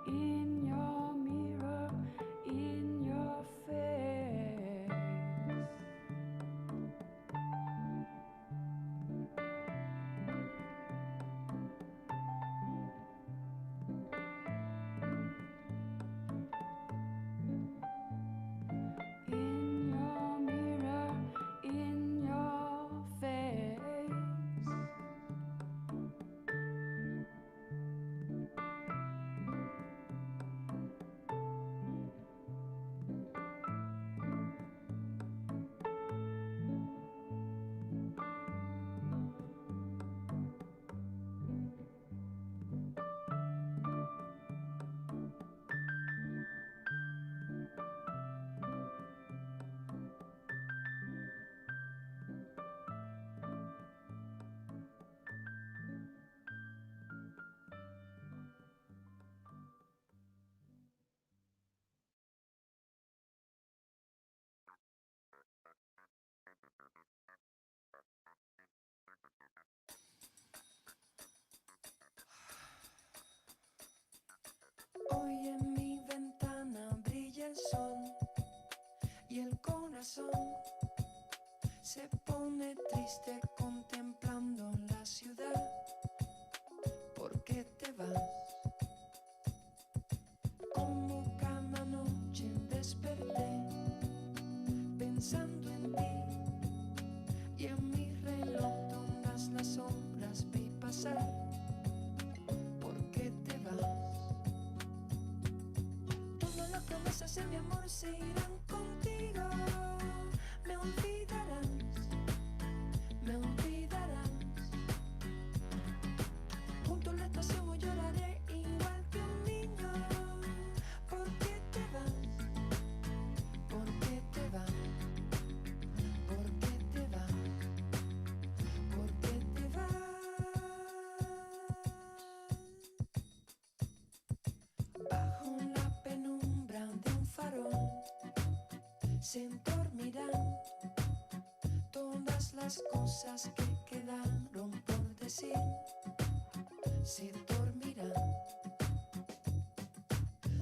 in your mirror, in your face. In your mirror, in your face. Hoy en mi ventana brilla el sol y el corazón se pone triste contemplando la ciudad. ¿Por qué te vas? Como cada noche desperté pensando en ti y en mi reloj todas las horas vi pasar. ¿Por qué te vas? Todas las promesas de mi amor se irán contigo. Me olvidarás, me olvidarás. Junto a la estación hoy lloraré igual que un niño. ¿Por qué te vas? ¿Por qué te vas? ¿Por qué te vas? ¿Por qué te vas? Bajo la penumbra de un farol se dormirán todas las cosas que quedaron por decir. Se dormirán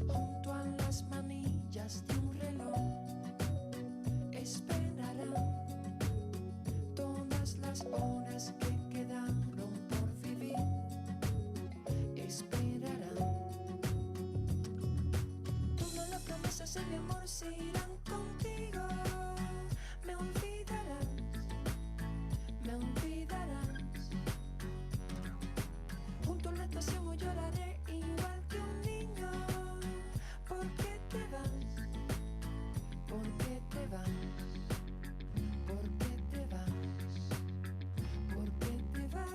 junto a las manillas de un reloj. Esperarán todas las horas que quedaron por vivir. Esperarán. Todas las promesas de mi amor se irán contigo. Me olvidarás, me olvidarás. Junto a la estación hoy lloraré igual que un niño. ¿Por qué te vas? ¿Por qué te vas? ¿Por qué te vas? ¿Por qué te vas?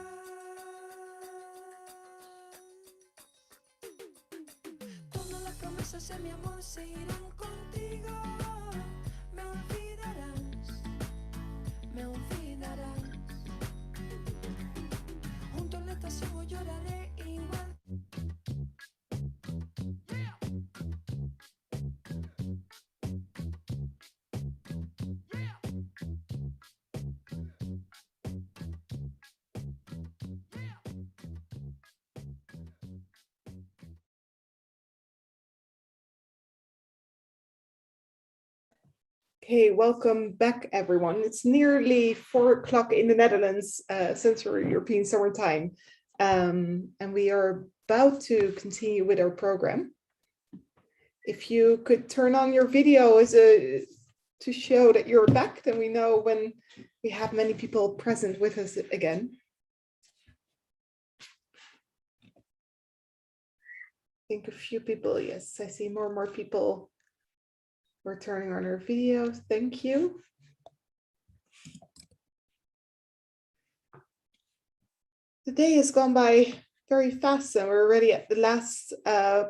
Todas las promesas de mi amor se irán contigo. Me olvidarás, me olvidarás. Junto a la estación hoy lloraré igual. Okay, welcome back, everyone. It's nearly 4 o'clock in the Netherlands, Central European Summer Time, and we are about to continue with our program. If you could turn on your video to show that you're back, then we know when we have many people present with us again. think a few people, yes, I see more and more people were turning on our video. Thank you. The day has gone by very fast and we're already at the last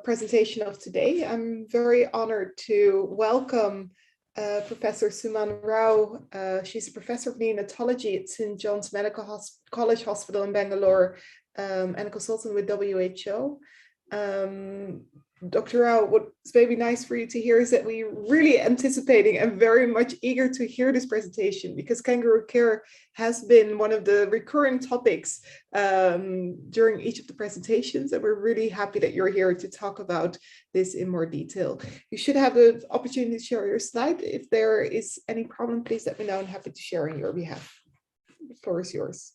presentation of today. I'm very honored to welcome Professor Suman Rao. She's a professor of neonatology at St. John's Medical College Hospital in Bangalore and a consultant with WHO. Dr. Rao, what's maybe nice for you to hear is that we're really anticipating and very much eager to hear this presentation, because kangaroo care has been one of the recurring topics during each of the presentations, and we're really happy that you're here to talk about this in more detail. You should have the opportunity to share your slide. If there is any problem, please let me know. I'm happy to share on your behalf. The floor is yours.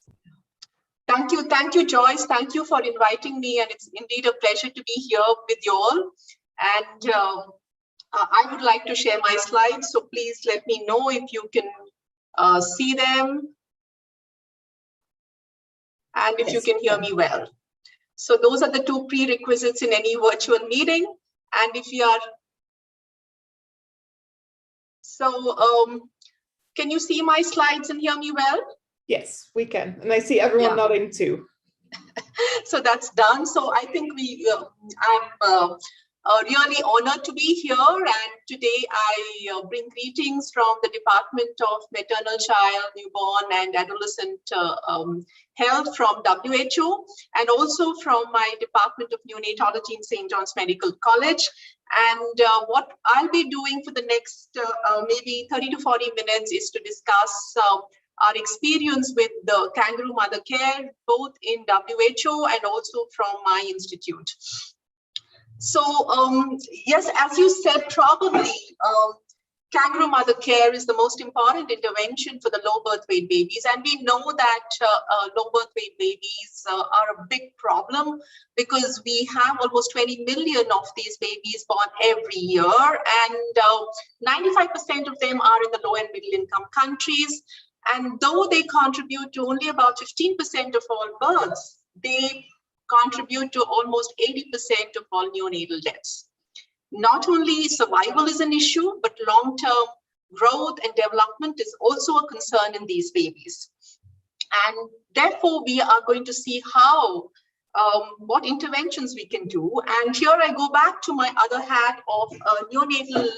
Thank you, Joyce. Thank you for inviting me, and it's indeed a pleasure to be here with you all. And I would like to share my slides, so please let me know if you can see them and if you can hear me well. So those are the two prerequisites in any virtual meeting. And if you are, can you see my slides and hear me well? Yes, we can. And I see everyone nodding too. So that's done. So I think I'm really honored to be here. And today I bring greetings from the Department of Maternal, Child, Newborn and Adolescent Health from WHO, and also from my Department of Neonatology in St. John's Medical College. And what I'll be doing for the next maybe 30 to 40 minutes is to discuss our experience with the kangaroo mother care, both in WHO and also from my institute. So yes, as you said, probably kangaroo mother care is the most important intervention for the low birth weight babies. And we know that low birth weight babies are a big problem, because we have almost 20 million of these babies born every year. And 95% of them are in the low and middle income countries. And though they contribute to only about 15% of all births, they contribute to almost 80% of all neonatal deaths. Not only survival is an issue, but long-term growth and development is also a concern in these babies. And therefore, we are going to see how, what interventions we can do. And here I go back to my other hat of a neonatologist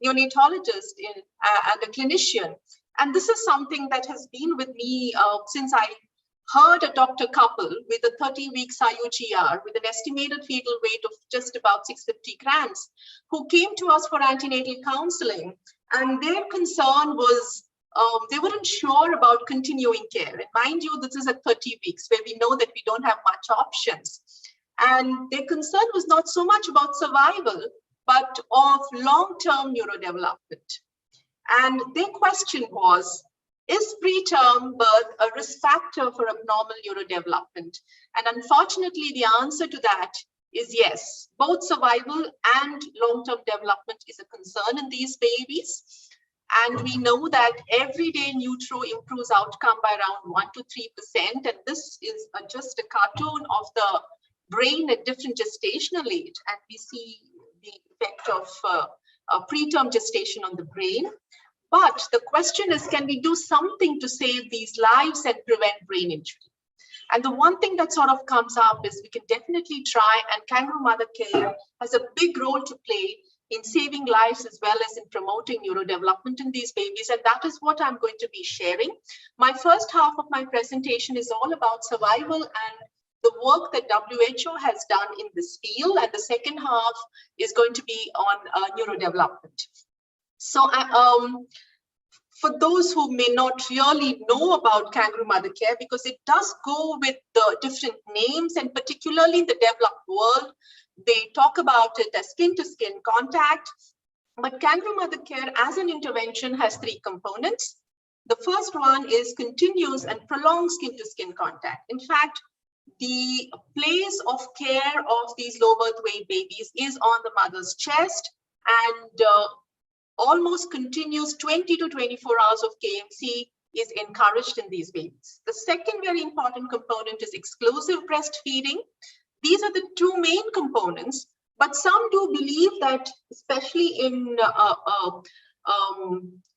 and a clinician. And this is something that has been with me since I heard a doctor couple with a 30-week SIUGR with an estimated fetal weight of just about 650 grams, who came to us for antenatal counseling. And their concern was they weren't sure about continuing care. And mind you, this is at 30 weeks where we know that we don't have much options. And their concern was not so much about survival, but of long-term neurodevelopment. And their question was, is preterm birth a risk factor for abnormal neurodevelopment? And unfortunately, the answer to that is yes. Both survival and long-term development is a concern in these babies. And we know that everyday neutro improves outcome by around 1 to 3%. And this is just a cartoon of the brain at different gestational age. And we see the effect of preterm gestation on the brain. But the question is, can we do something to save these lives and prevent brain injury? And the one thing that sort of comes up is we can definitely try, and kangaroo mother care has a big role to play in saving lives as well as in promoting neurodevelopment in these babies. And that is what I'm going to be sharing. My first half of my presentation is all about survival and the work that WHO has done in this field. And the second half is going to be on neurodevelopment. So for those who may not really know about kangaroo mother care, because it does go with the different names, and particularly in the developed world, they talk about it as skin-to-skin contact. But kangaroo mother care as an intervention has three components. The first one is continuous and prolonged skin-to-skin contact. In fact, the place of care of these low birth weight babies is on the mother's chest, and almost continuous 20 to 24 hours of KMC is encouraged in these babies. The second very important component is exclusive breastfeeding. These are the two main components, but some do believe that, especially in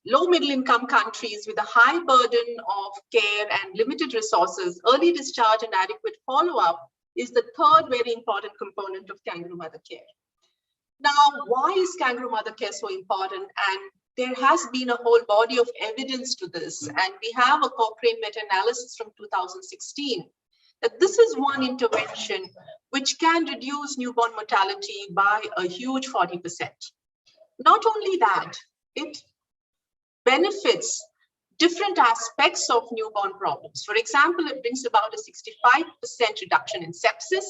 low middle income countries with a high burden of care and limited resources, early discharge and adequate follow-up is the third very important component of kangaroo mother care. Now, why is kangaroo mother care so important? And there has been a whole body of evidence to this. And we have a Cochrane meta-analysis from 2016 that this is one intervention which can reduce newborn mortality by a huge 40%. Not only that, it benefits different aspects of newborn problems. For example, it brings about a 65% reduction in sepsis,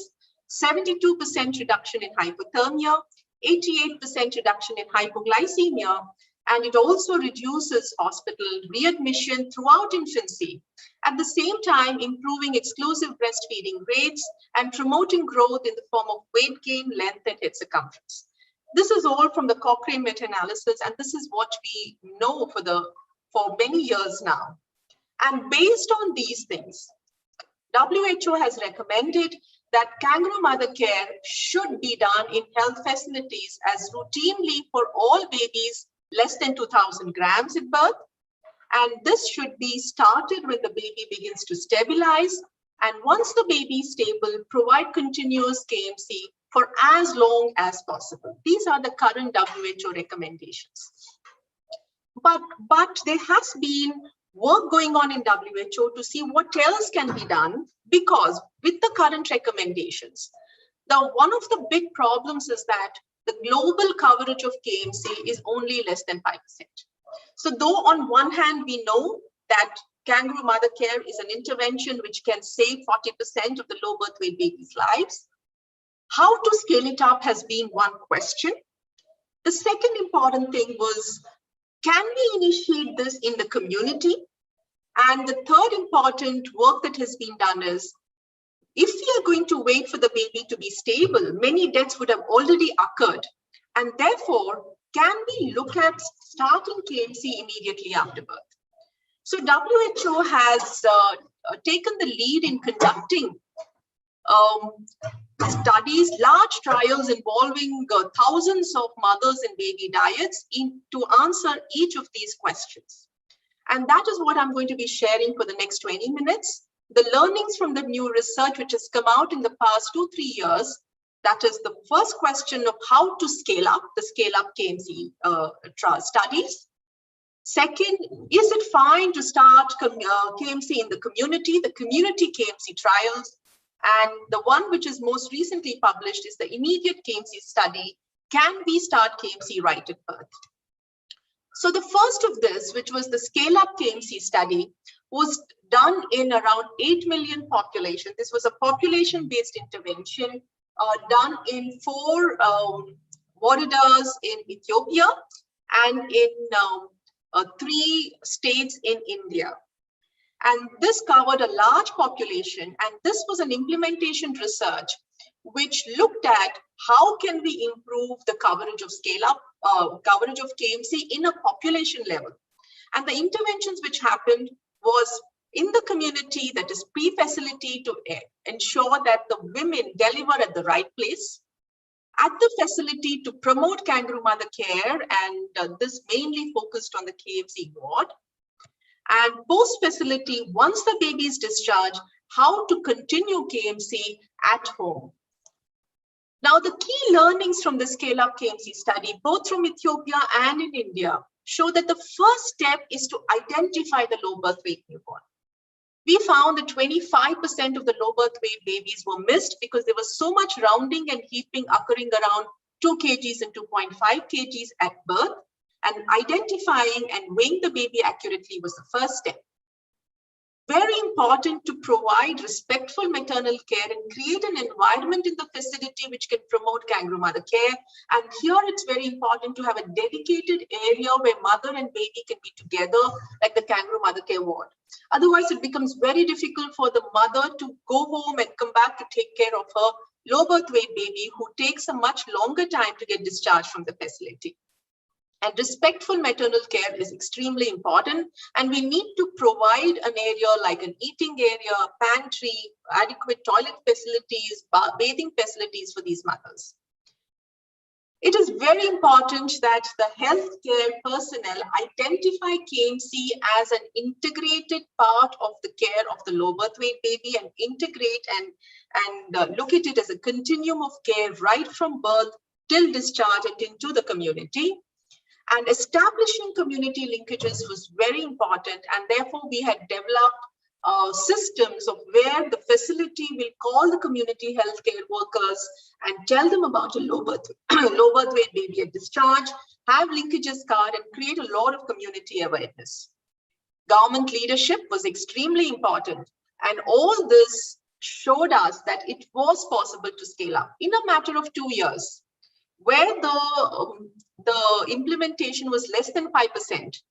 72% reduction in hypothermia, 88% reduction in hypoglycemia, and it also reduces hospital readmission throughout infancy, at the same time improving exclusive breastfeeding rates and promoting growth in the form of weight gain, length, and head circumference. This is all from the Cochrane meta-analysis, and this is what we know for many years now. And based on these things, WHO has recommended that kangaroo mother care should be done in health facilities as routinely for all babies less than 2,000 grams at birth. And this should be started when the baby begins to stabilize. And once the baby is stable, provide continuous KMC for as long as possible. These are the current WHO recommendations. But there has been work going on in WHO to see what else can be done, because with the current recommendations, one of the big problems is that the global coverage of KMC is only less than 5%. So though on one hand, we know that kangaroo mother care is an intervention which can save 40% of the low birth weight babies' lives, how to scale it up has been one question. The second important thing was, can we initiate this in the community? And the third important work that has been done is, if we are going to wait for the baby to be stable, many deaths would have already occurred. And therefore, can we look at starting KMC immediately after birth? So WHO has taken the lead in conducting studies, large trials involving thousands of mothers and baby diets to answer each of these questions. And that is what I'm going to be sharing for the next 20 minutes. The learnings from the new research which has come out in the past 2-3 years, that is the first question of how to scale up KMC studies. Second, is it fine to start KMC in the community KMC trials? And the one which is most recently published is the immediate KMC study. Can we start KMC right at birth? So the first of this, which was the scale-up KMC study, was done in around 8 million population. This was a population-based intervention done in 4 waridas in Ethiopia and in 3 states in India. And this covered a large population, and this was an implementation research which looked at how can we improve the coverage of scale-up, coverage of KMC in a population level. And the interventions which happened was in the community, that is pre-facility, to ensure that the women deliver at the right place, at the facility to promote kangaroo mother care, and this mainly focused on the KMC ward, and post-facility, once the baby is discharged, how to continue KMC at home. Now, the key learnings from the scale-up KMC study, both from Ethiopia and in India, show that the first step is to identify the low birth weight newborn. We found that 25% of the low birth weight babies were missed because there was so much rounding and heaping occurring around 2 kgs and 2.5 kgs at birth, and identifying and weighing the baby accurately was the first step. Very important to provide respectful maternal care and create an environment in the facility which can promote kangaroo mother care. And here it's very important to have a dedicated area where mother and baby can be together, like the kangaroo mother care ward. Otherwise, it becomes very difficult for the mother to go home and come back to take care of her low birth weight baby, who takes a much longer time to get discharged from the facility. And respectful maternal care is extremely important. And we need to provide an area like an eating area, pantry, adequate toilet facilities, bathing facilities for these mothers. It is very important that the healthcare personnel identify KMC as an integrated part of the care of the low birth weight baby and integrate and look at it as a continuum of care right from birth till discharge and into the community. And establishing community linkages was very important, and therefore we had developed systems of where the facility will call the community healthcare workers and tell them about a low birth weight baby at discharge, have linkages card, and create a lot of community awareness. Government leadership was extremely important, and all this showed us that it was possible to scale up in a matter of 2 years, where the implementation was less than 5%.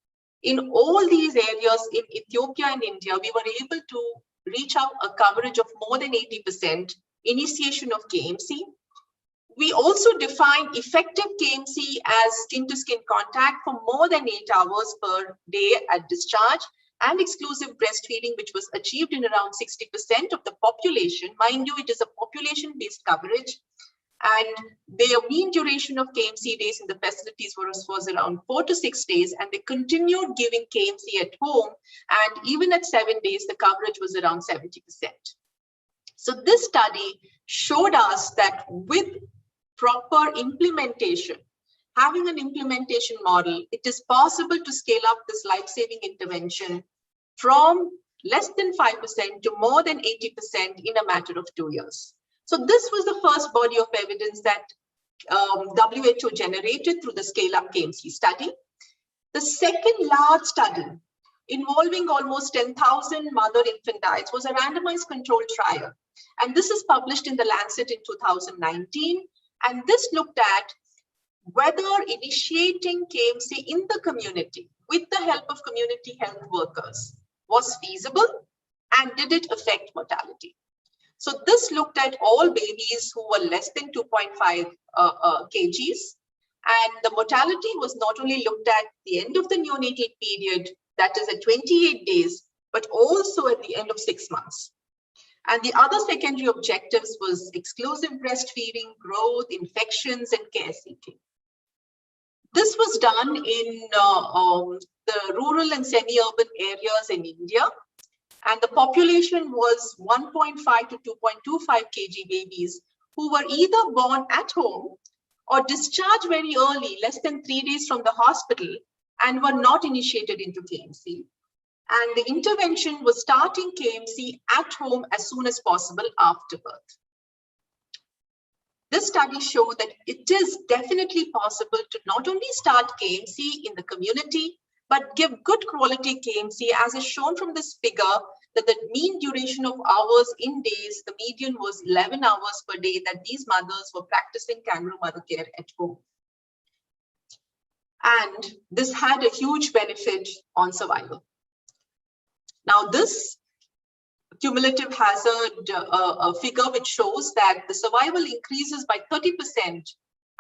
In all these areas in Ethiopia and India, we were able to reach out a coverage of more than 80% initiation of KMC. We also defined effective KMC as skin-to-skin contact for more than 8 hours per day at discharge, and exclusive breastfeeding, which was achieved in around 60% of the population. Mind you, it is a population-based coverage. And their mean duration of KMC days in the facilities was around 4 to 6 days, and they continued giving KMC at home. And even at 7 days, the coverage was around 70%. So this study showed us that with proper implementation, having an implementation model, it is possible to scale up this life-saving intervention from less than 5% to more than 80% in a matter of 2 years. So this was the first body of evidence that WHO generated through the scale-up KMC study. The second large study involving almost 10,000 mother-infant diets was a randomized controlled trial. And this is published in the Lancet in 2019. And this looked at whether initiating KMC in the community with the help of community health workers was feasible, and did it affect mortality. So this looked at all babies who were less than 2.5 kgs. And the mortality was not only looked at the end of the neonatal period, that is at 28 days, but also at the end of 6 months. And the other secondary objectives was exclusive breastfeeding, growth, infections, and care seeking. This was done in the rural and semi-urban areas in India. And the population was 1.5 to 2.25 kg babies who were either born at home or discharged very early, less than 3 days from the hospital, and were not initiated into KMC. And the intervention was starting KMC at home as soon as possible after birth. This study showed that it is definitely possible to not only start KMC in the community, but give good quality KMC, as is shown from this figure, that the mean duration of hours in days, the median was 11 hours per day that these mothers were practicing kangaroo mother care at home. And this had a huge benefit on survival. Now this cumulative hazard figure which shows that the survival increases by 30%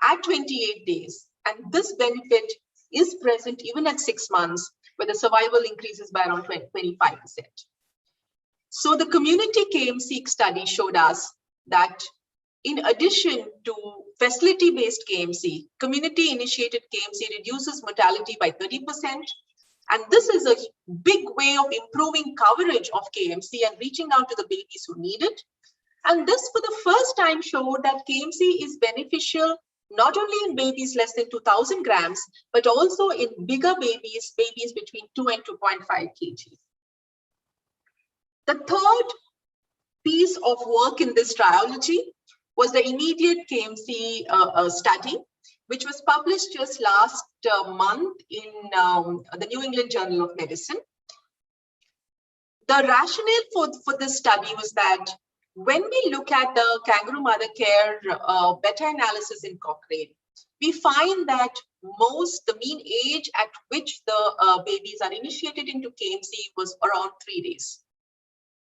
at 28 days. And this benefit is present even at 6 months, where the survival increases by around 25%. So the community KMC study showed us that in addition to facility-based KMC, community-initiated KMC reduces mortality by 30%. And this is a big way of improving coverage of KMC and reaching out to the babies who need it. And this for the first time showed that KMC is beneficial not only in babies less than 2,000 grams, but also in bigger babies, babies between 2 and 2.5 kg. The third piece of work in this triology was the immediate KMC study, which was published just last month in the New England Journal of Medicine. The rationale for this study was that when we look at the kangaroo mother care meta-analysis in Cochrane, we find that the mean age at which the babies are initiated into KMC was around 3 days.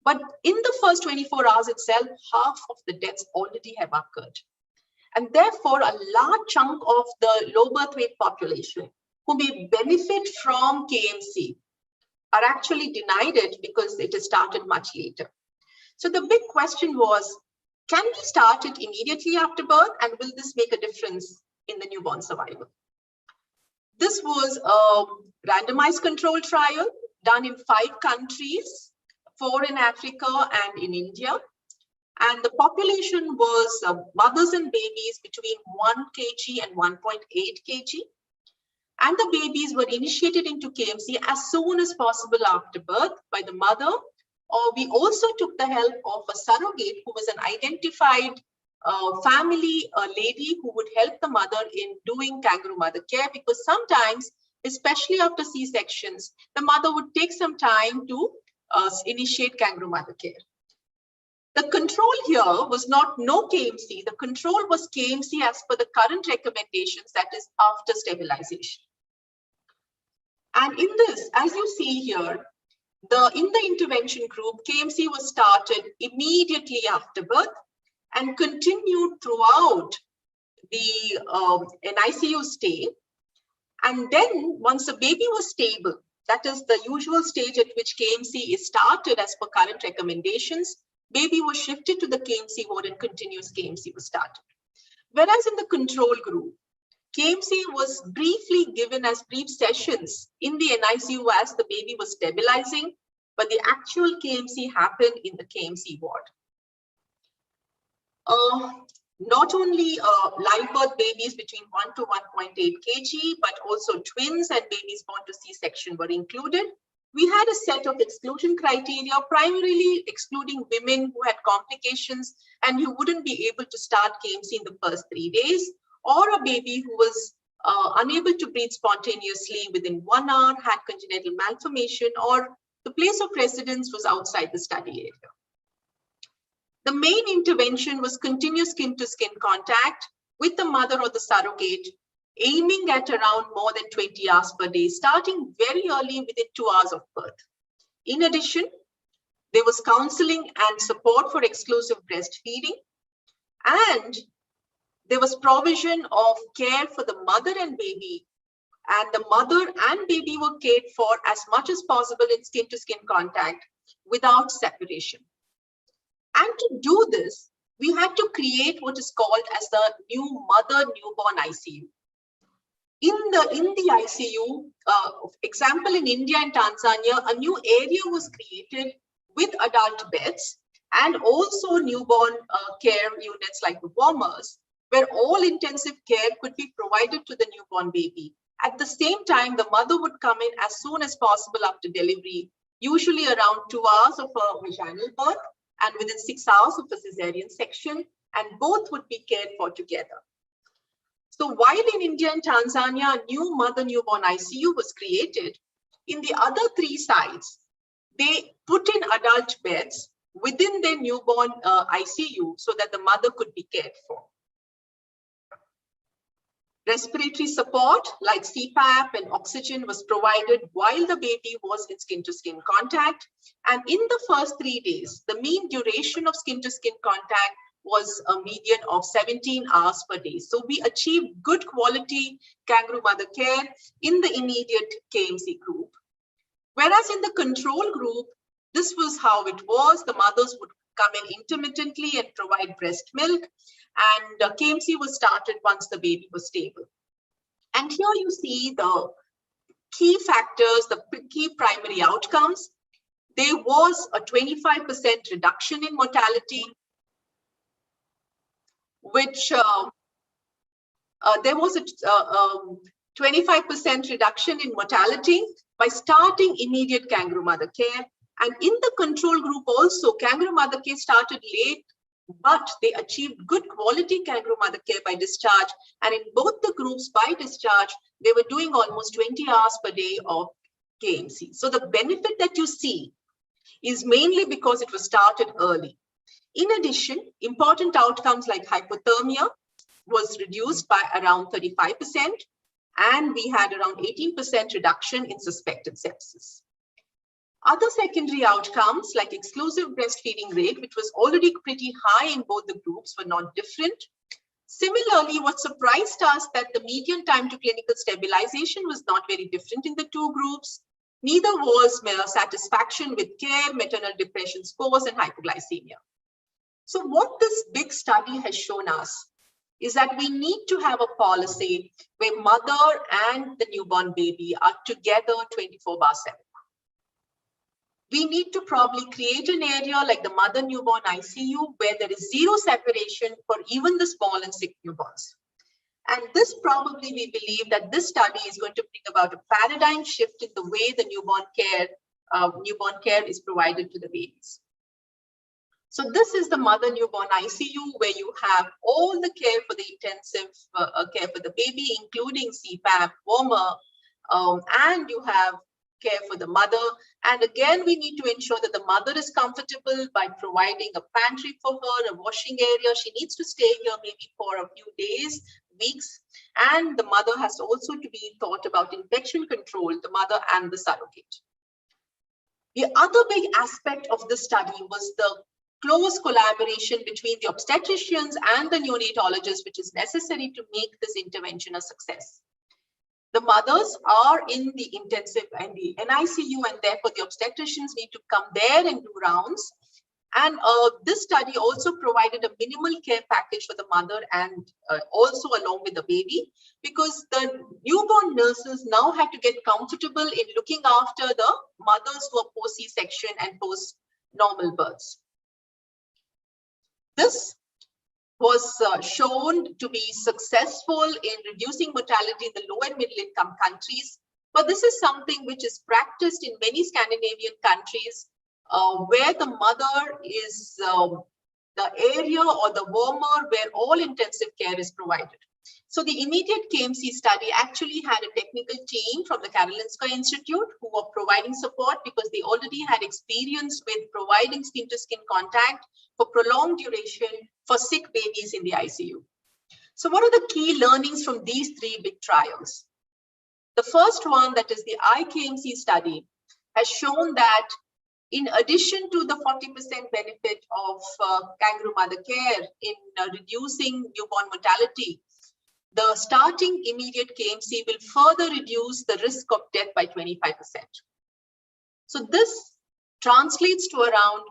But in the first 24 hours itself, half of the deaths already have occurred. And therefore, a large chunk of the low birth weight population who may benefit from KMC are actually denied it because it is started much later. So the big question was, can we start it immediately after birth, and will this make a difference in the newborn survival? This was a randomized controlled trial done in 5 countries, 4 in Africa and in India. And the population was mothers and babies between 1 kg and 1.8 kg. And the babies were initiated into KMC as soon as possible after birth by the mother. Or we also took the help of a surrogate who was an identified family lady who would help the mother in doing kangaroo mother care, because sometimes, especially after C-sections, the mother would take some time to initiate kangaroo mother care. The control here was not no KMC. The control was KMC as per the current recommendations, that is after stabilization. And in this, as you see here, in the intervention group, KMC was started immediately after birth and continued throughout the NICU stay. And then once the baby was stable, that is the usual stage at which KMC is started as per current recommendations, baby was shifted to the KMC ward and continuous KMC was started. Whereas in the control group, KMC was briefly given as brief sessions in the NICU as the baby was stabilizing, but the actual KMC happened in the KMC ward. Not only live birth babies between 1 to 1.8 kg, but also twins and babies born to C-section were included. We had a set of exclusion criteria, primarily excluding women who had complications and who wouldn't be able to start KMC in the first 3 days, or a baby who was unable to breathe spontaneously within 1 hour, had congenital malformation, or the place of residence was outside the study area. The main intervention was continuous skin-to-skin contact with the mother or the surrogate, aiming at around more than 20 hours per day, starting very early within 2 hours of birth. In addition, there was counseling and support for exclusive breastfeeding, and there was provision of care for the mother and baby, and the mother and baby were cared for as much as possible in skin-to-skin contact without separation. And to do this, we had to create what is called as the new mother-newborn ICU. In the ICU, example in India and Tanzania, a new area was created with adult beds and also newborn care units like the warmers, where all intensive care could be provided to the newborn baby. At the same time, the mother would come in as soon as possible after delivery, usually around 2 hours of a vaginal birth and within 6 hours of a cesarean section, and both would be cared for together. So while in India and Tanzania, a new mother-newborn ICU was created, in the other 3 sites, they put in adult beds within their newborn ICU so that the mother could be cared for. Respiratory support like CPAP and oxygen was provided while the baby was in skin-to-skin contact. And in the first 3 days, the mean duration of skin-to-skin contact was a median of 17 hours per day. So we achieved good quality kangaroo mother care in the immediate KMC group. Whereas in the control group, this was how it was. The mothers would come in intermittently and provide breast milk, and KMC was started once the baby was stable. And here you see the key factors, the key primary outcomes. There was a 25% reduction in mortality, which there was a 25% reduction in mortality by starting immediate kangaroo mother care. And in the control group also, kangaroo mother care started late, but they achieved good quality kangaroo mother care by discharge. And in both the groups by discharge, they were doing almost 20 hours per day of KMC. So the benefit that you see is mainly because it was started early. In addition, important outcomes like hypothermia was reduced by around 35%, and we had around 18% reduction in suspected sepsis. Other secondary outcomes like exclusive breastfeeding rate, which was already pretty high in both the groups, were not different. Similarly, what surprised us that the median time to clinical stabilization was not very different in the two groups. Neither was satisfaction with care, maternal depression scores, and hypoglycemia. So what this big study has shown us is that we need to have a policy where mother and the newborn baby are together 24/7. We need to probably create an area like the mother newborn ICU where there is zero separation for even the small and sick newborns. And this probably, we believe that this study is going to bring about a paradigm shift in the way the newborn care is provided to the babies. So this is the mother newborn ICU where you have all the care for the intensive care for the baby, including CPAP, warmer, and you have care for the mother. And again, we need to ensure that the mother is comfortable by providing a pantry for her, a washing area. She needs to stay here maybe for a few days, weeks. And the mother has also to be thought about infection control, the mother and the surrogate. The other big aspect of this study was the close collaboration between the obstetricians and the neonatologists, which is necessary to make this intervention a success. The mothers are in the intensive and the NICU, and therefore the obstetricians need to come there and do rounds. And this study also provided a minimal care package for the mother and also along with the baby, because the newborn nurses now had to get comfortable in looking after the mothers who are post C-section and post normal births. This was shown to be successful in reducing mortality in the low and middle income countries. But this is something which is practiced in many Scandinavian countries where the mother is the area or the warmer where all intensive care is provided. So the immediate KMC study actually had a technical team from the Karolinska Institute who were providing support because they already had experience with providing skin-to-skin contact for prolonged duration for sick babies in the ICU. So what are the key learnings from these three big trials? The first one, that is the IKMC study, has shown that in addition to the 40% benefit of kangaroo mother care in reducing newborn mortality, the starting immediate KMC will further reduce the risk of death by 25%. So this translates to around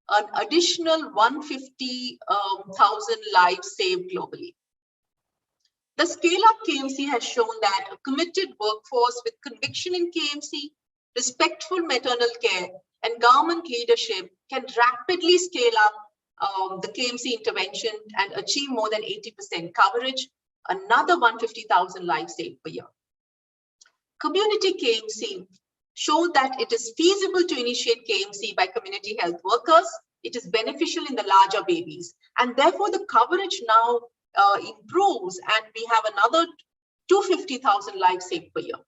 an additional 150,000 lives saved globally. The scale-up KMC has shown that a committed workforce with conviction in KMC, respectful maternal care, and government leadership can rapidly scale up the KMC intervention and achieve more than 80% coverage, another 150,000 lives saved per year. Community KMC showed that it is feasible to initiate KMC by community health workers. It is beneficial in the larger babies, and therefore the coverage now improves, and we have another 250,000 lives saved per year.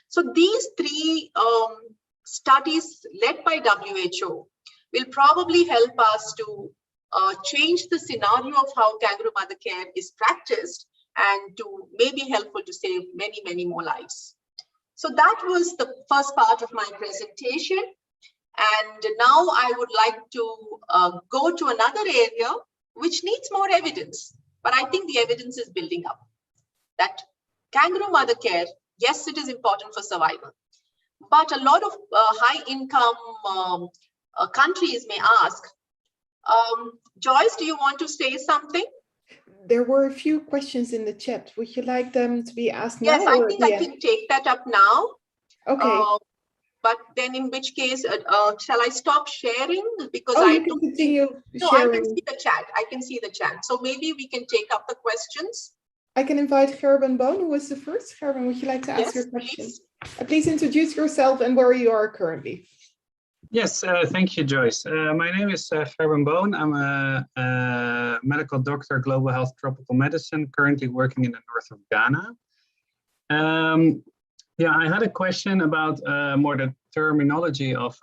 So these three studies led by WHO will probably help us to change the scenario of how kangaroo mother care is practiced and to maybe helpful to save many, many more lives. So that was the first part of my presentation. And now I would like to go to another area which needs more evidence. But I think the evidence is building up. That kangaroo mother care, yes, it is important for survival. But a lot of high-income countries may ask, Joyce, do you want to say something? There were a few questions in the chat. Would you like them to be asked now? Yes, I think I can take that up now. Okay. But then in which case, shall I stop sharing? Because I don't continue no, sharing. I can see the chat. I can see the chat. So maybe we can take up the questions. I can invite Gerben Boon, who was the first. Gerben, would you like to ask your question? Please introduce yourself and where you are currently. Yes, thank you, Joyce. My name is Gerben Boon. I'm a medical doctor, global health, tropical medicine, currently working in the north of Ghana. Yeah, I had a question about more the terminology of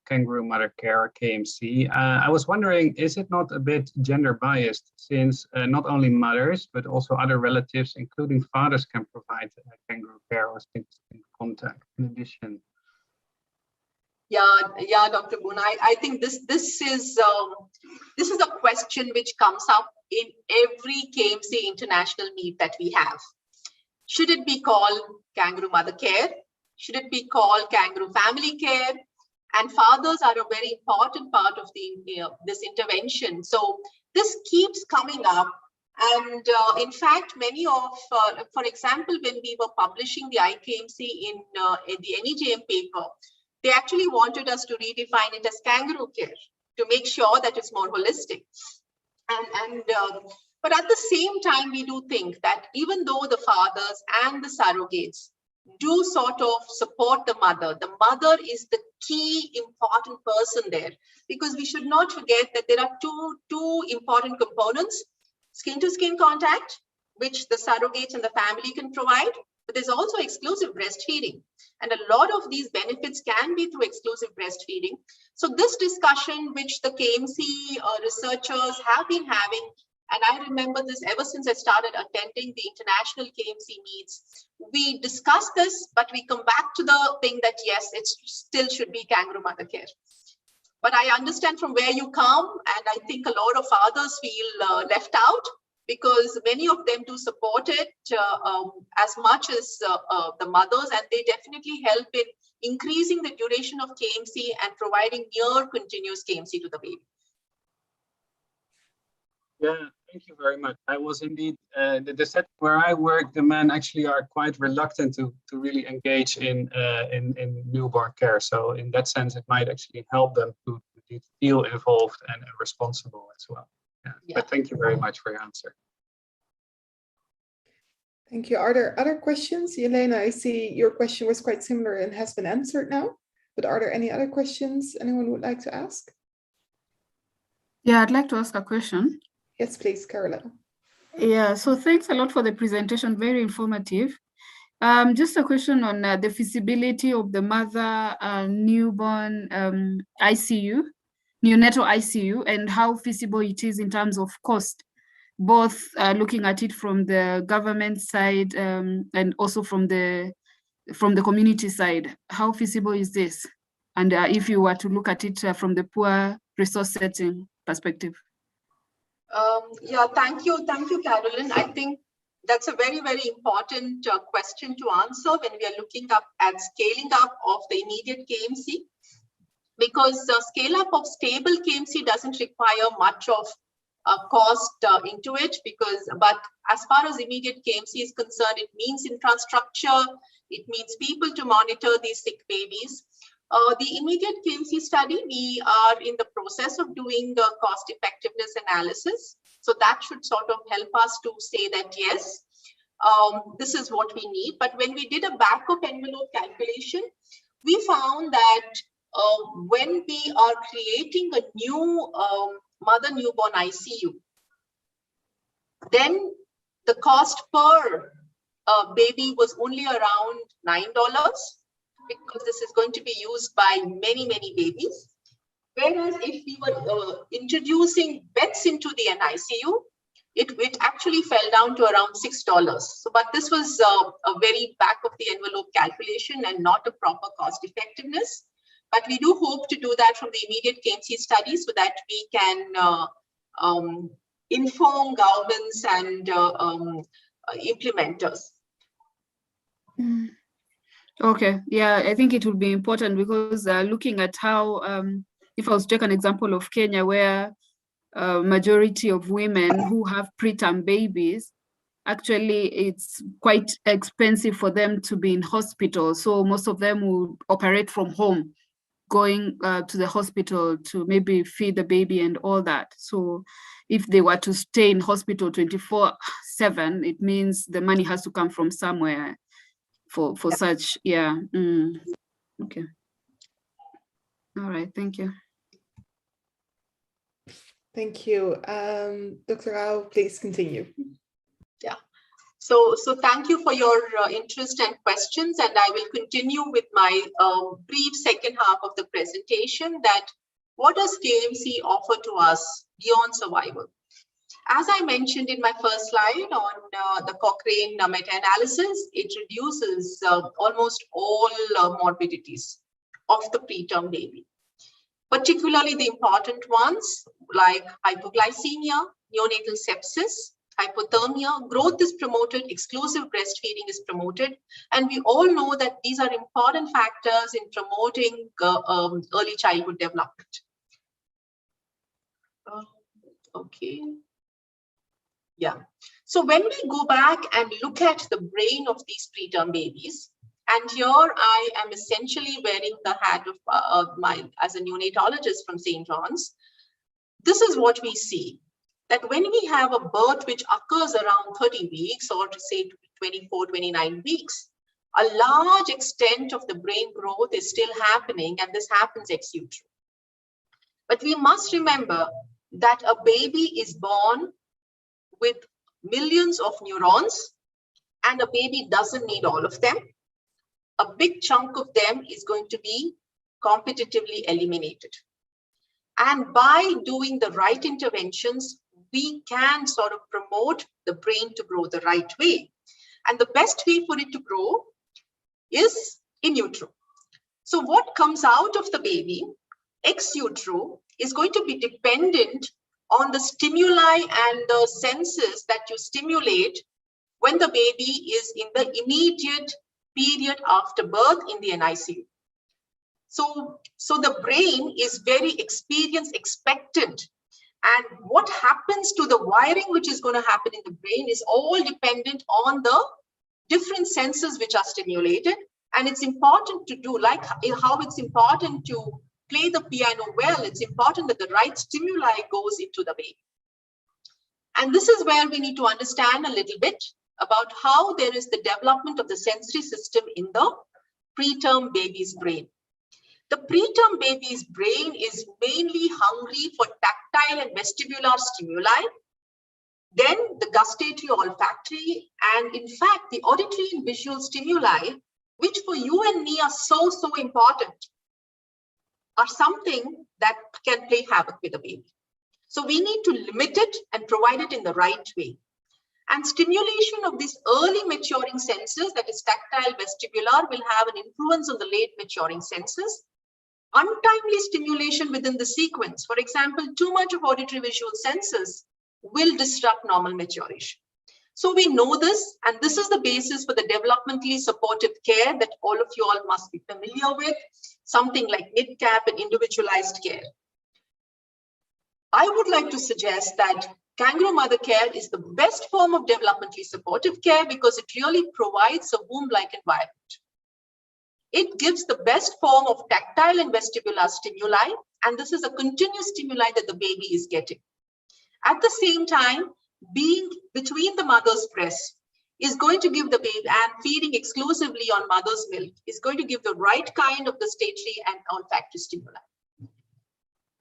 kangaroo mother care, KMC. I was wondering, is it not a bit gender biased, since not only mothers, but also other relatives, including fathers, can provide kangaroo care or skin-to-skin contact in addition? Yeah, Dr. Boone. I think this is a question which comes up in every KMC international meet that we have. Should it be called kangaroo mother care? Should it be called kangaroo family care? And fathers are a very important part of this intervention. So this keeps coming up. And in fact, many of, for example, when we were publishing the IKMC in the NEJM paper, they actually wanted us to redefine it as kangaroo care to make sure that it's more holistic. But at the same time, we do think that even though the fathers and the surrogates do sort of support the mother is the key important person there, because we should not forget that there are two important components: skin-to-skin contact, which the surrogates and the family can provide, but there's also exclusive breastfeeding. And a lot of these benefits can be through exclusive breastfeeding. So this discussion, which the KMC researchers have been having, and I remember this ever since I started attending the international KMC meets, we discuss this, but we come back to the thing that yes, it still should be kangaroo mother care. But I understand from where you come, and I think a lot of fathers feel left out, because many of them do support it as much as the mothers, and they definitely help in increasing the duration of KMC and providing near continuous KMC to the baby. Yeah, thank you very much. I was indeed, the setting where I work, the men actually are quite reluctant to really engage in newborn care. So in that sense, it might actually help them to feel involved and responsible as well. Yeah. But thank you very much for your answer. Thank you. Are there other questions? Yelena, I see your question was quite similar and has been answered now, but are there any other questions anyone would like to ask? Yeah, I'd like to ask a question. Yes, please, Carola. Yeah, so thanks a lot for the presentation, very informative. Just a question on the feasibility of the mother newborn ICU, neonatal ICU, and how feasible it is in terms of cost, both looking at it from the government side and also from the community side. How feasible is this? And if you were to look at it from the poor resource setting perspective. Yeah, thank you, Carolyn. I think that's a very, very important question to answer when we are looking up at scaling up of the immediate KMC, because scale up of stable KMC doesn't require much of cost into it, but as far as immediate KMC is concerned, it means infrastructure, it means people to monitor these sick babies. The immediate KMC study, we are in the process of doing a cost effectiveness analysis. So that should sort of help us to say that, yes, this is what we need. But when we did a back of envelope calculation, we found that when we are creating a new mother newborn ICU, then the cost per baby was only around $9, because this is going to be used by many, many babies. Whereas if we were introducing beds into the NICU, it actually fell down to around $6. So, but this was a very back of the envelope calculation and not a proper cost effectiveness. But we do hope to do that from the immediate KMC study so that we can inform governments and implementers. Okay, yeah, I think it will be important because looking at how, if I was to take an example of Kenya, where majority of women who have preterm babies, actually it's quite expensive for them to be in hospital. So most of them will operate from home, going to the hospital to maybe feed the baby and all that. So if they were to stay in hospital 24/7, it means the money has to come from somewhere for such, yeah. Okay. All right, thank you. Thank you. Dr. Rao, please continue. Yeah. So thank you for your interest and questions, and I will continue with my brief second half of the presentation, that what does KMC offer to us beyond survival? As I mentioned in my first slide on the Cochrane meta-analysis, it reduces almost all morbidities. of the preterm baby. Particularly the important ones like hypoglycemia, neonatal sepsis, hypothermia, growth is promoted, exclusive breastfeeding is promoted. And we all know that these are important factors in promoting early childhood development. Okay. Yeah. So when we go back and look at the brain of these preterm babies, and here I am essentially wearing the hat of as a neonatologist from St. John's. This is what we see, that when we have a birth which occurs around 30 weeks or to say 24, 29 weeks, a large extent of the brain growth is still happening, and this happens ex utero. But we must remember that a baby is born with millions of neurons, and a baby doesn't need all of them. A big chunk of them is going to be competitively eliminated. And by doing the right interventions, we can sort of promote the brain to grow the right way. And the best way for it to grow is in utero. So what comes out of the baby ex utero is going to be dependent on the stimuli and the senses that you stimulate when the baby is in the immediate period after birth in the NICU. So the brain is very experience expectant, and what happens to the wiring which is going to happen in the brain is all dependent on the different senses which are stimulated. And it's important to do, like how it's important to play the piano well, it's important that the right stimuli goes into the baby. And this is where we need to understand a little bit about how there is the development of the sensory system in the preterm baby's brain. The preterm baby's brain is mainly hungry for tactile and vestibular stimuli, then the gustatory, olfactory, and in fact, the auditory and visual stimuli, which for you and me are so important, are something that can play havoc with the baby. So we need to limit it and provide it in the right way. And stimulation of these early maturing senses, that is tactile, vestibular, will have an influence on the late maturing senses. Untimely stimulation within the sequence, for example, too much of auditory visual senses will disrupt normal maturation. So we know this, and this is the basis for the developmentally supportive care that all of you all must be familiar with, something like NIDCAP and individualized care. I would like to suggest that kangaroo mother care is the best form of developmentally supportive care because it really provides a womb-like environment. It gives the best form of tactile and vestibular stimuli, and this is a continuous stimuli that the baby is getting. At the same time, being between the mother's breasts is going to give the baby, and feeding exclusively on mother's milk is going to give the right kind of gustatory and olfactory stimuli.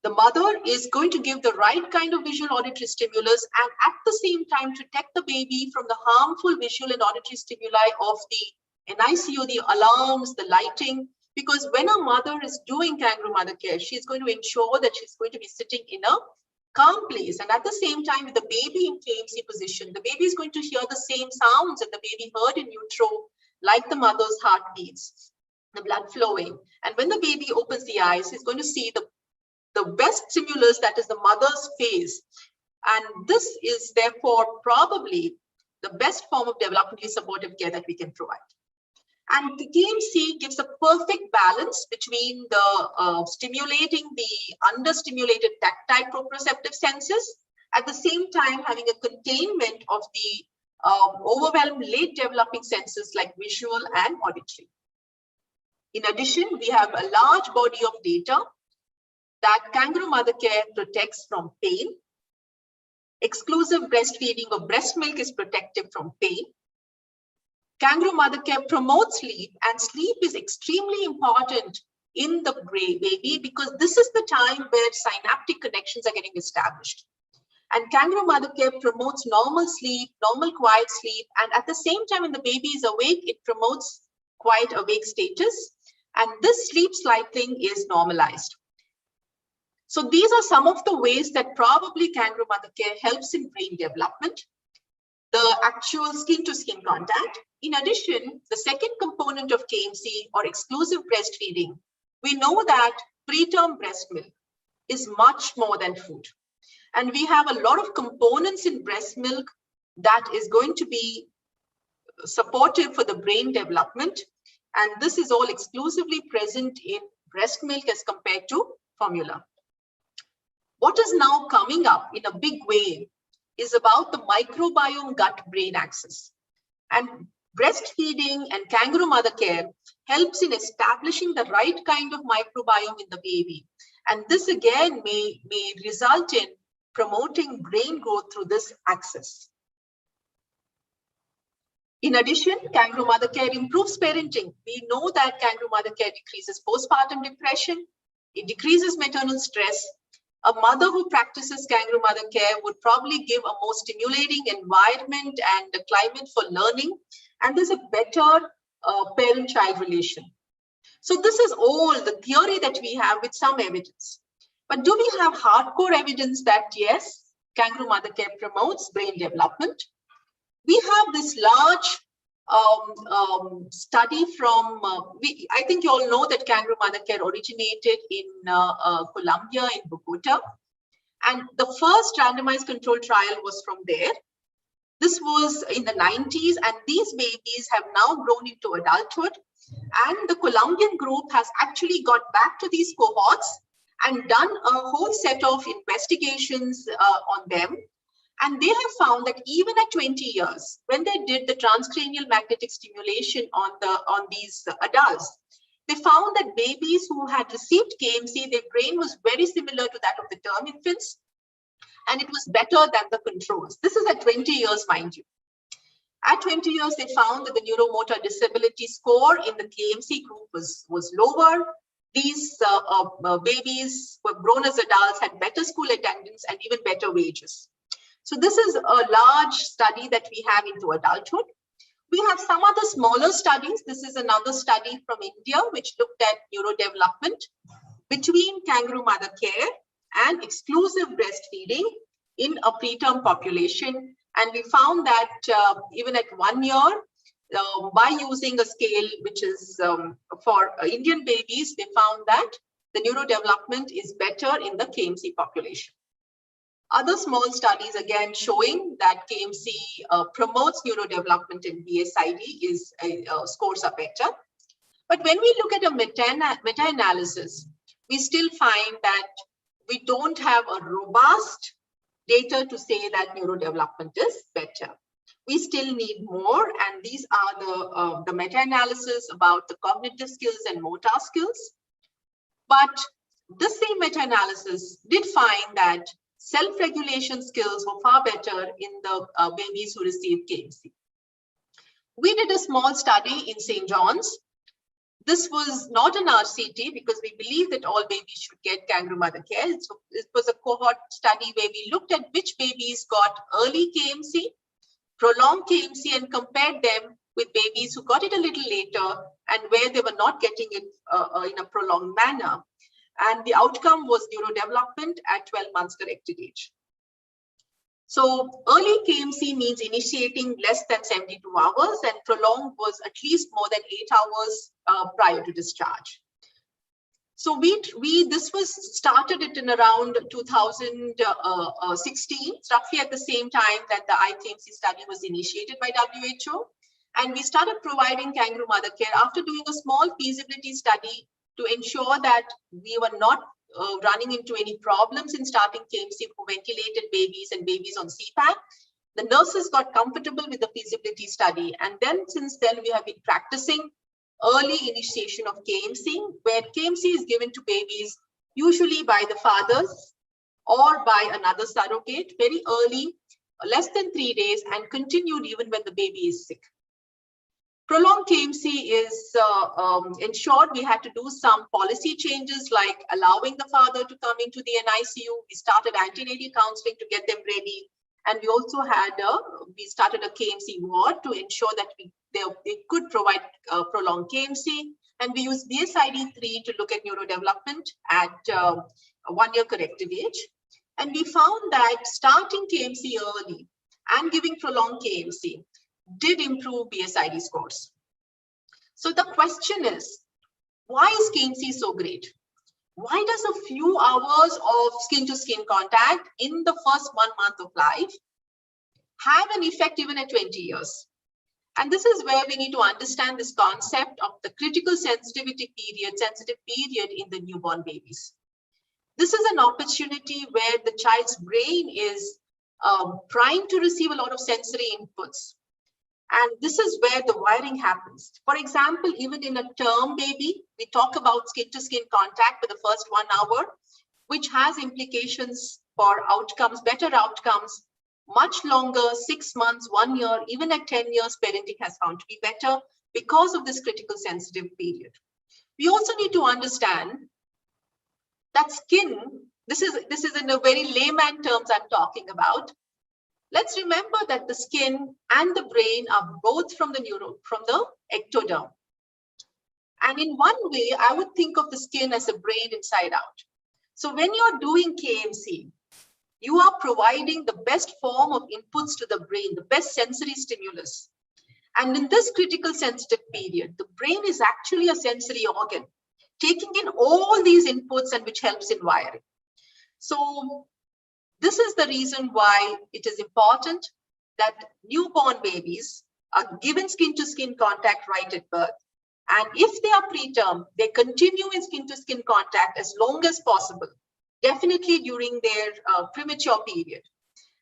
The mother is going to give the right kind of visual auditory stimulus and at the same time protect the baby from the harmful visual and auditory stimuli of the NICU, the alarms, the lighting, because when a mother is doing kangaroo mother care, she's going to ensure that she's going to be sitting in a calm place. And at the same time, with the baby in KMC position, the baby is going to hear the same sounds that the baby heard in utero, like the mother's heartbeats, the blood flowing. And when the baby opens the eyes, he's going to see the best stimulus, that is the mother's face. And this is therefore probably the best form of developmentally supportive care that we can provide. And the KMC gives a perfect balance between the stimulating the understimulated tactile proprioceptive senses, at the same time having a containment of the overwhelmed late developing senses like visual and auditory. In addition, we have a large body of data that kangaroo mother care protects from pain. Exclusive breastfeeding of breast milk is protective from pain. Kangaroo mother care promotes sleep, and sleep is extremely important in the baby because this is the time where synaptic connections are getting established. And kangaroo mother care promotes normal sleep, normal quiet sleep, and at the same time when the baby is awake, it promotes quiet awake status, and this sleep cycling is normalized. So these are some of the ways that probably kangaroo mother care helps in brain development. The actual skin-to-skin contact. In addition, the second component of KMC or exclusive breastfeeding We know that preterm breast milk is much more than food. And we have a lot of components in breast milk that is going to be supportive for the brain development. And this is all exclusively present in breast milk as compared to formula. What is now coming up in a big way is about the microbiome gut-brain axis. And breastfeeding and kangaroo mother care helps in establishing the right kind of microbiome in the baby. And this again may result in promoting brain growth through this axis. In addition, kangaroo mother care improves parenting. We know that kangaroo mother care decreases postpartum depression. It decreases maternal stress. A mother who practices kangaroo mother care would probably give a more stimulating environment and a climate for learning. And there's a better parent-child relation. So this is all the theory that we have with some evidence. But do we have hardcore evidence that yes, kangaroo mother care promotes brain development? We have this large study from, I think you all know that kangaroo mother care originated in Colombia, in Bogota. And the first randomized control trial was from there. This was in the 90s, and these babies have now grown into adulthood. And the Colombian group has actually got back to these cohorts and done a whole set of investigations on them. And they have found that even at 20 years, when they did the transcranial magnetic stimulation on these adults, they found that babies who had received KMC, their brain was very similar to that of the term infants, and it was better than the controls. This is at 20 years, mind you. At 20 years, they found that the neuromotor disability score in the KMC group was lower. These babies were grown as adults, had better school attendance, and even better wages. So this is a large study that we have into adulthood. We have some other smaller studies. This is another study from India, which looked at neurodevelopment between kangaroo mother care and exclusive breastfeeding in a preterm population. And we found that even at 1 year, by using a scale which is for Indian babies, they found that the neurodevelopment is better in the KMC population. Other small studies again showing that KMC promotes neurodevelopment in BSID is scores are better. But when we look at a meta-analysis, we still find that we don't have a robust data to say that neurodevelopment is better. We still need more, and these are the meta-analysis about the cognitive skills and motor skills. But the same meta-analysis did find that self-regulation skills were far better in the babies who received KMC. We did a small study in St. John's. This was not an RCT because we believe that all babies should get kangaroo mother care. It was a cohort study where we looked at which babies got early KMC, prolonged KMC, and compared them with babies who got it a little later and where they were not getting it in a prolonged manner. And the outcome was neurodevelopment at 12 months corrected age. So early KMC means initiating less than 72 hours, and prolonged was at least more than 8 hours prior to discharge. So this was started it in around 2016, roughly at the same time that the IKMC study was initiated by WHO. And we started providing kangaroo mother care after doing a small feasibility study to ensure that we were not running into any problems in starting KMC for ventilated babies and babies on CPAP. The nurses got comfortable with the feasibility study. And then since then, we have been practicing early initiation of KMC, where KMC is given to babies usually by the fathers or by another surrogate very early, less than 3 days, and continued even when the baby is sick. Prolonged KMC is ensured. We had to do some policy changes like allowing the father to come into the NICU. We started antenatal counseling to get them ready. And we also had we started a KMC ward to ensure that they could provide prolonged KMC. And we used BSID-3 to look at neurodevelopment at 1 year corrective age. And we found that starting KMC early and giving prolonged KMC did improve BSID scores. So the question is, Why is KMC so great? Why does a few hours of skin-to-skin contact in the first 1 month of life have an effect even at 20 years? And this is where we need to understand this concept of the critical sensitive period in the newborn babies. This is an opportunity where the child's brain is primed to receive a lot of sensory inputs. And this is where the wiring happens. For example, even in a term baby, we talk about skin-to-skin contact for the first 1 hour, which has implications for outcomes, better outcomes, much longer, 6 months, 1 year, even at 10 years, parenting has found to be better because of this critical sensitive period. We also need to understand that skin, this is in a very layman terms I'm talking about. Let's remember that the skin and the brain are both from the ectoderm. And in one way, I would think of the skin as a brain inside out. So when you're doing KMC, you are providing the best form of inputs to the brain, the best sensory stimulus. And in this critical sensitive period, the brain is actually a sensory organ, taking in all these inputs and which helps in wiring. So this is the reason why it is important that newborn babies are given skin-to-skin contact right at birth. And if they are preterm, they continue in skin-to-skin contact as long as possible, definitely during their premature period.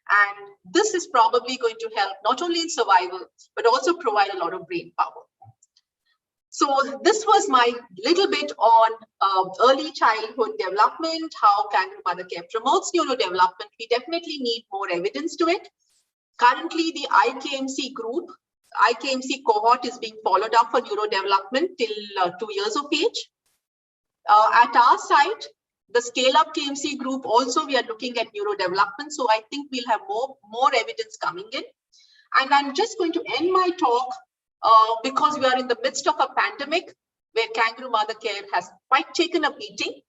And this is probably going to help not only in survival, but also provide a lot of brain power. So this was my little bit on early childhood development, how kangaroo mother care promotes neurodevelopment. We definitely need more evidence to it. Currently, the IKMC group, IKMC cohort is being followed up for neurodevelopment till 2 years of age. At our site, the scale-up KMC group also, we are looking at neurodevelopment. So I think we'll have more evidence coming in. And I'm just going to end my talk because we are in the midst of a pandemic where kangaroo mother care has quite taken a beating.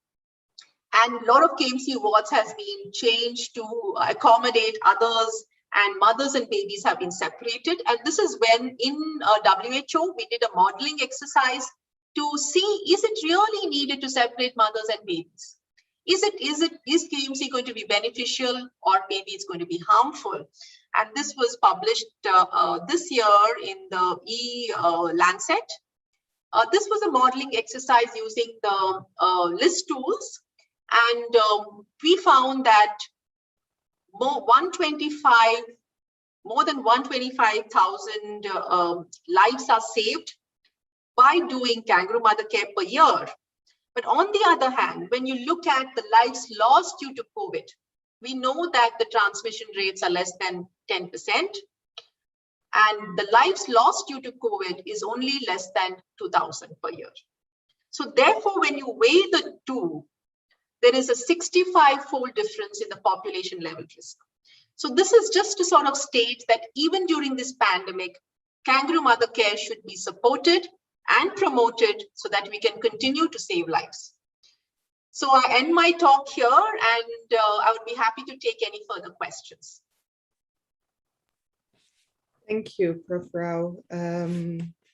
And a lot of KMC wards has been changed to accommodate others, and mothers and babies have been separated. And this is when in WHO, we did a modeling exercise to see, is it really needed to separate mothers and babies? Is KMC going to be beneficial, or maybe it's going to be harmful? And this was published this year in the Lancet. This was a modeling exercise using the LIST tools. And we found that more than 125,000 lives are saved by doing kangaroo mother care per year. But on the other hand, when you look at the lives lost due to COVID, we know that the transmission rates are less than 10%. And the lives lost due to COVID is only less than 2,000 per year. So therefore, when you weigh the two, there is a 65-fold difference in the population level risk. So this is just to sort of state that even during this pandemic, kangaroo mother care should be supported and promoted so that we can continue to save lives. So I end my talk here, and I would be happy to take any further questions. Thank you, Prof. Rao,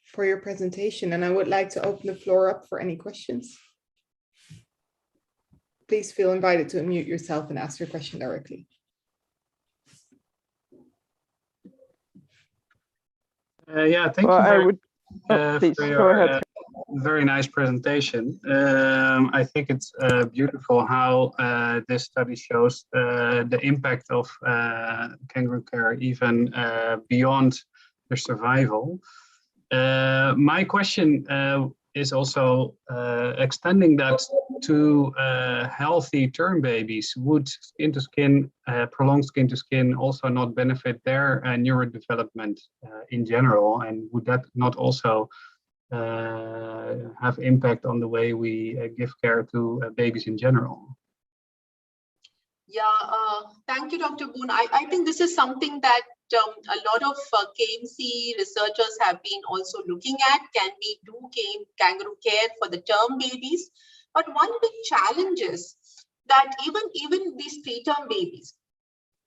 for your presentation. And I would like to open the floor up for any questions. Please feel invited to unmute yourself and ask your question directly. Yeah, thank you for your very nice presentation. I think it's beautiful how this study shows the impact of kangaroo care even beyond the survival. My question is also extending that to healthy term babies. Would skin-to-skin, prolonged skin-to-skin also not benefit their neurodevelopment in general? And would that not also have impact on the way we give care to babies in general? Yeah, thank you, Dr. Boone. I think this is something that a lot of KMC researchers have been also looking at. Can we do kangaroo care for the term babies? But one big challenge is that even these preterm babies,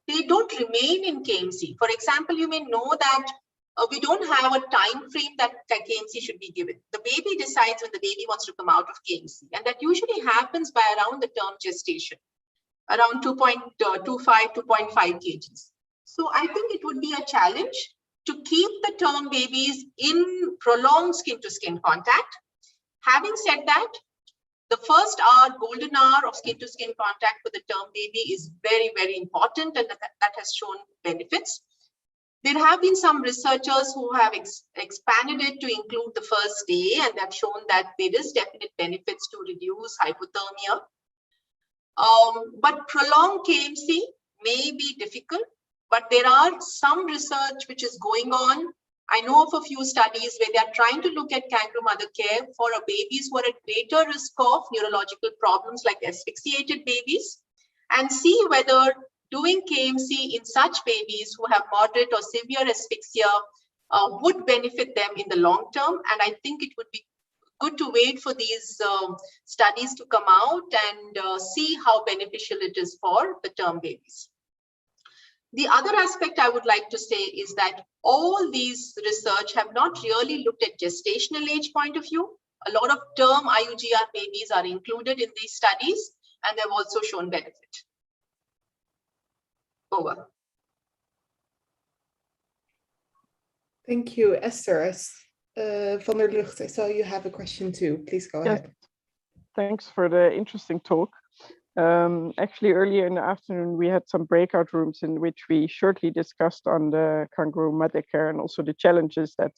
they don't remain in KMC. For example, you may know that we don't have a time frame that KMC should be given. The baby decides when the baby wants to come out of KMC, and that usually happens by around the term gestation, around 2.25, 2.5 kgs. So I think it would be a challenge to keep the term babies in prolonged skin-to-skin contact. Having said that, the first hour, golden hour of skin-to-skin contact with the term baby is very, very important, and that has shown benefits. There have been some researchers who have expanded it to include the first day, and have shown that there is definite benefits to reduce hypothermia. But prolonged KMC may be difficult, but there are some research which is going on. I know of a few studies where they are trying to look at kangaroo mother care for babies who are at greater risk of neurological problems like asphyxiated babies, and see whether doing KMC in such babies who have moderate or severe asphyxia would benefit them in the long term. And I think it would be good to wait for these studies to come out and see how beneficial it is for the term babies. The other aspect I would like to say is that all these research have not really looked at gestational age point of view. A lot of term IUGR babies are included in these studies, and they've also shown benefit. Over. Thank you, Esther. Van der Lucht, I saw you have a question too. Please go ahead. Thanks for the interesting talk. Actually, earlier in the afternoon, we had some breakout rooms in which we shortly discussed on the kangaroo mother care and also the challenges that,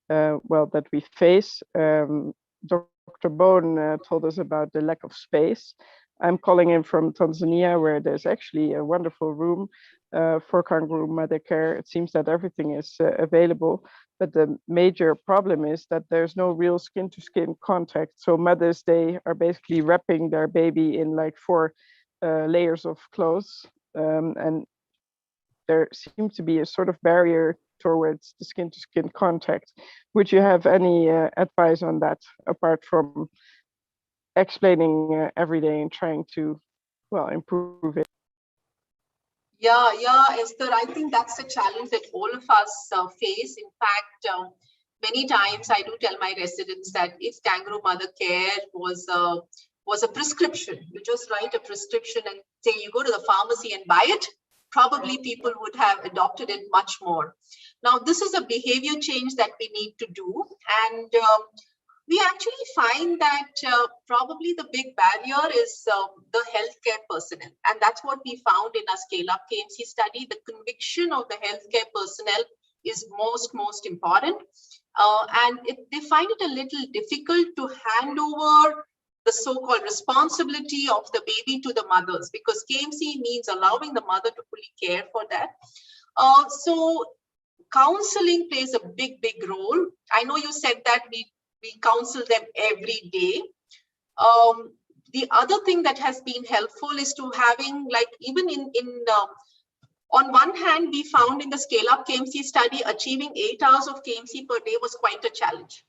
that we face. Dr. Bohn told us about the lack of space. I'm calling in from Tanzania, where there's actually a wonderful room for kangaroo mother care. It seems that everything is available, but the major problem is that there's no real skin-to-skin contact. So mothers, they are basically wrapping their baby in like 4 layers of clothes, and there seems to be a sort of barrier towards the skin-to-skin contact. Would you have any advice on that, apart from explaining every day and trying to, improve it? Yeah, Esther, I think that's a challenge that all of us face. In fact, many times I do tell my residents that if kangaroo mother care was a prescription, you just write a prescription and say you go to the pharmacy and buy it, probably people would have adopted it much more. Now, this is a behavior change that we need to do, and we actually find that probably the big barrier is the healthcare personnel. And that's what we found in our scale-up KMC study. The conviction of the healthcare personnel is most important. And they find it a little difficult to hand over the so-called responsibility of the baby to the mothers, because KMC means allowing the mother to fully care for that. So counseling plays a big role. I know you said that we counsel them every day. The other thing that has been helpful is to having, like, even on one hand, we found in the scale-up KMC study, achieving 8 hours of KMC per day was quite a challenge.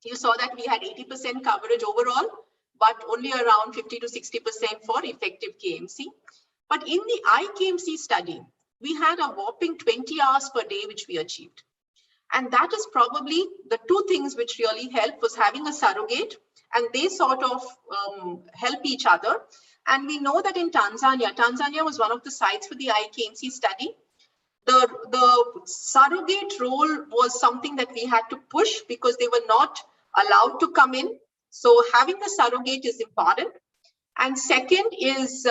You saw that we had 80% coverage overall, but only around 50 to 60% for effective KMC. But in the iKMC study, we had a whopping 20 hours per day, which we achieved. And that is probably the 2 things which really helped, was having a surrogate, and they sort of help each other. And we know that in Tanzania was one of the sites for the iKMC study. The surrogate role was something that we had to push because they were not allowed to come in. So having the surrogate is important. And second is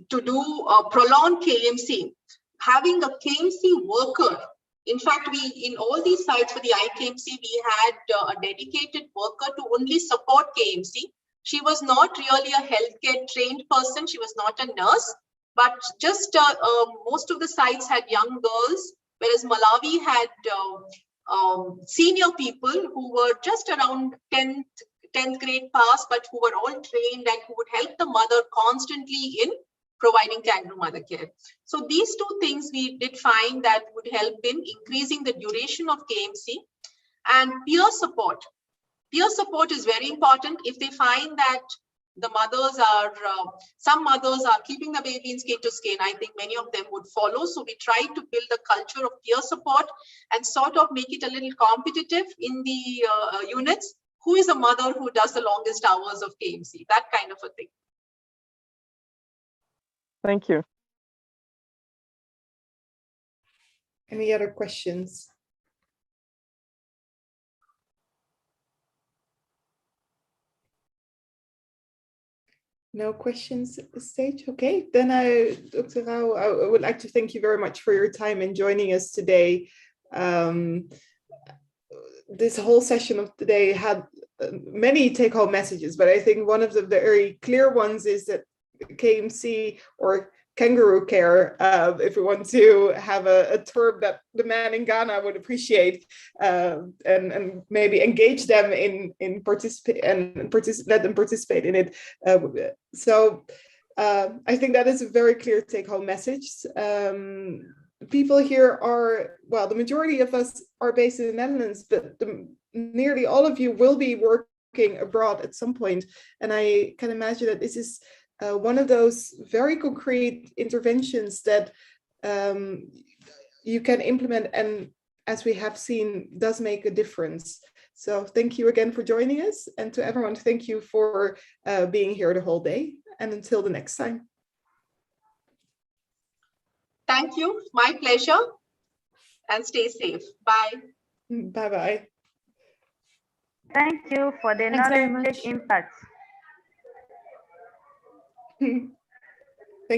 to do prolonged KMC, having a KMC worker. In fact, we, in all these sites for the iKMC, we had a dedicated worker to only support KMC. She was not really a healthcare trained person. She was not a nurse, but just most of the sites had young girls, whereas Malawi had senior people who were just around 10th grade pass, but who were all trained and who would help the mother constantly in providing kangaroo mother care. So these 2 things we did find that would help in increasing the duration of KMC. And peer support. Peer support is very important. If they find that The mothers are, some mothers are keeping the baby in skin to skin. I think many of them would follow. So we try to build a culture of peer support and sort of make it a little competitive in the units. Who is a mother who does the longest hours of KMC? That kind of a thing. Thank you. Any other questions? No questions at this stage? Okay, then Dr. Rao, I would like to thank you very much for your time and joining us today. This whole session of today had many take-home messages, but I think one of the very clear ones is that KMC, or kangaroo care, if we want to have a term that the man in Ghana would appreciate, and maybe engage them in participate and let them participate in it. I think that is a very clear take-home message. People here are, well, the majority of us are based in the Netherlands, but nearly all of you will be working abroad at some point, and I can imagine that this is one of those very concrete interventions that you can implement, and as we have seen, does make a difference. So thank you again for joining us, and to everyone, thank you for being here the whole day, and until the next time. Thank you, my pleasure, and stay safe. Bye. Bye-bye. Thank you for the Thanks very knowledge much. impacts.